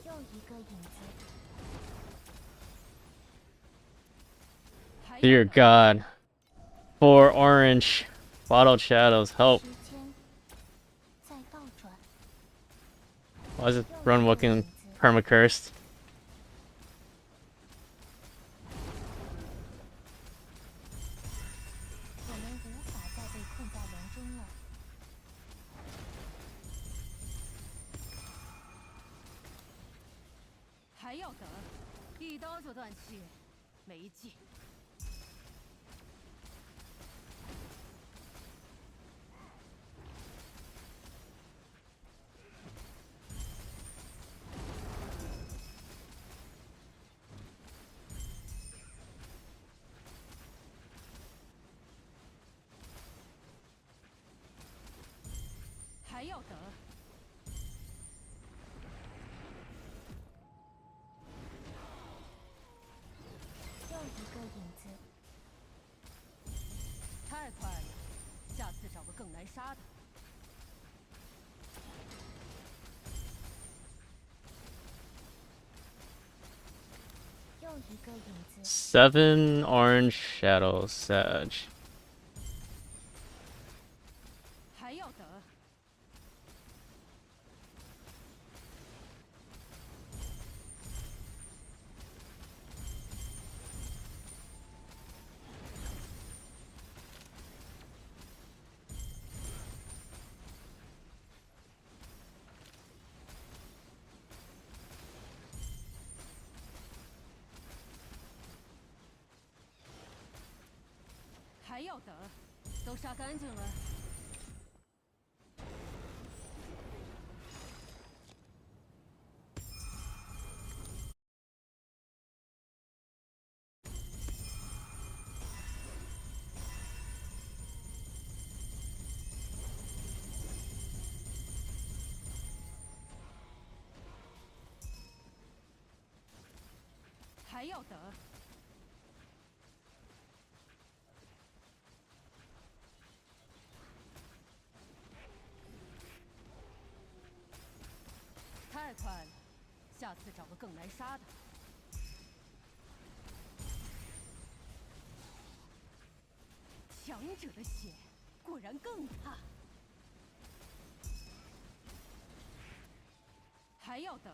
又一个影子。 Dear God. 4 orange. Bottled shadows. Help. 时间在倒转， Why is it run looking permacursed? 我们无法再被困在笼中了。还要等，一刀就断气，没劲。 还要等，又一个影子。太快了，下次找个更难杀的。又一个影子。 7 orange shadows. Sag. 还要等，还要等，都杀干净了。还要等，太快了，下次找个更难杀的。强者的血果然更烫。还要等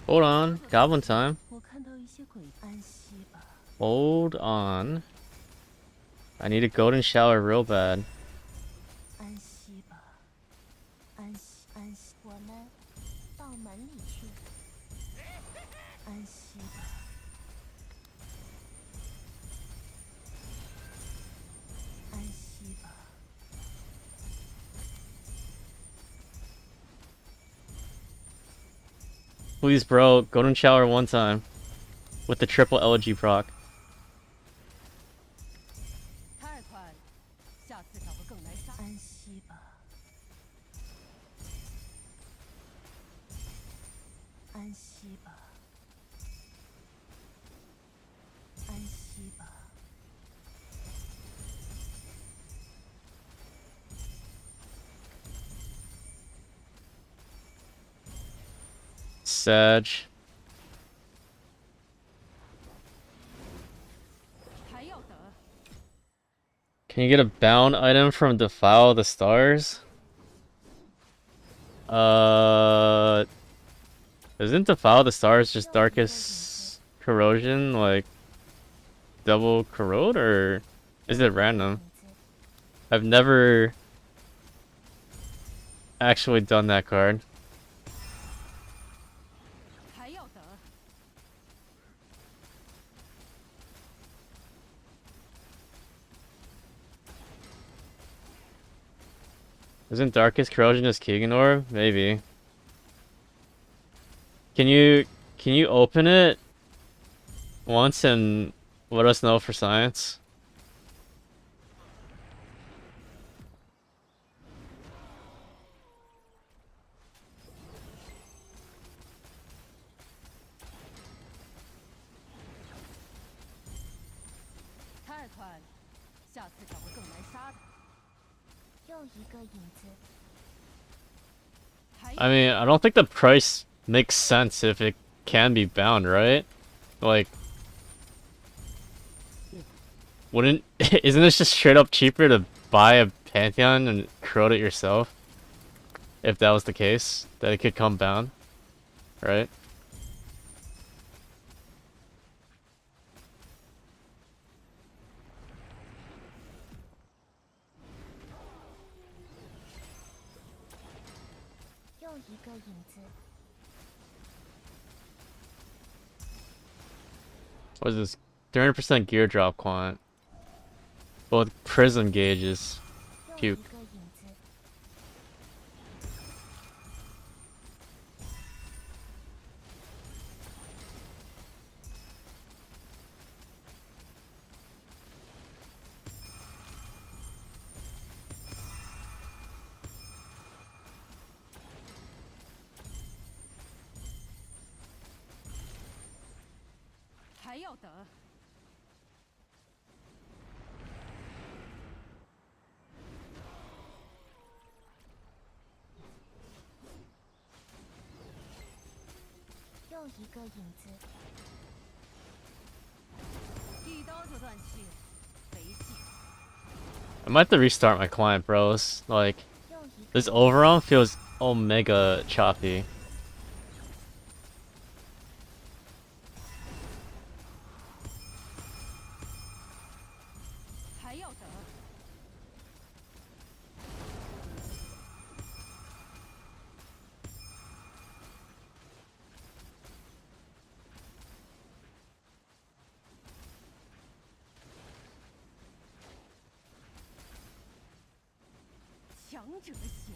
，Hold on. Goblin time. 我看到一些鬼，安息吧。 Hold on. I need a golden shower real bad. 安息吧，安息，安息，我们到门里去。安息吧，安息吧。 Please, bro. Golden shower one time. With the triple elegy proc. 太快了，下次找个更难杀。安息吧，安息吧，安息吧， Sag. 还要等， Can you get a bound item from Defile the Stars? Isn't Defile the Stars just Darkest corrosion, like double corrode, or is it random? 影子 I've never actually done that card. 还要等。 Isn't Darkest Corrosion just Keegan Orb? Maybe. Can you open it once and let us know for science?太快了，下次找个更难杀的。又一个影子， 还有 I mean, I don't think the price makes sense if it can be bound, right? Like, wouldn't isn't it just straight up cheaper to buy a Pantheon and corrode it yourself? If that was the case, that it could come bound, right? 又一个影子， What is this? 300% gear drop quant. Both prism gauges. 又一 Puke. 个影子， 还要等。 又一个影子， 一刀就断气，没劲。 I might have to restart my client, bros. Like, 又一个 this overrun feels omega choppy. 还要等。 强者的血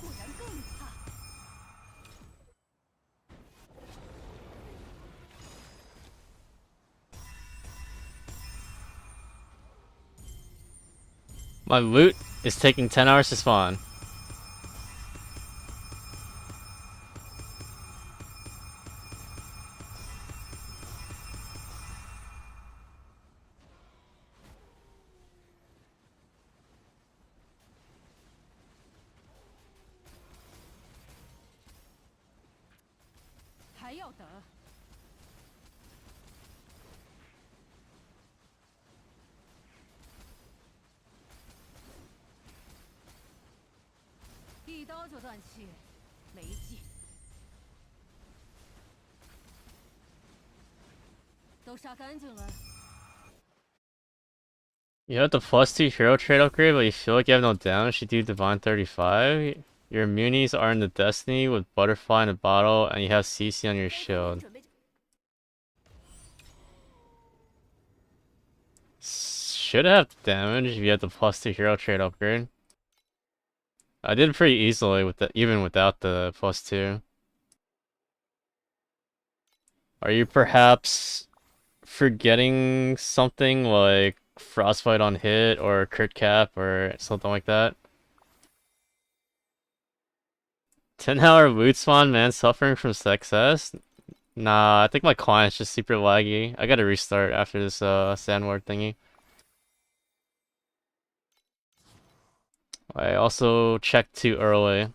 果然更差。 My loot is taking 10 hours to spawn. I 还要等。一刀就断气，没劲。都杀干净了。 You have the +2 hero trait upgrade, but you feel like you have no damage to do Divine 35? Your munis are in the Destiny with Butterfly in a bottle, and you have CC on your shield. 准备 Should have damage if you had the +2 hero trait upgrade. I did pretty easily with the, even without the +2. Are you perhaps forgetting something like Frostbite on hit or crit cap or something like that? 10-hour loot spawn, man, suffering from success? Nah, I think my client's just super laggy. I gotta restart after this Sandward thingy. I also checked too early.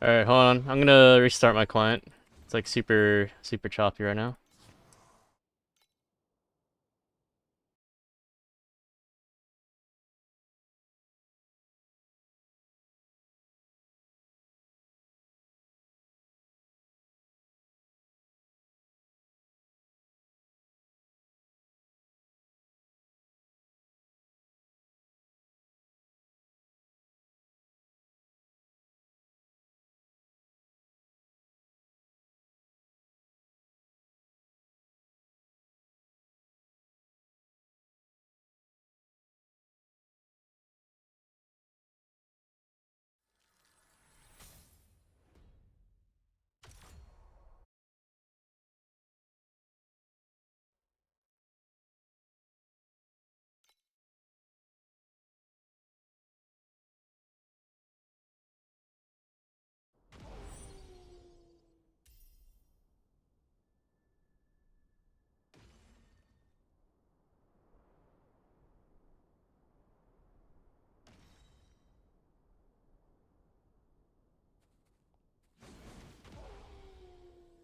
Alright, hold on. I'm gonna restart my client. It's like super choppy right now.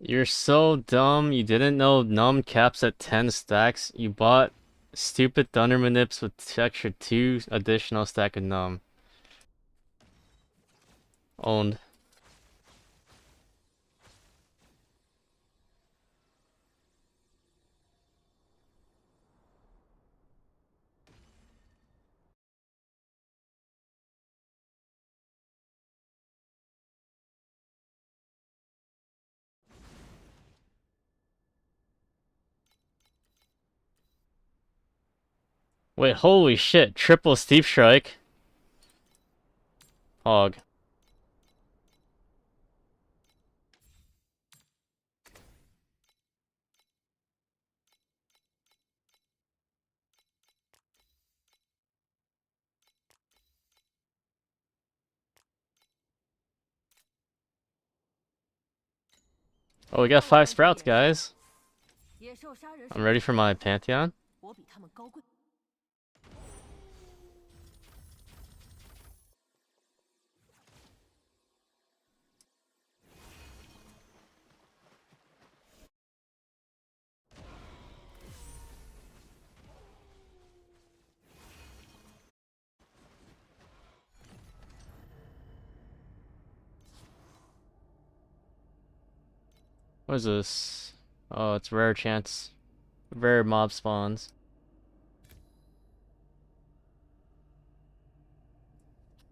You're so dumb. You didn't know Numb caps at 10 stacks. You bought stupid Thunder Manips with extra 2 additional stack of Numb. Owned. Wait, holy shit. Triple Steep Strike. Hog. Oh, we got 5 sprouts, guys. 野兽杀人是 I'm ready for my Pantheon. 我比他们高贵。What is this? Oh, it's rare chance. Rare mob spawns.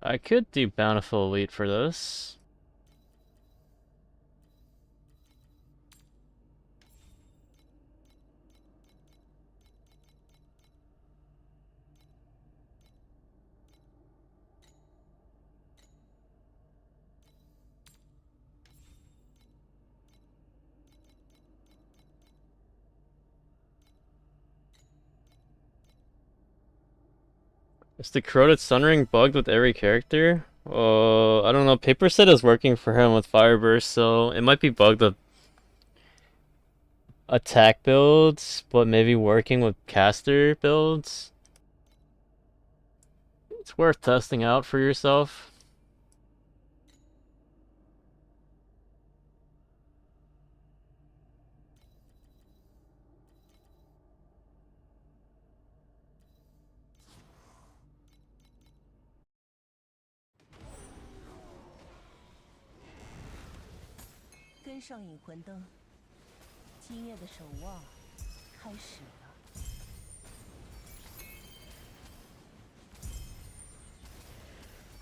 I could do Bountiful Elite for this. Is the Corroded Sunring bugged with every character? I don't know. Paper Set is working for him with Fireburst, so it might be bugged with attack builds, but maybe working with caster builds. It's worth testing out for yourself.跟上引魂灯，今夜的守望开始了。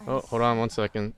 Oh, hold on 1 second.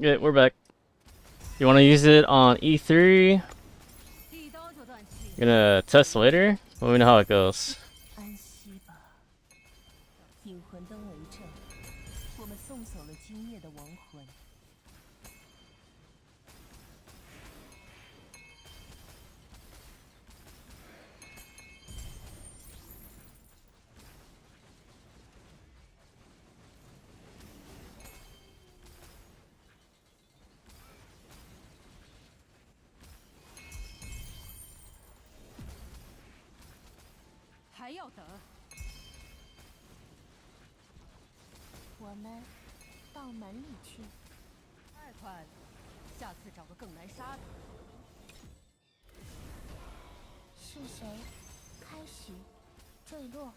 Yeah, we're back. You want to use it on E3? 一刀就断气。 Gonna test later? Let me know how it goes. 安息吧，引魂灯为证，我们送走了今夜的亡魂。还要等？我们到门里去。太快了，下次找个更难杀的。是谁开始坠落？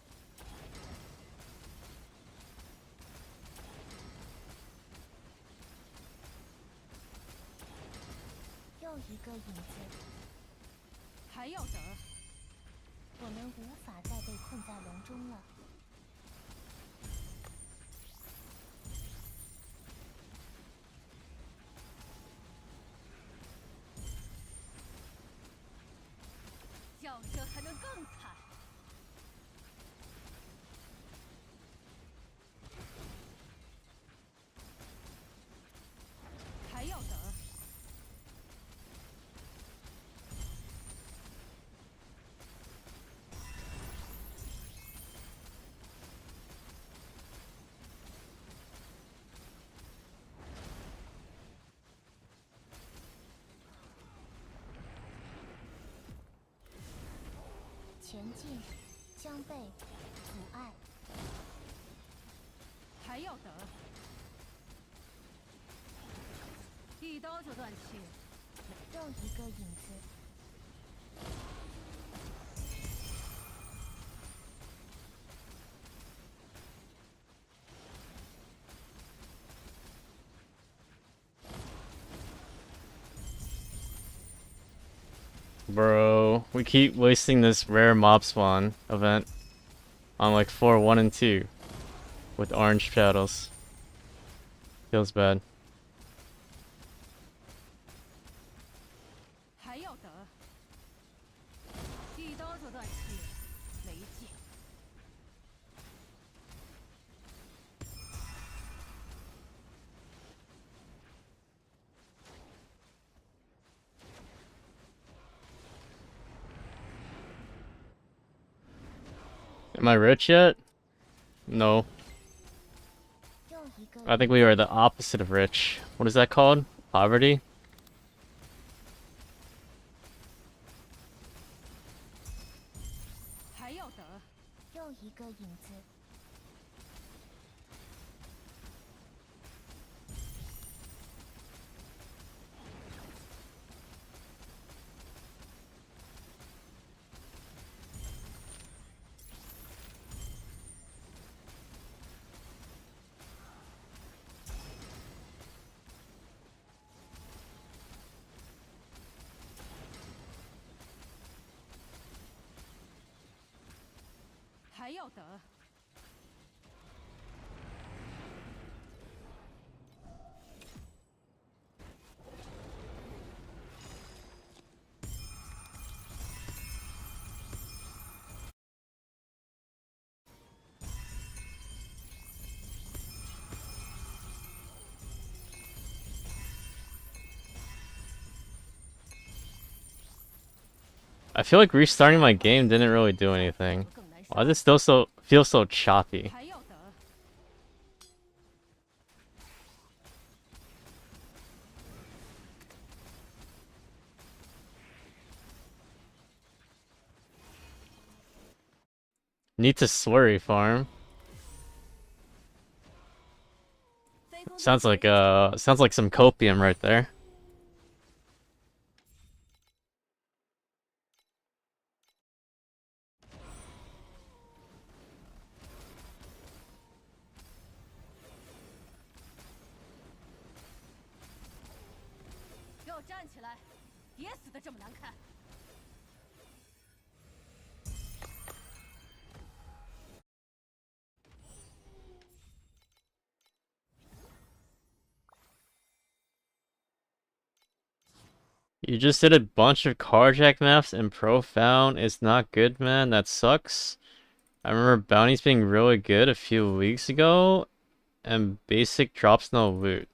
又一个影子。还要等？我们无法再被困在笼中了。叫声还能更惨。还要等？前进将被阻碍。还要等？一刀就断气。又一个影子。Bro, we keep wasting this rare mob spawn event on like 4, 1, and 2 with orange shadows. Feels bad. 还要等？一刀就断气，没劲。Am I rich yet? No. 又一个 I think we are the opposite of rich. What is that called? Poverty? 还要等？又一个影子。还要等？I feel like restarting my game didn't really do anything. 更难 Why 杀。 does it still feel so choppy? 还要等？Need to slurry farm. 飞空 Sounds like some copium right there. 给我站起来！别死的这么难看！ You just did a bunch of carjack maps and profound. It's not good, man. That sucks. I remember bounties being really good a few weeks ago, and basic drops no loot.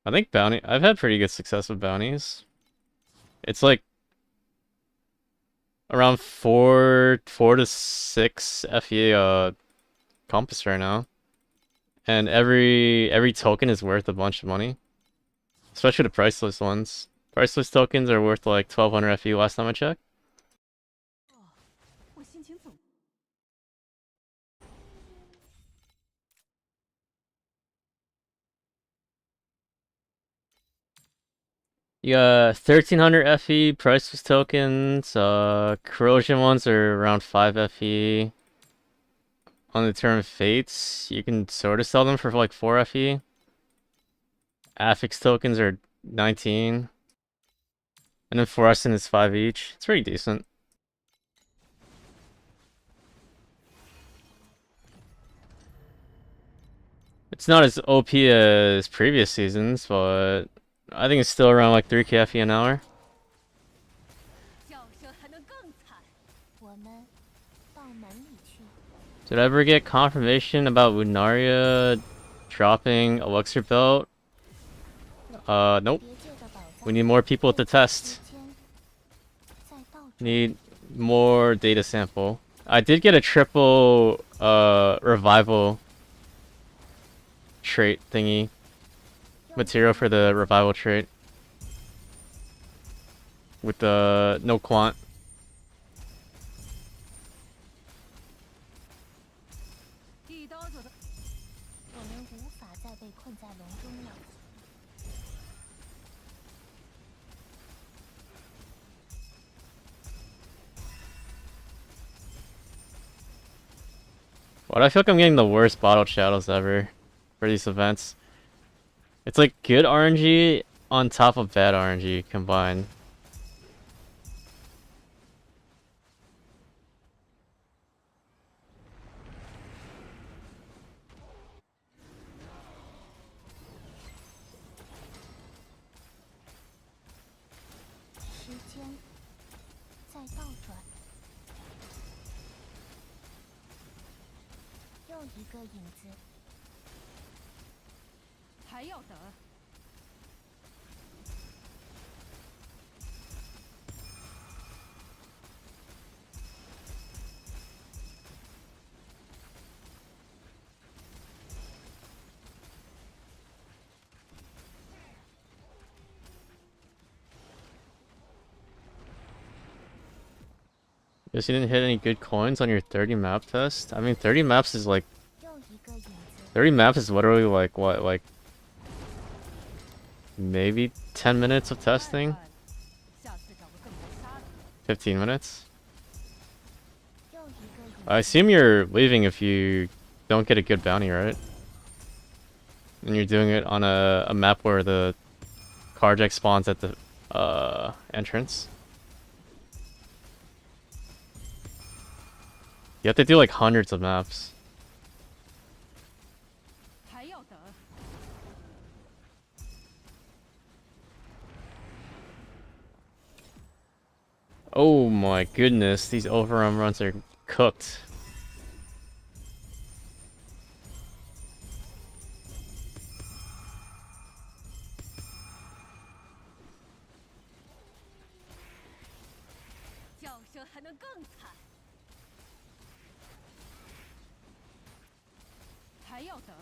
I think I've had pretty good success with bounties. It's like around 4 to 6 FE compass right now. And every token is worth a bunch of money. Especially the priceless ones. Priceless tokens are worth like 1200 FE last time I checked. 我心情怎么？ You got 1300 FE priceless tokens. Corrosion ones are around 5 FE. On the term Fates, you can sort of sell them for like 4 FE. Affix tokens are 19. And then Fluorescent is 5 each. It's pretty decent. It's not as OP as previous seasons, but I think it's still around like 3k FE an hour. 叫声还能更惨。我们到门里去。 Did I ever get confirmation about Lunaria dropping Elixir Belt? Nope. 别借着宝藏 We need more people to test. 之间再倒转 Need more data sample. I did get a triple revival trait thingy. Material for the revival trait. With the no quant. 一刀就能。我们无法再被困在笼中了。 But I feel like I'm getting the worst bottled shadows ever for these events. It's like good RNG on top of bad RNG combined. “还要等。” Guess you didn't hit any good coins on your 30 map test? I mean, 30 maps is like... 又一个影子， 30 maps is literally like, what, like... Maybe 10 minutes of testing? 下次找个更能杀的。 15 minutes? 又一个影子， I assume you're leaving if you don't get a good bounty, right? And you're doing it on a map where the carjack spawns at the entrance. You have to do like hundreds of maps. 还要等。 Oh my goodness, these overrun runs are cooked. 叫声还能更惨。还要等。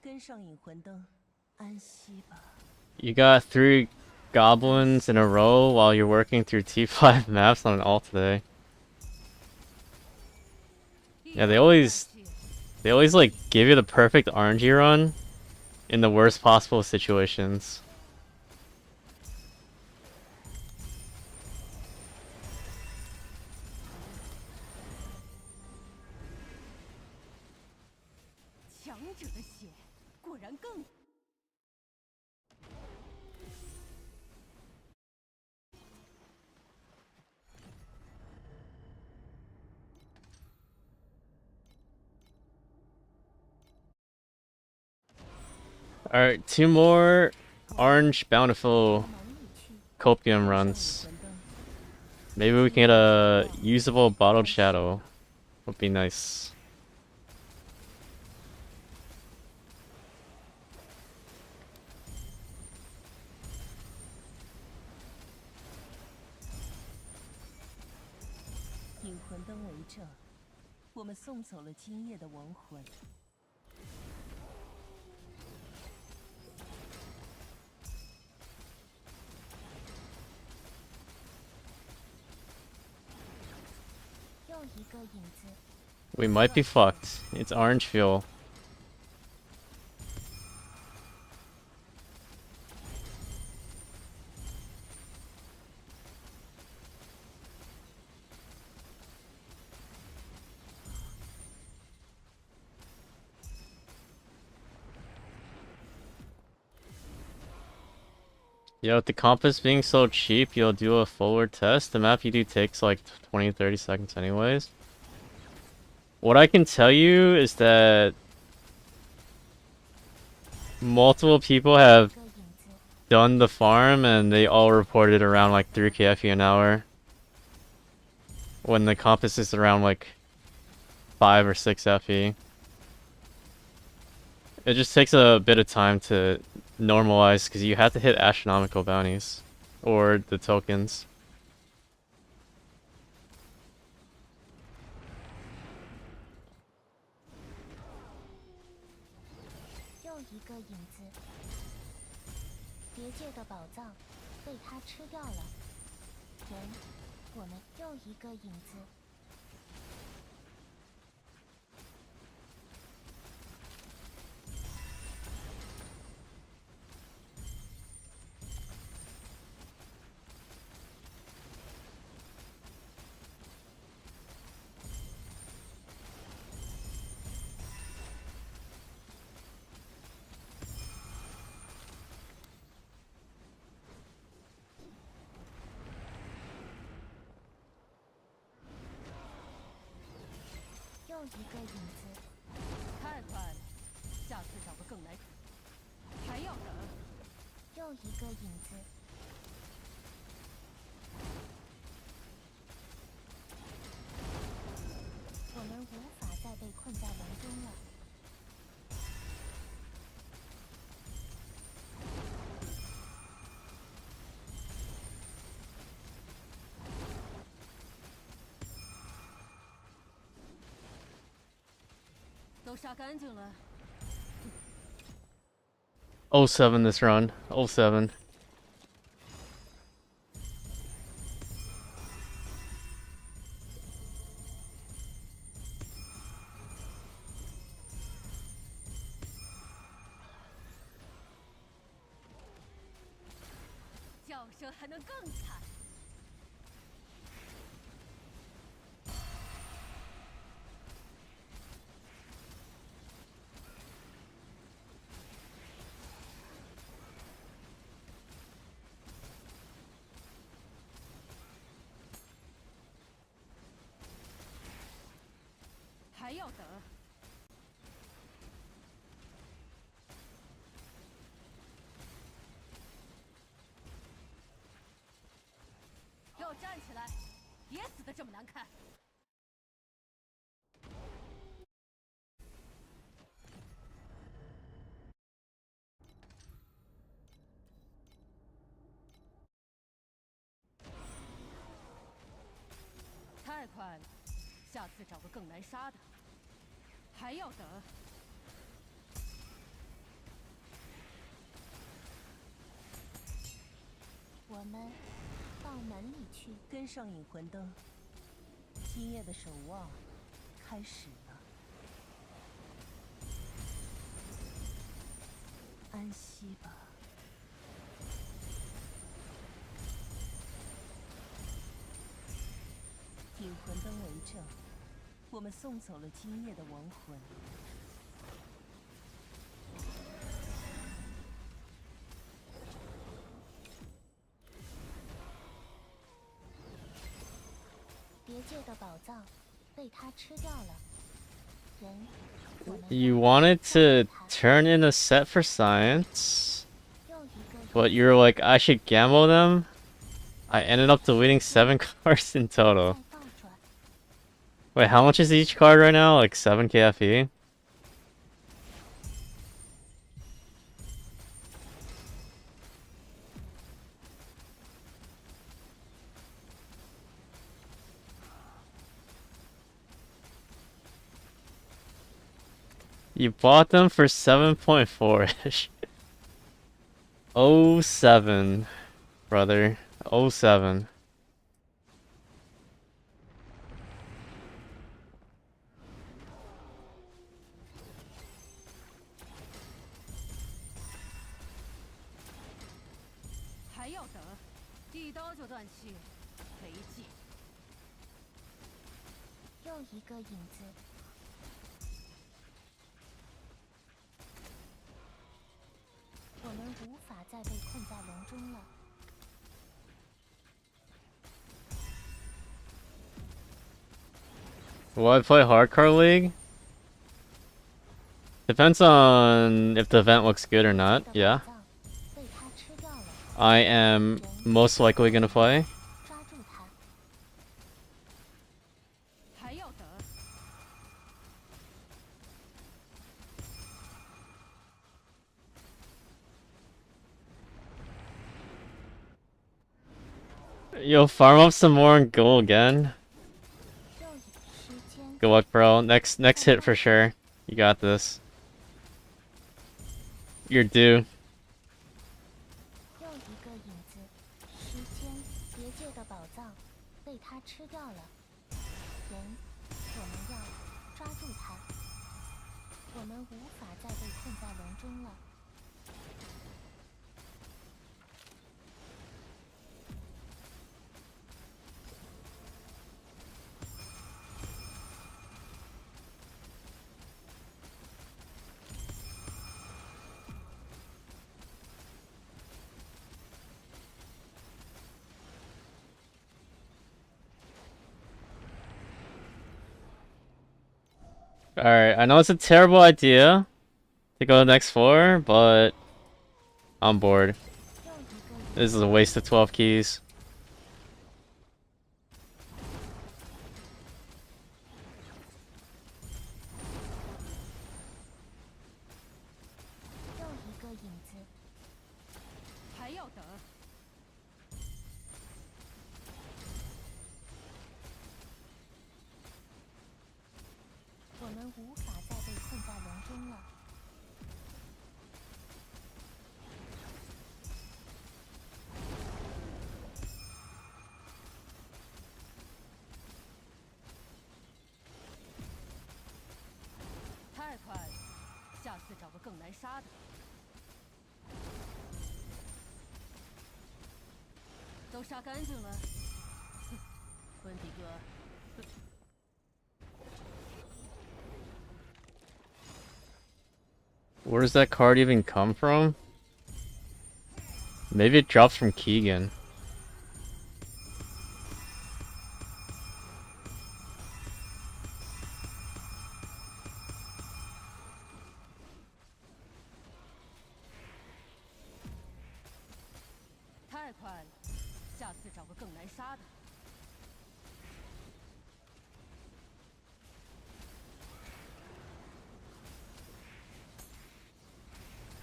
跟上引魂灯，安息吧。 You got 3 goblins in a row while you're working through T5 maps on an alt today. Yeah, they always like give you the perfect RNG run in the worst possible situations. Alright, 2 more orange bountiful 门里去。 copium runs. Maybe we can get a usable bottled shadow. Would be nice.引魂灯为证，我们送走了今夜的亡魂。又一个影子， We might be fucked. It's orange fuel. Yo, with the compass being so cheap, you'll do a forward test. The map you do takes like 20-30 seconds anyways. What I can tell you is that multiple people have 一个影子， done the farm and they all reported around like 3k FE an hour. When the compass is around like 5 or 6 FE. It just takes a bit of time to normalize because you have to hit astronomical bounties or the tokens. 又一个影子，别界的宝藏被他吃掉了。人，我们又一个影子。 又一个影子，太快了，下次找个更难。还要等。又一个影子，我们无法再被困在笼中了。都杀干净了。 07 this run. 07. 叫声还能更惨。还要等。给我站起来，别死得这么难看。太快了，下次找个更难杀的。还要等。我们到门里去。跟上引魂灯，今夜的守望开始了。安息吧。引魂灯为证，我们送走了今夜的亡魂。别界的宝藏被他吃掉了。人，我们 You wanted to turn in a set for science, 又一个 but you were like, I should gamble them. I ended up deleting 7 cards in 再 total. 倒转， Wait, how much is each card right now? Like 7 KFE? You bought them for 7.4-ish. 07, brother. 07. Chi, 没劲。又一个影子。我们无法再被困在笼中了。 Will I play Hardcore League? Depends on if the event looks good or not, yeah. 被它吃掉了， I am most likely gonna play. 抓住它。 还要等。 Yo, farm up some more and go again. 又一时间， Good luck, bro. Next hit for sure. You got this. You're due. 又一个影子。时间，别界的宝藏，被它吃掉了。人，我们要抓住它。我们无法再被困在笼中了。 Alright, I know it's a terrible idea to go next floor, but I'm bored. 又一个影子。 This is a waste of 12 keys. 又一个影子。 还要等。 我们无法再被困在笼中了。 太快了，下次找个更难杀的。都杀干净了。哼，温迪哥。 Where does that card even come from? Maybe it drops from Keegan.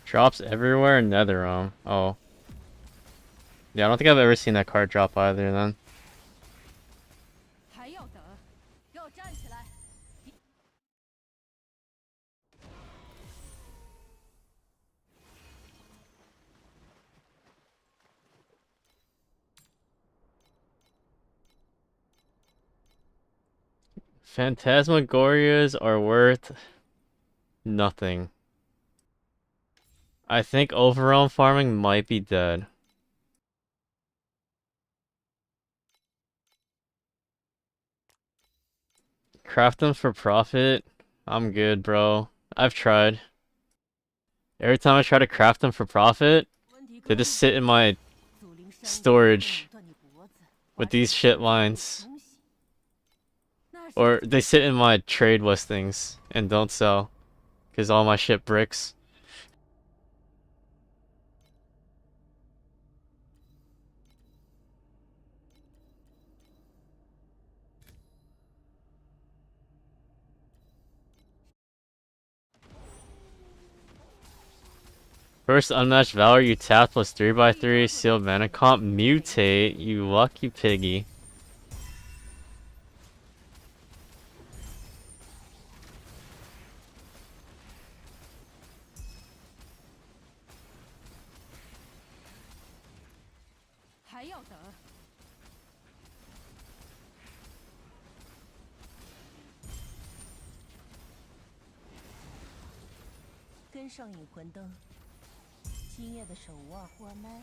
Drops everywhere in Netherrealm. Oh. Yeah, I don't think I've ever seen that card drop either then. 还要等，要站起来。 Phantasmagorias are worth nothing. I think overall farming might be dead. Craft them for profit? I'm good, bro. I've tried. Every time I try to craft them for profit, they just sit in my storage with these shit lines. Or they sit in my trade listings and don't sell. Because all my shit bricks. First unmatched Valor, you tap plus 3/3 sealed mana comp, mutate, you lucky piggy.跟上引魂灯，今夜的守望。我们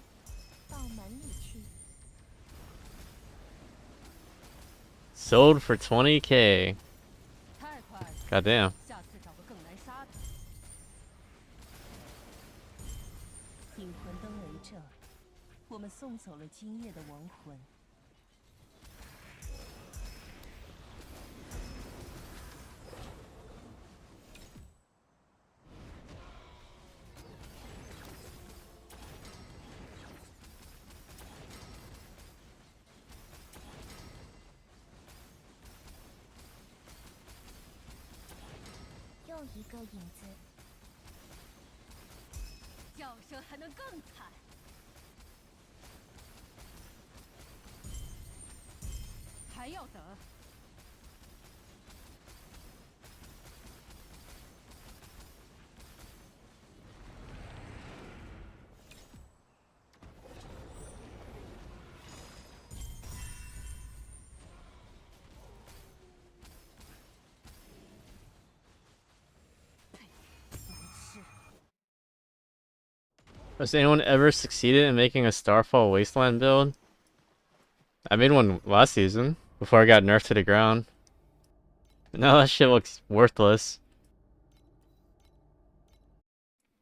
到门里去。 Sold for 20k. 太快了， Goddamn. 下次找个更难杀的。引魂灯为证，我们送走了今夜的亡魂。又一个影子，叫声还能更惨。还要等？Has anyone ever succeeded in making a Starfall Wasteland build? I made one last season, before I got nerfed to the ground. But now that shit looks worthless.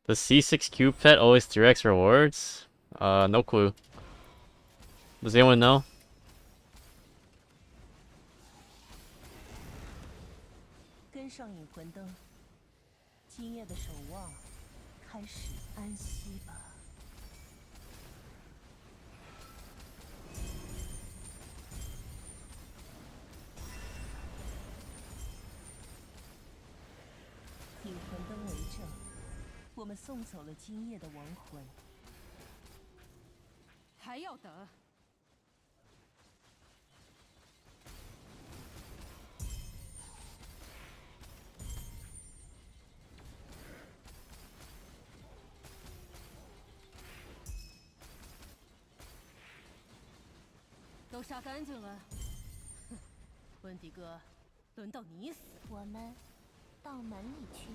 The C6Q pet always 3x rewards? No clue. Does anyone know? 跟上引魂灯，今夜的守望开始，安息吧。引魂灯为证，我们送走了今夜的亡魂。还要等？都杀干净了。哼，温迪哥，轮到你死。我们到门里去。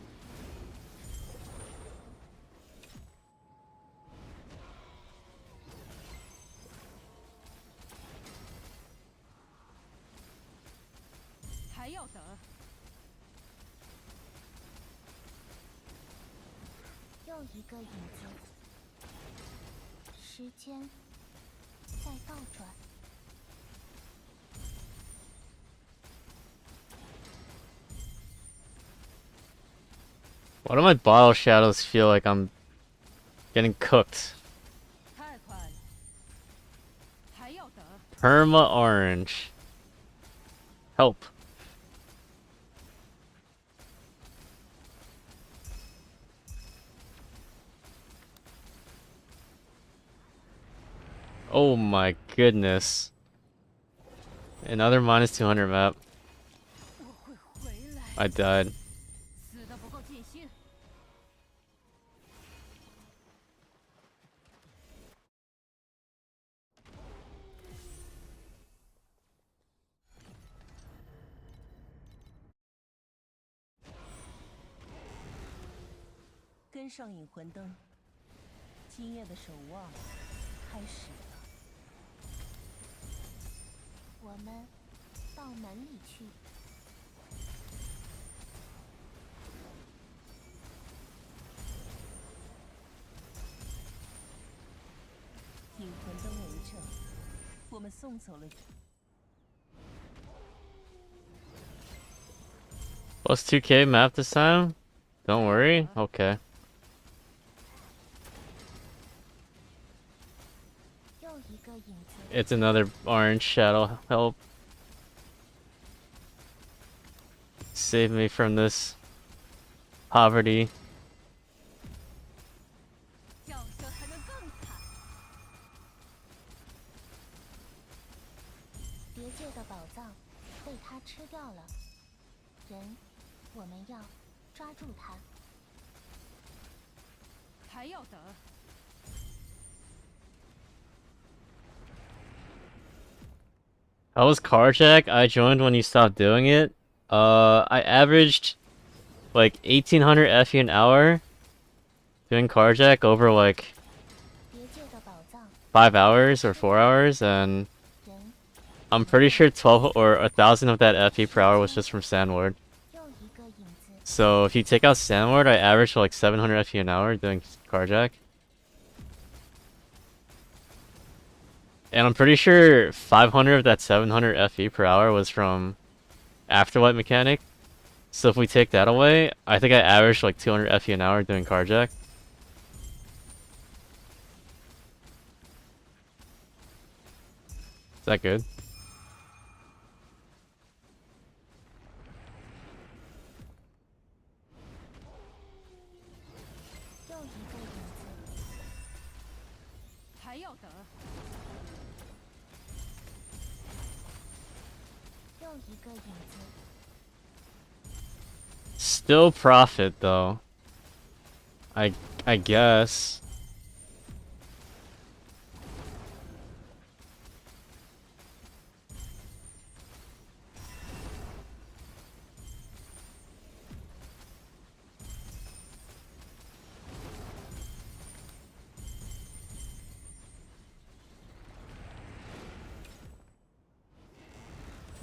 还要等？又一个影子，时间在倒转。 Why do my bottle shadows feel like I'm getting cooked? 太快了。还要等？ Perma orange. Help. Oh my goodness. Another minus 200 map. 我会回来。 I died. 死的不够尽心。跟上引魂灯，今夜的守望开始了。我们到门里去。引魂灯为证，我们送走了。 Plus 2k map this time? Don't worry. Okay. 又一个影子， It's another orange shadow. Help. Save me from this poverty. 我们要抓住它。还要等。 How was Carjack? I joined when you stopped doing it. I averaged like 1800 FE an hour doing Carjack over like 别界的宝藏， 5 hours or 4 hours, and 人 I'm pretty sure 12 or 1000 of that FE per hour was just from Sandward. 又一个影子。 So if you take out Sandward, I averaged like 700 FE an hour doing Carjack. And I'm pretty sure 500 of that 700 FE per hour was from Afterlight Mechanic. So if we take that away, I think I averaged like 200 FE an hour doing Carjack. Is that good? 又一个影子。还要等。又一个影子。 Still profit though. I guess.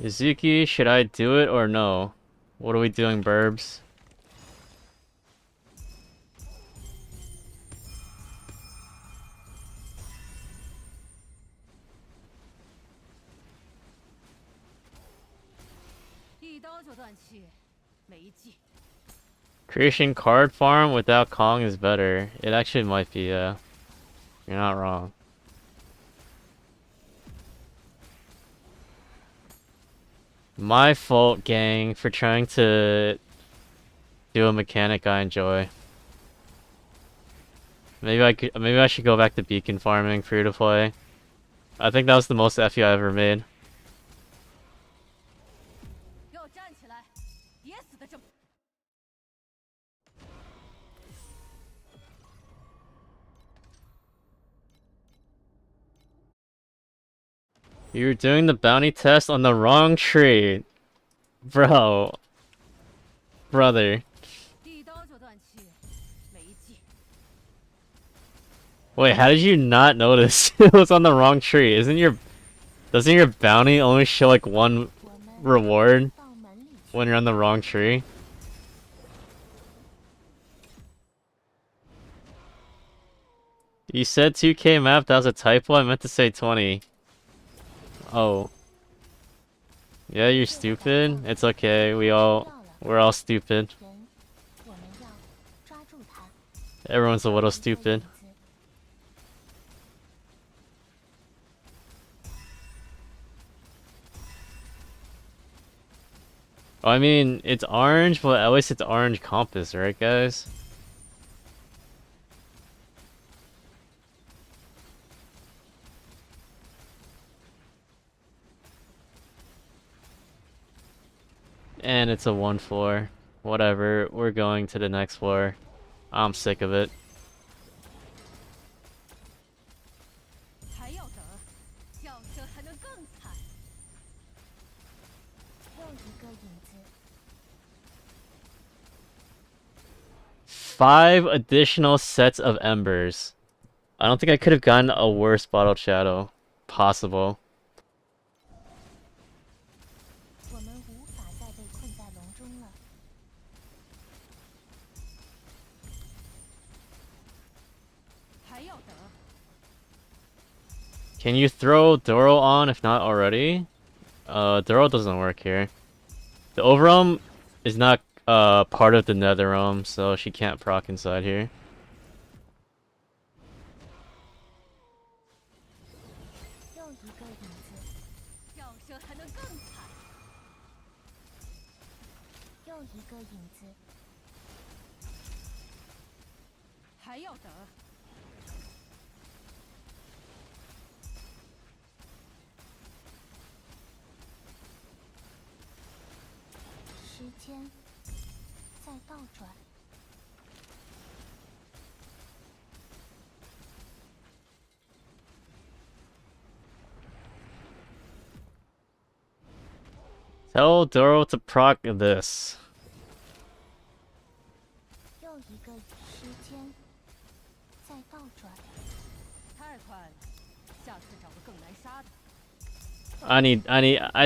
Izuki, should I do it or no? What are we doing, burbs? Creation card farm without Kong is better. It actually might be, yeah. You're not wrong. My fault, gang, for trying to do a mechanic I enjoy. Maybe I should go back to beacon farming free to play. I think that was the most FE I ever made. You're doing the bounty test on the wrong tree. Bro. Brother. Wait, how did you not notice it was on the wrong tree? Doesn't your bounty only show like one 我们 reward 到门里去。 when you're on the wrong tree? You said 2K map, that was a typo, I meant to say 20. Oh. Yeah, you're stupid. It's okay, we're all stupid. 人，我们要抓住它。 Everyone's a little 一个 stupid. 影子 I mean, it's orange, but at least it's orange compass, right guys? And it's a 1 floor. Whatever, we're going to the next floor. I'm sick of it. 还要等，叫声还能更惨。又一个影子。 5 additional sets of embers. I don't think I could have gotten a worse bottled shadow possible. 我们无法再被困在笼中了。 还要等。 Can you throw Doro on if not already? Doro doesn't work here. The Overrealm is not part of the Netherrealm, so she can't proc inside here. 又一个影子。 叫声还能更惨。 又一个影子。 还要等。 时间再倒转。 Tell Doro to proc this. 又一个时间再倒转。太快了，下次找个更难杀的。 I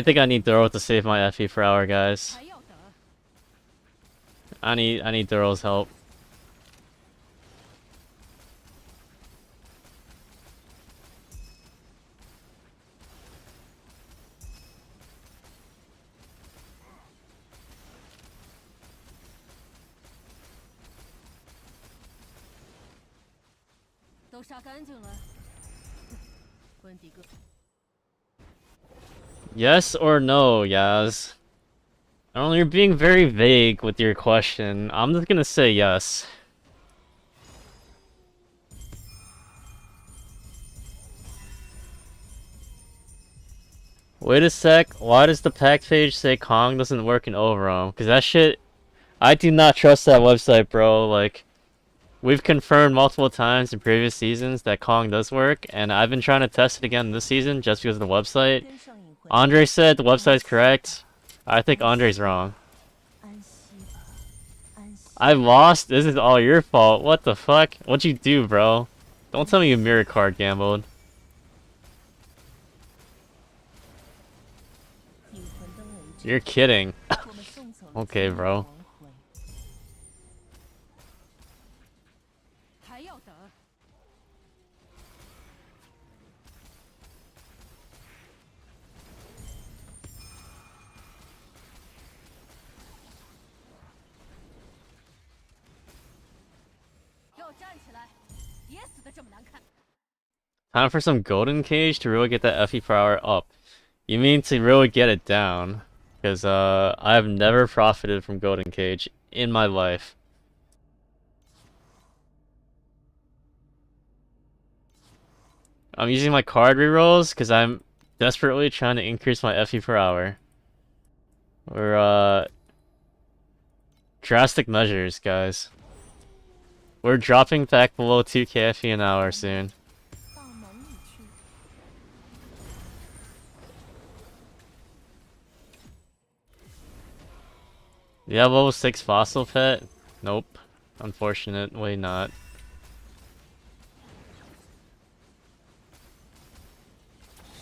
think I need Doro to save my FE for hour, guys. 还要等？ I need Doro's help. 都杀干净了。温迪哥， Yes or no, Yaz? I don't know, you're being very vague with your question. I'm just gonna say yes. Wait a sec, why does the pack page say Kong doesn't work in Overwhelm? Cause that shit, I do not trust that website, bro. Like, we've confirmed multiple times in previous seasons that Kong does work, and I've been trying to test it again this season just because of the website. 跟上一回 Andre said the website's correct. I think Andre's wrong. 安息吧，安息。 I lost? This is all your fault. What the fuck? What'd you do, bro? Don't tell me you mirror card gambled. 引魂灯为止， You're kidding. 我们送走了 Okay, 今日 bro. 黄昏。还要等？给我站起来！别死的这么难看！ Time for some golden cage to really get that FE per hour up. You mean to really get it down? Because I've never profited from golden cage in my life. I'm using my card rerolls because I'm desperately trying to increase my FE per hour. We're drastic measures, guys. We're dropping back below 2k FE an hour soon. 到门里去。 You have level 6 fossil pet? Nope. Unfortunately not.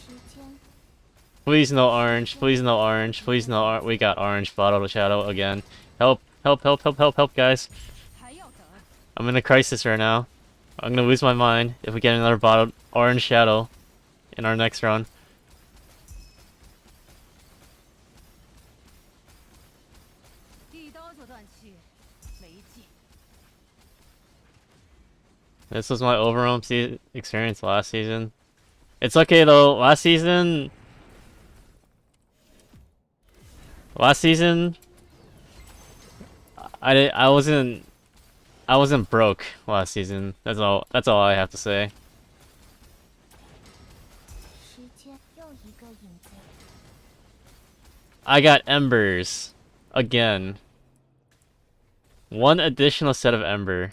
时间 Please no orange, please no orange, please no we got orange bottle shadow again. Help, help, help, help, help, help, guys. 还要等？ I'm in a crisis right now. I'm gonna lose my mind if we get another bottle orange shadow in our next run. 一刀就断气，没劲。 This was my overwhelm experience last season. It's okay though, last season, I wasn't broke last season. That's all I have to say. 时间又一个影子。 I got embers again. One additional set of ember.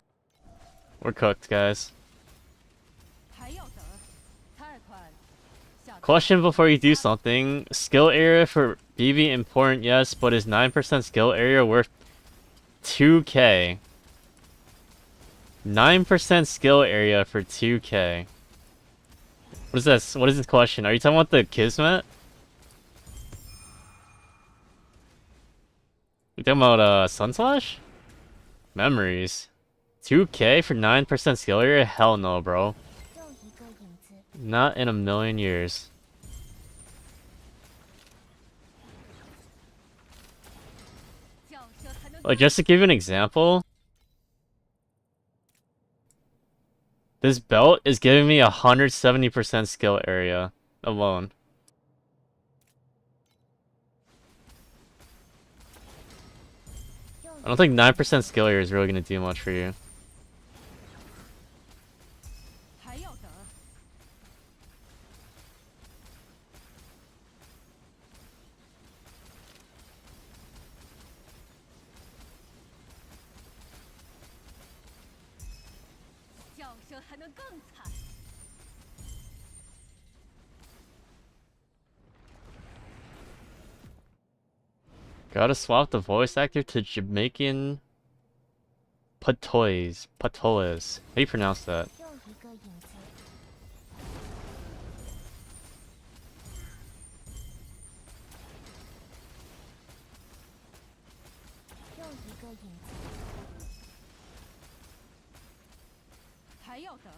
We're cooked, guys. 还要等？太快了，下次 Question before you do something. Skill area for BB important, yes, but is 9% skill area worth 2k? 9% skill area for 2k. What is this? What is this question? Are you talking about the Kismet? You talking about Sunslash? Memories. 2k for 9% skill area? Hell no, bro. 又一个影子。 Not in a million years. 叫声才能 Like, just to give you an example, this belt is giving me 170% skill area alone. I don't think 9% skill area is really going to do much for you. 还要等？ 又还能更惨。 Gotta swap the voice actor to Jamaican Patois. Patois. How do you pronounce that? 又一个影子。又一个影子。 还要等。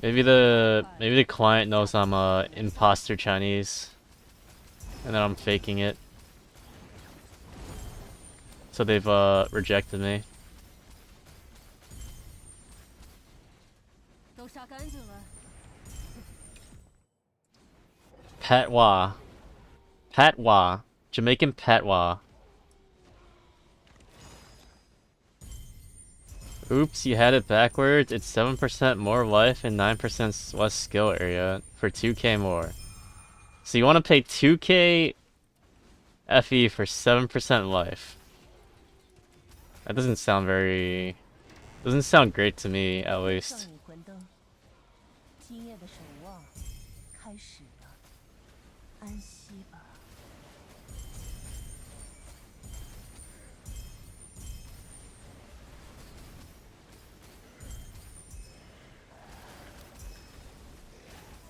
Maybe the client knows I'm imposter Chinese, and then I'm faking it. So they've rejected me. 都杀干净了。 Patois. Patois. Jamaican patois. Oops, you had it backwards. It's 7% more life and 9% less skill area for 2k more. So you want to pay 2k FE for 7% life. That doesn't sound great to me, at 上 least. 引魂灯，今夜的守望开始了。安息吧。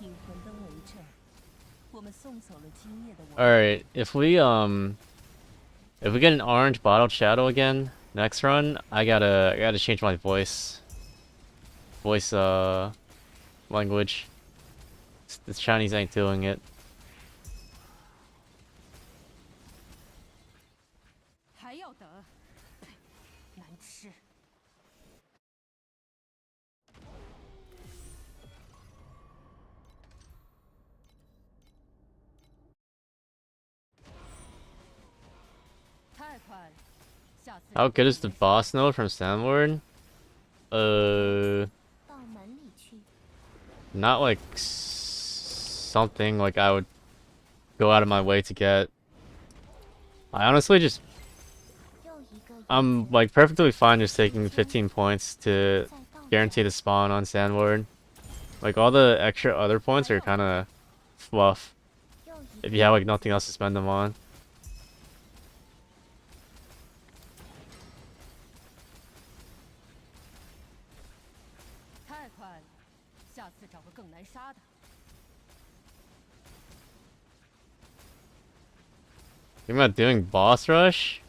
引魂灯为证，我们送走了今夜的王。 Alright, if we get an orange bottle shadow again next run, I gotta change my voice language. This Chinese ain't doing it. 还要等。难吃。 太快了，下次。 How good is the boss node from Sandward? 到门里去。 Not like something like I would go out of my way to get. I honestly just 又一个影子。 I'm like perfectly fine just taking 15 points to 再倒 guarantee the spawn on Sandward. Like all the extra other points are kind of fluff 又一 if 个 you have like nothing else to spend them on. 太快了，下次找个更难杀的。 Thinking about doing boss rush?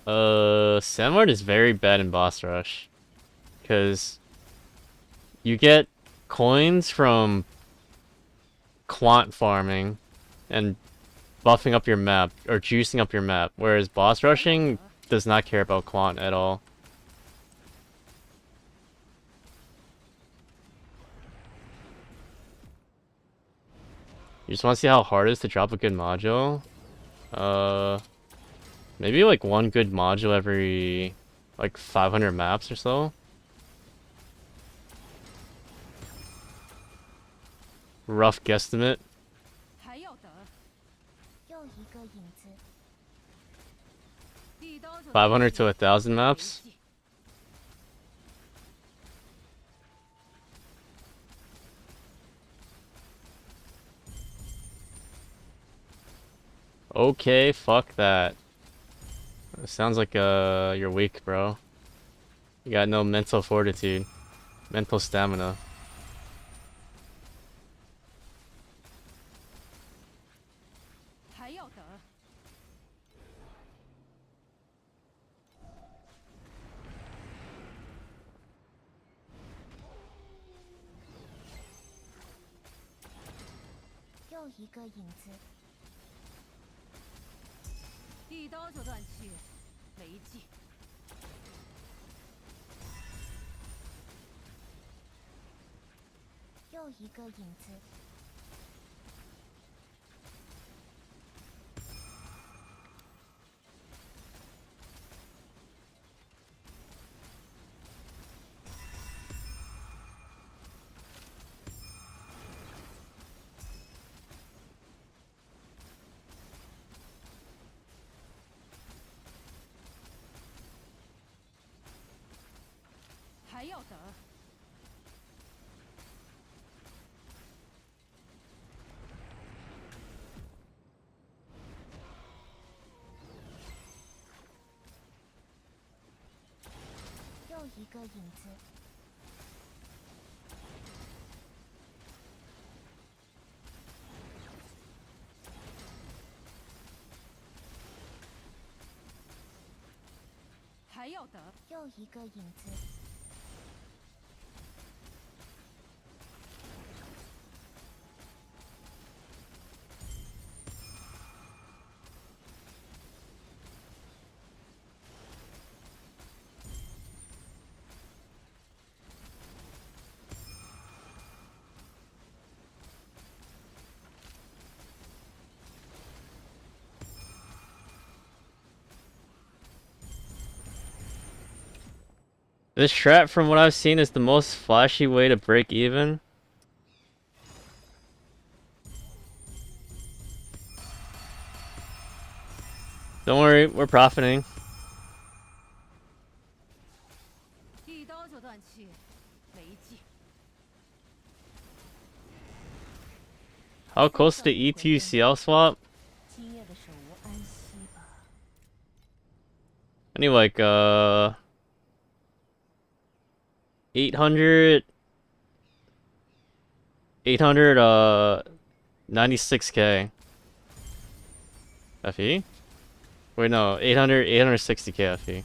Sandward is very bad in boss rush. Because you get coins from quant farming and buffing up your map, or juicing up your map, whereas boss rushing does not care about quant at all. You just want to see how hard it is to drop a good module? Maybe like one good module every like 500 maps or so. Rough guesstimate. 还要等。又一个影子。一刀就。 500 to 1,000 maps. Okay, fuck that. Sounds like you're weak, bro. You got no mental fortitude, mental stamina. 还要等。 又一个影子。 一刀就断气，没劲。又一个影子。要等。又一个影子。还要等。又一个影子。This strat, from what I've seen, is the most flashy way to break even. Don't worry, we're profiting. 一刀就断气，没劲。 How close to E2 CL swap? 今夜的手无安息吧。 I need like 800 96k FE? Wait, no, 860k FE.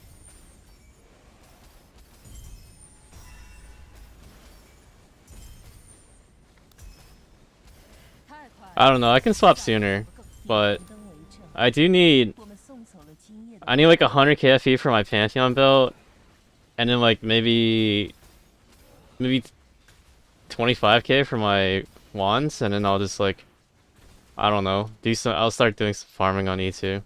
太快。 I don't know, I can swap sooner, but 灯为证， I do need 我们送走了今夜的 I need like 100k FE for my Pantheon belt, and then like maybe 25k for my wands, and then I'll just like, I don't know, I'll start doing some farming on E2.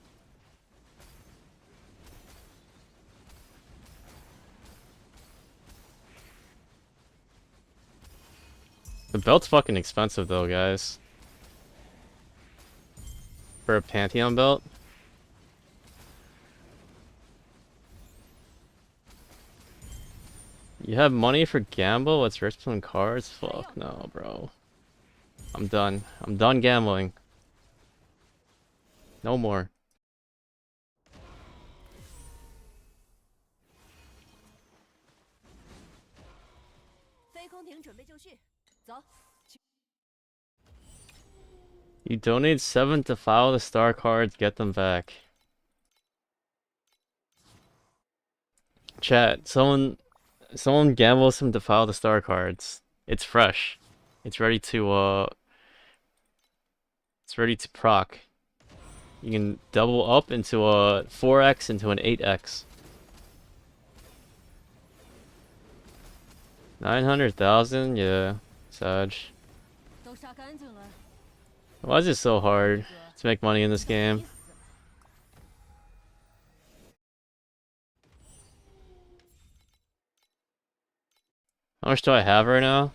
The belt's fucking expensive though, guys. For a Pantheon belt. You have money for gamble? What's risk pulling cards? Fuck no, bro. I'm done. I'm done gambling. No more. 飞空艇准备就绪，走。 You donate 7 to file the star cards, get them back. Chat, someone gambles some defile the star cards. It's fresh. It's ready to proc. You can double up into a 4x into an 8x. 900,000, yeah, Sag. 都杀干净了。 Why is it so hard to make money in this game? 你死了 How much do I have right now?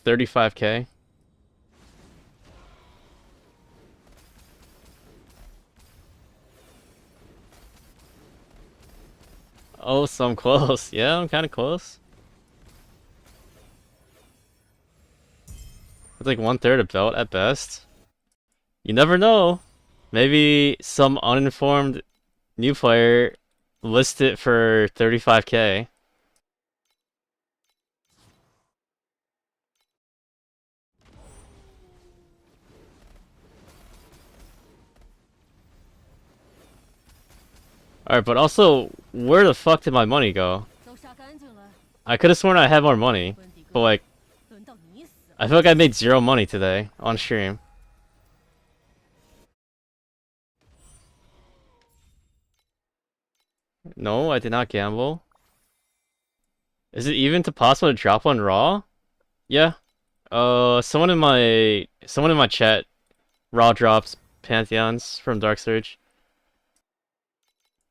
35k. Oh, so I'm close. Yeah, I'm kind of close. It's like 1/3 a belt at best. You never know. Maybe some uninformed new player lists it for 35k. Alright, but also, where the fuck did my money go? 都杀干净了。 I could have sworn I had more money, 温迪 but 哥， like, 轮到你死了。 I feel like I made 0 money today on stream. No, I did not gamble. Is it even possible to drop one raw? Yeah. Someone in my chat raw drops Pantheons from Dark Surge.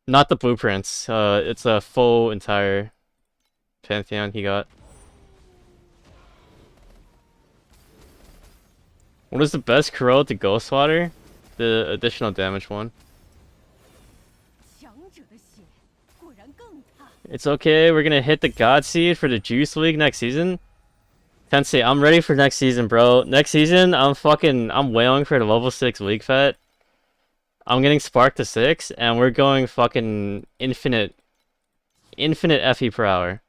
Not the blueprints. It's a full entire Pantheon he got. What is the best corrode to Ghostwater? The additional damage one. 强者的血果然更差。 It's okay. We're gonna hit the God Seed for the Juice League next season. Tensei, I'm ready for next season, bro. Next season, I'm wailing for the level 6 League Fet. I'm getting Spark to 6, and we're going fucking infinite FE per hour.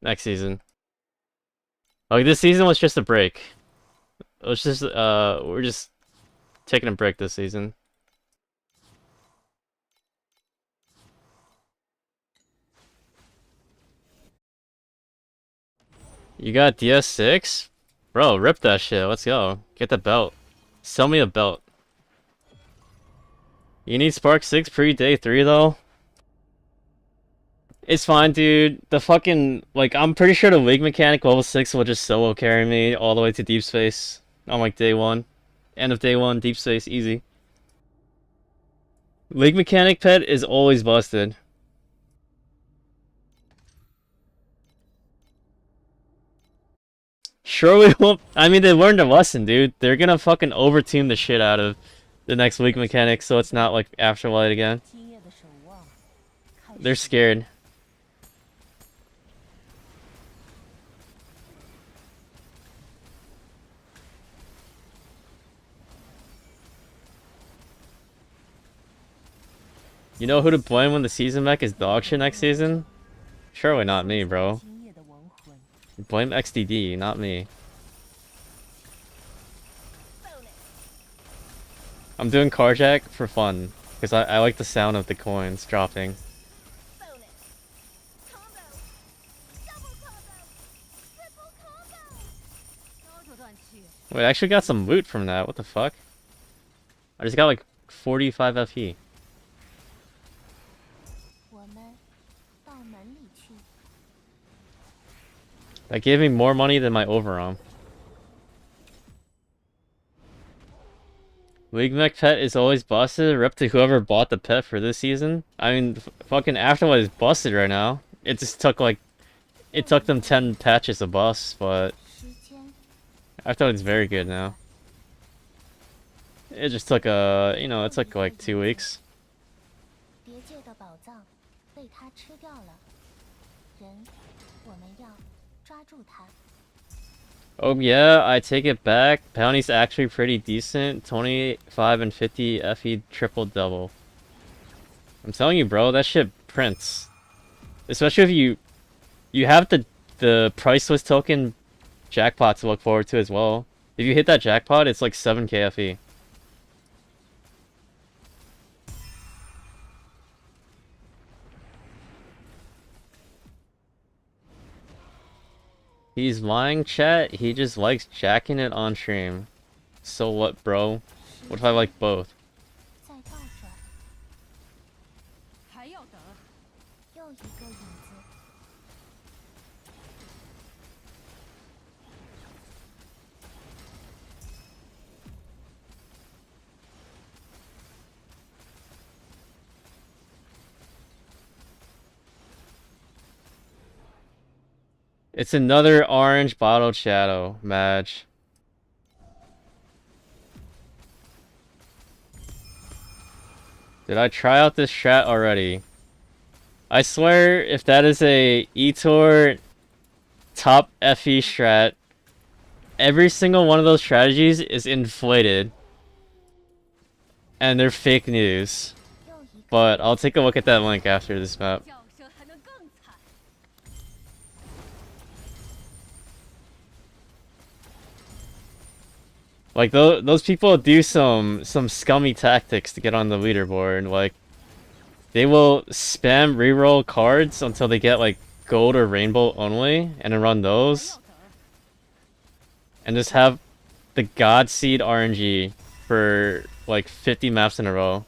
Next season. Like, this season was just a break. It was just, we're just taking a break this season. You got DS6? Bro, rip that shit. Let's go. Get the belt. Sell me a belt. You need Spark 6 pre-day 3 though? It's fine, dude. The fucking, like, I'm pretty sure the League Mechanic level 6 will just solo carry me all the way to Deep Space on, like, day 1. End of day 1, Deep Space, easy. League Mechanic pet is always busted. Sure we won't. I mean, they learned a lesson, dude. They're gonna fucking overteam the shit out of the next League Mechanic, so it's not like Afterlight again. 今夜的守望开始 They're scared. You know who to blame when the season mech is dog shit next season? Surely not me, bro. 今夜的亡魂。 Blame XDD, not me. I'm doing Carjack for fun, because I like the sound of the coins dropping. Combo, double combo, triple combo. 招着断气， Wait, I actually got some loot from that, what the fuck? I just got like 45 FE. 我们到门里去。 That gave me more money than my overarm. League Mech pet is always busted. Rep to whoever bought the pet for this season. I mean, fucking Afterlight is busted right now. It just took like, it took them 10 patches to bust, but 时间 Afterlight's very good now. It just took you know, it took like 2 weeks. 别界的宝藏被他吃掉了。人，我们要抓住他。 Oh yeah, I take it back. Bounty's actually pretty decent. 25 and 50 FE triple double. I'm telling you, bro, that shit prints. Especially if you have the priceless token jackpot to look forward to as well. If you hit that jackpot, it's like 7k FE. He's lying, chat. He just likes jacking it on stream. So what, bro? What if I like both? 再倒转，还要等。又一个影子。 It's another orange bottled shadow, Madge. Did I try out this strat already? I swear if that is a Etor top FE strat, every single one of those strategies is inflated. And they're fake news. 又一个 But I'll take a look at that link after this map. 叫声还能更惨。 Like those people do some scummy tactics to get on the leaderboard. Like they will spam reroll cards until they get like gold or rainbow only, and then run 还 those, 要等。 and just have the God Seed RNG for like 50 maps in a row,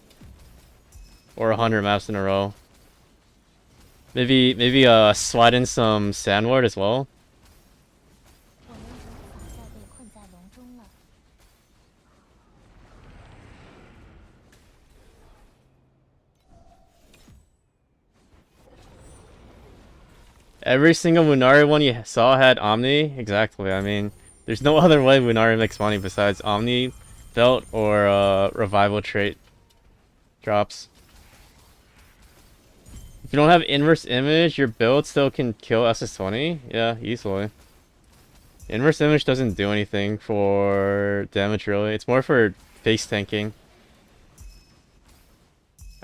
or 100 maps in a row. Maybe slide in some Sandward as well. 我们无法再被困在笼中了。 Every single Munari one you saw had Omni. Exactly. I mean, there's no other way Munari makes money besides Omni belt or revival trait drops. If you don't have inverse image, your build still can kill SS20? Yeah, easily. Inverse image doesn't do anything for damage really. It's more for face tanking.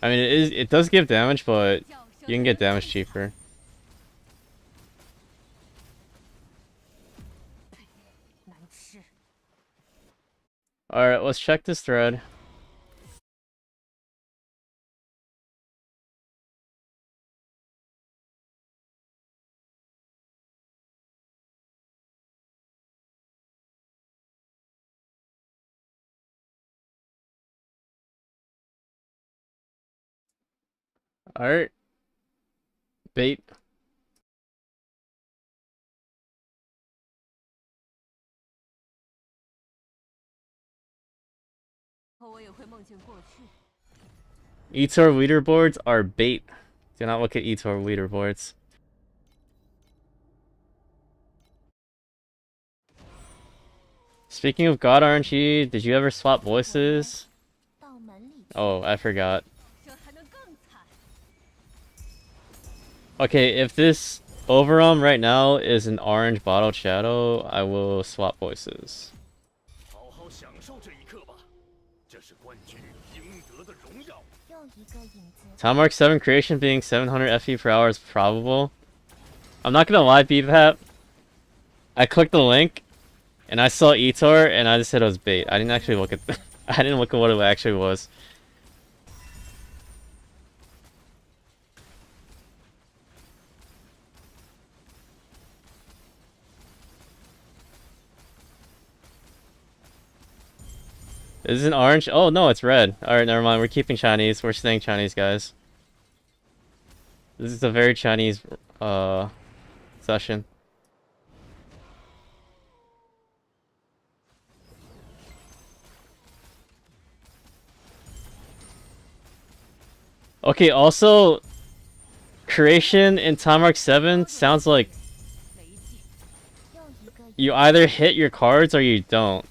I mean, it does give damage, but you can get damage cheaper. Alright, let's check this thread. Alright. Bait. 后我也会梦见过去。 eToro leaderboards are bait. Do not look at eToro leaderboards. Speaking of God RNG, did you ever swap voices? 到门里去。 Oh, I forgot. 这还能更惨。 Okay, if this Overarm right now is an orange bottled shadow, I will swap voices. 好好享受这一刻吧，这是冠军应得的荣耀。又一个影子。 Time Mark 7 creation being 700 FE per hour is probable. I'm not gonna lie, BPAP. I clicked the link, and I saw eToro, and I just said it was bait. I didn't actually look at I didn't look at what it actually was. Is it orange? Oh no, it's red. Alright, never mind. We're keeping Chinese. We're staying Chinese, guys. This is a very Chinese session. Okay, also creation in Time Mark 7 sounds like 没劲。 又一个影 you either hit your cards or you don't.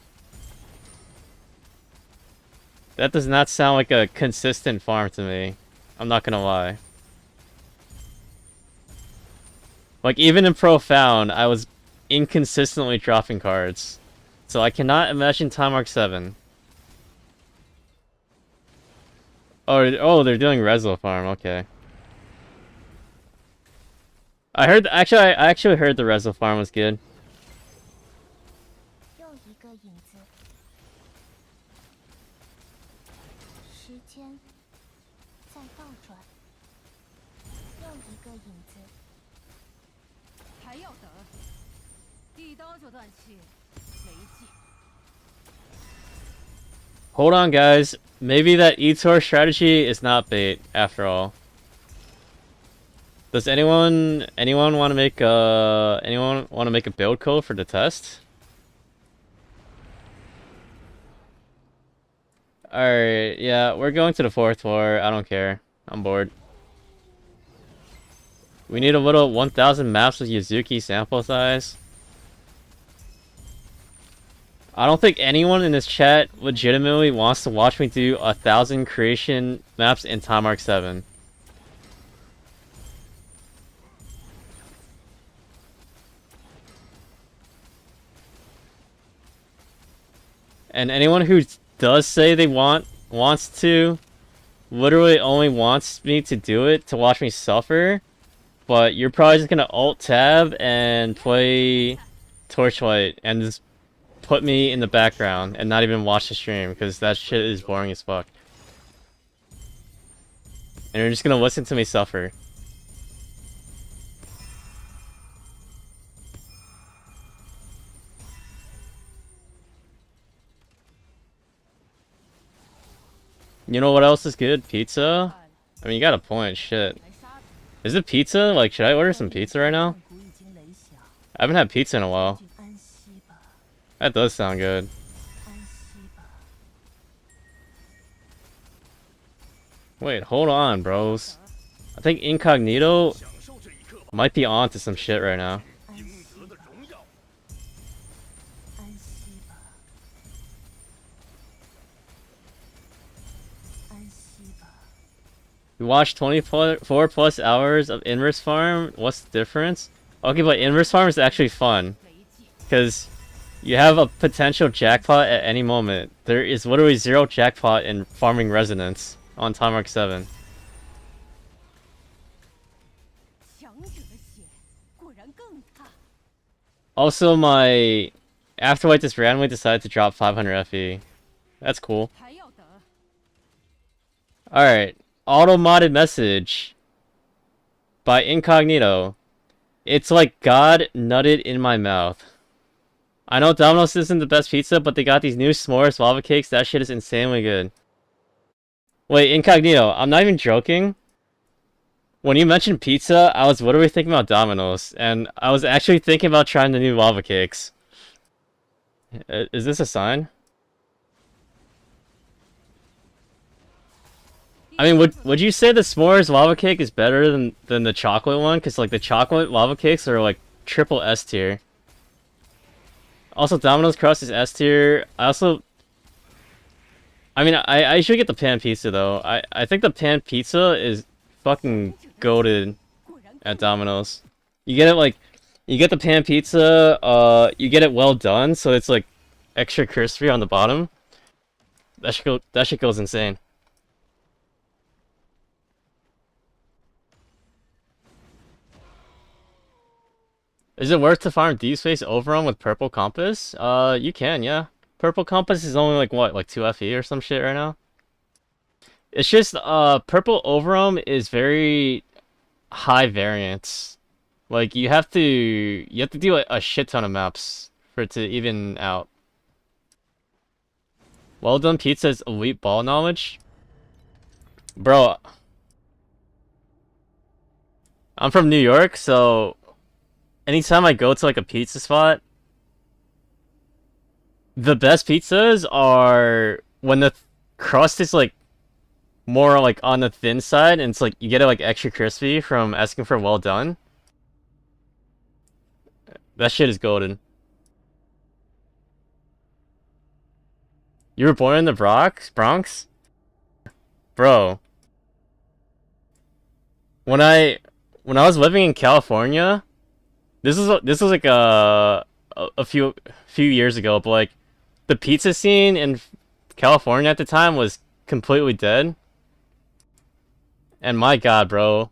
That does not sound like a consistent farm to me. I'm not gonna lie. Like, even in Profound, I was inconsistently dropping cards. So I cannot imagine Time Mark 7. Oh, they're doing Rezo farm, okay. I actually heard the Rezo farm was good. 又一个影子。时间在倒转。又一个影子。 还要等，一刀就断气，没劲。 Hold on, guys. Maybe that eToro strategy is not bait after all. Does anyone want to make a build code for the test? Alright, yeah, we're going to the 4th floor. I don't care. I'm bored. We need a little 1000 maps with Yuzuki sample size. I don't think anyone in this chat legitimately wants to watch me do 1000 creation maps in Time Mark 7. And anyone who does say they wants to literally only wants me to do it to watch me suffer, but you're probably just gonna alt tab and play Torchlight and just put me in the background and not even watch the stream because that shit is boring as fuck. And you're just gonna listen to me suffer. You know what else is good? Pizza? I mean, you got a point, shit. 来杀他， Is it pizza? Like, should I order some pizza right now? 鼓已经雷响， I haven't had pizza in a while. 请安息吧， That does sound good. 安息吧。 Wait, hold on, bros. I think Incognito 享受这一刻吧， might be on to some shit right now. 安应息得的吧，荣耀。安息吧，安息吧。We watched 24 plus hours of Inverse Farm. What's the difference? Okay, but Inverse Farm is actually fun. Because you have a potential jackpot at any moment. There is literally 0 jackpot in farming Resonance on Time Arc 7. 强者的血果然更大。 Also, my Afterlight just randomly decided to drop 500 FE. That's cool. 还要等。 Alright. Auto-modded message. By Incognito. It's like God nutted in my mouth. I know Domino's isn't the best pizza, but they got these new s'mores lava cakes. That shit is insanely good. Wait, Incognito, I'm not even joking. When you mentioned pizza, I was literally thinking about Domino's, and I was actually thinking about trying the new lava cakes. Is this a sign? I mean, would you say the s'mores lava cake is better than the chocolate one? Because like the chocolate lava cakes are like triple S tier. Also, Domino's crust is S tier. I mean, I should get the pan pizza though. I think the pan pizza is fucking goated at Domino's. You get it like, you get the pan pizza. You get it well done, so it's like extra crispy on the bottom. That shit goes insane. Is it worth to farm Deep Space Overrun with Purple Compass? You can, yeah. Purple Compass is only like what, like 2 FE or some shit right now? It's just, Purple Overrun is very high variance. Like, you have to do a shit ton of maps for it to even out. Well Done Pizza's elite ball knowledge? Bro, I'm from New York, so anytime I go to like a pizza spot, the best pizzas are when the crust is like more like on the thin side, and it's like you get it like extra crispy from asking for well done. That shit is golden. You were born in the Bronx? Bro. When I was living in California, this was like a few years ago, but like the pizza scene in California at the time was completely dead. And my god, bro,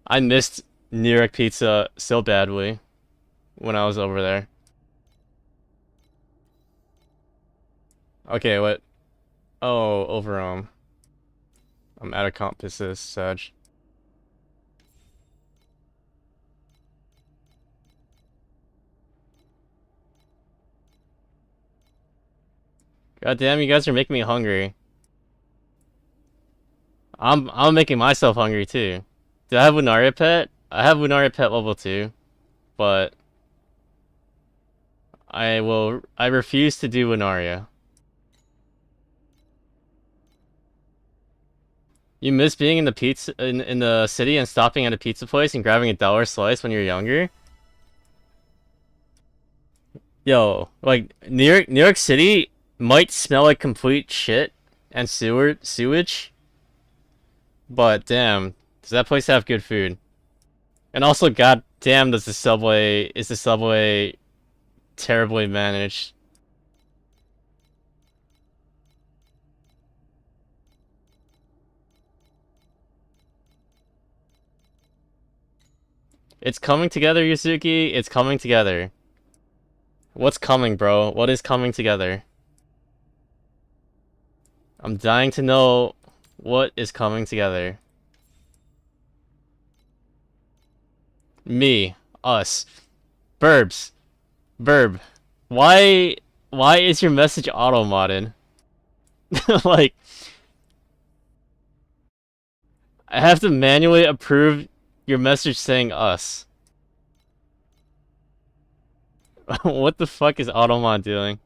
I missed New York pizza so badly when I was over there. Okay, what? Oh, Overrun. I'm out of compasses, Sag. God damn, you guys are making me hungry. I'm making myself hungry too. Do I have Lunaria Pet? I have Lunaria Pet level 2, but I refuse to do Lunaria. You miss being in the in the city and stopping at a pizza place and grabbing $1 slice when you're younger? Yo, like New York City might smell like complete shit and sewage, but damn, does that place have good food? And also, god damn, is the subway terribly managed? It's coming together, Yusuke. It's coming together. What's coming, bro? What is coming together? I'm dying to know what is coming together. Me. Us. Burbs. Burb. Why is your message auto-modded? Like, I have to manually approve your message saying us. What the fuck is Automod doing?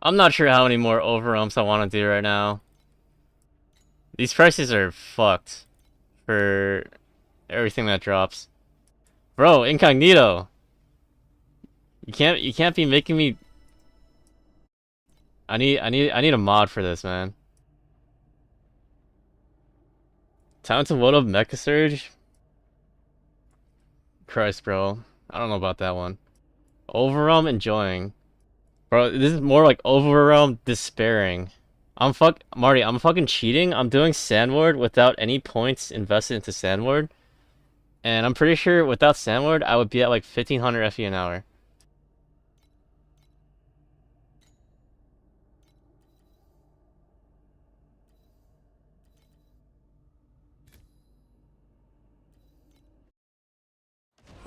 I'm not sure how many more overwhelms I want to do right now. These prices are fucked for everything that drops. Bro, incognito. You can't be making me. I need a mod for this, man. Time to load up Mecha Surge. Christ, bro. I don't know about that one. Overwhelm enjoying. Bro, this is more like Overwhelm despairing. Marty, I'm fucking cheating. I'm doing Sandward without any points invested into Sandward. And I'm pretty sure without Sandward, I would be at like 1500 FE an hour.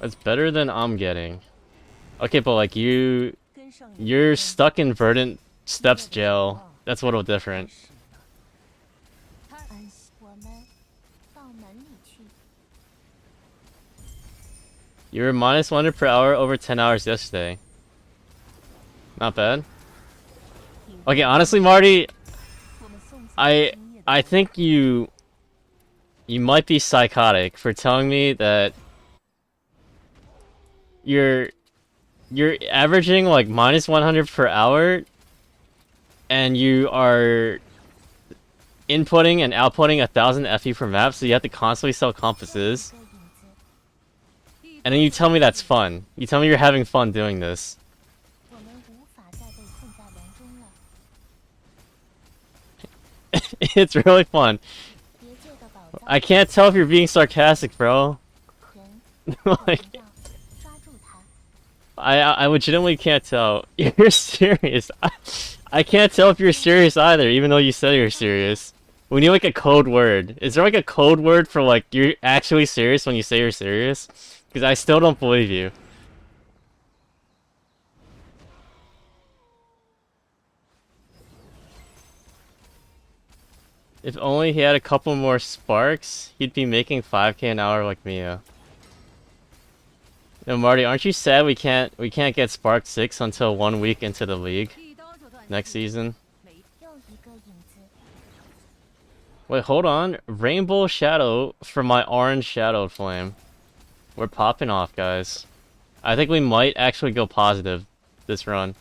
It's better than I'm getting. Okay, but like you're stuck in Verdant Steps jail. That's a little different. 我们到门里去。 You were minus 100 per hour over 10 hours yesterday. Not bad. Okay, honestly, Marty, I think you might be psychotic for telling me that you're averaging like minus 100 per hour and you are inputting and outputting 1000 FE per map, so you have to constantly sell compasses. And then you tell me that's fun. You tell me you're having fun doing this. 我们无法再被困在笼中了。 It's really fun. 别界的宝藏， I can't tell if you're being sarcastic, bro. 人我 Like, 们要抓住它。 I legitimately can't tell. You're serious. I can't tell if you're serious either, even though you said you're serious. We need like a code word. Is there like a code word for like you're actually serious when you say you're serious? Because I still don't believe you. If only he had a couple more sparks, he'd be making 5k an hour like Mia. No, Marty, aren't you sad we can't get Spark 6 until 1 week into the league 一刀就断 next season? 又一个影子， Wait, hold on. Rainbow Shadow for my orange Shadowed Flame. We're popping off, guys. I think we might actually go positive this run.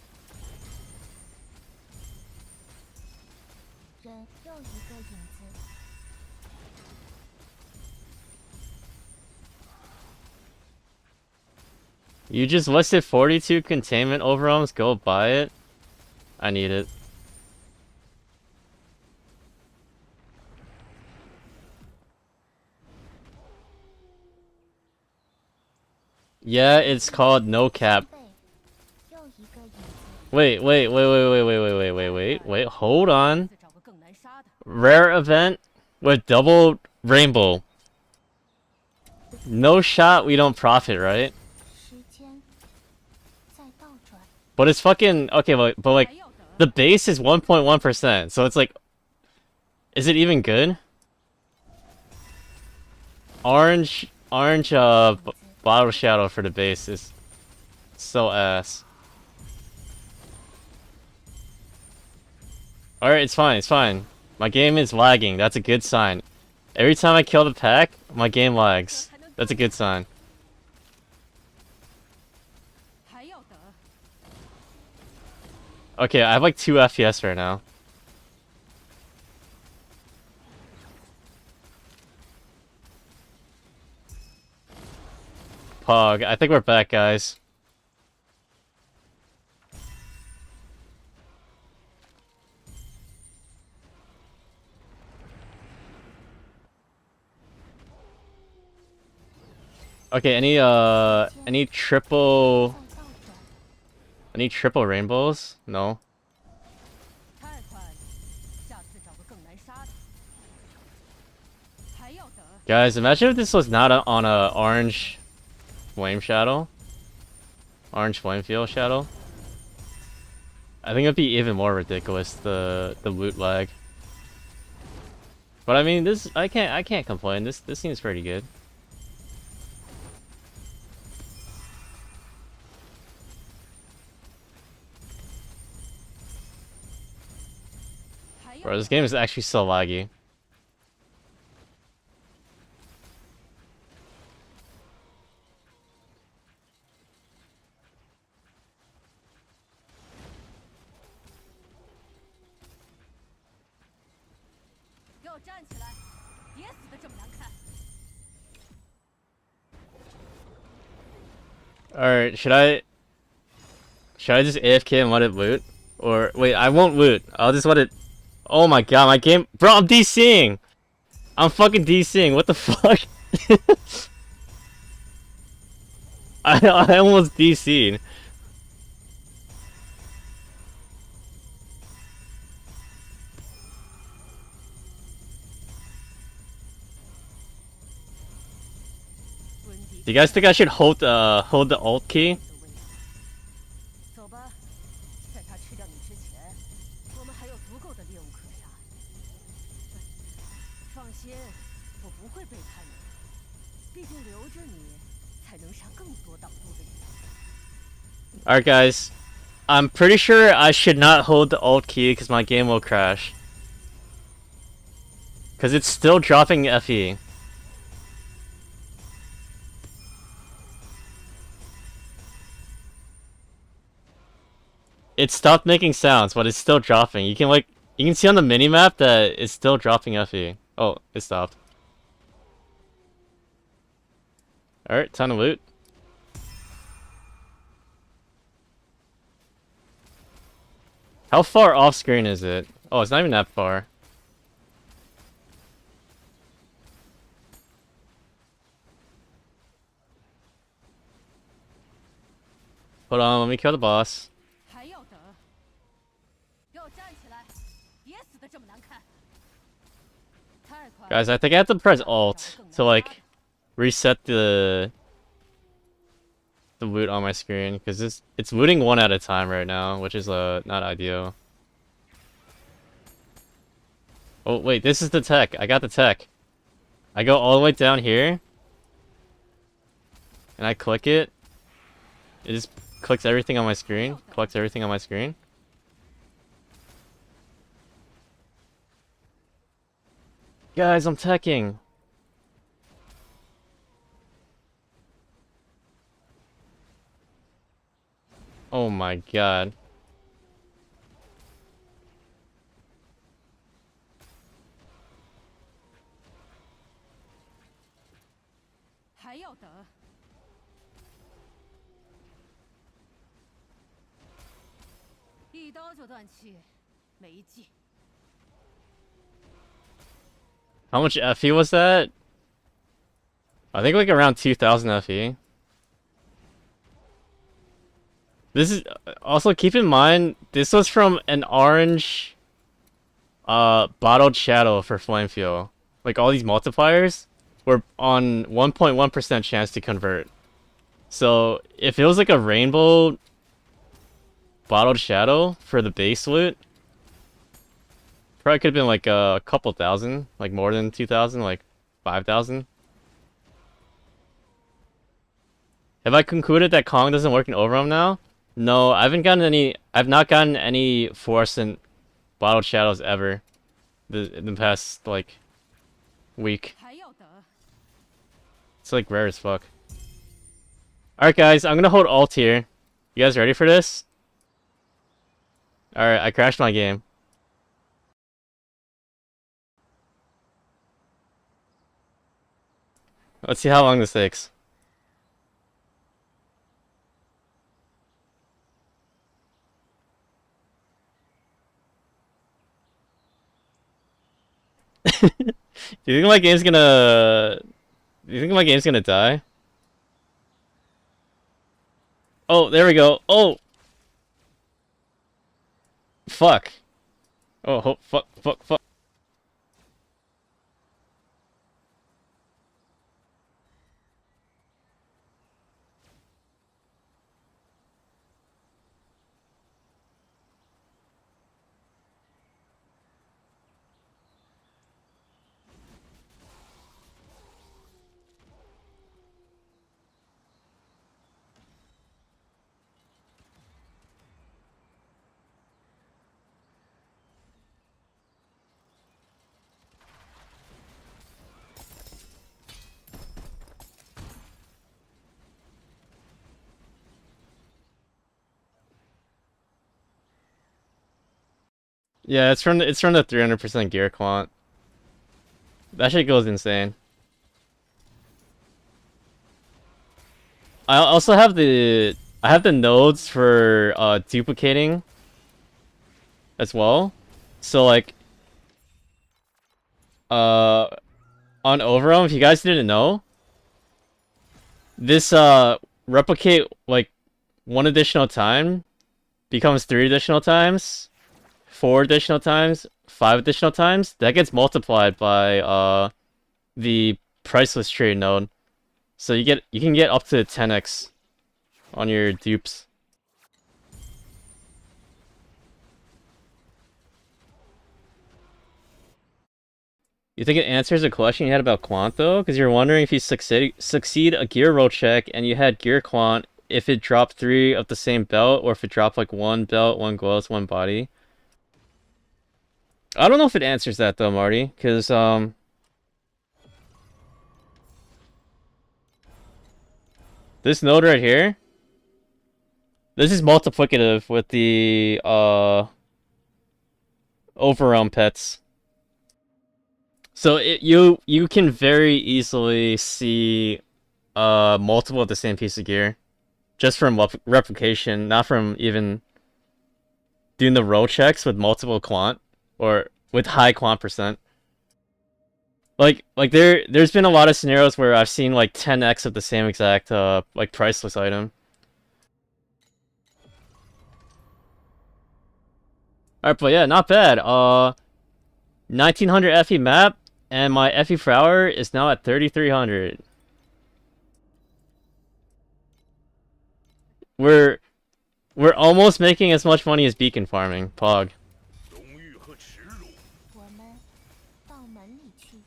人又一个影子， You just listed 42 containment overwhelms. Go buy it. I need it. Yeah, it's called No Cap. 背，又一个影子， Wait, hold on. 再找个更难杀的。 Rare event with double rainbow. No shot, we don't profit, right? 时间在倒转， But it's fucking okay, but like 还要等。 the base is 1.1%, so it's like, is it even good? Orange, bottle shadow for the base is so ass. Alright, it's fine. My game is lagging, that's a good sign. Every time I kill the pack, my game lags. That's a good sign. 还要等。 Okay, I have like 2 FPS right now. Pog, I think we're back, guys. Okay, any triple 再倒转， any triple rainbows? No. 太快了，下次找个更难杀的。还要等。 Guys, imagine if this was not on a orange flame shadow. Orange flame field shadow. I think it'd be even more ridiculous, the loot lag. But I mean, this I can't complain. This seems pretty good. Bro, this game is actually so laggy. 要站起来，别死的这么难看。 Alright, should I just AFK and let it loot? Or wait, I won't loot. I'll just let it. Oh my god, my game, bro! I'm DCing. I'm fucking DCing. What the fuck? I almost DC'd. Do you guys think I should hold the alt key? 走吧，在他吃掉你之前，我们还有足够的猎物可杀。放心，我不会背叛你，毕竟留着你，才能杀更多挡路的人。 Alright guys, I'm pretty sure I should not hold the alt key because my game will crash. Because it's still dropping FE. It stopped making sounds, but it's still dropping. You can see on the minimap that it's still dropping FE. Oh, it stopped. Alright, time to loot. How far off screen is it? Oh, it's not even that far. Hold on, let me kill the boss. 还要等？要站起来，别死的这么难看。太快了。 Guys, I think I have to press Alt to like reset the loot on my screen because it's looting one at a time right now, which is not ideal. Oh wait, this is the tech. I got the tech. I go all the way down here and I click it. It just clicks everything on my screen, collects everything on my screen. Guys, I'm teching. Oh my god. How much FE was that? I think like around 2000 FE. This is also, keep in mind, this was from an orange bottled shadow for flame fuel. Like all these multipliers were on 1.1% chance to convert. So if it was like a rainbow bottled shadow for the base loot, probably could have been like a couple thousand, like more than 2,000, like 5,000. Have I concluded that Kong doesn't work in Overrealm now? No, I haven't gotten any. I've not gotten any fluorescent bottled shadows ever. In the past like week. It's like rare as fuck. Alright guys, I'm gonna hold Alt here. You guys ready for this? Alright, I crashed my game. Let's see how long this takes. Do you think my game's gonna... Do you think my game's gonna die? Oh, there we go. Oh! Fuck. Oh, fuck. Yeah, it's from the 300% gear quant. That shit goes insane. I also have the nodes for duplicating as well. So like on Overwhelm, if you guys didn't know, this replicate like 1 additional time becomes 3 additional times, 4 additional times, 5 additional times. That gets multiplied by the priceless trade node. So you can get up to 10x on your dupes. You think it answers a question you had about Quant though? Because you're wondering if you succeed a gear roll check and you had gear Quant, if it dropped 3 of the same belt, or if it dropped like 1 belt, 1 gloves, 1 body. I don't know if it answers that though, Marty, because this node right here, this is multiplicative with the Overwhelm pets. So you can very easily see multiple of the same piece of gear just from replication, not from even doing the roll checks with multiple quant or with high quant percent. Like there's been a lot of scenarios where I've seen like 10x of the same exact like priceless item. Alright, but yeah, not bad. 1900 FE map, and my FE per hour is now at 3300. We're almost making as much money as beacon farming, Pog. 荣誉和耻辱，我们到门里去。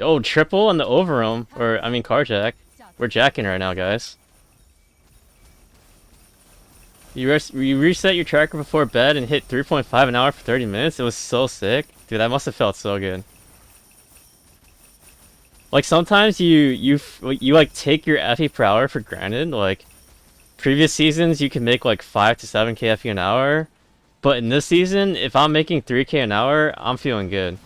Oh, triple on the Overwhelm, or I mean Carjack. We're jacking right now, guys. You reset your tracker before bed and hit 3.5 an hour for 30 minutes? It was so sick. Dude, that must have felt so good. Like, sometimes you like take your FE per hour for granted. Like, previous seasons you can make like 5 to 7k FE an hour. But in this season, if I'm making 3k an hour, I'm feeling good.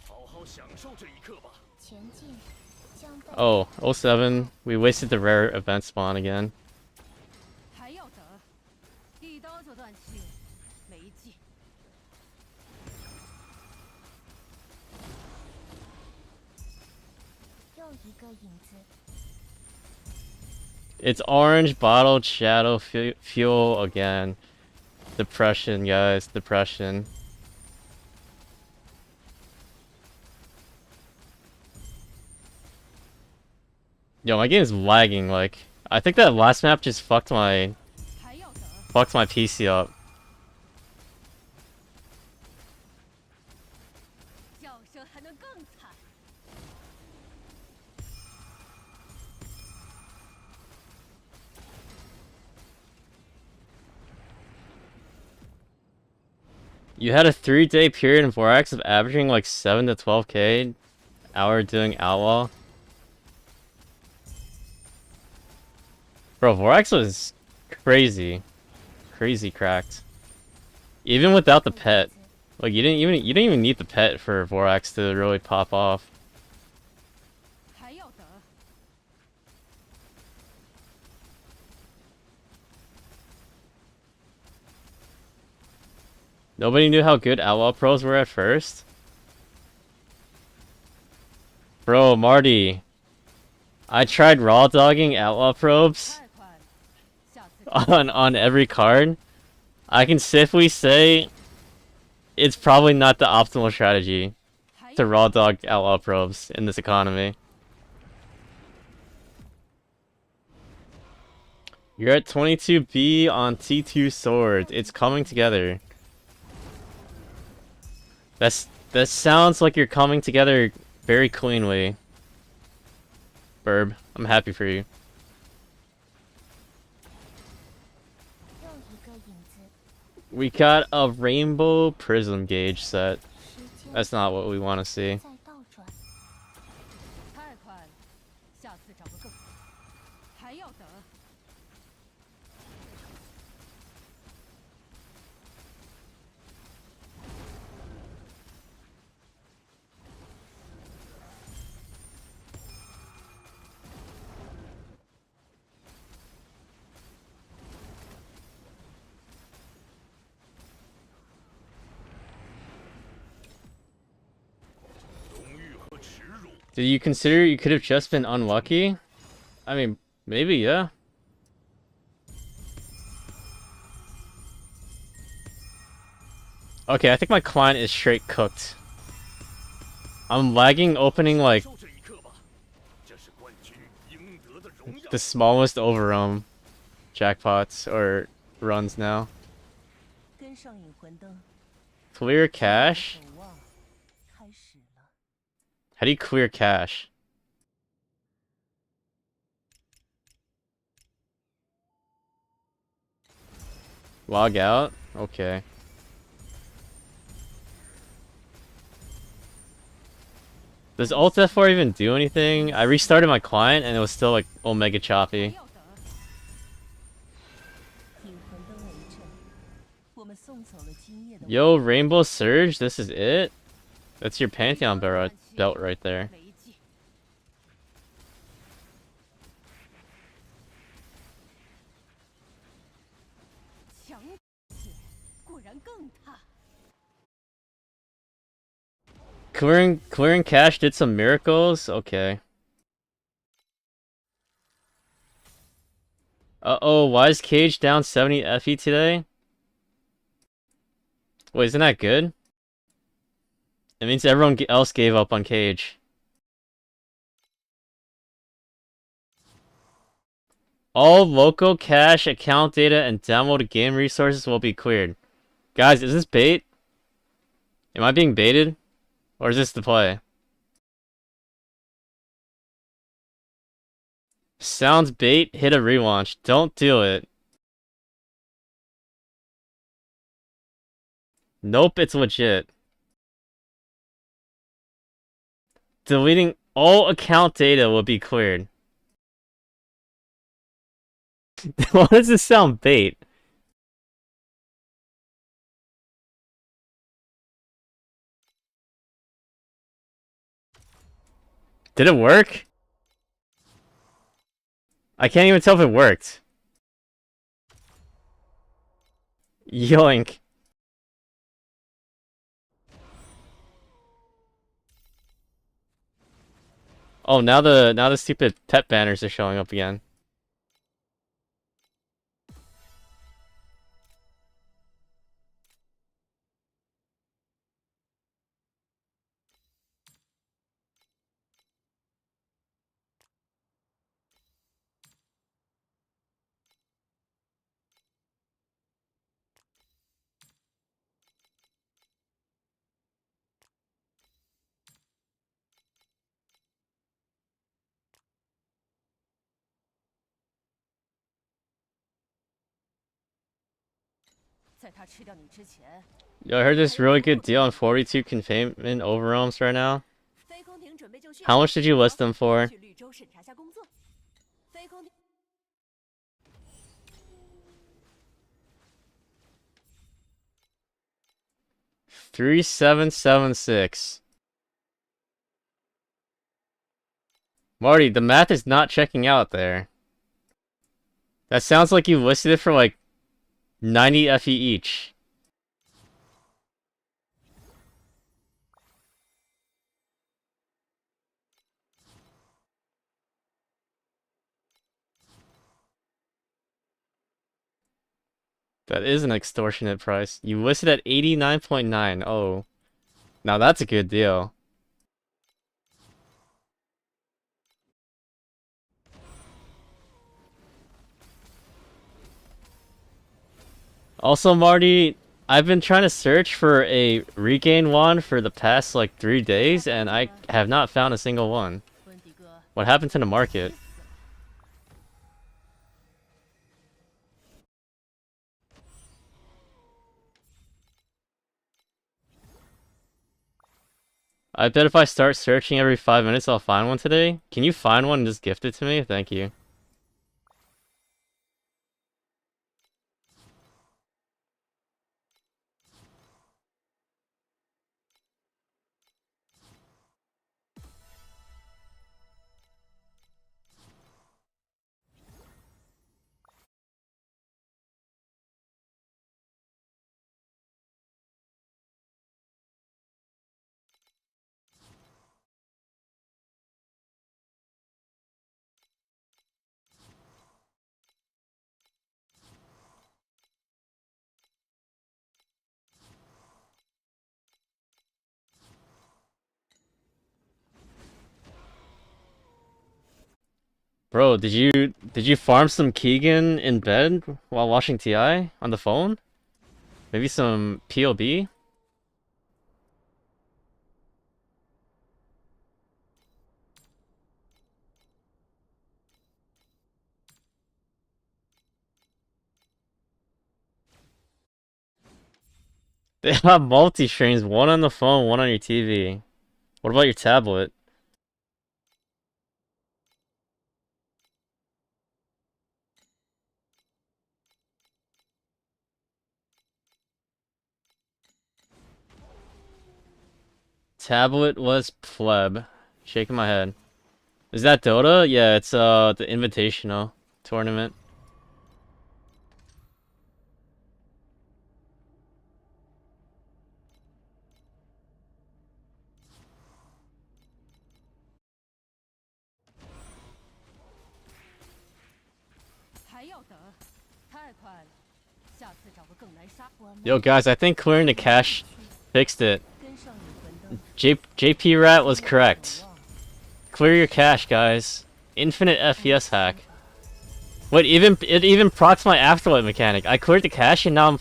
好好享受这一刻吧。 前进将被 Oh, 07. We wasted the rare event spawn again. 还要等，一刀就断气，没劲。又一个影子。 It's orange bottled shadow fuel again. Depression, guys. Depression. Yo, my game is lagging. Like, I think that last map just fucked my PC up. 叫声还能更惨。 You had a 3-day period in Vorax of averaging like 7 to 12k hour doing Outlaw. Bro, Vorax was crazy. Crazy cracked. Even without the pet. Like you didn't even need the pet for Vorax to really pop off. 还要等， Nobody knew how good Outlaw pros were at first. Bro, Marty. I tried raw dogging Outlaw probes 太快了，下次 on every card. I can safely say it's probably not the optimal strategy 还 to 要 raw dog Outlaw probes in this economy. You're at 22B on T2 swords. It's coming together. That sounds like you're coming together very cleanly. Burb, I'm happy for you. 又一个影子。 We got a rainbow prism gauge set. 时间 That's not what we want to see. 在倒转。太快了，下次找个更好。还要等， 又 Do you consider you could have just been unlucky? I mean, maybe, yeah. Okay, I think my client is straight cooked. I'm lagging opening like 收这一刻吧，这是冠军应得的荣耀。 the smallest overrealm jackpots or runs now. 跟上引魂灯， Clear cache? 守望开始了。 How do you clear cache? Log out? Okay. Does Alt F4 even do anything? I restarted my client and it was still like omega 不 choppy. 要等，引魂灯为证，我们送走了今夜的 Yo, Rainbow Surge, this is it? That's your Pantheon belt right there. 违纪。强些，果然更大。 Clearing cache did some miracles? Okay. Uh-oh, why is Cage down 70 FE today? Wait, isn't that good? It means everyone else gave up on Cage. All local cache, account data, and downloaded game resources will be cleared. Guys, is this bait? Am I being baited? Or is this the play? Sounds bait, hit a relaunch. Don't do it. Nope, it's legit. Deleting all account data will be cleared. Why does this sound bait? Did it work? I can't even tell if it worked. Yoink. Oh, now the stupid pet banners are showing up again. Yo, I heard this really good deal on 42 containment overwhelms right now. 飞空艇准备就绪。 How much did you list them for? 去绿洲审查下工作。飞空艇。 3776. Marty, the math is not checking out there. That sounds like you listed it for like 90 FE each. That is an extortionate price. You listed at 89.9. Oh. Now that's a good deal. Also, Marty, I've been trying to search for a regain wand for the past like 3 days and I have not found a single one. 温迪哥， What happened to the market? I bet if I start searching every 5 minutes, I'll find one today. Can you find one and just gift it to me? Thank you. Bro, did you farm some Keegan in bed while watching TI on the phone? Maybe some POB? They have multi-streams, one on the phone, one on your TV. What about your tablet? Tablet was pleb. Shaking my head. Is that Dota? Yeah, it's the Invitational tournament. Yo guys, I think clearing the cache fixed it. JP Rat was correct. Clear your cache, guys. Infinite FPS hack. Wait, it even procs my afterlight mechanic. I cleared the cache and now I'm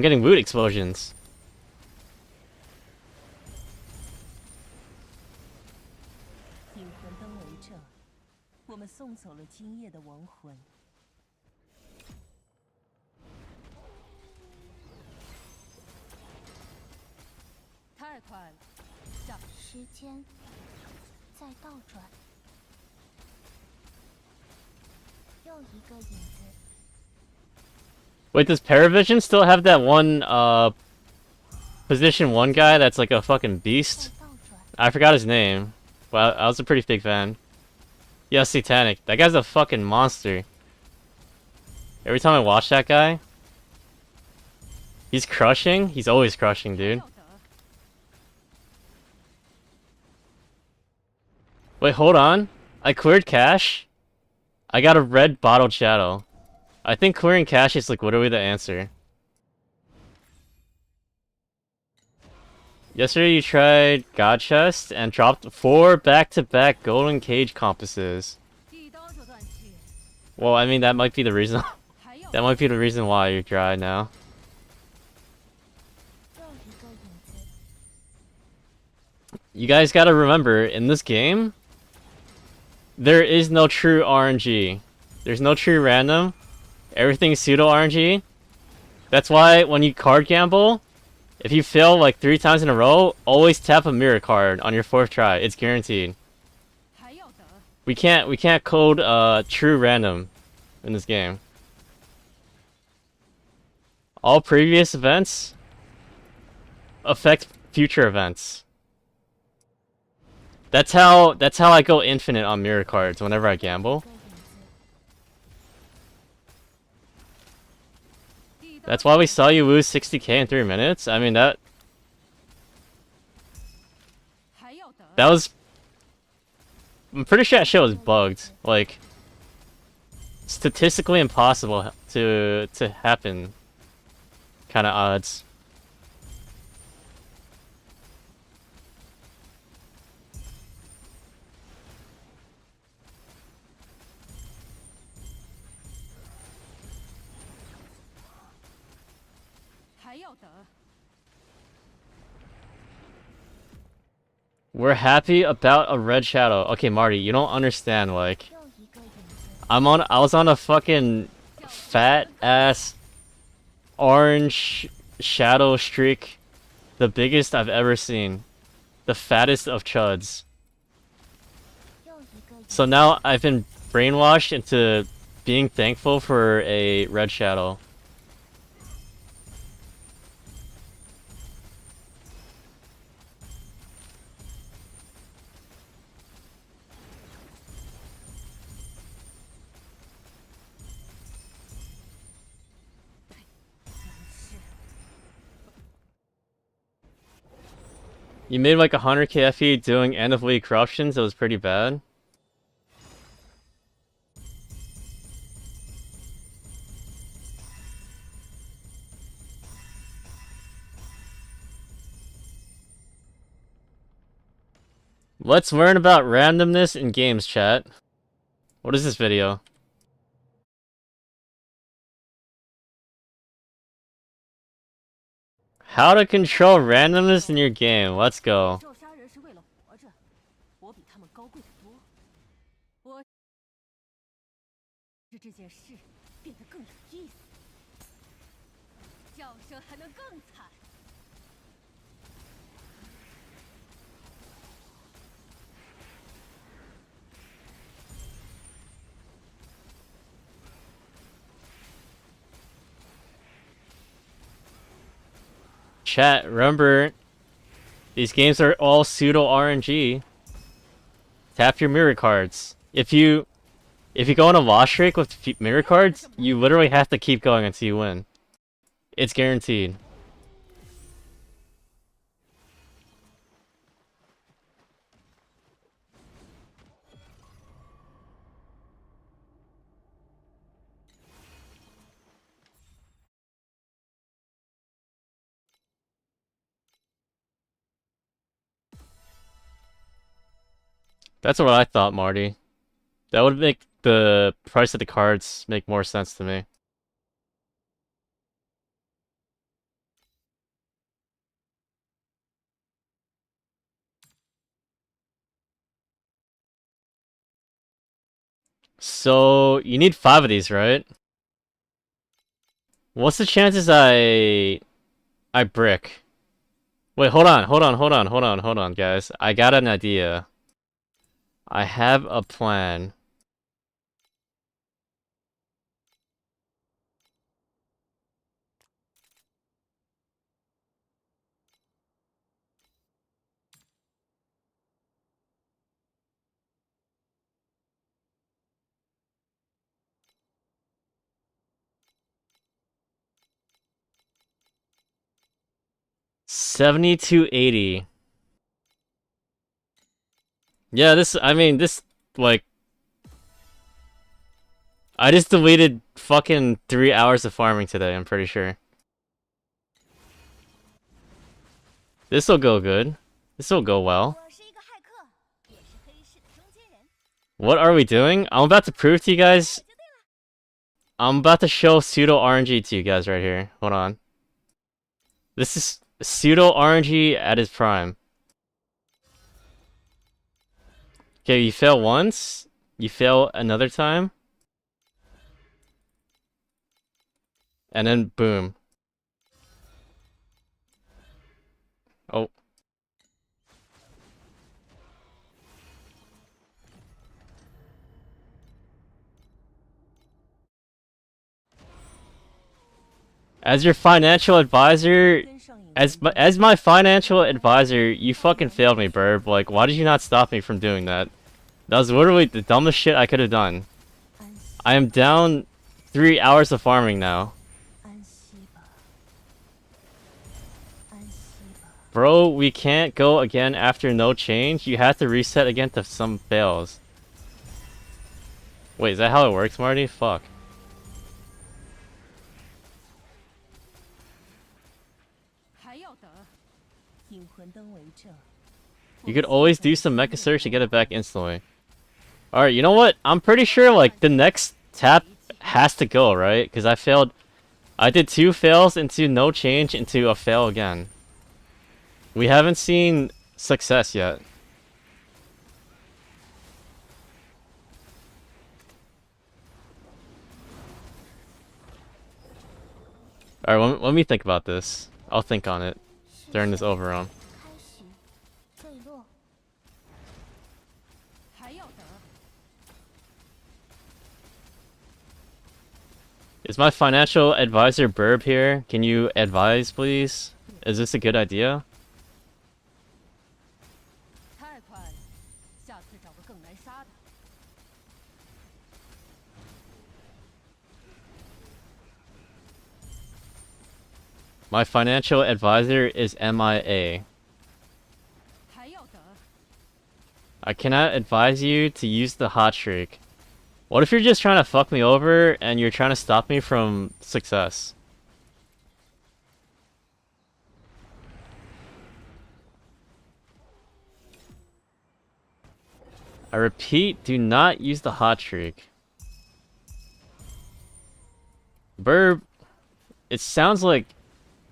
getting loot explosions. 引魂灯为证，我们送走了今夜的亡魂。太快了，时间在倒转，又一个影子。 Wait, does Paravision still have that one position 1 guy that's like a fucking 在 beast? 倒转， I forgot his name. Well, I was a pretty big fan. Yeah, Satanic. That guy's a fucking monster. Every time I watch that guy, he's crushing. He's always crushing, dude. Wait, hold on. I cleared cache. I got a red bottled shadow. I think clearing cache is like literally the answer. Yesterday you tried God Chest and dropped 4 back-to-back golden cage compasses. 一刀就断气， Well, I mean that might be the reason. 还要 That might be the reason why you're dry now. 又一个影子。 You guys gotta remember, in this game, there is no true RNG. There's no true random. Everything's pseudo RNG. That's why when you card gamble, if you fail like 3 times in a row, always tap a mirror card on your 4th try. It's guaranteed. 还要等。 We can't code true random in this game. All previous events affect future events. That's how I go infinite on mirror cards whenever I gamble. 一刀 That's why we saw you lose 60k in 3 minutes. I mean that 还要等。 that was I'm pretty sure that shit was bugged. Like statistically impossible to happen kind of odds. We're happy about a red shadow. Okay, Marty, you don't understand, like 又一个影子。 I was on a fucking fat ass orange shadow streak, the biggest I've ever seen. The fattest of chuds. 又一个影子。 So now I've been brainwashed into being thankful for a red shadow. You made like 100k FE doing end of league corruptions. It was pretty bad. Let's learn about randomness in games, chat. What is this video? How to control randomness in your game. Let's 野 go. 兽杀人是为了活着，我比他们高贵的多。我使这件事变得更有意思，叫声还能更惨。Chat, remember, these games are all pseudo RNG. Tap your mirror cards. If you go on a loss streak with mirror cards, you literally have to keep going until you win. It's guaranteed. That's what I thought, Marty. That would make the price of the cards make more sense to me. So, you need 5 of these, right? What's the chances I brick? Wait, hold on, guys. I got an idea. I have a plan. $72.80. Yeah, this, like... I just deleted fucking 3 hours of farming today, I'm pretty sure. This'll go good. This'll go well. 我是一个骇客，也是黑市的中间人。 What are we doing? I'm about to prove to you guys... I'm about to show pseudo RNG to you guys right here. Hold on. This is pseudo RNG at its prime. Okay, you fail once. You fail another time. And then boom. Oh. As your financial advisor, 跟上瘾 as my financial advisor, you fucking failed me, Burb. Like, why did you not stop me from doing that? That was literally the dumbest shit I could have done. 安息 I am down 3 hours of farming now. 安息吧，安息吧。 Bro, we can't go again after no change. You have to reset again to some fails. Wait, is that how it works, Marty? Fuck. 还要等？引魂灯为证。 You could always do some mecha search to get it back instantly. Alright, you know what? I'm pretty sure, like, the next tap has to go, right? Because I failed... I did 2 fails into no change into a fail again. We haven't seen success yet. Alright, let me think about this. I'll think on it during this overrun. 开始坠落。还要等？ Is my financial advisor Burb here? Can you advise, please? Is this a good idea? 太快了，下次找个更难杀的。 My financial advisor is MIA. 还要等？ I cannot advise you to use the hot streak. What if you're just trying to fuck me over and you're trying to stop me from success? I repeat, do not use the hot streak. Burb, it sounds like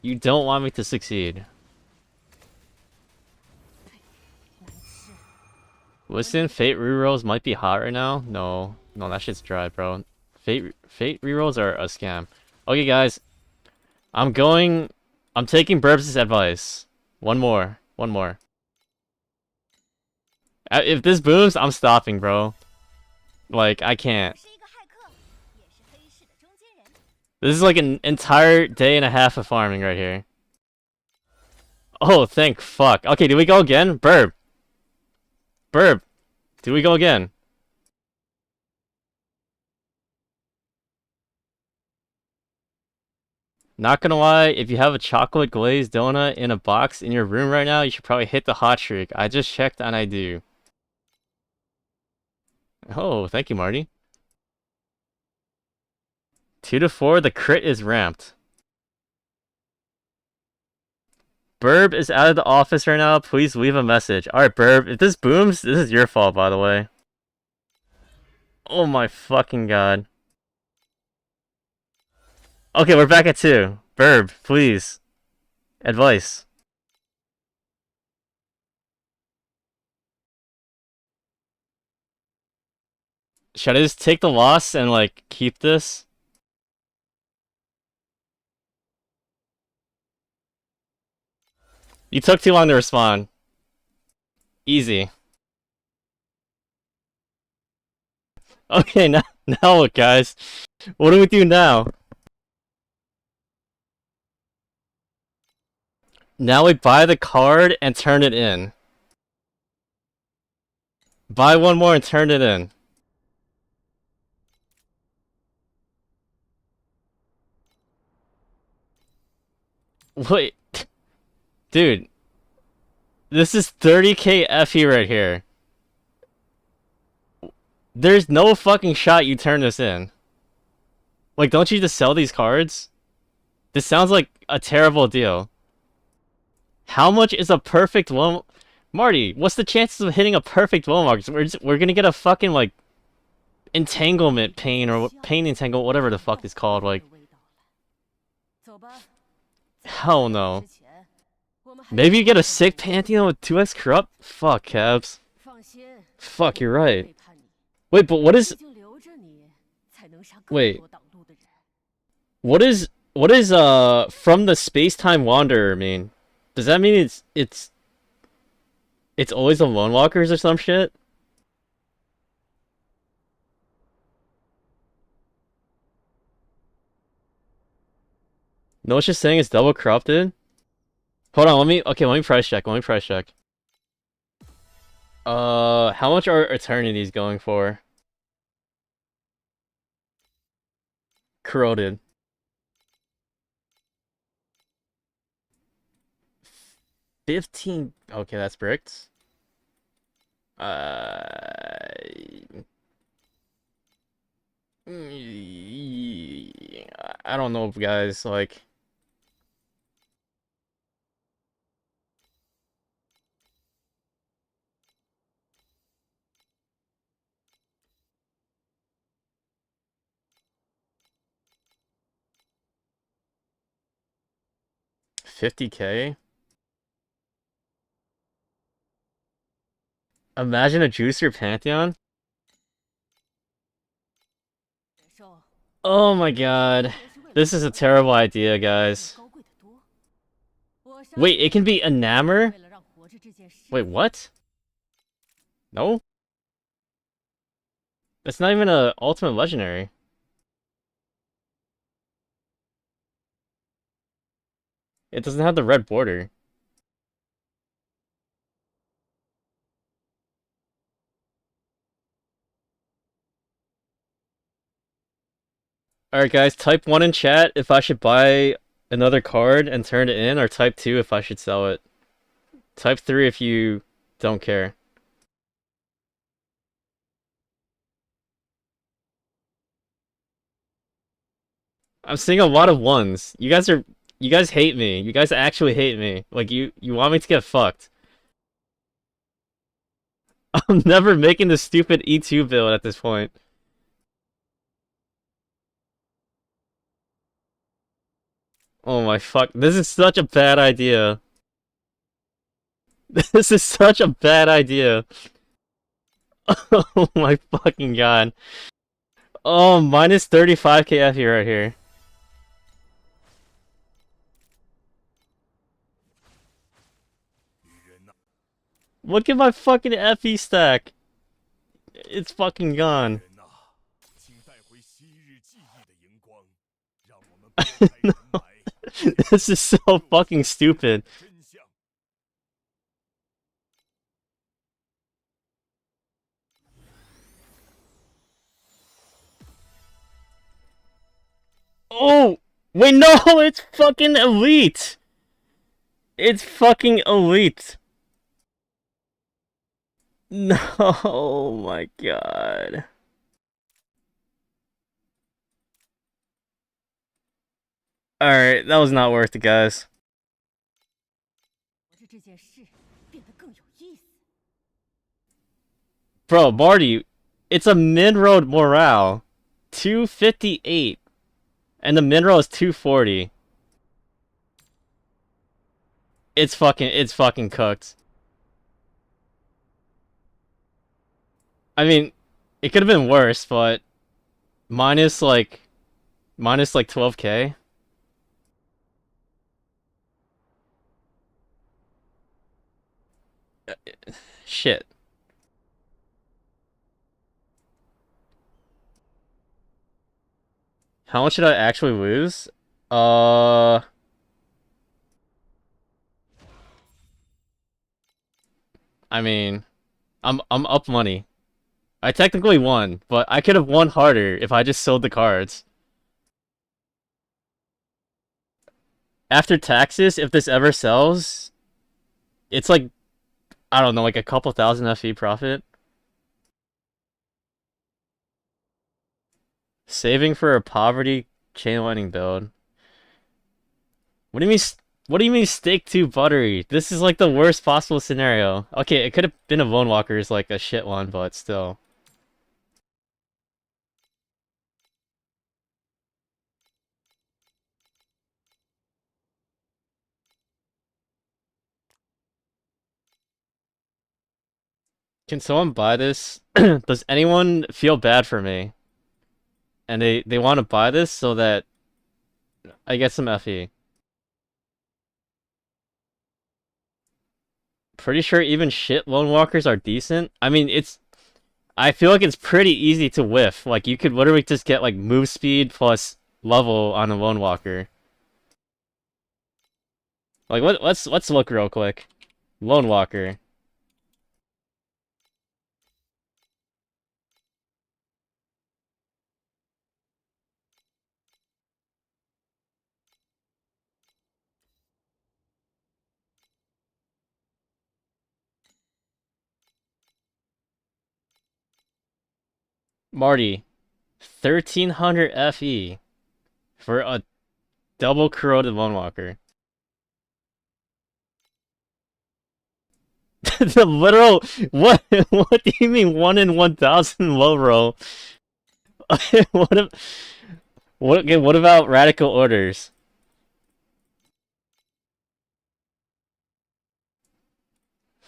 you don't want me to succeed. Listen, Fate rerolls might be hot right now. No, that shit's dry, bro. Fate rerolls are a scam. Okay, guys, I'm taking Burbs' advice. One more. If this booms, I'm stopping, bro. Like, I can't. This is like an entire day and a half of farming right here. Oh, thank fuck. Okay, do we go again? Burb, do we go again? Not gonna lie, if you have a chocolate glazed donut in a box in your room right now, you should probably hit the hot streak. I just checked and I do. Oh, thank you, Marty. 2 to 4, the crit is ramped. Burb is out of the office right now. Please leave a message. Alright, Burb, if this booms, this is your fault, by the way. Oh my fucking god. Okay, we're back at 2. Burb, please. Advice. Should I just take the loss and, like, keep this? You took too long to respond. Easy. Okay, now what, guys? What do we do now? Now we buy the card and turn it in. Buy one more and turn it in. Wait. Dude. This is 30k FE right here. There's no fucking shot you turn this in. Like, don't you just sell these cards? This sounds like a terrible deal. How much is a perfect one? Marty, what's the chances of hitting a perfect Womark? We're gonna get a fucking, like, entanglement pain or pain entangle, whatever the fuck it's called. Like, hell no. Maybe you get a sick Pantheon with 2x corrupt? Fuck, Cabs. Fuck, you're right. Wait, but what is... Wait. What is from the Space-Time Wanderer mean? Does that mean it's always the Lone Walkers or some shit? No, it's just saying it's double corrupted? Hold on, let me price check, how much are Eternities going for? Corroded. 15. Okay, that's bricked. I don't know, guys. Like, $50K. Imagine a Juicer Pantheon. Oh my god. This is a terrible idea, guys. Wait, it can be Enamor? Wait, what? No? That's not even a ultimate legendary. It doesn't have the red border. Alright guys, type 1 in chat if I should buy another card and turn it in, or type 2 if I should sell it. Type 3 if you don't care. I'm seeing a lot of ones. You guys hate me. You guys actually hate me. Like, you want me to get fucked. I'm never making the stupid E2 build at this point. Oh my fuck. This is such a bad idea. This is such a bad idea. Oh my fucking god. Oh, minus 35k FE right here. Look at my fucking FE stack. It's fucking gone. 人呐，请带回昔日记忆的荧光，让我们拨开尘霾， This is so fucking stupid. 真相。 Oh! Wait, no! It's fucking elite! It's fucking elite! No, oh my god. Alright, that was not worth it, guys. 活着这件事变得更有意思。 Bro, Marty, it's a min-road morale. 258. And the min-roll is 240. It's fucking cooked. I mean, it could have been worse, but minus like 12k. Shit. How much did I actually lose? I mean, I'm up money. I technically won, but I could have won harder if I just sold the cards. After taxes, if this ever sells, it's like, I don't know, like a couple thousand FE profit. Saving for a poverty chainlining build. What do you mean? What do you mean stake 2 buttery? This is like the worst possible scenario. Okay, it could have been a Lone Walker's like a shit one, but still. Can someone buy this? Does anyone feel bad for me? And they want to buy this so that I get some FE. Pretty sure even shit Lone Walkers are decent. I mean, I feel like it's pretty easy to whiff. Like, you could literally just get, like, move speed plus level on a Lone Walker. Like, let's look real quick. Lone Walker. Marty, 1300 FE for a double corroded Lone Walker. The literal what? What do you mean 1 in 1,000 low roll? What about radical orders?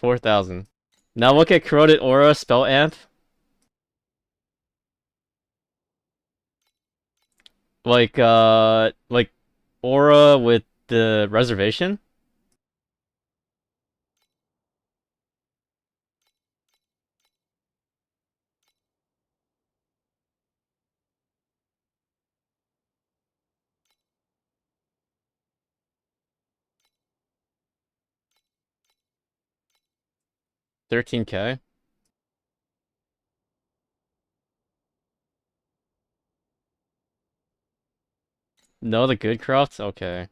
$4,000. Now look at corroded aura spell amp. Like aura with the reservation. $13k. No, the good crafts? Okay.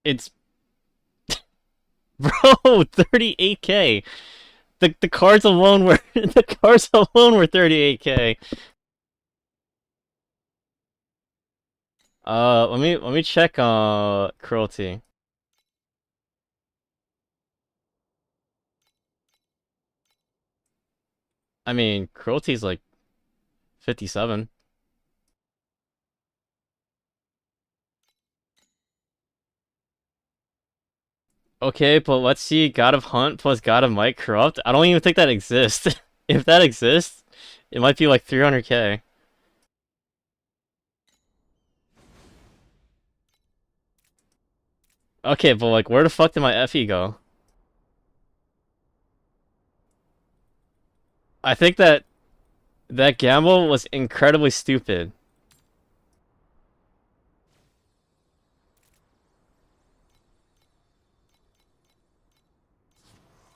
It's bro, 38k. The cards alone were the cards alone were 38k. Let me check cruelty. I mean, cruelty's like 57. Okay, but let's see God of Hunt plus God of Might Corrupt. I don't even think that exists. If that exists, it might be like 300k. Okay, but like where the fuck did my FE go? I think that gamble was incredibly stupid.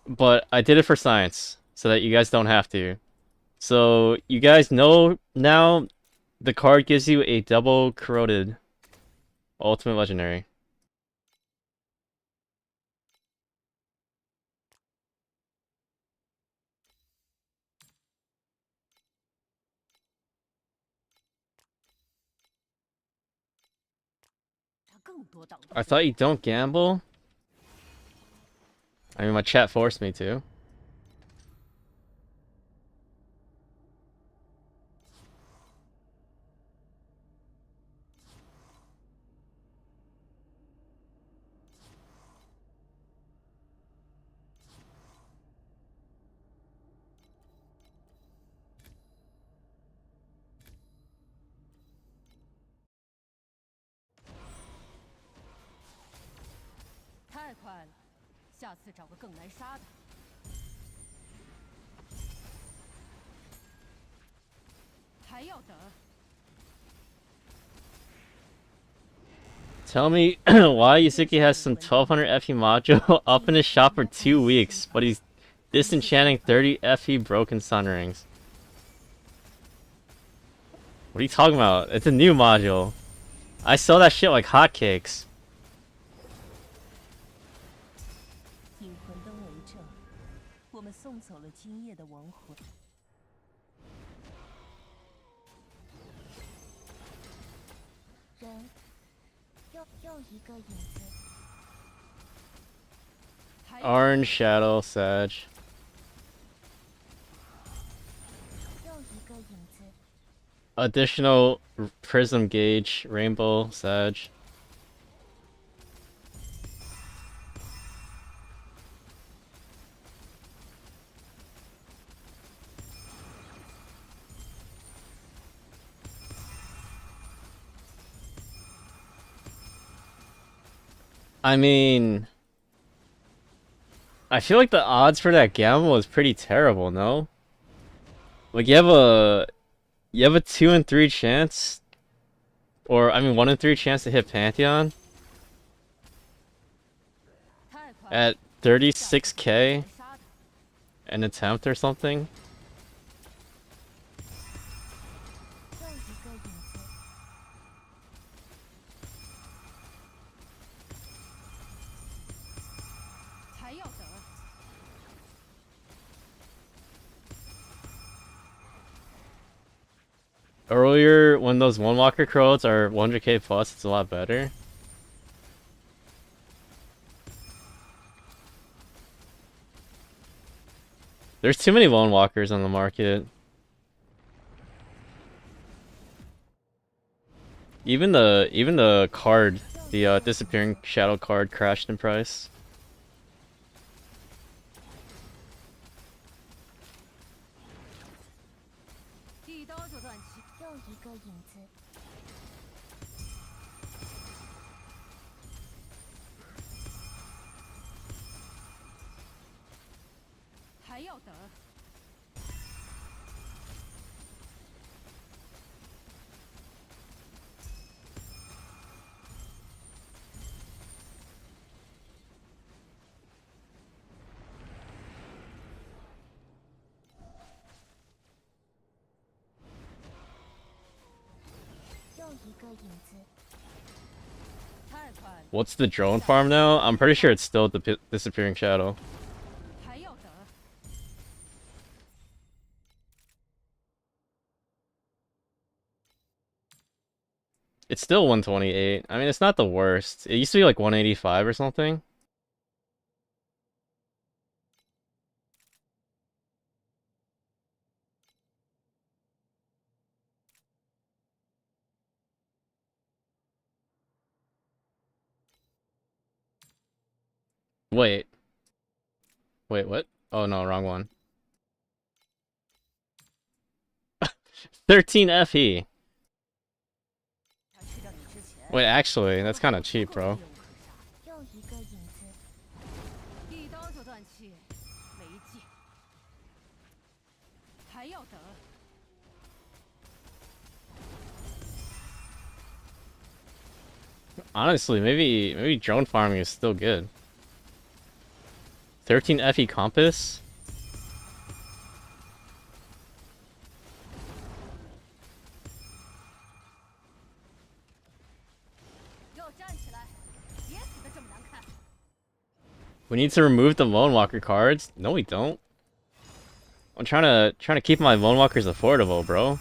But I did it for science, so that you guys don't have to. So you guys know now the card gives you a double corroded ultimate legendary. I thought you don't gamble? I mean, my chat forced me to.太快了，下次找个更难杀的。还要等。Tell me why Yuzuki has some 1200 FE module up in his shop for 2 weeks, but he's disenchanting 30 FE broken sun rings. What are you talking about? It's a new module. I sell that shit like hotcakes. 引魂灯为证，我们送走了今夜的亡魂。人，又一个影子。 Orange Shadow Sag. 又一个影子。 Additional Prism Gauge Rainbow Sag. I mean, I feel like the odds for that gamble is pretty terrible, no? Like you have a 2 in 3 chance, or I mean 1 in 3 chance to hit Pantheon at 36k an attempt or something. 又一个影子。 还要等。 Earlier, when those one walker crowds are 100k plus, it's a lot better. There's too many lone walkers on the market. Even the card, the disappearing shadow card, crashed in price. 一刀就断气。又一个影子。 还要等。又一个影子。 太快了， What's the drone farm now? I'm pretty sure it's still the disappearing shadow. 还要等。 I It's still 128. I mean, it's not the worst. It used to be like 185 or something. Wait. Wait, what? Oh no, wrong one. 13 FE. 他吃掉你之前， Wait, actually, that's kind of cheap, bro. 又一个影子。一刀就断气，没劲，还要等。 Honestly, maybe drone farming is still good. 13 FE compass? 给我站起来，别死的这么难看。 We need to remove the Lone Walker cards? No, we don't. I'm trying to keep my Lone Walkers affordable, bro.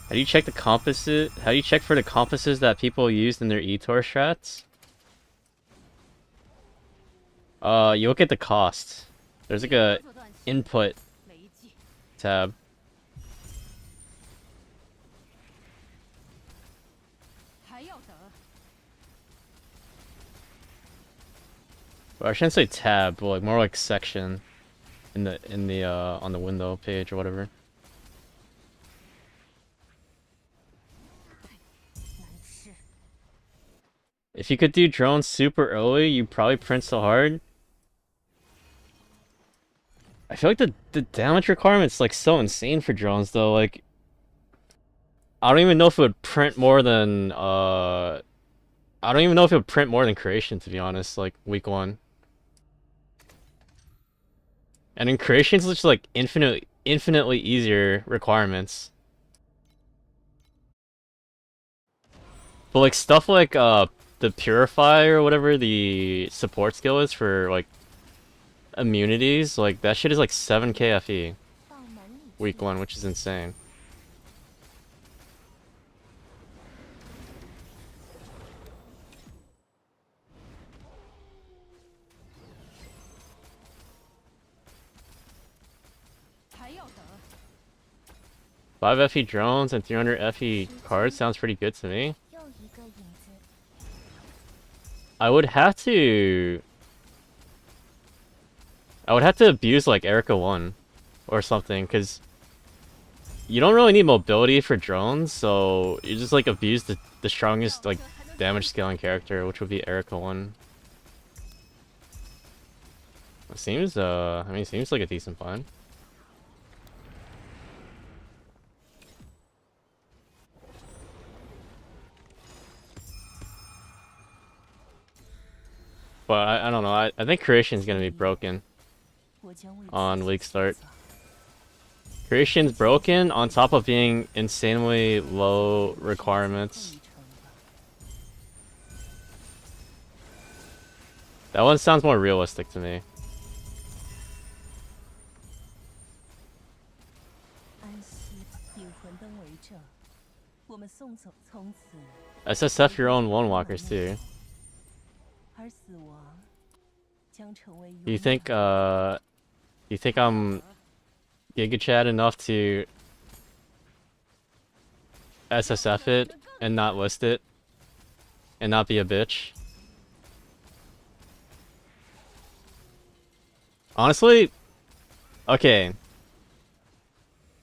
How do you check the compasses? How do you check for the compasses that people used in their eTor strats? You look at the cost. There's like a 就断气， input 没劲， tab. 还要等。 Or I shouldn't say tab, but like more like section in the on the window page or whatever. 难吃。 If you could do drones super early, you'd probably print so hard. I feel like the damage requirement's like so insane for drones though. Like, I don't even know if it would print more than I don't even know if it would print more than creation, to be honest. Like week 1. And in creations, it's just like infinitely easier requirements. But like stuff like the purify or whatever the support skill is for like immunities, like that shit is like 7k FE 到门里去 week 1, which is insane. 还要等。 5 FE drones and 300 FE cards sounds pretty good to me. 又一个影子。 I would have to abuse like Erica 1 or something, because you don't really need mobility for drones, so you just like abuse the strongest like damage scaling character, which would be Erica 1. It seems I mean it seems like a decent plan. But I don't know, I think creation's gonna be broken 我将为 on 自己 week 建 start. 造 Creation's broken on top of being insanely low 后 requirements. 一程吧。 That one sounds more realistic to me. 安息吧，引魂灯为证，我们送走从此， SSF your own Lone Walkers too. 而死亡将成为 Do you 永 think 远 you think I'm Giga Chad enough to SSF it and not list it and not be a bitch? Honestly, okay.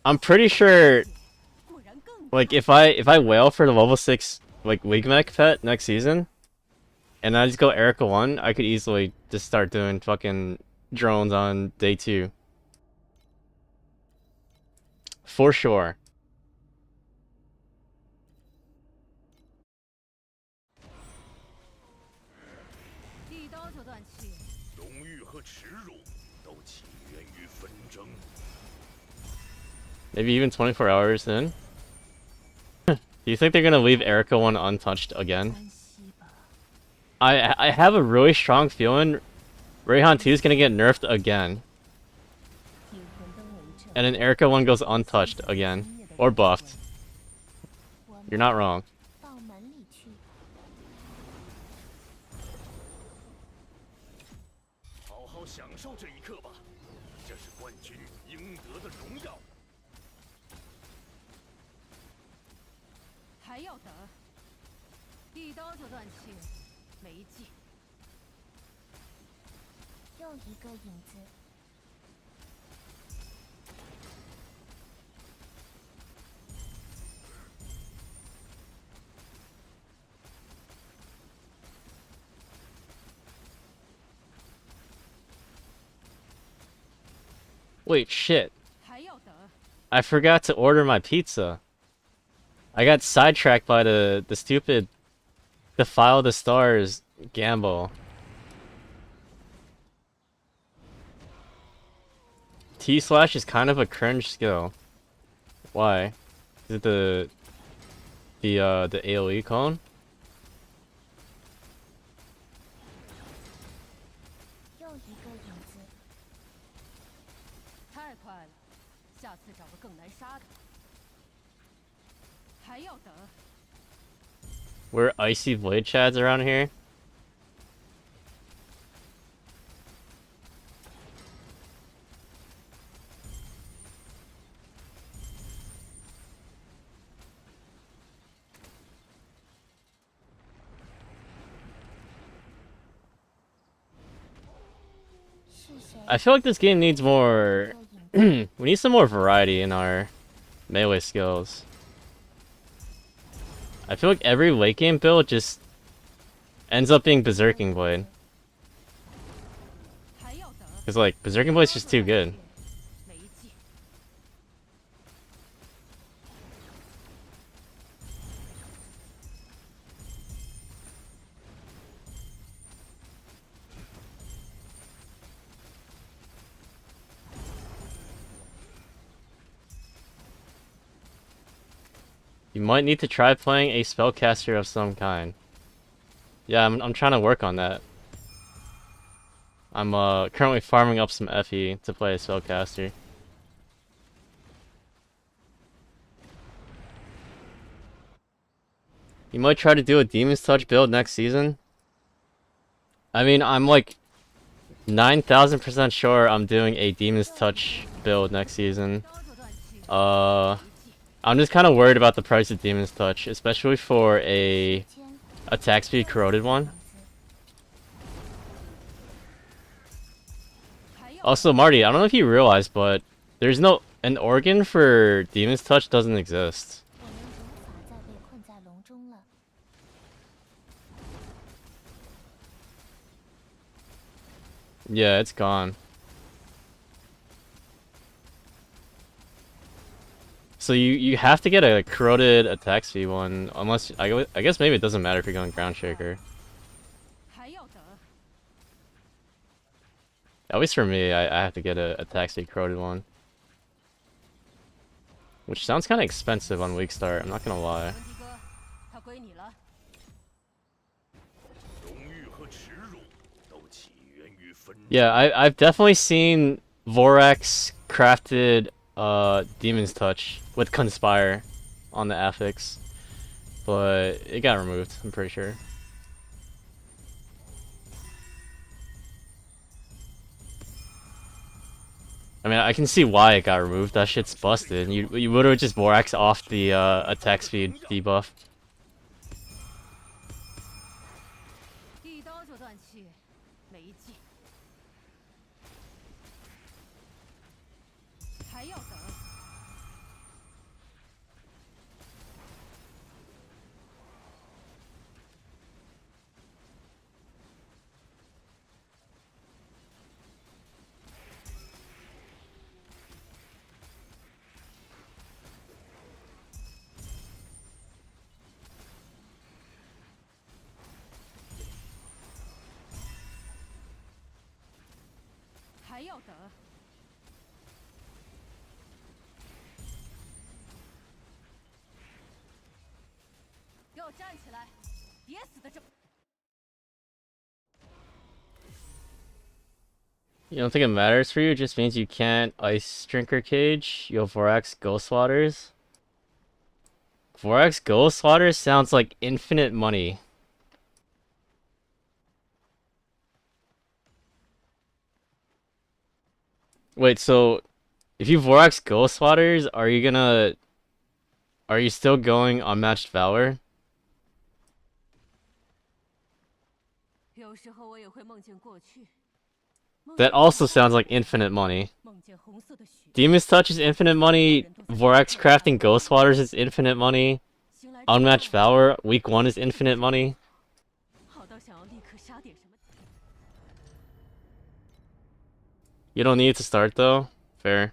I'm pretty sure 果然更 like if I whale for the level 6 like League Mech pet next season and I just go Erica 1, I could easily just start doing fucking drones on day 2. For sure. 一刀就断气。 荣誉和耻辱都起源于纷争。 Maybe even 24 hours in. Do you think they're gonna leave Erica 1 untouched again? 安息吧。 I have a really strong feeling Rayhan 2 is gonna get nerfed again. 引魂灯为证， And then Erica 1 goes untouched again. Or buffed. 我们 You're not wrong. 到门里去。好好享受这一刻吧，这是冠军应得的荣耀。还要等？一刀就断气，没劲。又一个影子。 Wait, shit. 还要等？ I forgot to order my pizza. I got sidetracked by the stupid Defile the Stars gamble. T-slash is kind of a cringe skill. Why? Is it the AoE cone? 又一个影子。太快了，下次找个更难杀的。还要等？ We're icy blade chads around here. I feel like this game needs more. We need some more variety in our melee skills. I feel like every late game build just ends up being Berserking Blade. 还要等？ Cause like Berserking Blade's just too good. 没劲。 You might need to try playing a spellcaster of some kind. Yeah, I'm trying to work on that. I'm currently farming up some FE to play a spellcaster. You might try to do a Demon's Touch build next season. I mean, I'm like 9,000% sure I'm doing a Demon's Touch build next season. 刀就断气。 I'm just kind of worried about the price of Demon's Touch, especially for a attack speed corroded one. Also, Marty, I don't know if you realize, but there's an organ for Demon's Touch doesn't exist. 我们无法再被困在笼中了。 Yeah, it's gone. So you have to get a corroded attack speed one, unless I guess maybe it doesn't matter if you're going Ground Shaker. 还要等？ At least for me, I have to get a attack speed corroded one. Which sounds kind of expensive on weak start, I'm not gonna lie. 文迪哥，他归你了。 荣誉和耻辱都起源于纷争。 Yeah, I've definitely seen Vorax crafted Demon's Touch with Conspire on the affix, but it got removed, I'm pretty sure. I mean, I can see why it got removed. That shit's busted. You literally just Vorax off the attack speed debuff. 一刀就断气，没劲。还要等？ 还要等？给我站起来！别死的这么。 You don't think it matters for you? It just means you can't Ice Drinker Cage, you'll Vorax Ghost Waters. Vorax Ghostwater sounds like infinite money. Wait, so if you Vorax Ghostwaters, are you still going Unmatched Valor? 有时候我也会梦见过去， That also sounds like infinite money. 梦见红色的雪， Demon's Touch is infinite money. Vorax crafting Ghostwaters is infinite money. 醒来之后 Unmatched Valor week 1 is infinite money. 好到想要立刻杀点什么。 You don't need it to start though. Fair.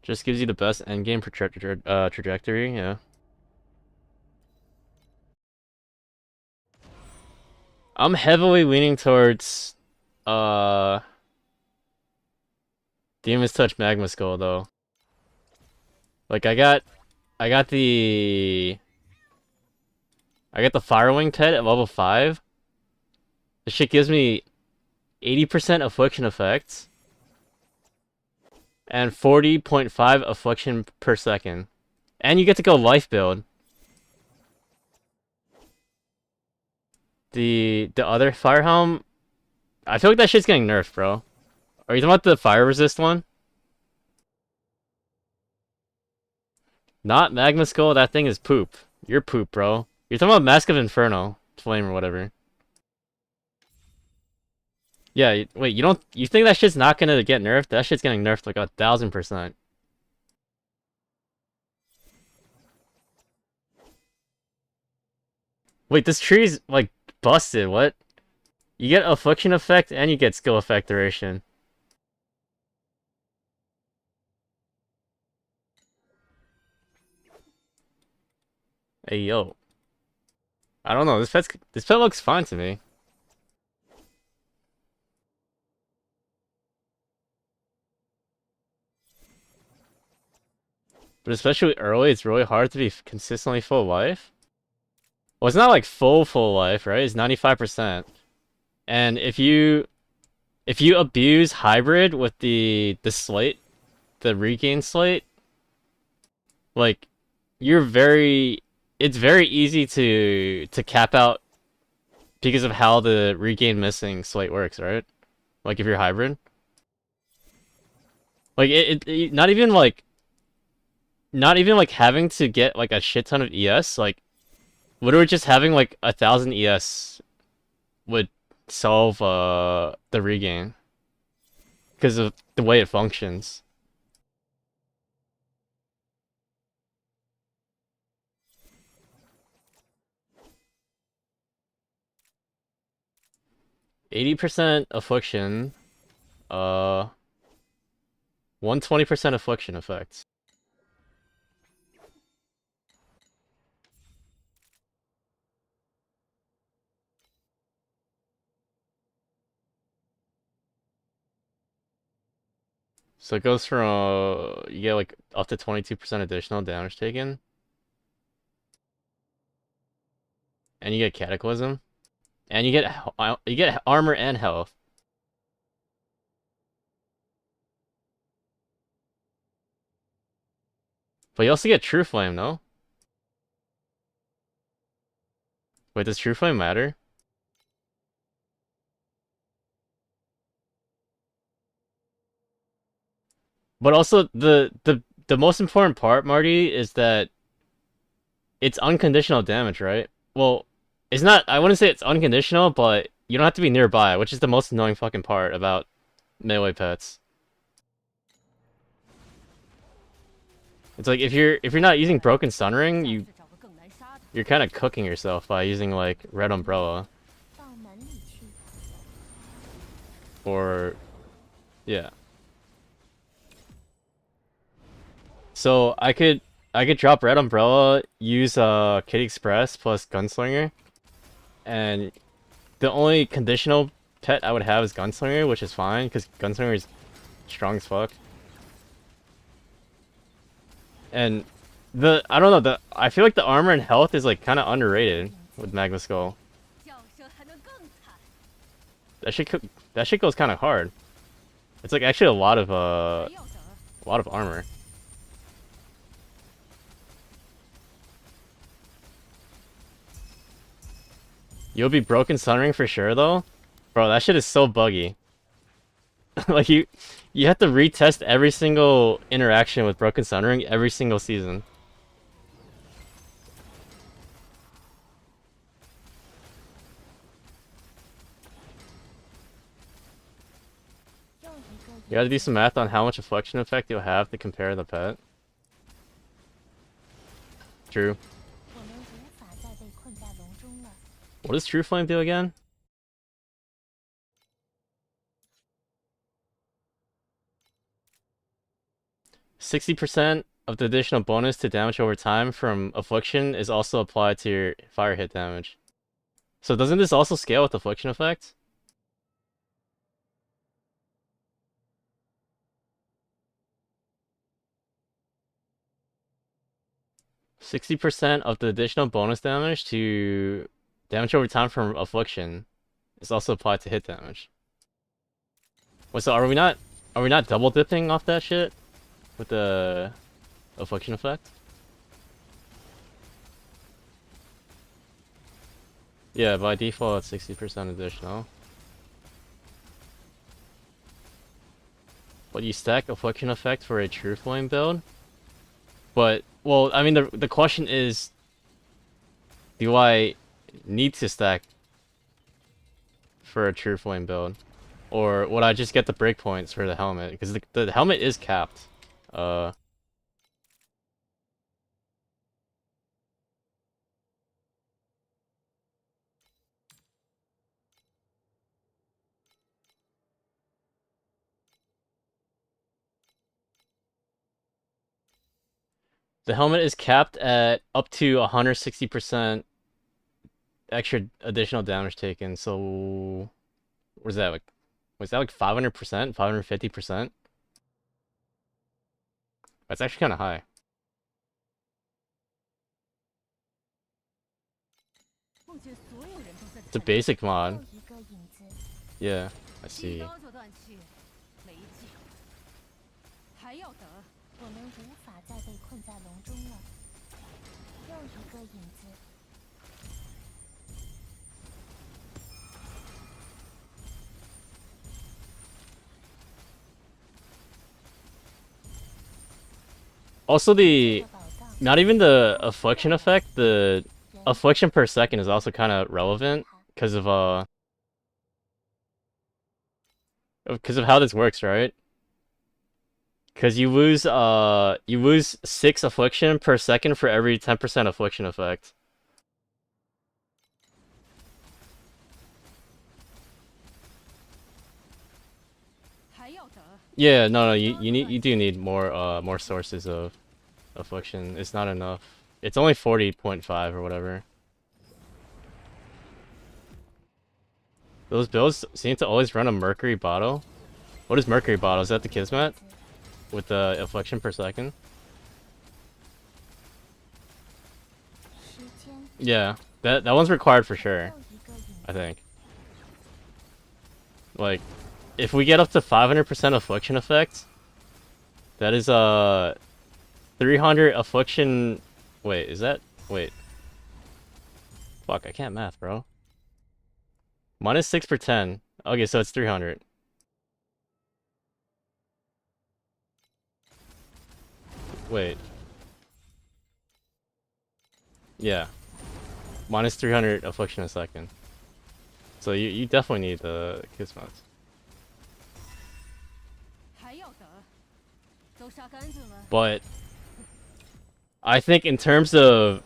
Just gives you the best endgame trajectory, yeah. I'm heavily leaning towards Demon's Touch Magma Skull though. Like I got the Firewing Tet at level 5. This shit gives me 80% affliction effects and 40.5 affliction per second. And you get to go life build. The other Fire Helm, I feel like that shit's getting nerfed, bro. Are you talking about the fire resist one? Not Magma Skull, that thing is poop. You're poop, bro. You're talking about Mask of Inferno, Flame or whatever. Yeah, wait, you think that shit's not gonna get nerfed? That shit's getting nerfed like 1000%. Wait, this tree's like busted, what? You get affliction effect and you get skill effect duration. Hey yo. I don't know, this pet looks fine to me. But especially early, it's really hard to be consistently full life. Well, it's not like full life, right? It's 95%. And if you abuse hybrid with the slate, the regain slate, like it's very easy to cap out because of how the regain missing slate works, right? Like if you're hybrid. Like it not even like having to get like a shit ton of ES, like literally just having like 1000 ES would solve the regain because of the way it functions. %80 affliction, 120% affliction effects. So it goes from you get like up to 22% additional damage taken, and you get Cataclysm, and you get armor and health. But you also get True Flame, no? Wait, does True Flame matter? But also the most important part, Marty, is that it's unconditional damage, right? Well, it's not. I wouldn't say it's unconditional, but you don't have to be nearby, which is the most annoying fucking part about melee pets. It's like if you're not using Broken Sun Ring, 下次找个更难杀的。 you're kind of cooking yourself by using like Red Umbrella 到门里去。 or yeah. So I could drop Red Umbrella, use Kid Express plus Gunslinger, and the only conditional pet I would have is Gunslinger, which is fine because Gunslinger is strong as fuck. And I don't know, I feel like the armor and health is like kind of underrated with Magma Skull. 叫声还能更惨。that shit goes kind of hard. It's like actually a lot of 还要等？ a lot of armor. You'll be broken sunring for sure though. Bro, that shit is so buggy. Like you have to retest every single interaction with broken sunring every single season. 又一个 You gotta do some math on how much affliction effect you'll have to compare the pet. True. 我们无法再被困在笼中了。 What does True Flame do again? %60 of the additional bonus to damage over time from Affliction is also applied to your fire hit damage. So doesn't this also scale with Affliction effect? %60 of the additional bonus damage to damage over time from Affliction is also applied to hit damage. Wait, so are we not double dipping off that shit with the Affliction effect? Yeah, by default it's 60% additional. But you stack Affliction effect for a True Flame build? But, well, I mean, the question is, do I need to stack for a True Flame build? Or would I just get the breakpoints for the helmet? Because the helmet is capped. The helmet is capped at up to 160% extra additional damage taken. So, what is that like? Was that like 500%, 550%? That's actually kind of high. 梦见所有人都在 It's a basic mod. 又一个影子， Yeah, I 一 see. 刀就断气，没劲。还要等？我们无法再被困在笼中了。又一个影子， Also, the 这宝藏 not even the affliction effect, the affliction per second is also kind of relevant because of how this works, right? Because you lose 6 affliction per second for every 10% affliction effect. 还要等？ Yeah, no, you do need more sources of affliction. It's not enough. It's only 40.5 or whatever. Those builds seem to always run a Mercury bottle. What is Mercury bottle? Is that the Kismet? With the affliction per second? 时间 Yeah, that one's required for sure, 又一个影 I 子， think. Like, if we get up to 500% affliction effect, that is 300 affliction. Wait, is that? Wait. Fuck, I can't math, bro. Minus 6 per 10. Okay, so it's 300. Wait. Yeah. Minus 300 affliction a second. So you definitely need the Kismet. 还要等？都杀干净了。 But I think in terms of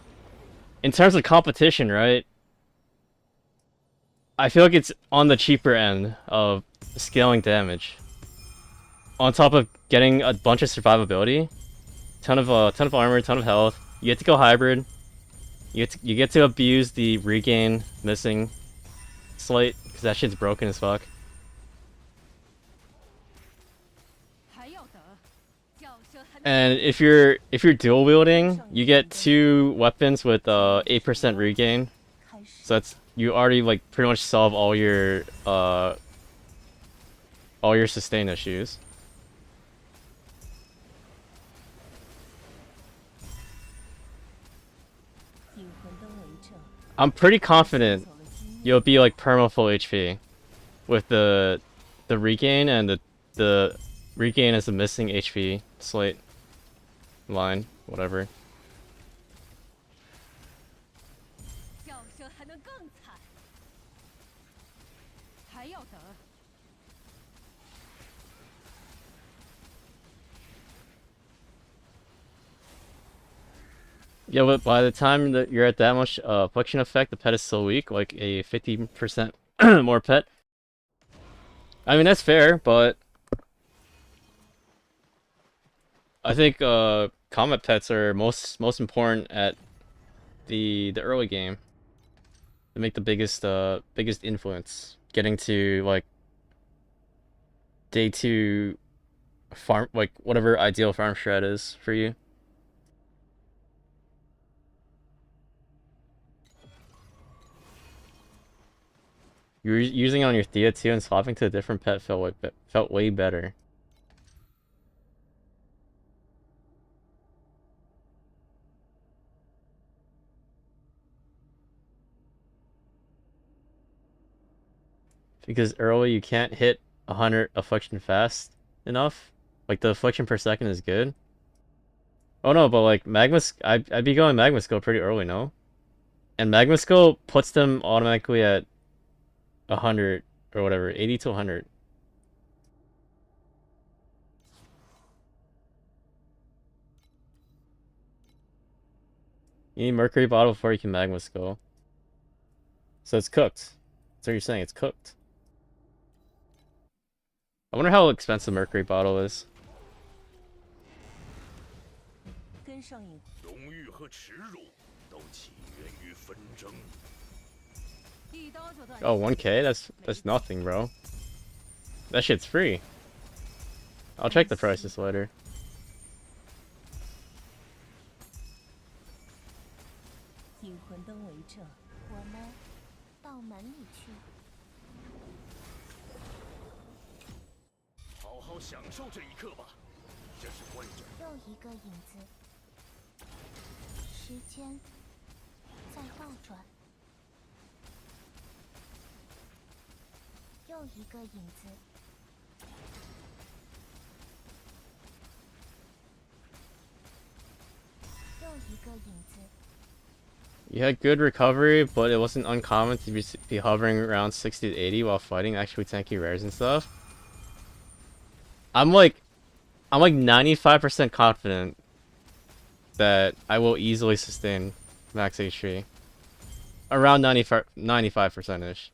competition, right? I feel like it's on the cheaper end of scaling damage. On top of getting a bunch of survivability, ton of armor, ton of health. You get to go hybrid. You get to abuse the regain missing slate because that shit's broken as fuck. 还要等？叫声还没 And if you're dual wielding, you get 2 weapons with 8% regain. 开始。 So that's you already like pretty much solve all your all your sustain issues. I'm pretty confident you'll be like perma full HP with the regain and the regain as the missing HP slate line, whatever. 叫声还能更惨，还要等。 Yeah, but by the time that you're at that much affliction effect, the pet is so weak, like a 50% more pet. I mean, that's fair, but I think combat pets are most important at the early game. They make the biggest influence. Getting to like day 2 farm, like whatever ideal farm strat is for you. You were using it on your Thea too, and swapping to a different pet felt way better. Because early you can't hit 100 affliction fast enough. Like the affliction per second is good. Oh no, but like I'd be going Magma Skill pretty early, no? And Magma Skill puts them automatically at 100 or whatever, 80 to 100. You need Mercury Bottle before you can Magma Skull. So it's cooked. That's what you're saying, it's cooked. I wonder how expensive Mercury Bottle is. 跟上瘾。 荣誉和耻辱都起源于纷争。 一刀就断。 Oh, 1K? That's nothing, bro. That shit's free. I'll check the prices later. 引魂灯为证，我们到门里去。 好好享受这一刻吧，这是为着 又一个影子，时间在倒转。又一个影子，又一个影子。 You had good recovery, but it wasn't uncommon to be hovering around 60 to 80 while fighting actually tanky rares and stuff. I'm like 95% confident that I will easily sustain max HP. Around 95%-ish.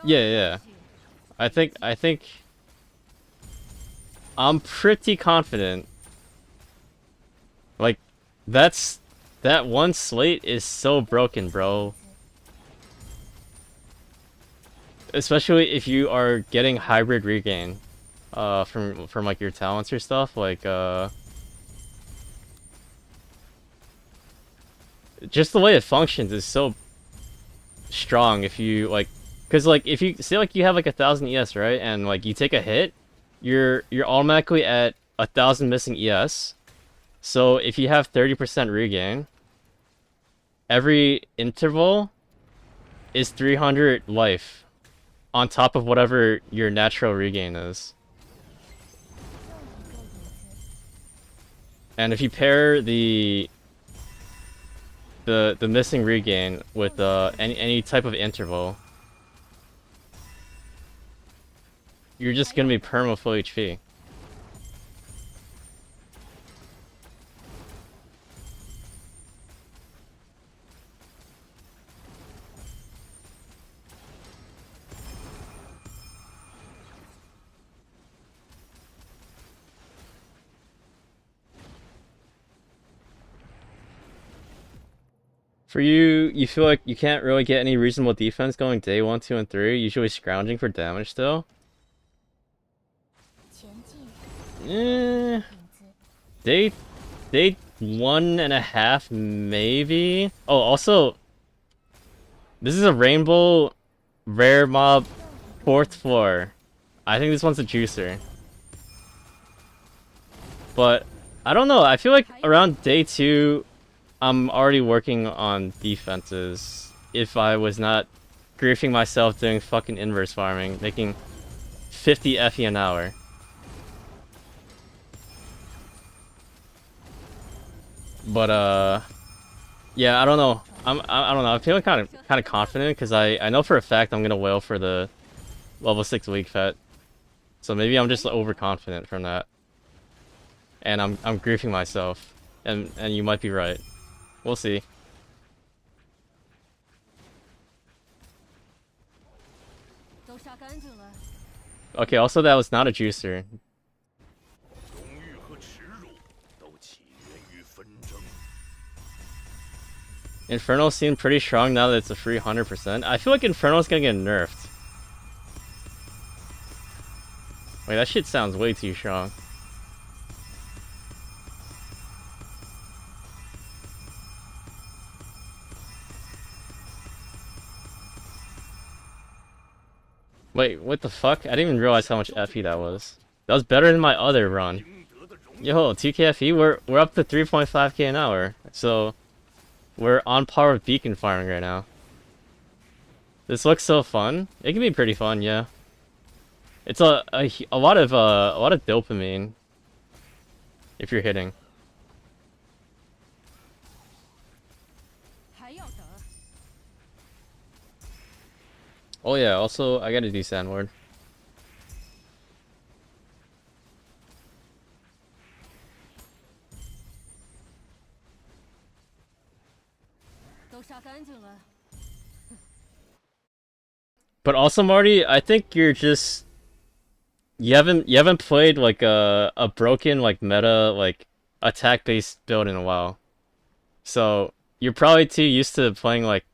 Yeah. I think I'm pretty confident. Like that one slate is so broken, bro. Especially if you are getting hybrid regain from like your talents or stuff, like just the way it functions is so strong. If you like, because like if you say like you have like 1000 ES, right, and like you take a hit, you're automatically at 1000 missing ES. So if you have 30% regain, every interval is 300 life on top of whatever your natural regain is. And if you pair the missing regain with any type of interval, you're just gonna be perma full HP. For you, you feel like you can't really get any reasonable defense going day 1, 2, and 3, usually scrounging for damage still? 前进， Eh, 影子， 1.5 maybe. Oh, also, this is a rainbow rare mob 4th floor. I think this one's a juicer. But I don't know. I feel like around day 2, I'm already working on defenses. If I was not griefing myself doing fucking inverse farming, making 50 FE an hour. But yeah, I don't know. I don't know. I feel kind of confident because I know for a fact I'm gonna wail for the level 6 weak fet. So maybe I'm just overconfident from that, and I'm griefing myself, and you might be right. We'll see. Okay, also that was not a juicer. 荣誉和耻辱都起源于纷争。 Inferno seemed pretty strong now that it's a free 100%. I feel like Inferno's gonna get nerfed. Wait, that shit sounds way too strong. Wait, what the fuck? I didn't even realize how much FE that was. That was better than my other run. 赢得的荣誉 Yo, 2k FE? We're up to 3.5k an hour. So we're on par with beacon farming right now. This looks so fun. It can be pretty fun, yeah. It's a lot of dopamine if you're hitting. Oh yeah, also I gotta do Sandward. But also Marty, I think you're just you haven't played like a broken like meta like attack based build in a while. So you're probably too used to playing like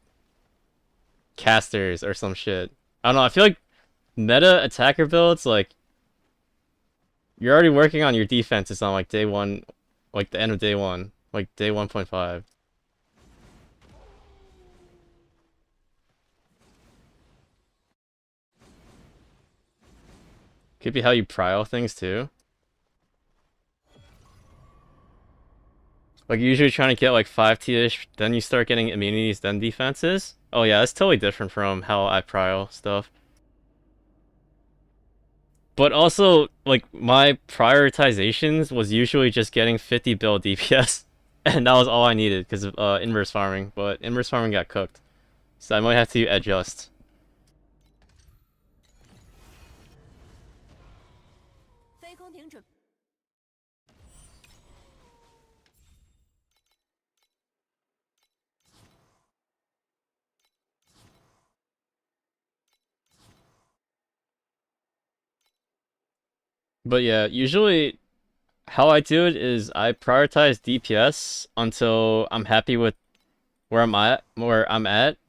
casters or some shit. I don't know, I feel like meta attacker builds, like you're already working on your defenses on like day 1, like the end of day 1, like day 1.5. Could be how you prio things too. Like you're usually trying to get like 5T-ish, then you start getting immunities, then defenses. Oh yeah, that's totally different from how I prio stuff. But also, like, my prioritizations was usually just getting 50 build DPS. And that was all I needed because of inverse farming. But inverse farming got cooked. So I might have to adjust. But yeah, usually how I do it is I prioritize DPS until I'm happy with where I'm at,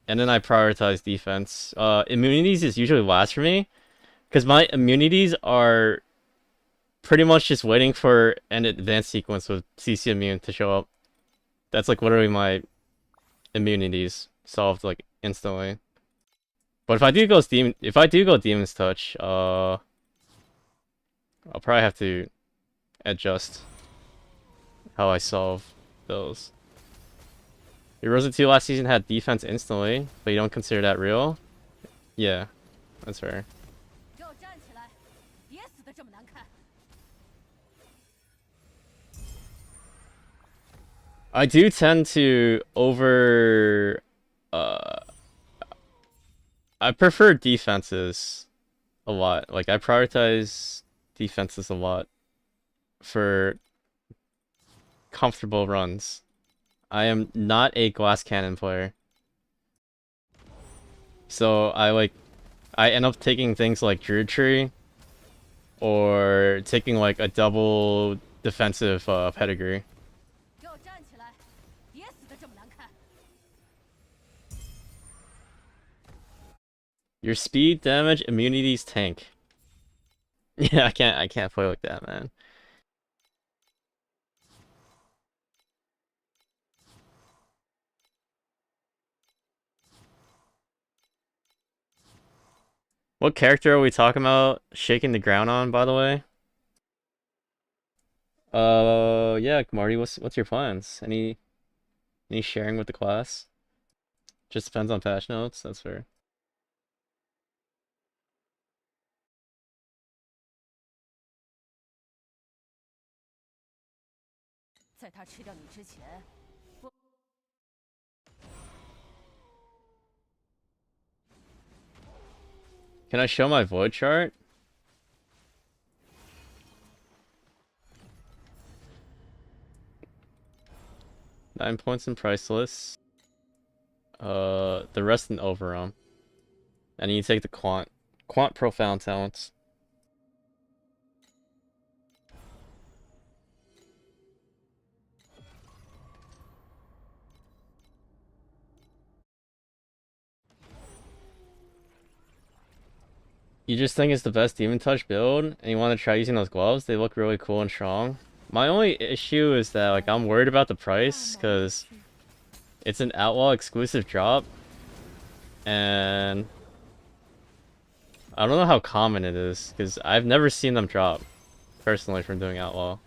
and then I prioritize defense. Immunities is usually last for me, because my immunities are pretty much just waiting for an advanced sequence with CC immune to show up. That's like literally my immunities solved like instantly. But if I do go Demon's Touch, I'll probably have to adjust how I solve those. Heroes of 2 last season had defense instantly, but you don't consider that real? Yeah, that's fair. I do tend to I prefer defenses a lot. Like, I prioritize defenses a lot for comfortable runs. I am not a glass cannon player. So I end up taking things like Druid Tree or taking like a double defensive pedigree. Your speed, damage, immunities tank. Yeah, I can't play like that, man. What character are we talking about shaking the ground on, by the way? Yeah, Marty, what's your plans? Any sharing with the class? Just depends on patch notes, that's fair. 在他吃掉你之前，我 Can I show my void chart? Nine points in priceless. The rest in overarm. And you take the quant profound talents. You just think it's the best Demon Touch build, and you want to try using those gloves? They look really cool and strong. My only issue is that, like, I'm worried about the price, because it's an Outlaw exclusive drop, and I don't know how common it is, because I've never seen them drop, personally, from doing Outlaw.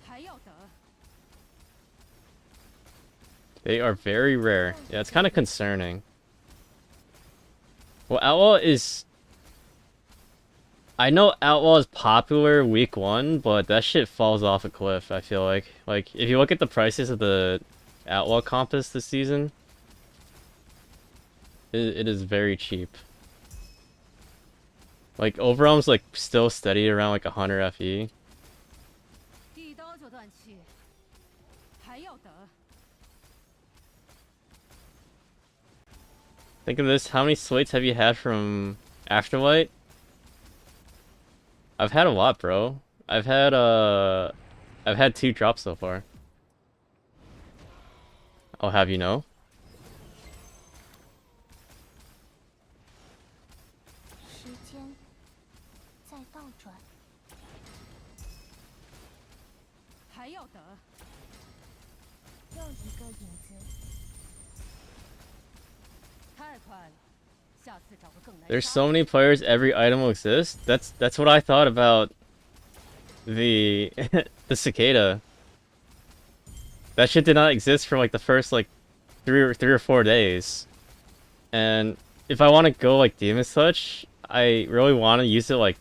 还要等。 They are very rare. Yeah, it's kind of concerning. Well, Outlaw is... I know Outlaw is popular week 1, but that shit falls off a cliff, I feel like. Like, if you look at the prices of the Outlaw compass this season, it is very cheap. Like, Overwhelm's like still steady around like 100 FE. 一刀就断气，还要等。 Think of this, how many slates have you had from Afterlight? I've had a lot, bro. I've had 2 drops so far. I'll have you know. 时间在倒转， 还要等。 又一个影子。 太快了，下次找个更难 There's 杀 so many players, every item will exist. That's what I thought about the the cicada. That shit did not exist for like the first like three or 4 days. And if I want to go like Demon's Touch, I really want to use it like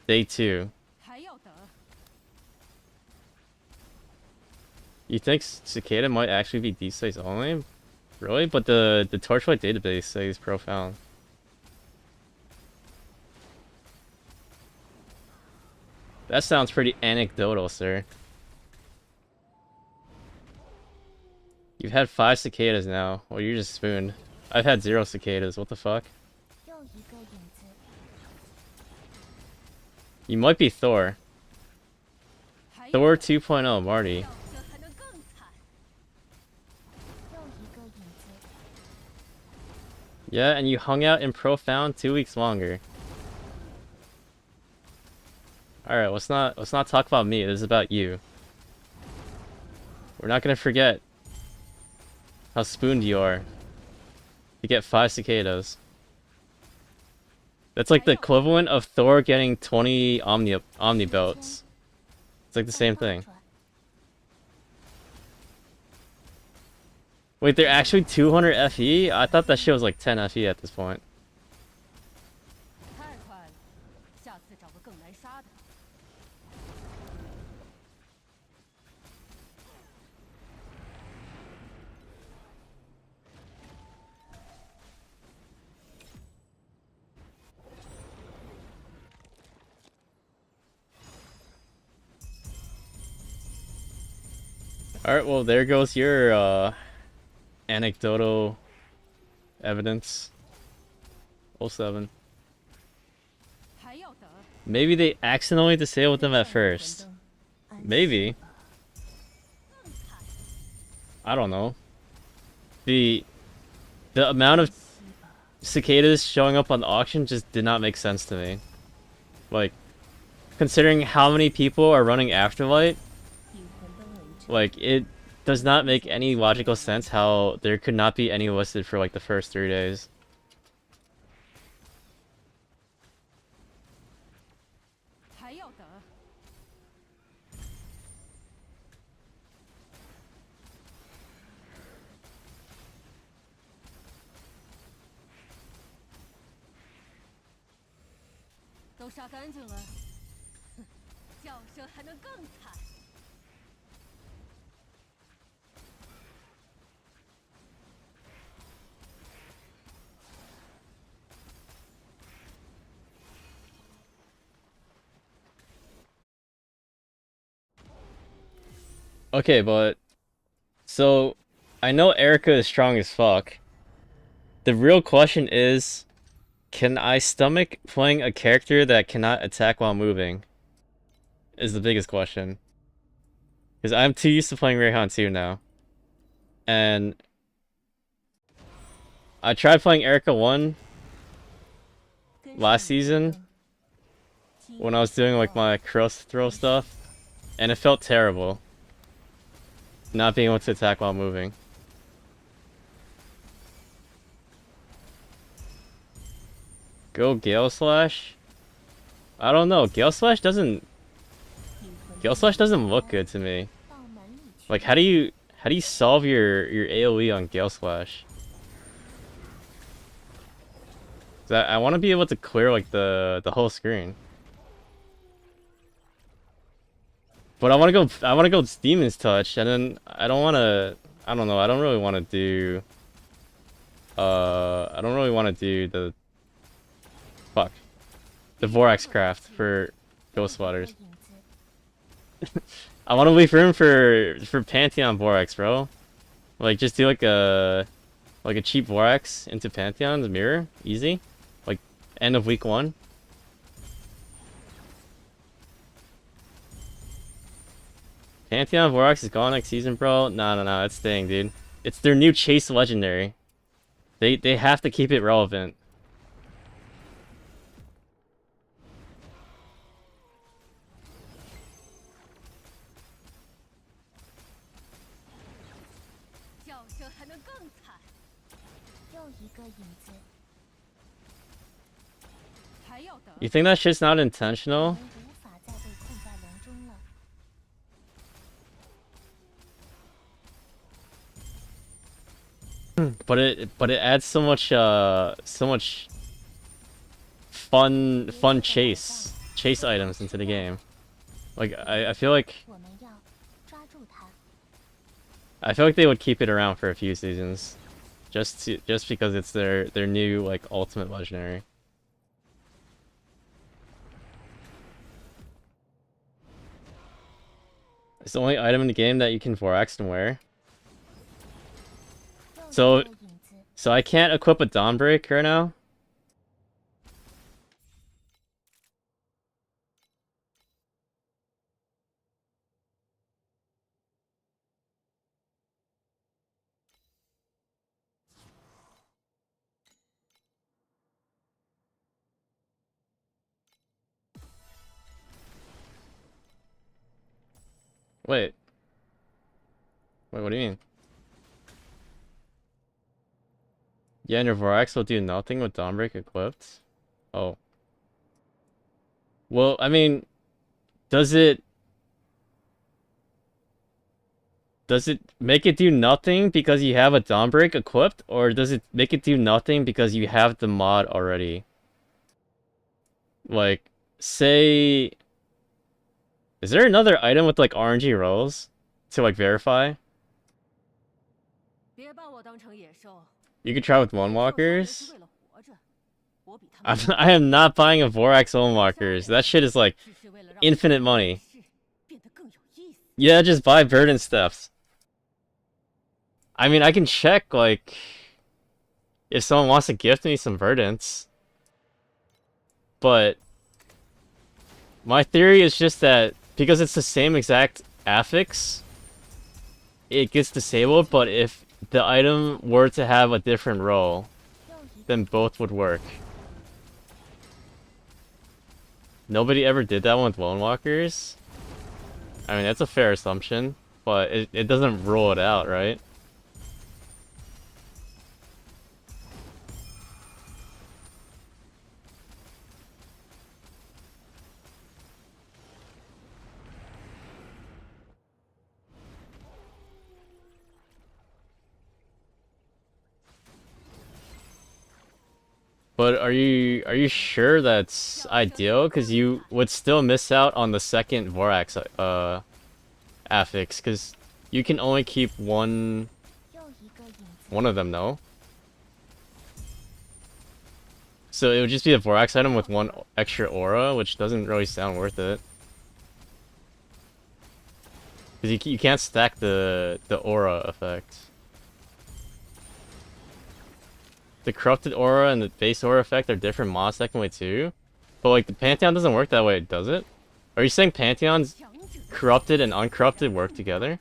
day 2. 还要等。 You think cicada might actually be D-Slays only? Really? But the Torchlight database says profound. That sounds pretty anecdotal, sir. You've had 5 cicadas now. Well, you're just spooned. I've had 0 cicadas. What the fuck? 又一个影子。 You might be Thor. 还要 Thor 2.0, Marty. 这才能更惨。 又一个影子。 Yeah, and you hung out in Profound 2 weeks longer. Alright, let's not talk about me. This is about you. We're not gonna forget how spooned you are to get 5 cicadas. That's like the equivalent of Thor getting 20 Omni belts. It's like the same thing. Wait, they're actually 200 FE? I thought that shit was like 10 FE at this point. 太快了，下次找个更难杀的。 Alright, well there goes your anecdotal evidence. 07. 还要等。 Maybe they accidentally disabled them at first. Maybe. I don't know. The amount of cicadas showing up on the auction just did not make sense to me. Like, considering how many people are running Afterlight, 阴魂灯为证。 like, it does not make any logical sense how there could not be any listed for like the first 3 days. 要等。都杀干净了，哼，叫声还能更惨。Okay, but so I know Erica is strong as fuck. The real question is, can I stomach playing a character that cannot attack while moving? Is the biggest question. Because I'm too used to playing Rayhan 2 now. And I tried playing Erica 1 last season when I was doing like my cross throw stuff, and it felt terrible. Not being able to attack while moving. Go Gale Slash? I don't know. Gale Slash doesn't look good to me. Like how do you solve your AoE on Gale Slash? I want to be able to clear like the whole screen. But I want to go Demon's Touch, and then I don't know, I don't really want to do I don't really want to do the Vorax craft for Ghost Waters. I want to leave room for Pantheon Vorax, bro. Like just do like a cheap Vorax into Pantheon's mirror, easy. Like end of week 1. Pantheon Vorax is gone next season, bro. No, it's staying, dude. It's their new Chase Legendary. They have to keep it relevant. You think that shit's not intentional? But it adds so much fun chase items into the game. Like I feel like they would keep it around for a few seasons, just because it's their new like ultimate legendary. It's the only item in the game that you can Vorax and wear. So I can't equip a Dawnbreak right now? Wait, what do you mean? Yeah, and your Vorax will do nothing with Dawnbreak equipped? Oh. Well, I mean, does it make it do nothing because you have a Dawnbreak equipped, or does it make it do nothing because you have the mod already? Like, say... Is there another item with like RNG rolls to like verify? You could try with Walkers. I am not buying a Vorax Walkers. That shit is like infinite money. Yeah, just buy Burden Steps. I mean, I can check like if someone wants to gift me some Verdants. But my theory is just that because it's the same exact affix, it gets disabled, but if the item were to have a different role, then both would work. Nobody ever did that one with Lone Walkers? I mean, that's a fair assumption, but it doesn't rule it out, right? But are you sure that's ideal? Because you would still miss out on the second Vorax affix, because you can only keep one 又一个影子。 of them, no? So it would just be a Vorax item with one extra aura, which doesn't really sound worth it. Because you can't stack the aura effect. The corrupted aura and the base aura effect are different mods technically too. But like the Pantheon doesn't work that way, does it? Are you saying Pantheon's 强者的 corrupted and uncorrupted work together?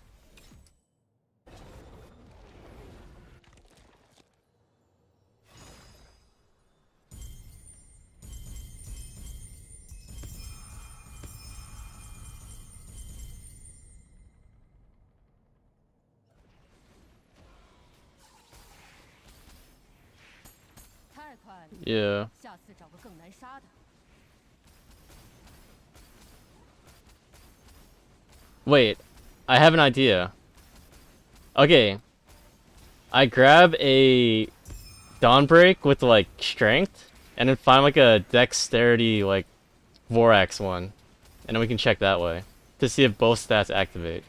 太快了， Yeah. 下次找个更难杀的。 Wait, I have an idea. Okay. I grab a Dawnbreak with like strength, and then find like a dexterity like Vorax one. And then we can check that way. To see if both stats activate.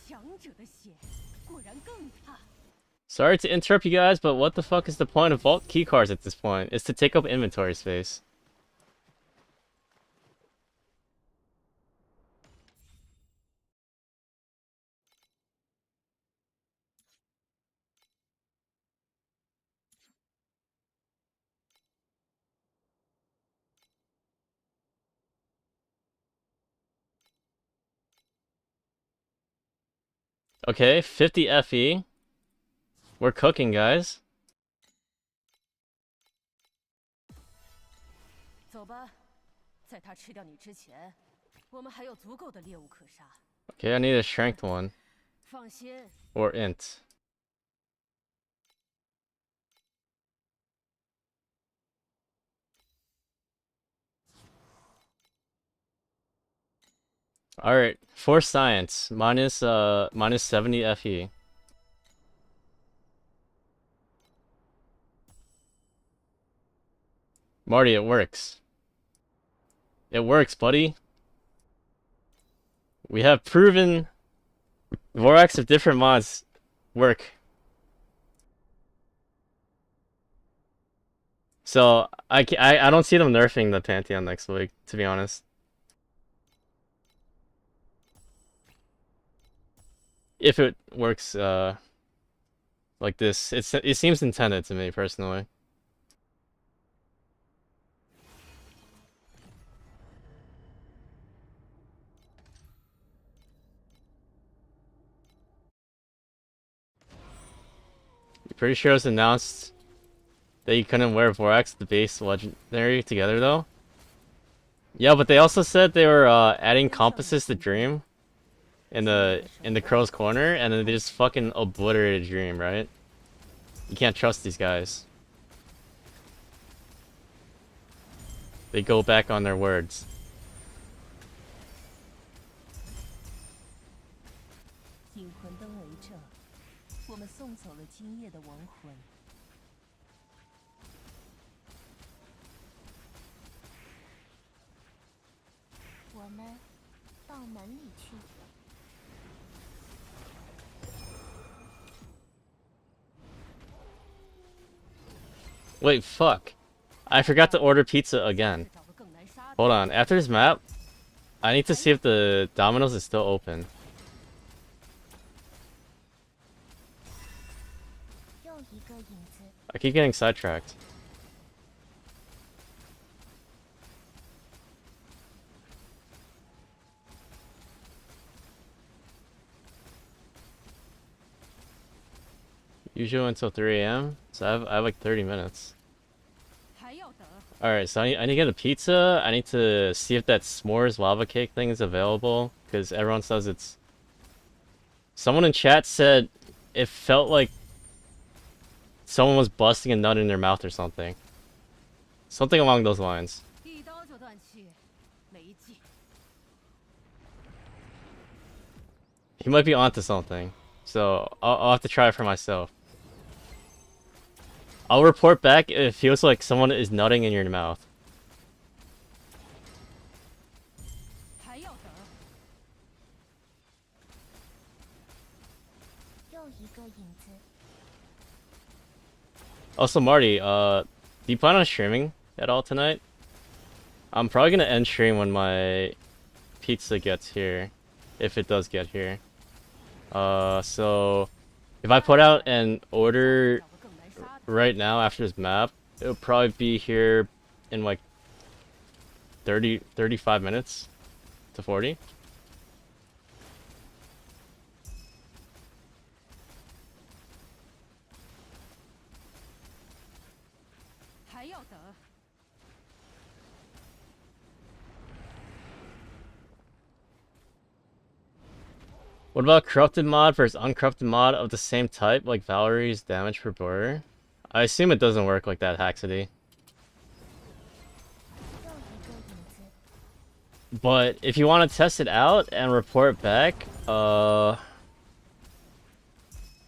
强者的血果然更大。 Sorry to interrupt you guys, but what the fuck is the point of vault keycards at this point? It's to take up inventory space. Okay, 50 FE. We're cooking, guys. 走吧，在他吃掉你之前，我们还有足够的猎物可杀。 Okay, I need a strength one. 放心， Or int. Alright, for science, minus 70 FE. Marty, it works. It works, buddy. We have proven Vorax of different mods work. So I don't see them nerfing the Pantheon next week, to be honest. If it works like this, it seems intended to me personally. Pretty sure it was announced that you couldn't wear Vorax, the base legendary, together though. Yeah, but they also said they were adding compasses to Dream in the Crow's Corner, and then they just fucking obliterated Dream, right? You can't trust these guys. They go back on their words. 引魂灯为证，我们送走了今夜的亡魂。我们到门里去。 Wait, fuck. I forgot to order pizza again. 找个更难杀的。 Hold on, after this map, I need to see if the Domino's is still open. 又一个影子。 I keep getting sidetracked. Usually until 3 AM, so I have like 30 minutes. 还要等。 Alright, so I need to get a pizza. I need to see if that s'mores lava cake thing is available, because everyone says it's... Someone in chat said it felt like someone was busting a nut in their mouth or something. Something along those lines. 一刀就断气，没劲。 He might be onto something. So I'll have to try it for myself. I'll report back if it feels like someone is nutting in your mouth. 还要等？又一个影子。 Also, Marty, do you plan on streaming at all tonight? I'm probably gonna end stream when my pizza gets here, if it does get here. So if I put out an order 找个更难杀的。 right now after this map, it'll probably be here in like 35 minutes to 40. 还要等？ What about corrupted mod versus uncorrupted mod of the same type, like Valerie's damage per border? I assume it doesn't work like that, Haxity. 又一个影子。 But if you want to test it out and report back,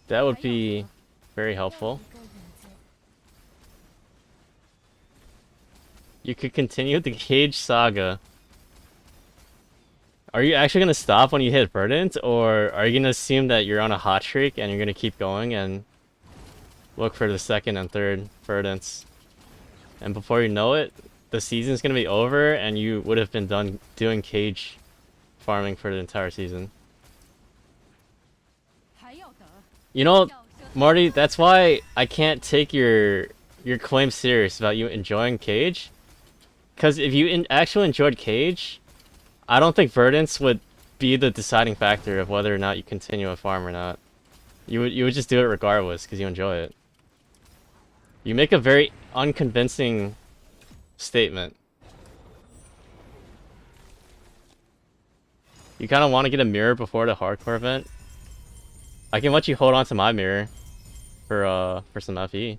that would be very 又 helpful. 一个影子。 You could continue the Cage Saga. Are you actually gonna stop when you hit Verdant, or are you gonna assume that you're on a hot streak and you're gonna keep going and look for the second and third Verdants? And before you know it, the season's gonna be over and you would have been done doing Cage farming for the entire season. 还要等？ You know, 叫声 Marty, that's why I can't take your claim serious about you enjoying Cage. Because if you actually enjoyed Cage, I don't think Verdance would be the deciding factor of whether or not you continue a farm or not. You would just do it regardless because you enjoy it. You make a very unconvincing statement. You kind of want to get a mirror before the hardcore event. I can let you hold on to my mirror for some FE.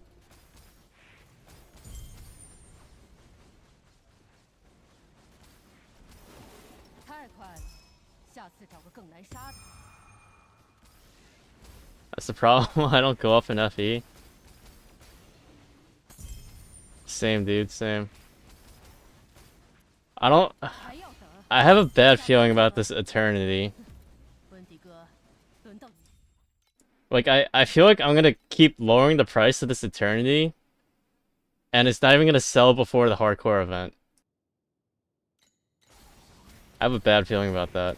太快了，下次找个更难杀的。 That's the problem. I don't go up in FE. Same, dude. Same. I don't. 还要等？ I have a bad feeling about this Eternity. 温迪哥，轮到你。 Like, I feel like I'm gonna keep lowering the price of this Eternity, and it's not even gonna sell before the hardcore event. I have a bad feeling about that.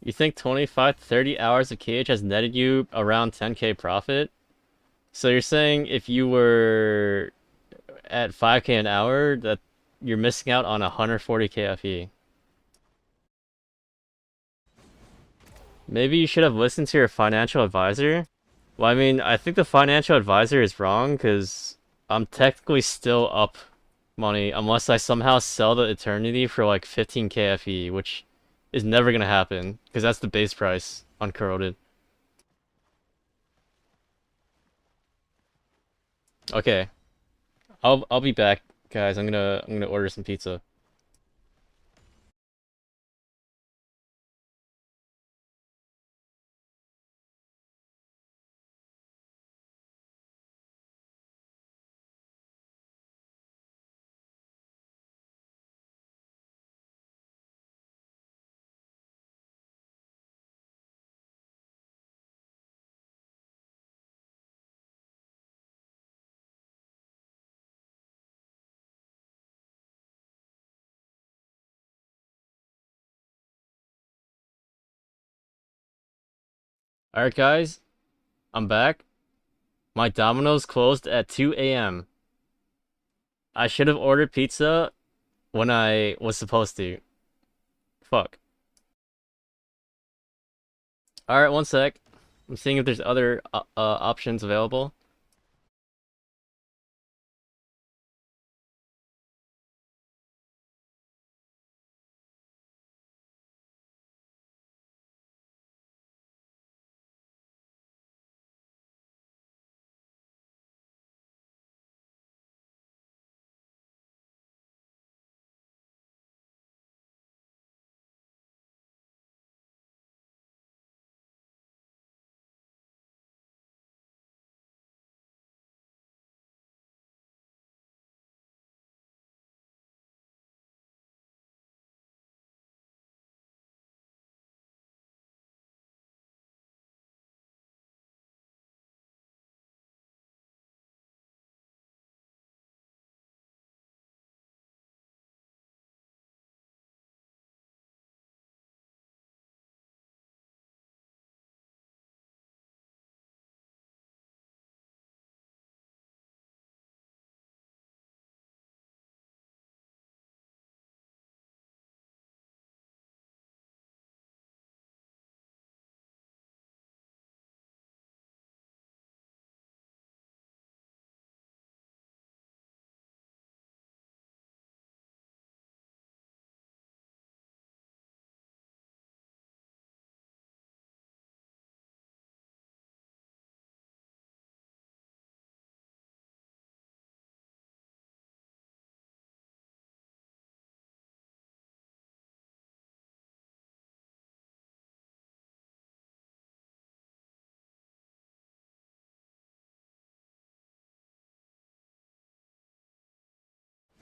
You think 25 to 30 hours of Cage has netted you around 10k profit? So you're saying if you were at 5k an hour, that you're missing out on 140k FE? Maybe you should have listened to your financial advisor? Well, I mean, I think the financial advisor is wrong, because I'm technically still up money unless I somehow sell the Eternity for like 15k FE, which is never gonna happen, because that's the base price on Corroded. Okay. I'll be back, guys. I'm gonna order some pizza. Alright, guys. I'm back. My Domino's closed at 2 a.m. I should have ordered pizza when I was supposed to. Fuck. Alright, one sec. I'm seeing if there's other options available.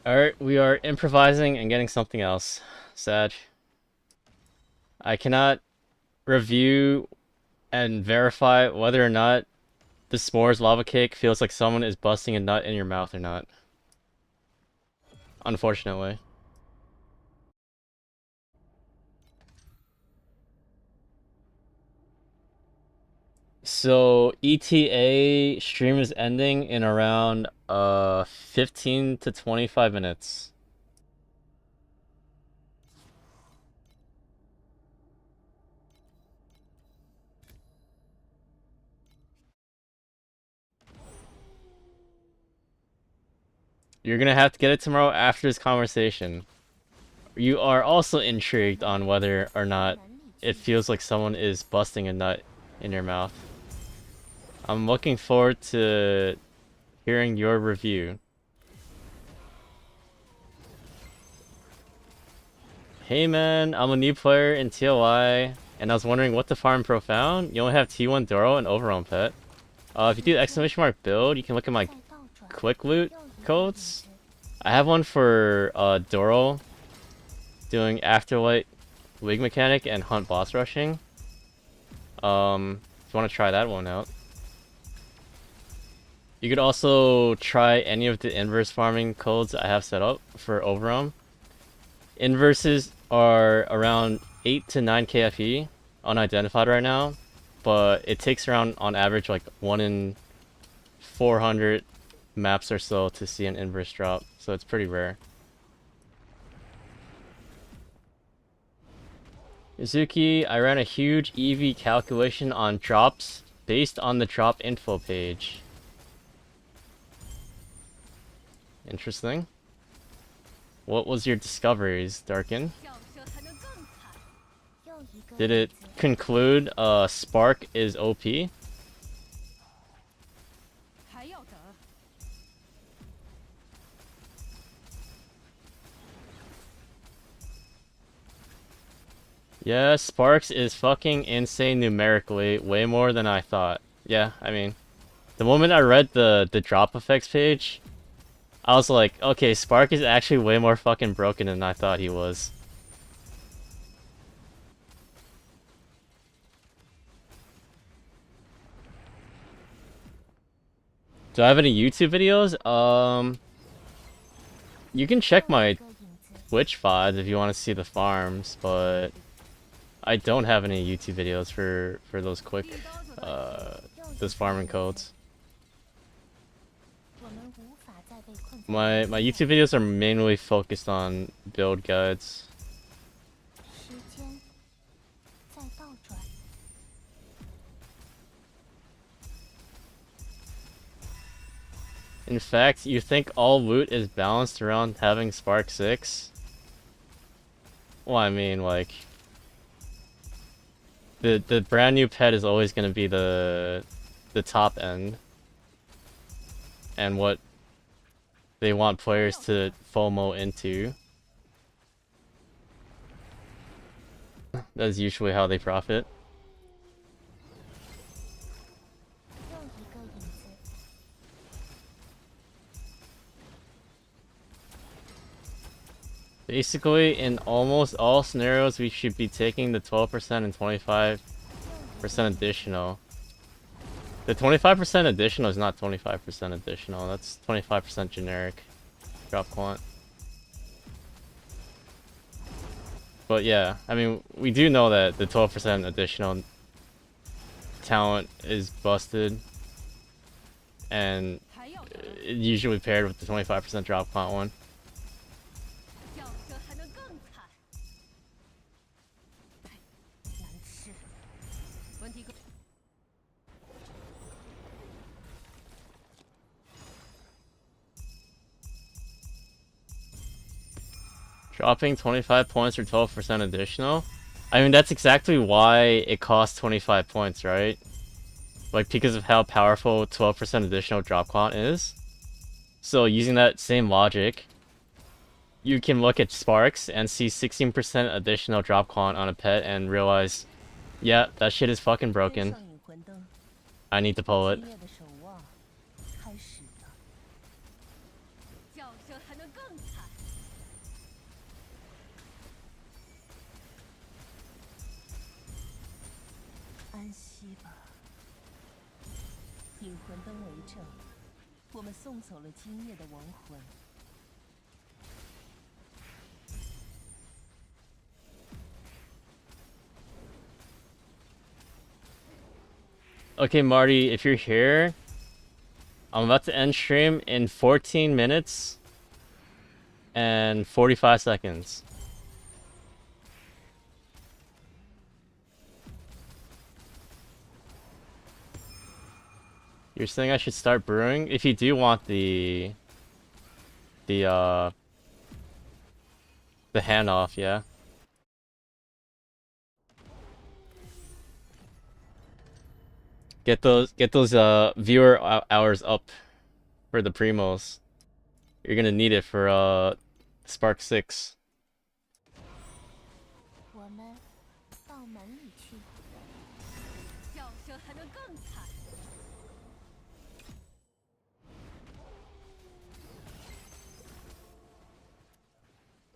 Alright, we are improvising and getting something else. Sad. I cannot review and verify whether or not the s'mores lava cake feels like someone is busting a nut in your mouth or not. Unfortunately. So ETA stream is ending in around 15 to 25 minutes. You're gonna have to get it tomorrow after this conversation. You are also intrigued on whether or not it feels like someone is busting a nut in your mouth. I'm looking forward to hearing your review. Hey man, I'm a new player in TOI, and I was wondering what to farm Profound. You only have T1 Doro and Overwhelm Pet. If you do exclamation mark build, you can look at my 再倒转， quick loot 又一个影 codes. 子。 I have one for Doro, doing Afterlight Wig Mechanic and Hunt Boss Rushing. If you want to try that one out. You could also try any of the inverse farming codes I have set up for Overwhelm. Inverses are around 8 to 9 KFE, unidentified right now, but it takes around, on average, like 1 in 400 maps or so to see an inverse drop, so it's pretty rare. Izuki, I ran a huge EV calculation on drops based on the drop info page. Interesting. What was your discoveries, Darkin? 叫声还能更惨。 又一个 Did 影 it 子。 conclude Spark is OP? 还要等。 Yeah, Sparks is fucking insane numerically, way more than I thought. Yeah, I mean, the moment I read the drop effects page, I was like, okay, Spark is actually way more fucking broken than I thought he was. Do I have any YouTube videos? You can check my 又一个影子。 Twitch VODs if you want to see the farms, but I don't have any YouTube videos for those quick, 一刀就断。 those farming codes. 我们无法再被困在 My YouTube videos are mainly focused on build guides. 时间在倒转， In fact, you think all loot is balanced around having Spark 6? Well, I mean, like, the brand new pet is always going to be the top end, and what they want players to FOMO into. That's usually how they profit. 又一个影子。 Basically, in almost all scenarios, we should be taking the 12% and 25% additional. The 25% additional is not 25% additional, that's 25% generic drop quant. But yeah, I mean, we do know that the 12% additional talent is busted, and 还要等。 usually paired with the 25% drop quant one. 叫声还能更惨。难吃。问题更。 Dropping 25 points or 12% additional? I mean, that's exactly why it costs 25 points, right? Like, because of how powerful 12% additional drop quant is. So, using that same logic, you can look at Sparks and see 16% additional drop quant on a pet and realize, yeah, that shit is fucking 天 broken. 上引魂灯， I need to pull it. 今夜的守望开始了。 叫声还能更惨。安息吧。引魂灯为证，我们送走了今夜的亡魂。 Okay, Marty, if you're here, I'm about to end stream in 14 minutes and 45 seconds. You're saying I should start brewing? If you do want the handoff, yeah. Get those viewer hours up for the primos. You're gonna need it for Spark 6. 我们到门里去。叫声还能更惨。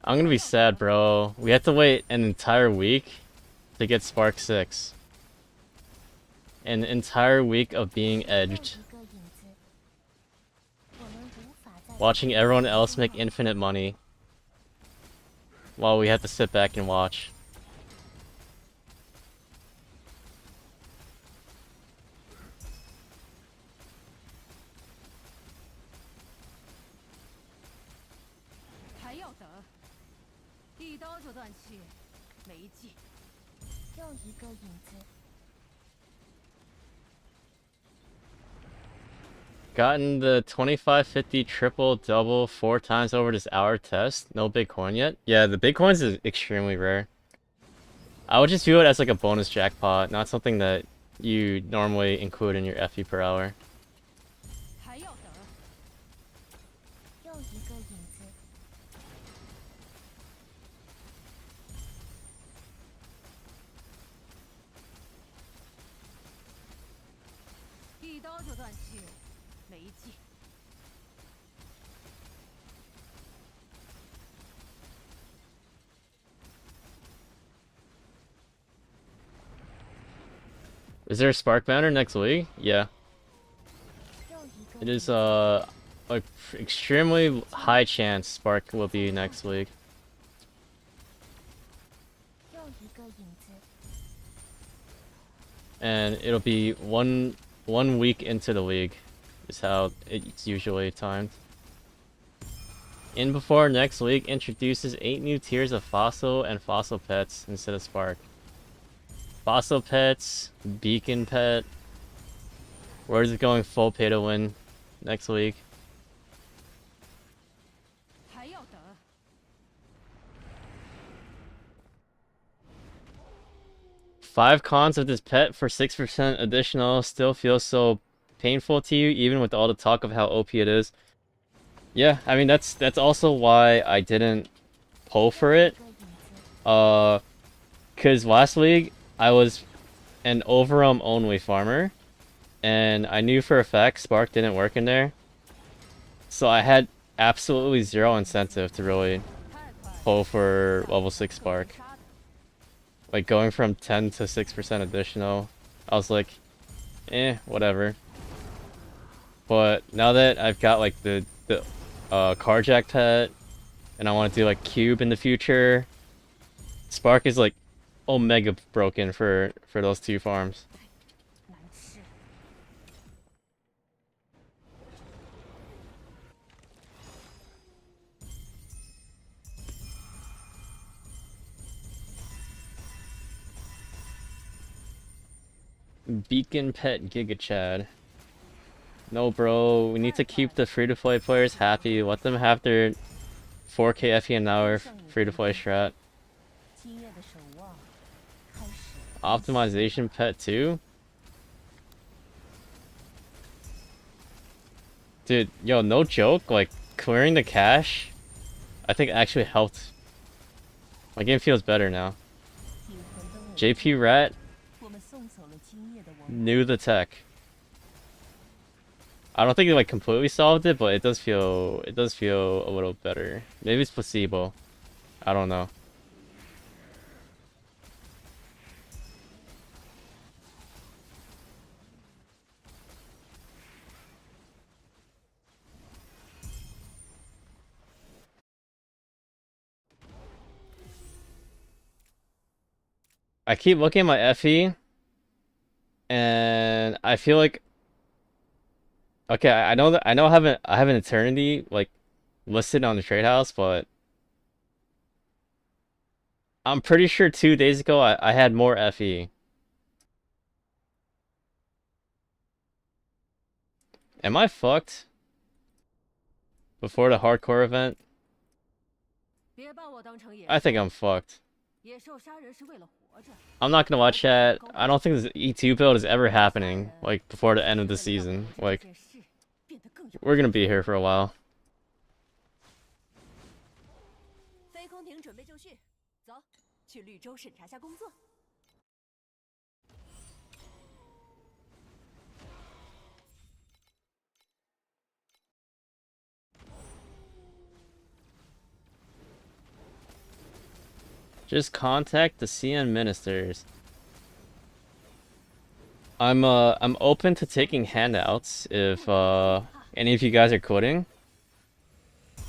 I'm gonna be sad, bro. We have to wait an entire week to get Spark 6. An entire week of being 又 edged. 一个影子，我们无法再 Watching everyone else make infinite money. While we have to sit back and watch. 还要等，一刀就断气，没劲。又一个影子， Gotten the 25-50 triple double 4 times over this hour test. No big coin yet. Yeah, the big coins is extremely rare. I would just view it as like a bonus jackpot, not something that you normally include in your FE per hour. 还要等，又一个影子，一刀就断气，没劲。 Is there a Spark banner next week? Yeah. 又一个 It is like extremely high chance Spark will be next week. 又一个影子， And it'll be one week into the league is how it's usually timed. In before next week introduces 8 new tiers of fossil and fossil pets instead of Spark. Fossil pets, beacon pet. Where is it going full pay to win next week? 还要等， 5 cons of this pet for 6% additional still feels so painful to you even with all the talk of how OP it is. Yeah, I mean that's also why I didn't pull for it. 一个影子， Cause last week I was an overwhelm only farmer and I knew for a fact Spark didn't work in there. So I had absolutely zero incentive to really 太快了。 pull for level 6 Spark. 杀的 Like going from 10 to 6% additional, I was like, whatever. But now that I've got like the carjack pet, and I want to do like cube in the future, Spark is like omega broken for those 2 farms. 难吃。 Beacon pet Giga Chad. No, bro, we need to keep the free-to-play players happy. Let them have their 4K FE an hour free-to-play strat. 今夜的守望开始。 Optimization pet too? Dude, yo, no joke, like, clearing the cache, I think actually helped. My game feels better now. 引魂灯为 JP Rat 我们送走了今夜的亡魂。 knew the tech. I don't think it like completely solved it, but it does feel a little better. Maybe it's placebo. I don't know. I keep looking at my FE, and I feel like okay, I know that I have an eternity like listed on the trade house, but I'm pretty sure 2 days ago I had more FE. Am I fucked? Before the hardcore event? 别把我当成野 I think 兽， I'm fucked. 野兽杀人是为了活着。 I'm not gonna watch chat. I don't think this E2 build is ever happening, like, before the end of the season. Like, 这件事变得更有 we're gonna be here for a while. 飞空艇准备就绪，走，去绿洲审查下工作。 Just contact the CN ministers. I'm open to taking handouts if any of you guys are quitting.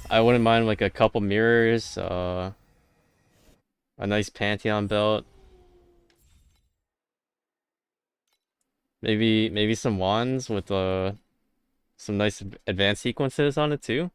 I wouldn't mind like a couple mirrors, a nice Pantheon belt. Maybe some wands with some nice advanced sequences on it too.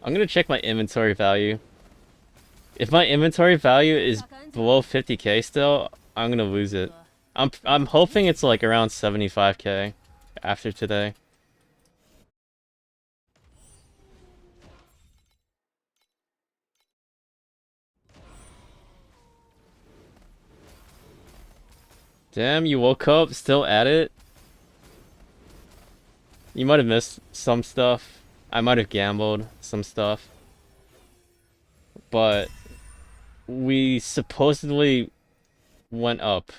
I'm gonna check my inventory value. If my inventory value is below 50k still, I'm gonna lose it. I'm hoping it's like around 75k after today. Damn, you woke up still at it? You might have missed some stuff. I might have gambled some stuff. But we supposedly went up.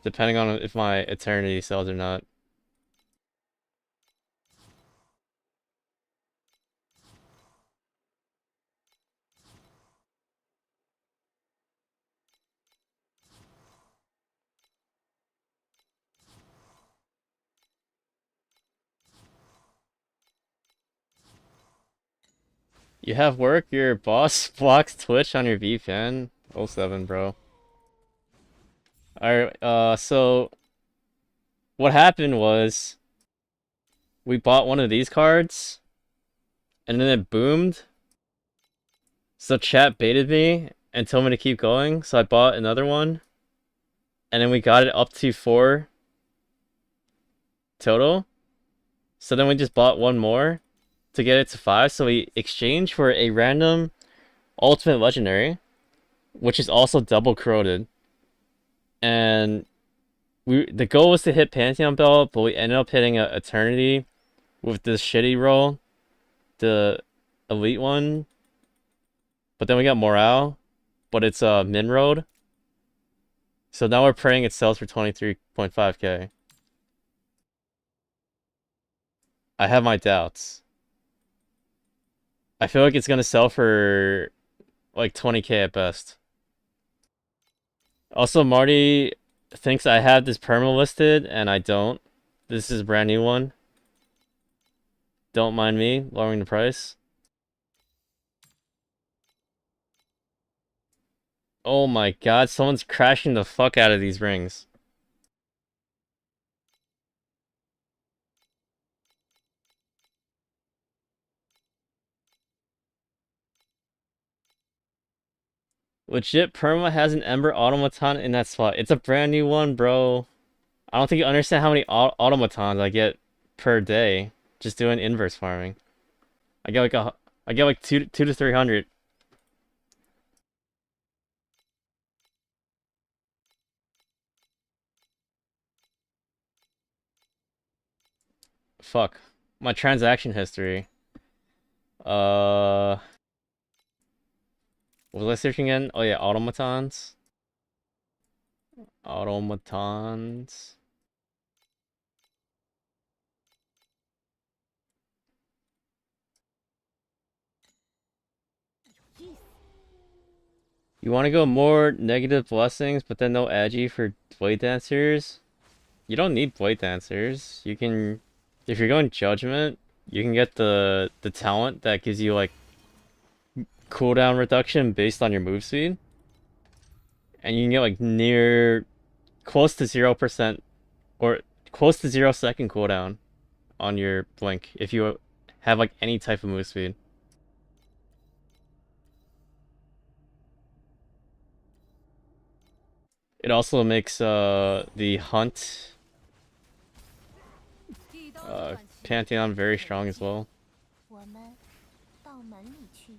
Depending on if my eternity sells or not. You have work? Your boss blocks Twitch on your VPN? 07, bro. Alright, so what happened was we bought one of these cards and then it boomed. So chat baited me and told me to keep going, so I bought another one. And then we got it up to 4 total. So then we just bought one more to get it to 5, so we exchanged for a random ultimate legendary, which is also double corroded. And the goal was to hit Pantheon Belt, but we ended up hitting a Eternity with this shitty roll, the elite one. But then we got Morale, but it's min road. So now we're praying it sells for 23.5k. I have my doubts. I feel like it's gonna sell for like 20k at best. Also, Marty thinks I have this perma listed and I don't. This is a brand new one. Don't mind me lowering the price. Oh my god, someone's crashing the fuck out of these rings. Legit, Perma has an Ember Automaton in that spot. It's a brand new one, bro. I don't think you understand how many automatons I get per day just doing inverse farming. I get like 2 to 300. fuck. My transaction history. What was I searching again? Oh yeah, automatons. Automatons. You want to go more negative blessings, but then no agi for blade dancers? You don't need blade dancers. You can, if you're going judgment, you can get the talent that gives you like cooldown reduction based on your move speed, and you can get like near close to 0% or close to 0 second cooldown on your blink if you have like any type of move speed. It also makes the hunt 一刀就断气， Pantheon very strong as well. 我们到门里去。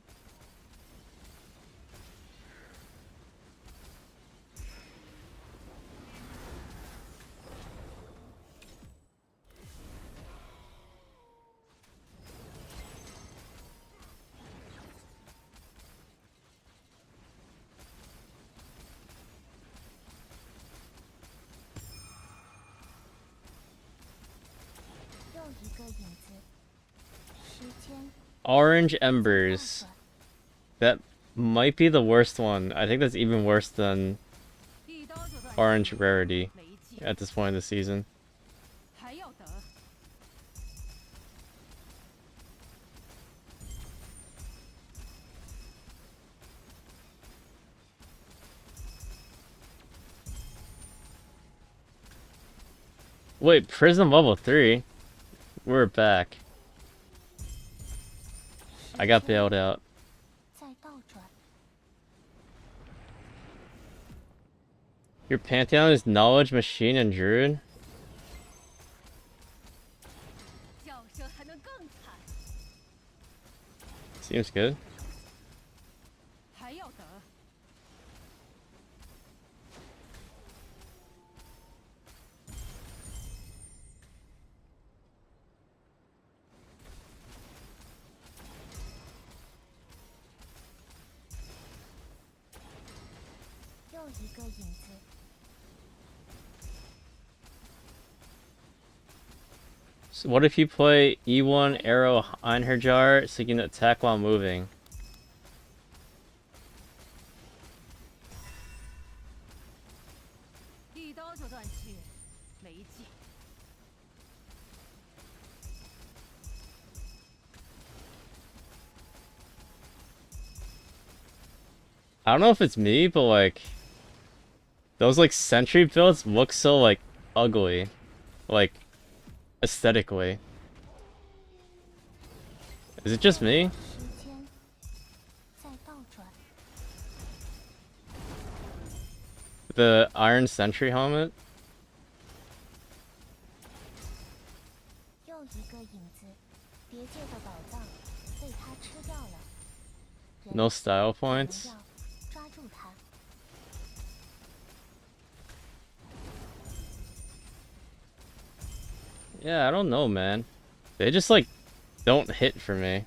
又一个影子，时间 Orange 在倒 Embers. 转。 That might be the worst one. I think that's even worse than 一刀就断气， Orange Rarity 没劲， at this point in the season. 还要等。 Wait, Prism level 3? We're back. I got bailed out. 在倒转。 Your Pantheon is Knowledge, Machine, and Druid? 叫声还能更惨， Seems good. 还要等。 又一个影子， So what if you play E1 Arrow Einherjar so you can attack while moving? 一刀就断气，没劲。 I don't know if it's me, but like those like sentry builds look so like ugly, like aesthetically. Is it just me? 时间在倒转。 The Iron Sentry helmet? 又一个影子，别界的宝藏被他吃掉了。人 No style 我们 points. 要抓住他。 Yeah, I don't know, man. They just like don't hit for me.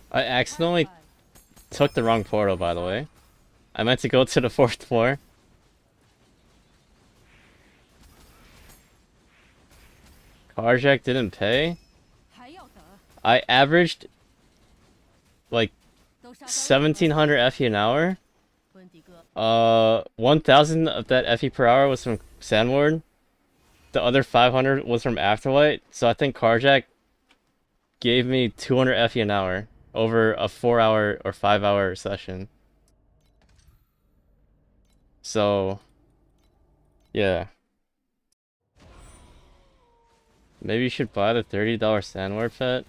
I accidentally took the wrong portal, by the way. I meant to go to the 4th floor. Carjack didn't pay. I averaged like 1700 FE an hour. 1000 of that FE per hour was from Sandward. The other 500 was from Afterlight. So I think Carjack gave me 200 FE an hour over a 4-hour or 5-hour session. So, yeah. Maybe you should buy the $30 Sandward pet.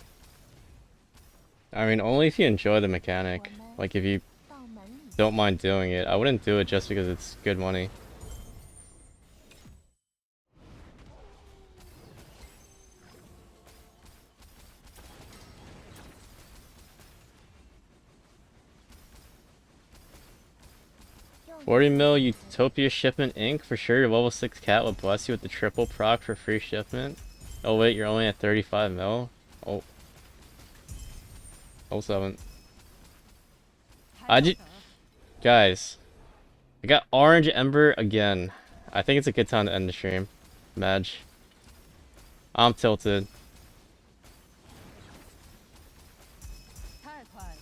I mean, only if you enjoy the mechanic. Like, if you 道门里 don't mind doing it. I wouldn't do it just because it's good money. $40 mil Utopia shipment Inc. For sure, your level 6 cat will bless you with the triple proc for free shipment. Oh wait, you're only at 35 mil? Oh. 07. 还要等？ Guys, I got Orange Ember again. I think it's a good time to end the stream. Madge. I'm tilted. 太快了，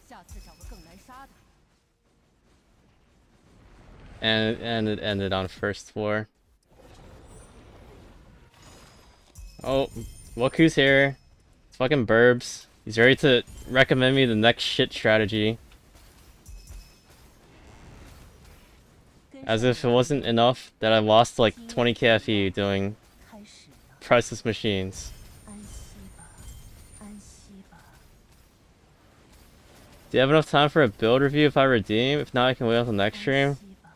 下次找个更难杀的。 And it ended on first floor. Oh, look who's here. It's fucking Burbs. He's ready to recommend me the next shit strategy. As if it wasn't enough that I lost like 20 KFE doing 开始了， priceless machines. 安息吧，安息吧。 Do you have enough time for a build review if I redeem? If not, I can wait until next stream. 安息吧。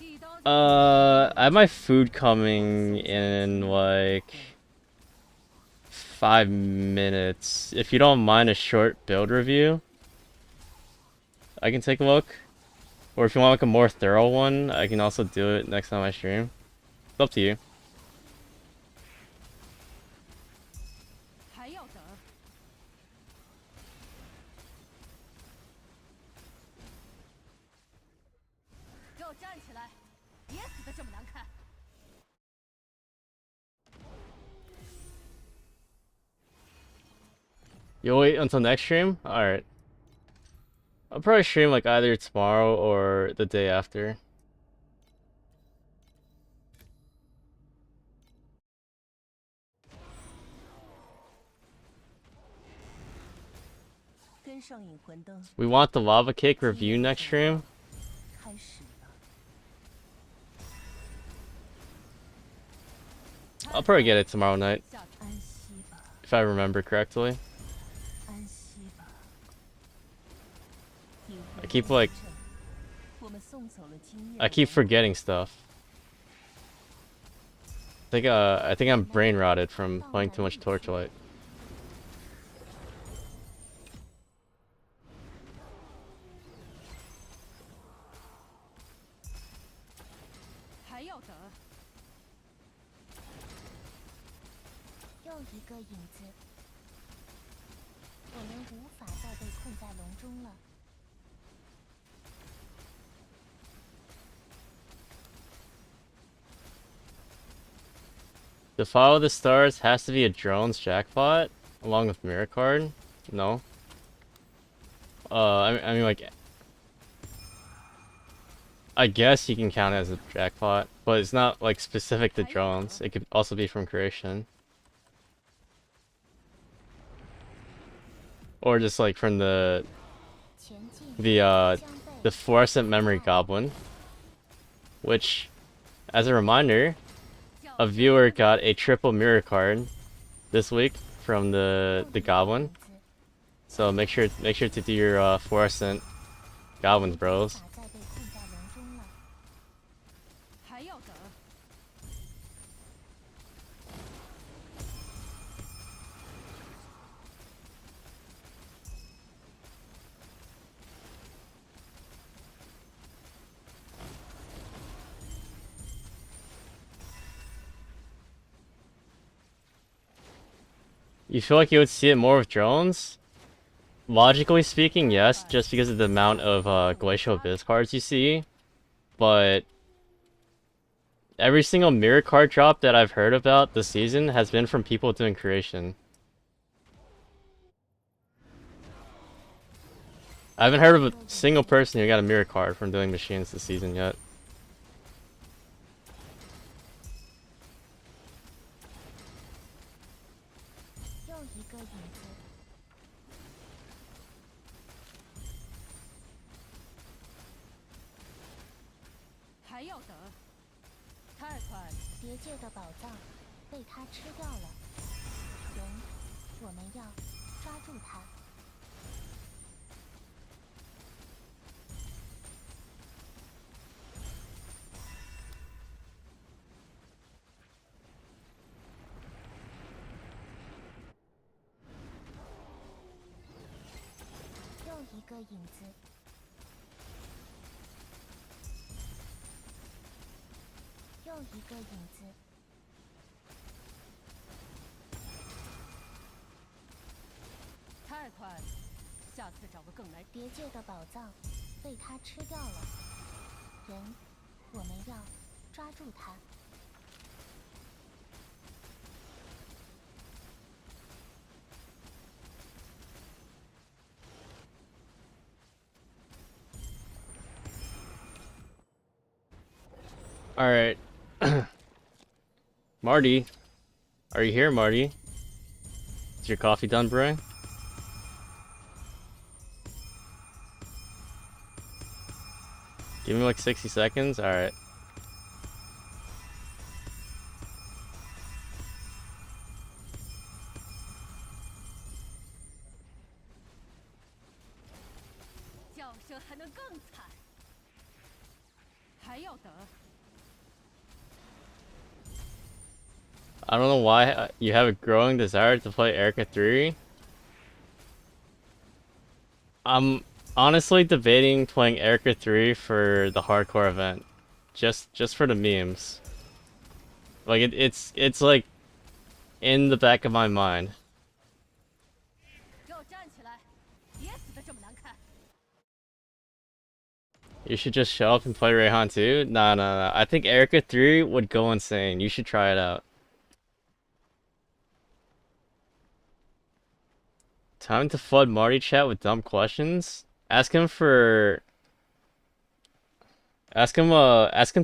一刀 I have my food coming in like 5 minutes. If you don't mind a short build review, I can take a look. Or if you want like a more thorough one, I can also do it next time I stream. It's up to you. 还要等？给我站起来！别死的这么难看！ You'll wait until next stream? Alright. I'll probably stream like either tomorrow or the day after. We want the lava cake review next stream? 开始了， I'll probably get it tomorrow night, 下次 安息吧， if I remember correctly. 安息吧。 I keep like 我们送走了经验。 I keep forgetting stuff. I think I'm brain rotted from playing too much Torchlight. 还要等？ 又一个影子，我们无法再被困在笼中了。 The Follow the Stars has to be a drone's jackpot along with Mirror Card? No. I mean like I guess you can count it as a jackpot, but it's not like specific to drones. It could also be from creation. Or just like from the 前进 the 将被 the fluorescent memory goblin, which, as a reminder, a viewer got a triple mirror card this week from the goblin. 影子 So make sure to do your fluorescent goblins, 无 bros. 法再被困在笼中了。 还要等？ You feel like you would see it more with drones? Logically speaking, yes, just because of the amount of Glacial Abyss cards you see. But every single mirror card drop that I've heard about this season has been from people doing creation. I haven't heard of a single person who got a mirror card from doing machines this season yet. 又一个影子，要等？太快了！别界的宝藏被他吃掉了，人，我们要抓住他。又一个影子。又一个影子。太快了！下次找个更难。别界的宝藏被他吃掉了，人，我们要抓住他。All right. Marty, are you here, Marty? Is your coffee done brewing? Give me like 60 seconds. All right. I don't know why you have a growing desire to play Erica 3. I'm honestly debating playing Erica 3 for the hardcore event. Just for the memes. Like it's like in the back of my mind. You should just show up and play Rayhan 2? Nah. I think Erica 3 would go insane. You should try it out. Time to flood Marty chat with dumb questions? Ask him to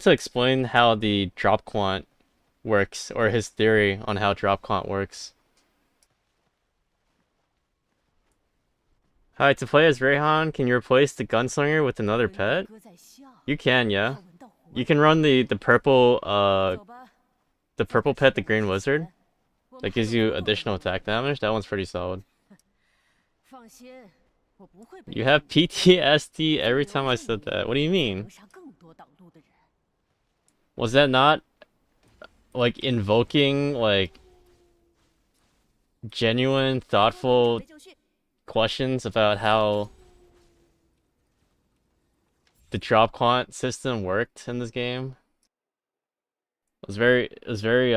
explain how the drop quant works, or his theory on how drop quant works. Hi, to play as Rayhan, can you replace the gunslinger with another pet? You can, yeah. You can run the purple pet, the green wizard. That gives you additional attack damage. That one's pretty solid. You have PTSD every time I said that. What do you mean? Was that not like invoking like genuine, thoughtful questions about how the drop quant system worked in this game? It was very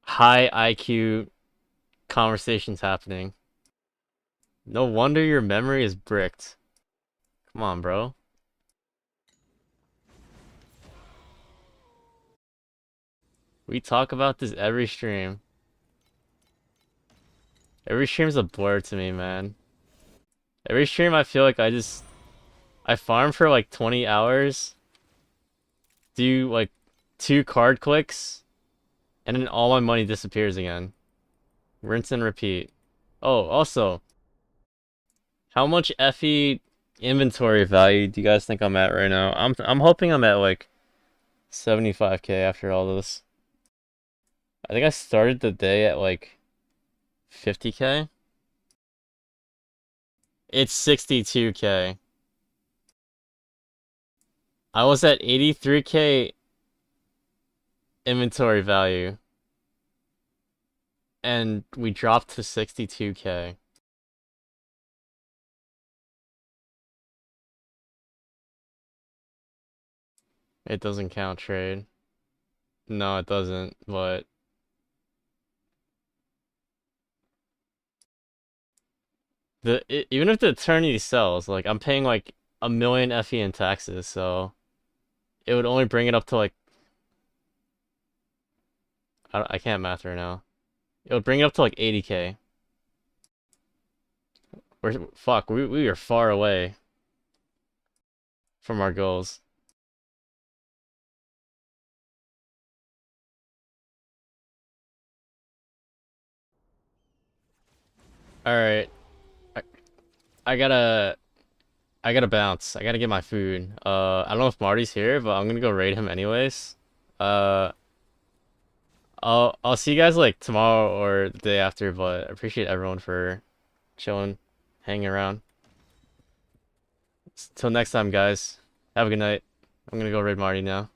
high IQ conversations happening. No wonder your memory is bricked. Come on, bro. We talk about this every stream. Every stream's a blur to me, man. Every stream I feel like I farm for like 20 hours, do like 2 card clicks, and then all my money disappears again. Rinse and repeat. Oh, also, how much FE inventory value do you guys think I'm at right now? I'm hoping I'm at like 75k after all this. I think I started the day at like 50k. It's 62k. I was at 83k inventory value, and we dropped to 62k. It doesn't count trade. No, it doesn't, but even if the eternity sells, like I'm paying like 1,000,000 FE in taxes, so it would only bring it up to like I can't math right now. It would bring it up to like 80k. We are far away from our goals. All right. I gotta I gotta bounce. I gotta get my food. I don't know if Marty's here, but I'm gonna go raid him anyways. Uh, I'll see you guys like tomorrow or the day after, but I appreciate everyone for chilling, hanging around. Till next time, guys. Have a good night. I'm gonna go raid Marty now.